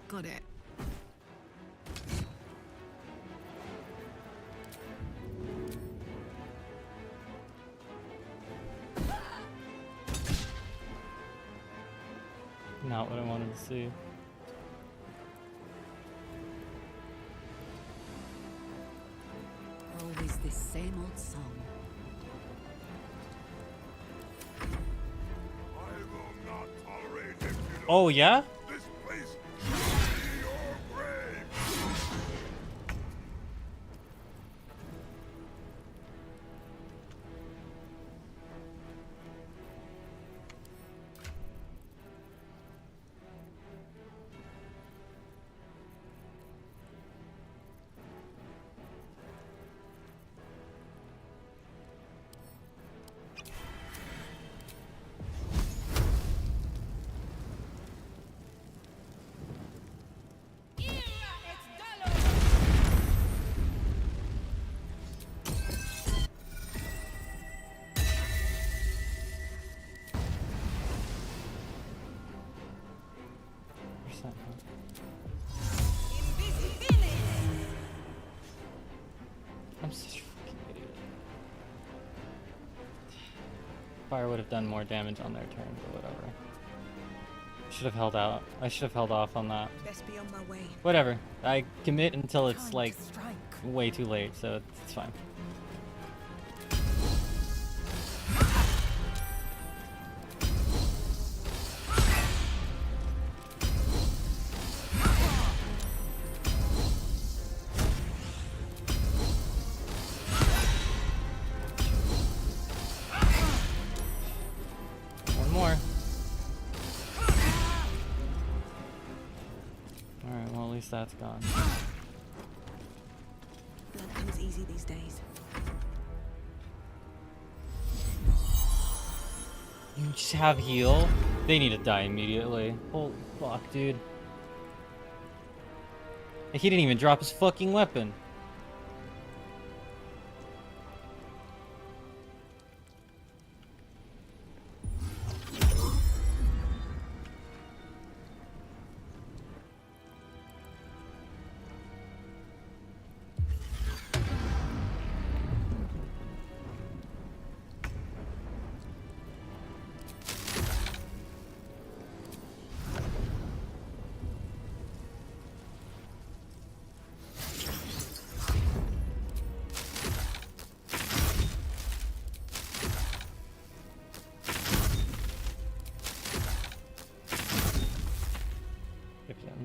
Got it. Not what I wanted to see. Always the same old song. Oh yeah? I'm such a fucking idiot. Fire would have done more damage on their turn, but whatever. Should have held out. I should have held off on that. Best be on my way. Whatever. I commit until it's like way too late, so it's fine. One more. Alright, well at least that's gone. Blood comes easy these days. You just have heal? They need to die immediately. Holy fuck, dude. He didn't even drop his fucking weapon.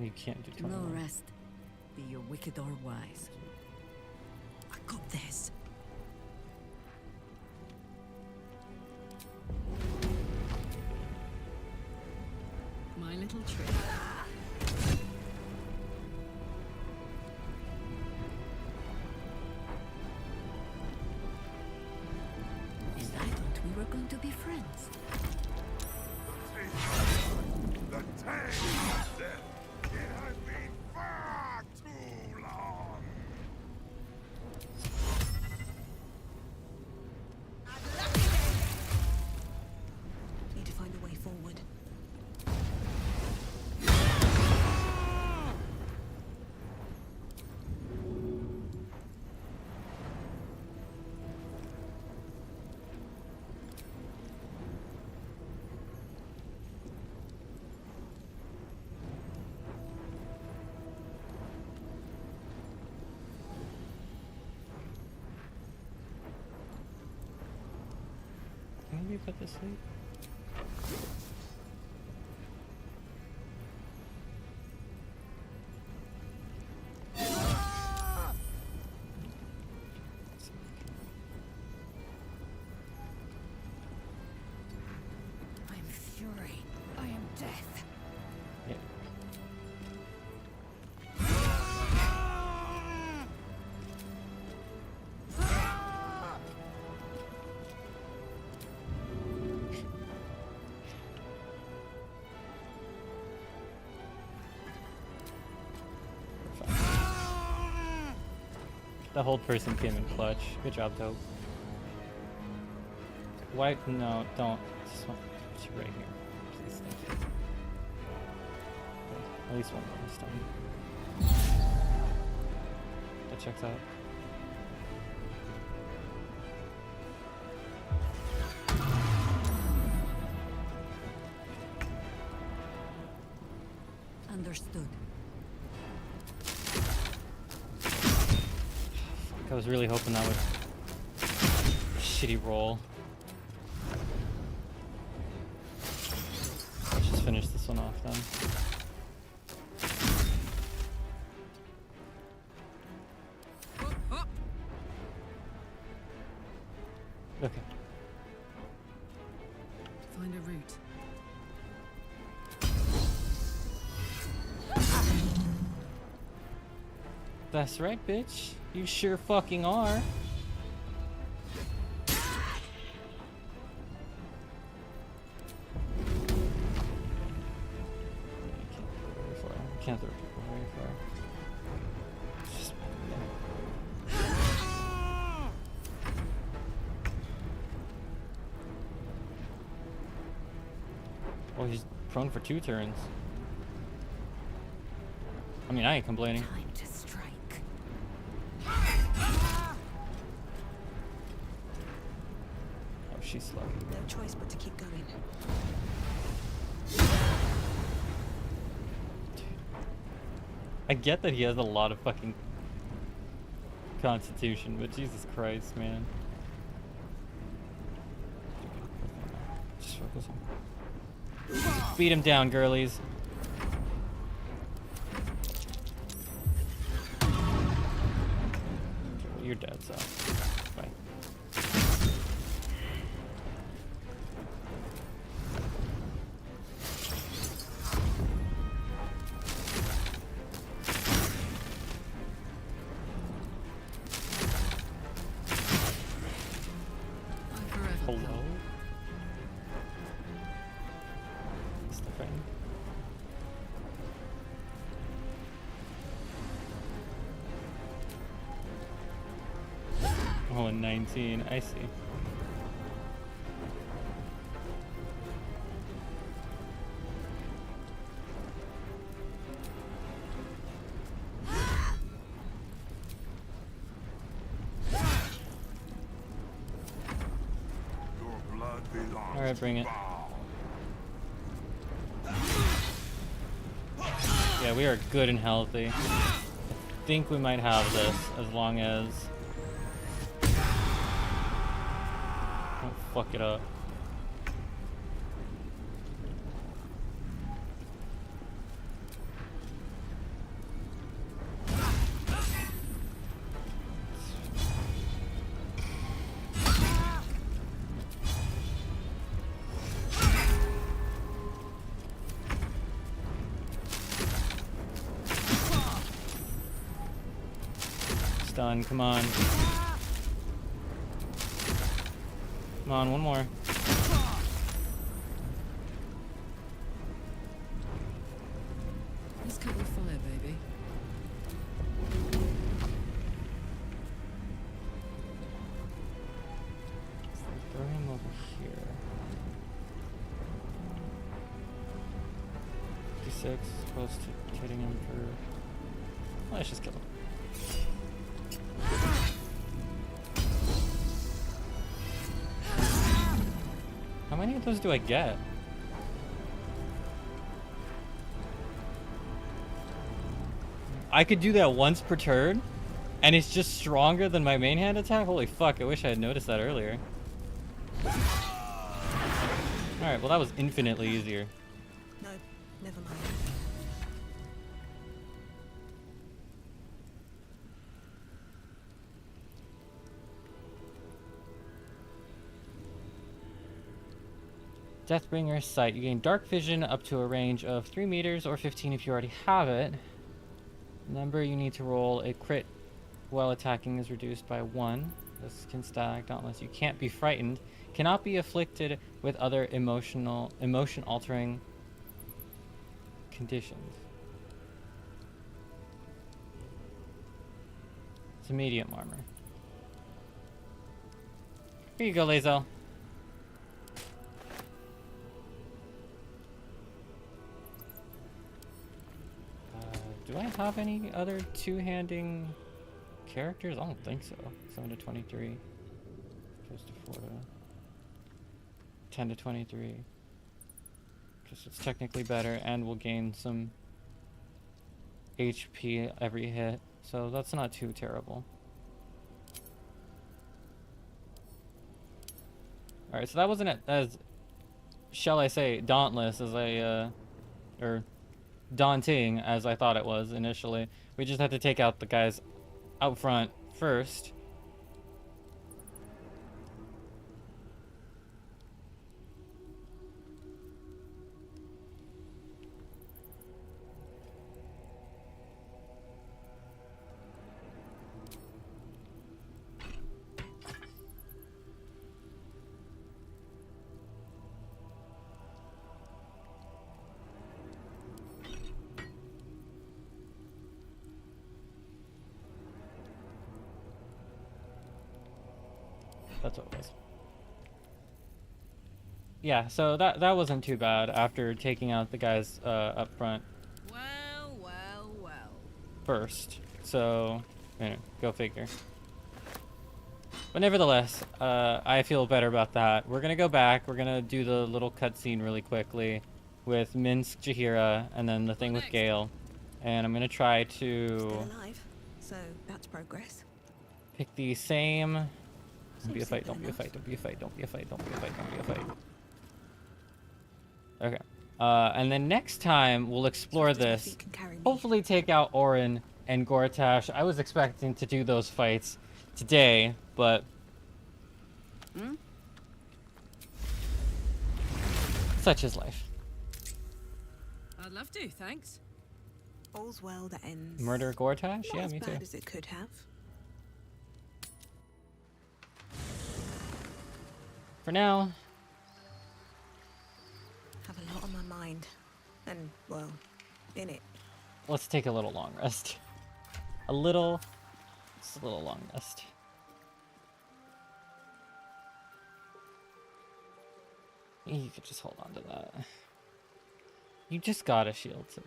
You can't do 21. No rest. Be you wicked or wise. I got this. My little trick. And I thought we were going to be friends. The taste of death. It has been far too long. Need to find a way forward. Can we put this sleep? I am fury. I am death. Yeah. The hold person came in clutch. Good job, Dope. Why? No, don't. Just want put you right here. Please, thank you. Okay, at least one more this time. That checks out. Understood. I was really hoping that would shitty roll. Let's just finish this one off then. Okay. Find a route. That's right, bitch. You sure fucking are. Can't throw people very far. It's just, oh, he's prone for 2 turns. I mean, I ain't complaining. Time to strike. Oh, she's slow. No choice but to keep going. I get that he has a lot of fucking constitution, but Jesus Christ, man. Just focus on. Beat him down, girlies. You're dead, so. Bye. Hello? What's the friend? Oh, and 19. I see. Your blood belongs. All right, bring it. Yeah, we are good and healthy. I think we might have this as long as don't fuck it up. Stun, come on. Come on, one more. Let's cut with fire, baby. Throw him over here. 56, close to hitting him for. Let's just kill him. How many of those do I get? I could do that once per turn, and it's just stronger than my main hand attack? Holy fuck, I wish I had noticed that earlier. Alright, well that was infinitely easier. No, never mind. Deathbringer's Sight. You gain dark vision up to a range of 3 meters or 15 if you already have it. Number you need to roll a crit while attacking is reduced by 1. This can stack unless you can't be frightened. Cannot be afflicted with other emotion-altering conditions. It's a medium armor. Here you go, Lae'zel. Do I have any other two-handing characters? I don't think so. 7 to 23. Goes to 4 to 10 to 23. Because it's technically better, and we'll gain some HP every hit. So that's not too terrible. Alright, so that wasn't as, shall I say, dauntless as or daunting as I thought it was initially. We just had to take out the guys out front first. That's what it was. Yeah, so that wasn't too bad after taking out the guys up front. Well, well, well. first. So, you know, go figure. But nevertheless, I feel better about that. We're gonna go back. We're gonna do the little cutscene really quickly with Minsk, Jahira, and then the thing with Gale. And I'm gonna try to Still alive, so that's progress. pick the same. Don't be a Seems fight, simple don't be a enough. fight, don't be a fight, don't be a fight, don't be a fight, don't be a fight. Okay. And then next time we'll explore this. Hopefully take out Orin and Gortash. I was expecting to do those fights today, but such is life. I'd love to, thanks. All's well that ends. Murder Gortash? Not Yeah, as me too. bad as it could have. For now, Have a lot on my mind, and well, in it. let's take a little long rest. Just a little long rest. You could just hold on to that. You just got a shield. So.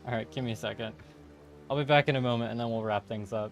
Alright, give me a second. I'll be back in a moment and then we'll wrap things up.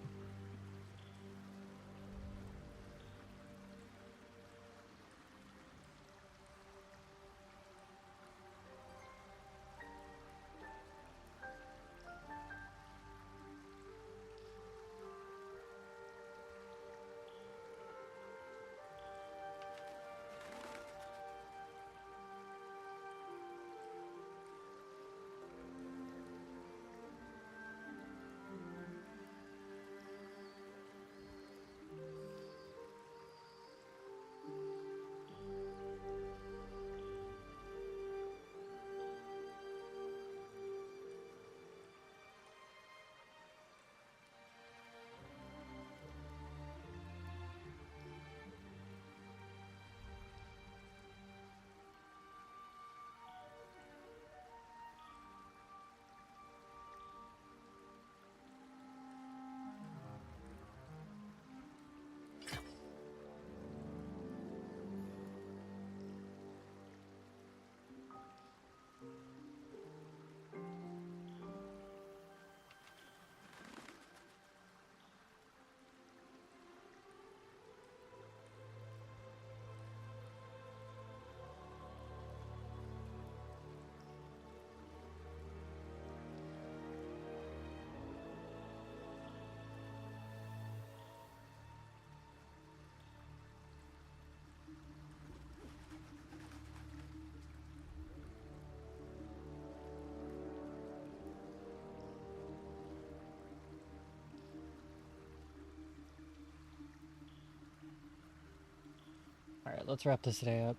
Alright, let's wrap this day up.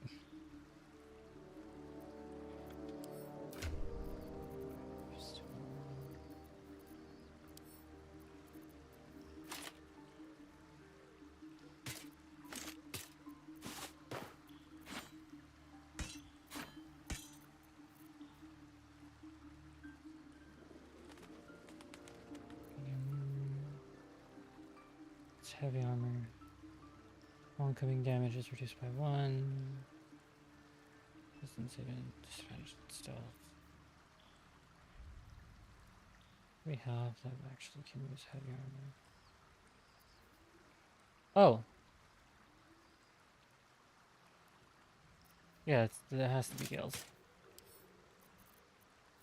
It's heavy armor. Oncoming damage is reduced by 1. Distance even disadvantage stealth. We have that actually can use heavy armor. Oh. Yeah, that has to be Gale's.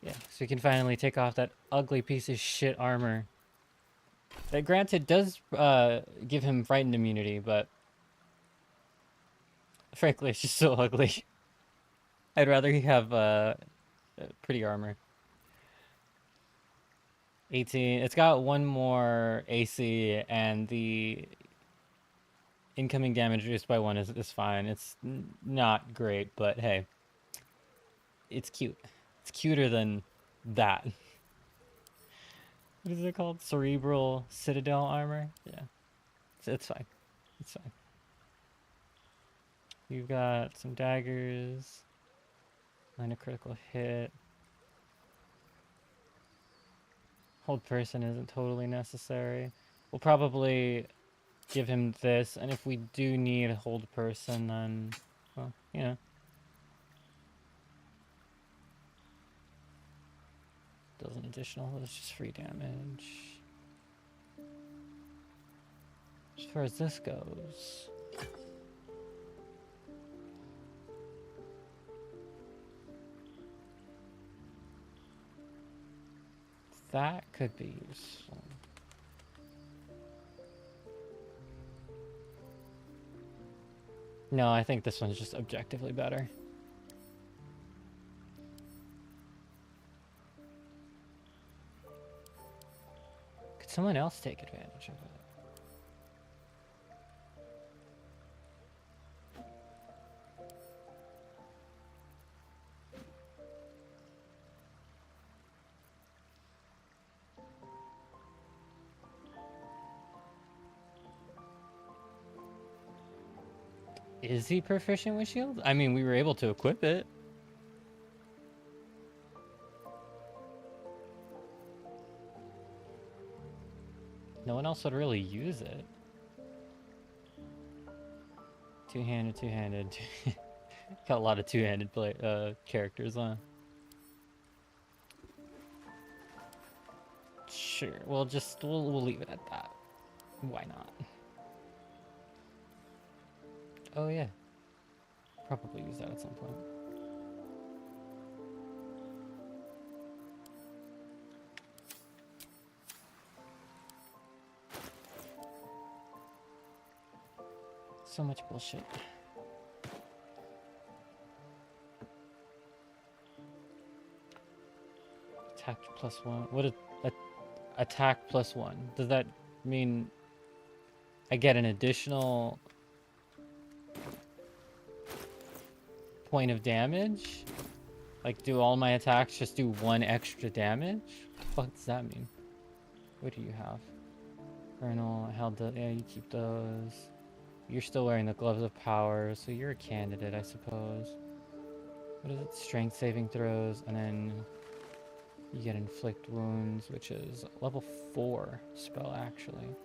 Yeah, so we can finally take off that ugly piece of shit armor. That granted does give him frightened immunity, but frankly, it's just so ugly. I'd rather he have pretty armor. 18. It's got 1 more AC, and the incoming damage reduced by 1 is fine. It's not great, but hey, it's cute. It's cuter than that. What is it called? Cerebral Citadel armor? Yeah. It's fine. It's fine. You've got some daggers. Line of critical hit. Hold person isn't totally necessary. We'll probably give him this, and if we do need a hold person, then, well, you know. Does an additional, it's just free damage. As far as this goes, that could be useful. No, I think this one's just objectively better. Could someone else take advantage of it? Is he proficient with shield? I mean, we were able to equip it. No one else would really use it. Two-handed, two-handed. Got a lot of two-handed characters, huh? Sure, we'll leave it at that. Why not? Oh yeah. Probably use that at some point. So much bullshit. Attack +1. What attack +1? Does that mean I get an additional point of damage? Like, do all my attacks just do 1 extra damage? What the fuck does that mean? What do you have? Colonel, held the, yeah, you keep those. You're still wearing the gloves of power, so you're a candidate, I suppose. What is it? Strength saving throws, and then you get inflict wounds, which is level 4 spell actually.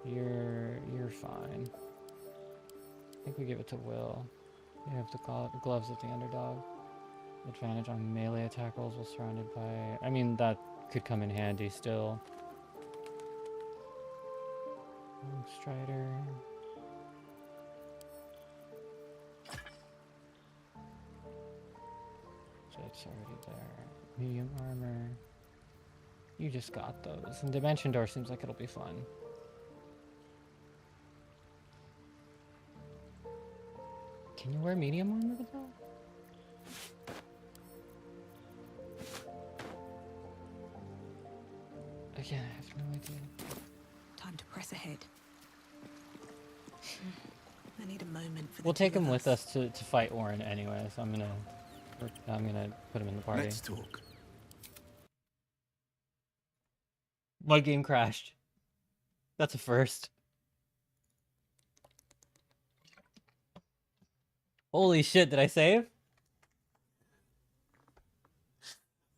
You're fine. I think we give it to Will. You have the gloves of the underdog. Advantage on melee attack rolls while surrounded by... I mean, that could come in handy still. Strider. Jet's already there. Medium armor. You just got those. And Dimension Door seems like it'll be fun. Can you wear medium armor with that? Again, I have no idea. Time to press ahead. I need a moment for We'll take him with us to fight Orin anyway, so I'm gonna put him in the party. Let's talk. My game crashed. That's a first. Holy shit, did I save?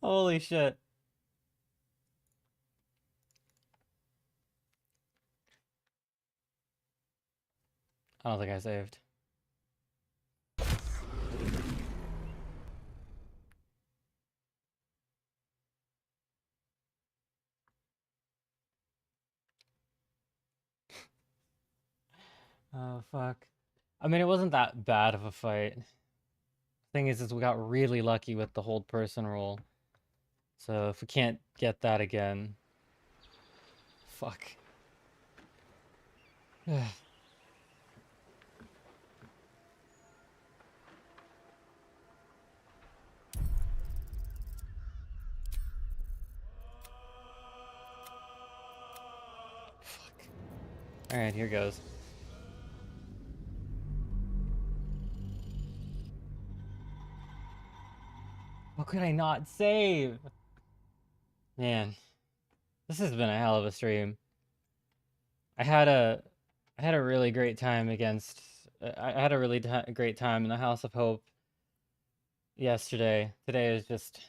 Holy shit. I don't think I saved. Oh, fuck. I mean, it wasn't that bad of a fight. Thing is we got really lucky with the hold person roll. So if we can't get that again... Fuck. Alright, here goes. How could I not save? Man, this has been a hell of a stream. I had a really great time against... I had a really great time in the House of Hope yesterday. Today is just...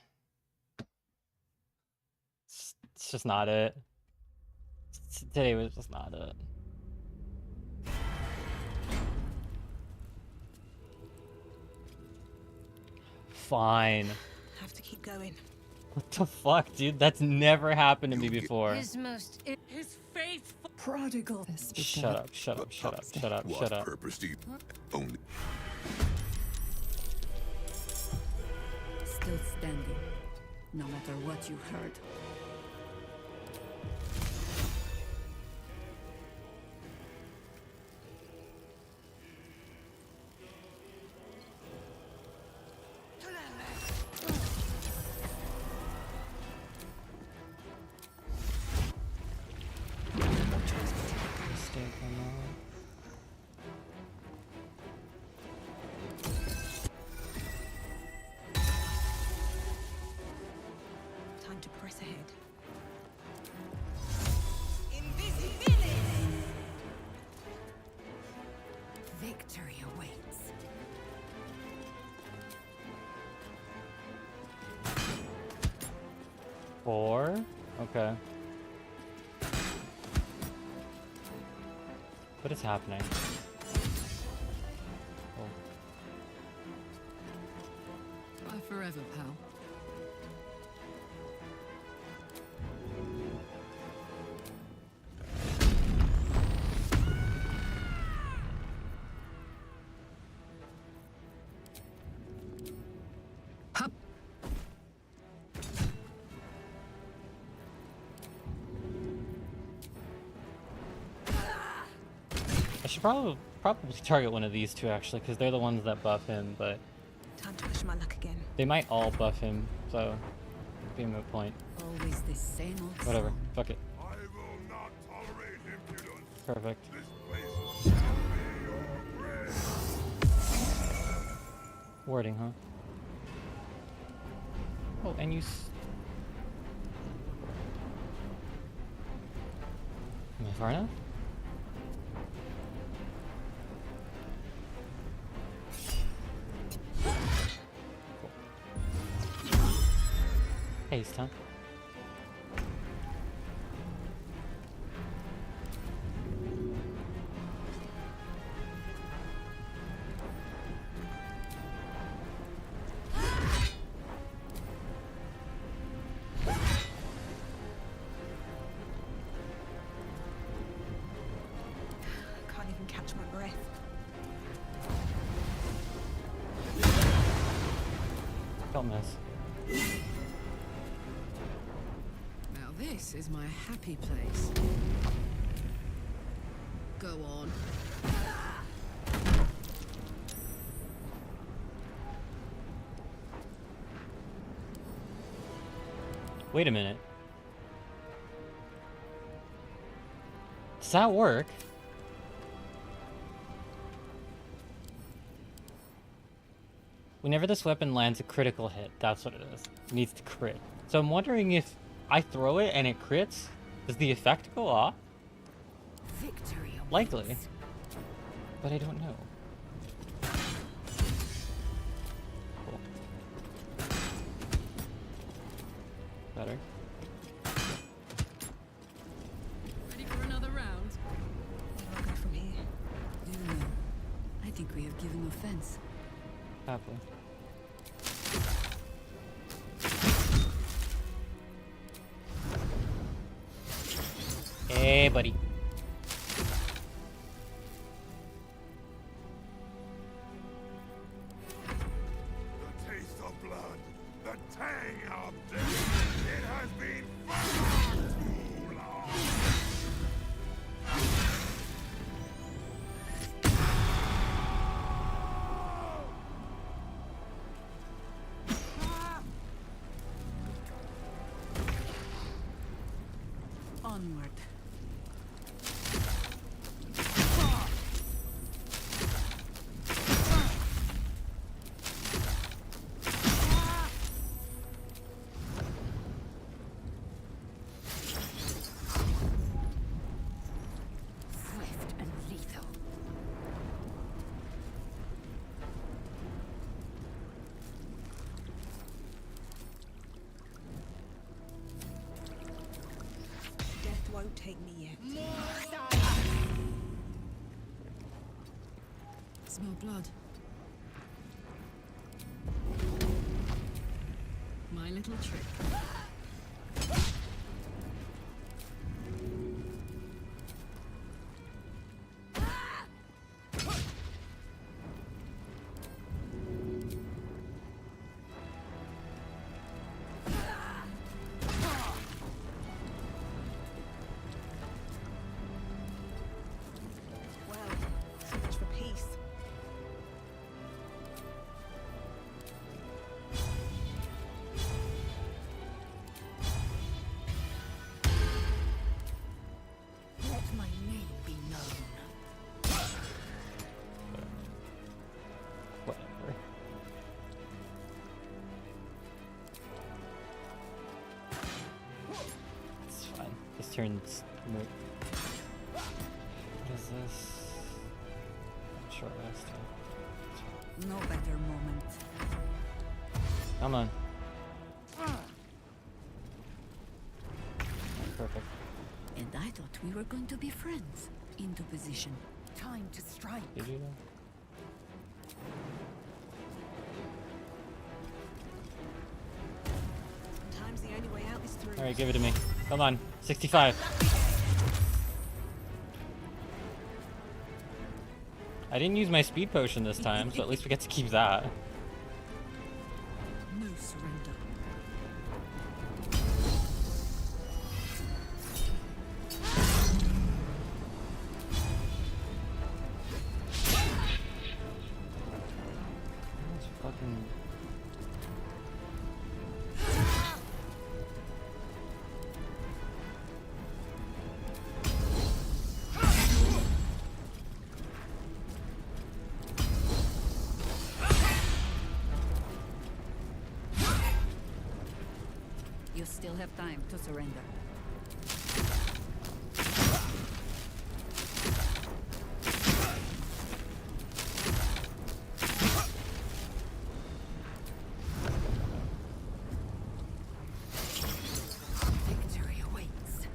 It's just not it. Today was just not it. Fine. Have to keep going. What the fuck, dude? That's never happened to me before. His faithful prodigal. Shut up, shut up, shut up, shut up, What shut up. purpose do you only? Still standing, no matter what you heard. Mistake or not. Time to press ahead. Victory awaits. Four? Okay. What is happening? Oh. Bye forever, pal. I should probably target one of these two actually, because they're the ones that buff him, but Time to push my luck again. they might all buff him, so it'd be a moot point. Always the same old Whatever, song. fuck it. I will not tolerate impudence. Perfect. This place shall be your grave. Wording, huh? Oh, and you am I far enough? Haste, huh? Can't even catch my breath. Don't miss. Now this is my happy place. Go on. Wait a minute. Does that work? Whenever this weapon lands a critical hit, that's what it is. It needs to crit. So I'm wondering if I throw it and it crits, does the effect go off? Victory awaits. Likely. But I don't know. Cool. Better. Ready for another round? Where do I go from here? Do you know? I think we have given offense. Happily. Hey, buddy. The taste of blood, the tang of death. It has been far too long. Onward. Swift and lethal. Death won't take me yet. Smell blood. My little trick. Well, so much for peace. Let my name be known. Whatever. It's fine. This turn's moot. What is this? Short rest. No better moment. Come on. Perfect. And I thought we were going to be friends. Into position. Time to strike. Did you know? Sometimes the only way out is through. Alright, give it to me. Come on. 65. I didn't use my speed potion this time, so at least we get to keep that. No surrender. It's fucking... You still have time to surrender. Victory awaits.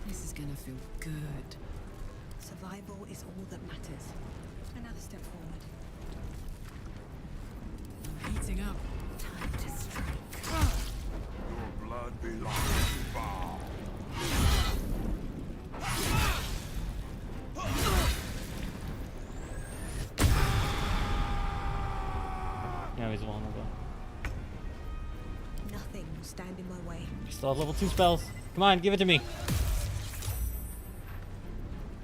This is gonna feel good. Survival is all that matters. Another step forward. I'm heating up. Time to strike. Your blood belongs to Baal. Now he's vulnerable. Nothing will stand in my way. Still have level 2 spells. Come on, give it to me.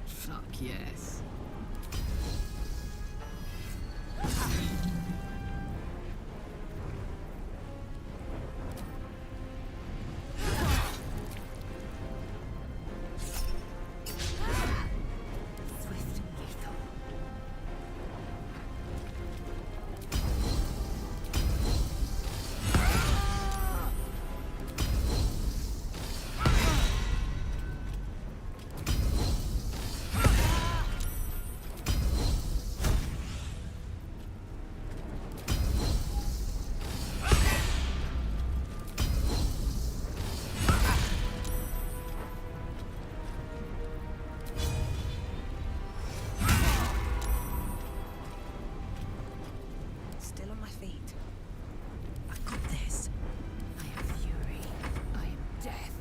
Fuck yes. Swift and lethal. Still on my feet. I've got this. I am fury. I am death.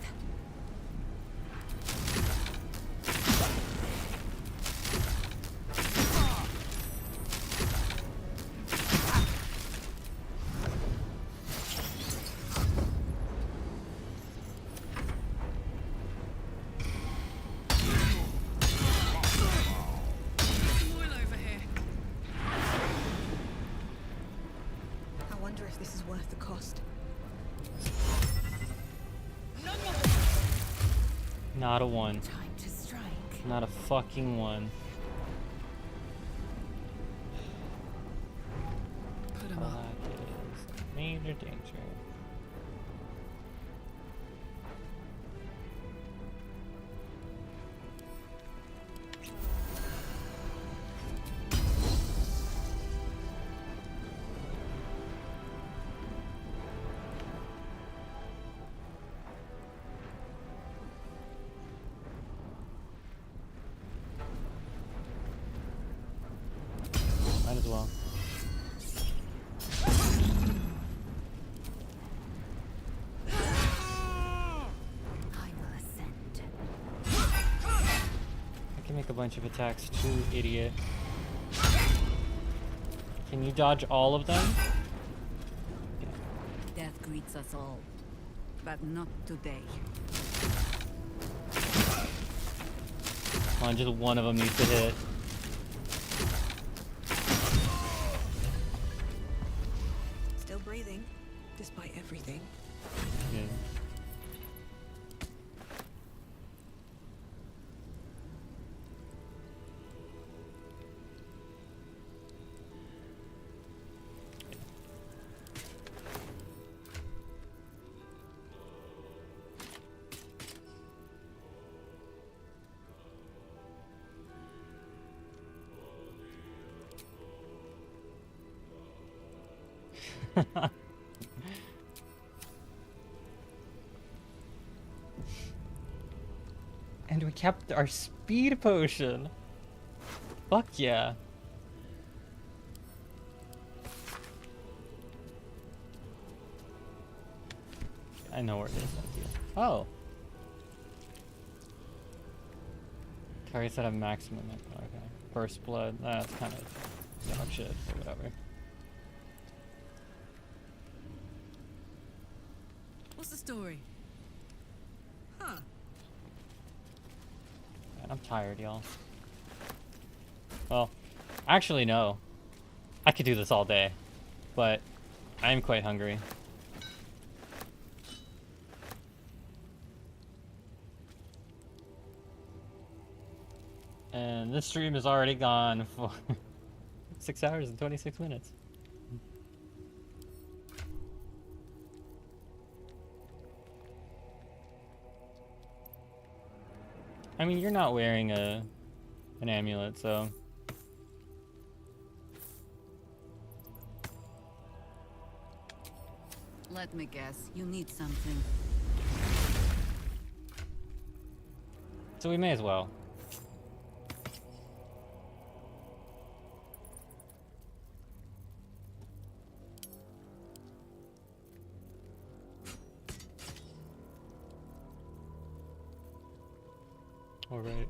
Oil over here. I wonder if this is worth the cost. Not a one. Time to strike. Not a fucking one. Put 'em up. That is major danger. Might as well. can make a bunch of attacks too, idiot. Can you dodge all of them? Death greets us all, but not today. Come on, just one of them needs to hit. Still breathing, despite everything. Yeah. And we kept our speed potion. Fuck yeah. I know where it is. Thank you. Oh. Targets that have maximum. Okay. First blood. That's kind of dog shit, but whatever. What's the story? Huh. Man, I'm tired, y'all. Well, actually, no. I could do this all day, but I'm quite hungry. And this stream is already gone for 6 hours and 26 minutes. I mean, you're not wearing an amulet, so... Let me guess, you need something. So we may as well. All right.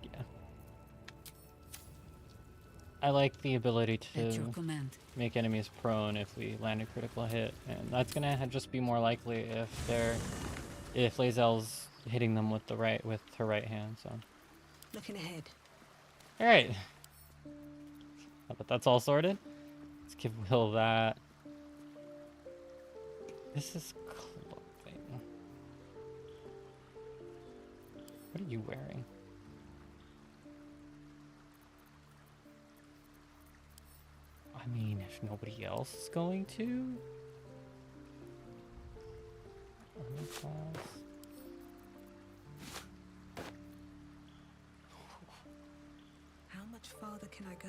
Yeah. I like the ability At your to command. make enemies prone if we land a critical hit, and that's gonna just be more likely if Lae'zel's hitting them with her right hand. So. Looking ahead. All right. But that's all sorted. Let's give Will that. This is clothing. What are you wearing? I mean, if nobody else is going to. How much farther can I go?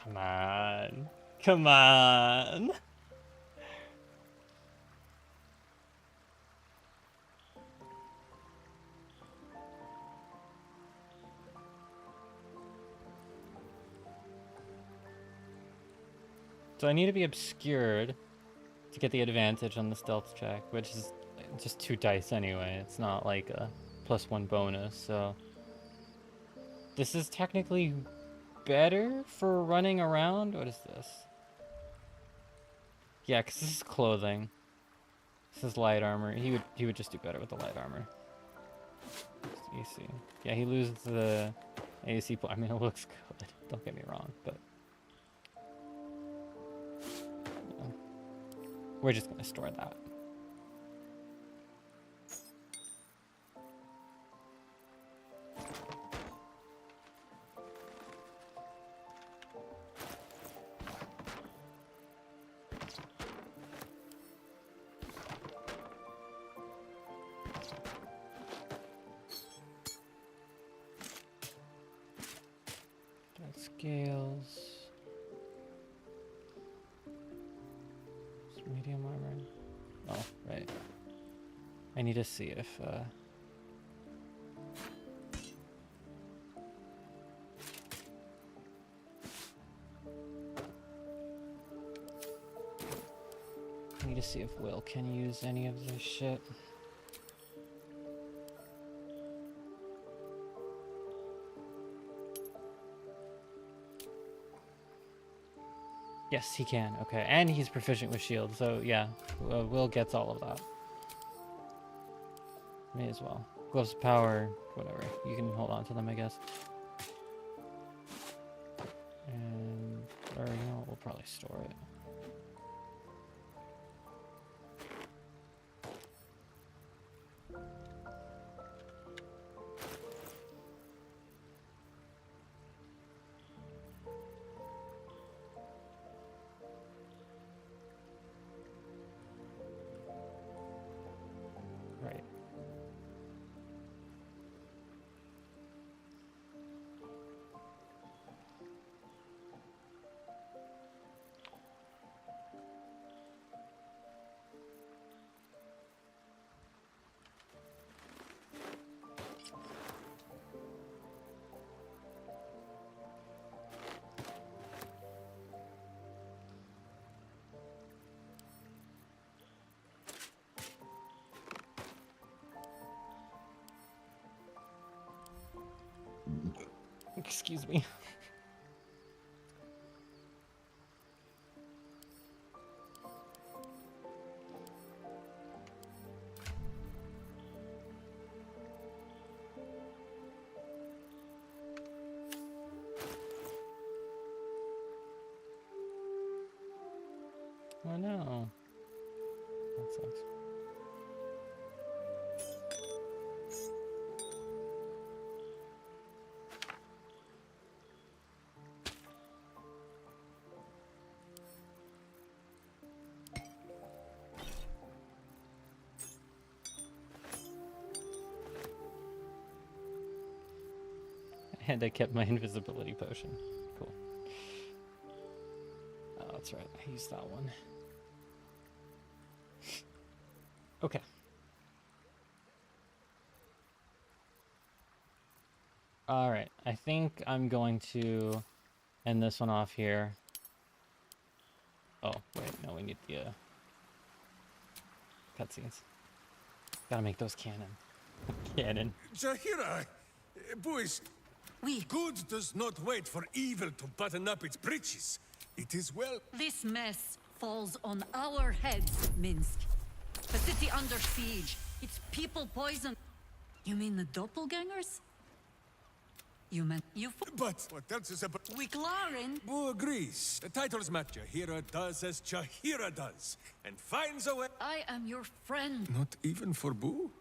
Come on. Come on. So I need to be obscured to get the advantage on the stealth check, which is just 2 dice anyway. It's not like a +1 bonus, so... This is technically better for running around? What is this? Yeah, because this is clothing. This is light armor. He would just do better with the light armor. AC. Yeah, he loses the AC point. I mean, it looks good. Don't get me wrong, but... We're just going to store that. Got scales. Medium armor. Oh, right. I need to see if I need to see if Will can use any of this shit. Yes, he can. Okay, and he's proficient with shield, so yeah, Will gets all of that. May as well. Gloves of power, whatever. You can hold on to them, I guess. And, or you know, we'll probably store it. Right. Excuse me. Oh no. That sucks. And I kept my invisibility potion. Cool. Oh, that's right. I used that one. Okay. Alright. I think I'm going to end this one off here. Oh, wait. No, we need the cutscenes. Gotta make those canon. Canon. Jahira, boys, good does not wait for evil to button up its breeches. It is well. This mess falls on our heads, Minsk. The city under siege. Its people poisoned. You mean the doppelgangers? You meant you. But what else is about? Wiklarin? Boo agrees. The titles match. Jahira does as Jahira does, and finds a way. I am your friend. Not even for Boo?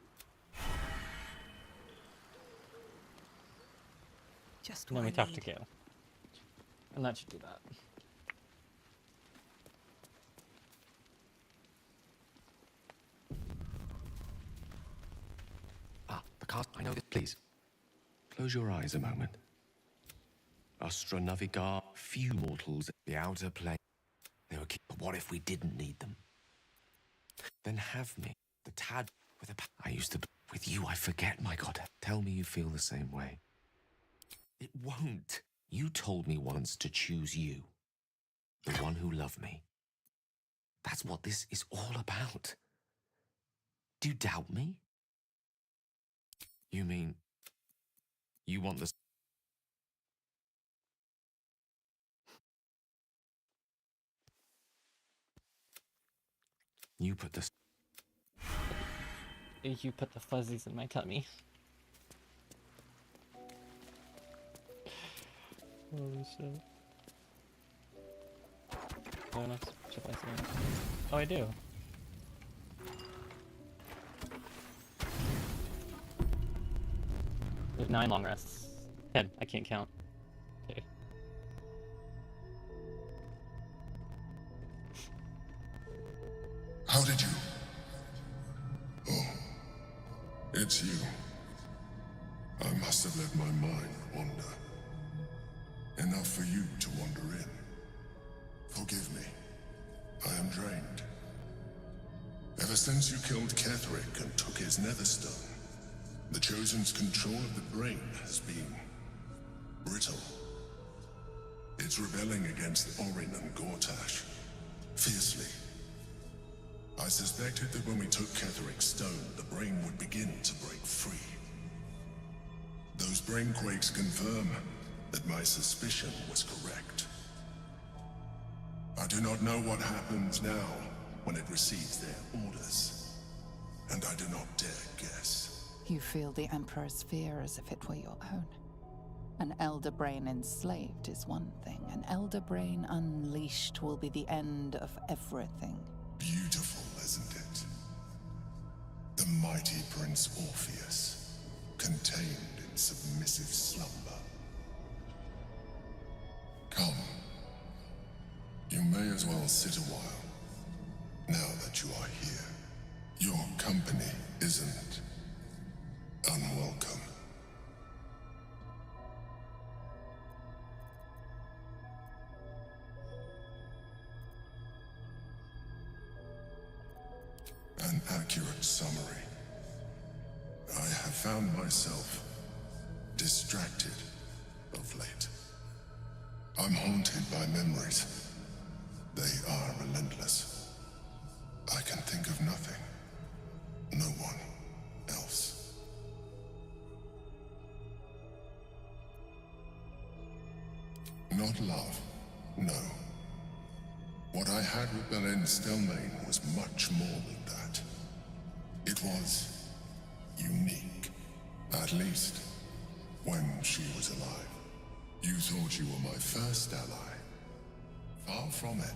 Just And then what we I talk need. to Gale. And that should do that. Ah, the cast. I know this. Please. Close your eyes a moment. Astra Navigar, few mortals, the outer plane. They were but what if we didn't need them? Then have me, the tad with a. I used to. With you, I forget, my God. Tell me you feel the same way. It won't. You told me once to choose you. The one who loved me. That's what this is all about. Do you doubt me? You mean... You want this... You put this... You put the fuzzies in my tummy. Holy shit. Should I say? Oh, I do. There's 9 long rests. 10. I can't count. Okay. How did you? Oh, it's you. I must have let my mind wander. Enough for you to wander in. Forgive me. I am drained. Ever since you killed Ketheric and took his netherstone, the Chosen's control of the brain has been brittle. It's rebelling against Orin and Gortash fiercely. I suspected that when we took Ketheric's stone, the brain would begin to break free. Those brain quakes confirm that my suspicion was correct. I do not know what happens now when it receives their orders, and I do not dare guess. You feel the Emperor's fear as if it were your own. An Elder Brain enslaved is one thing. An Elder Brain unleashed will be the end of everything. Beautiful, isn't it? The mighty Prince Orpheus, contained in submissive slumber. Come. You may as well sit a while, now that you are here. Your company isn't unwelcome. An accurate summary. I have found myself distracted of late. I'm haunted by memories. They are relentless. I can think of nothing. No one else. Not love, no. What I had with Belen Stelmane was much more than that. It was unique. At least, when she was alive. You thought you were my first ally. Far from it.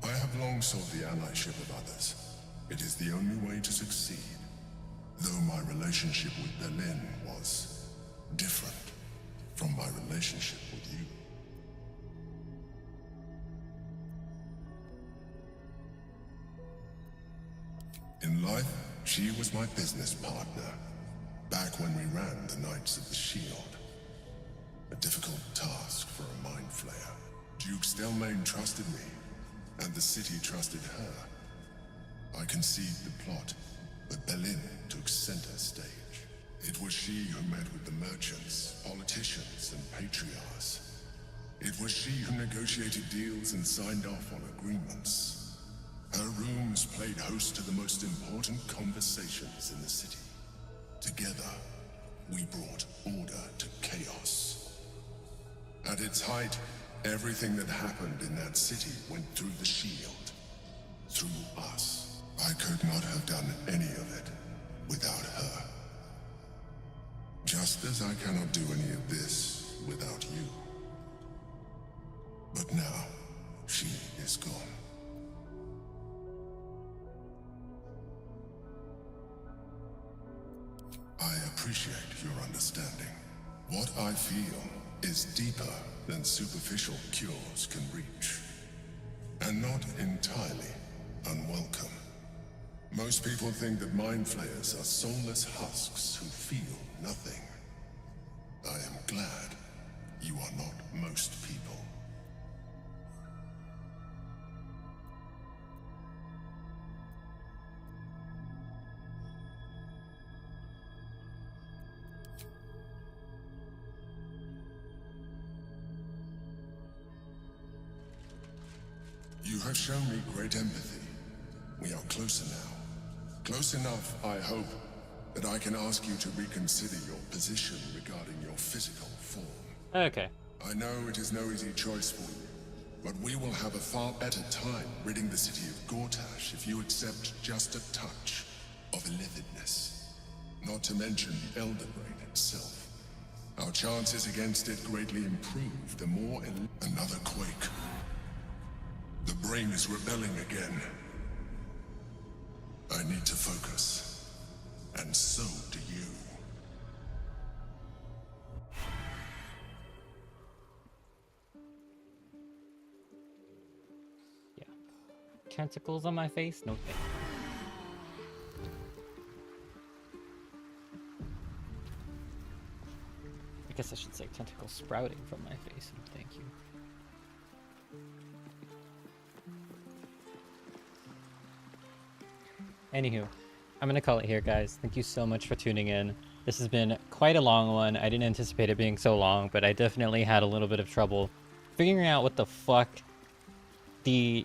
I have long sought the allyship of others. It is the only way to succeed. Though my relationship with Belen was different from my relationship with you. In life, she was my business partner, back when we ran the Knights of the Shield. A difficult task for a mind flayer. Duke Stelmane trusted me, and the city trusted her. I conceived the plot, but Belen took center stage. It was she who met with the merchants, politicians, and patriarchs. It was she who negotiated deals and signed off on agreements. Her rooms played host to the most important conversations in the city. Together, we brought order to chaos. At its height, everything that happened in that city went through the shield. Through us. I could not have done any of it without her. Just as I cannot do any of this without you. But now, she is gone. I appreciate your understanding. What I feel is deeper than superficial cures can reach. And not entirely unwelcome. Most people think that mind flayers are soulless husks who feel nothing. I am glad you are not most people. You have shown me great empathy. We are closer now. Close enough, I hope, that I can ask you to reconsider your position regarding your physical form. Okay. I know it is no easy choice for you, but we will have a far better time ridding the city of Gortash if you accept just a touch of illithidness. Not to mention the Elder Brain itself. Our chances against it greatly improve the more another quake. The brain is rebelling again. I need to focus. And so do you. Yeah. Tentacles on my face? No thank you. I guess I should say tentacles sprouting from my face. No thank you. Anywho, I'm gonna call it here, guys. Thank you so much for tuning in. This has been quite a long one. I didn't anticipate it being so long, but I definitely had a little bit of trouble figuring out what the fuck the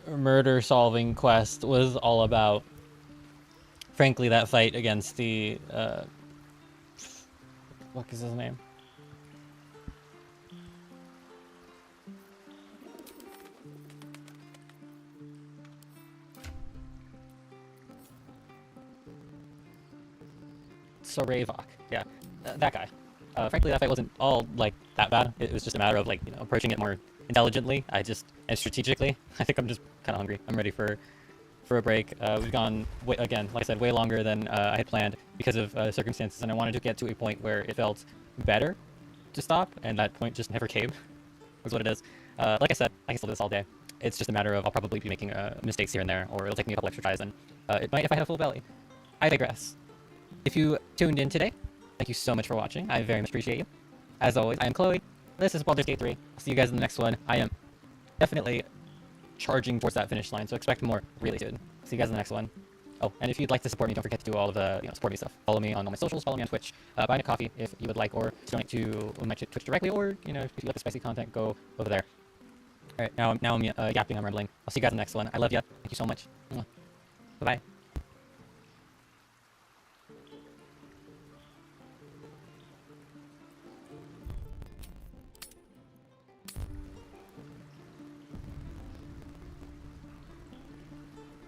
murder solving quest was all about. Frankly, that fight against the what is his name? Saravok. Yeah, that guy. Frankly, that fight wasn't all like that bad. It was just a matter of like, you know, approaching it more intelligently. And strategically. I think I'm just kind of hungry. I'm ready for a break. We've gone again, like I said, way longer than I had planned because of circumstances, and I wanted to get to a point where it felt better to stop, and that point just never came. Was what it is. Like I said, I can still do this all day. It's just a matter of I'll probably be making mistakes here and there, or it'll take me a couple extra tries, and it might if I have a full belly. I digress. If you tuned in today, thank you so much for watching. I very much appreciate you. As always, I am Chloe. This is Baldur's Gate 3. I'll see you guys in the next one. I am definitely charging towards that finish line, so expect more really soon. See you guys in the next one. Oh, and if you'd like to support me, don't forget to do all of the support me stuff. Follow me on all my socials, follow me on Twitch, buy me a coffee if you would like, or donate to my Twitch directly, or if you like the spicy content, go over there. Alright, now I'm yapping, I'm rambling. I'll see you guys in the next one. I love you. Thank you so much. Bye-bye.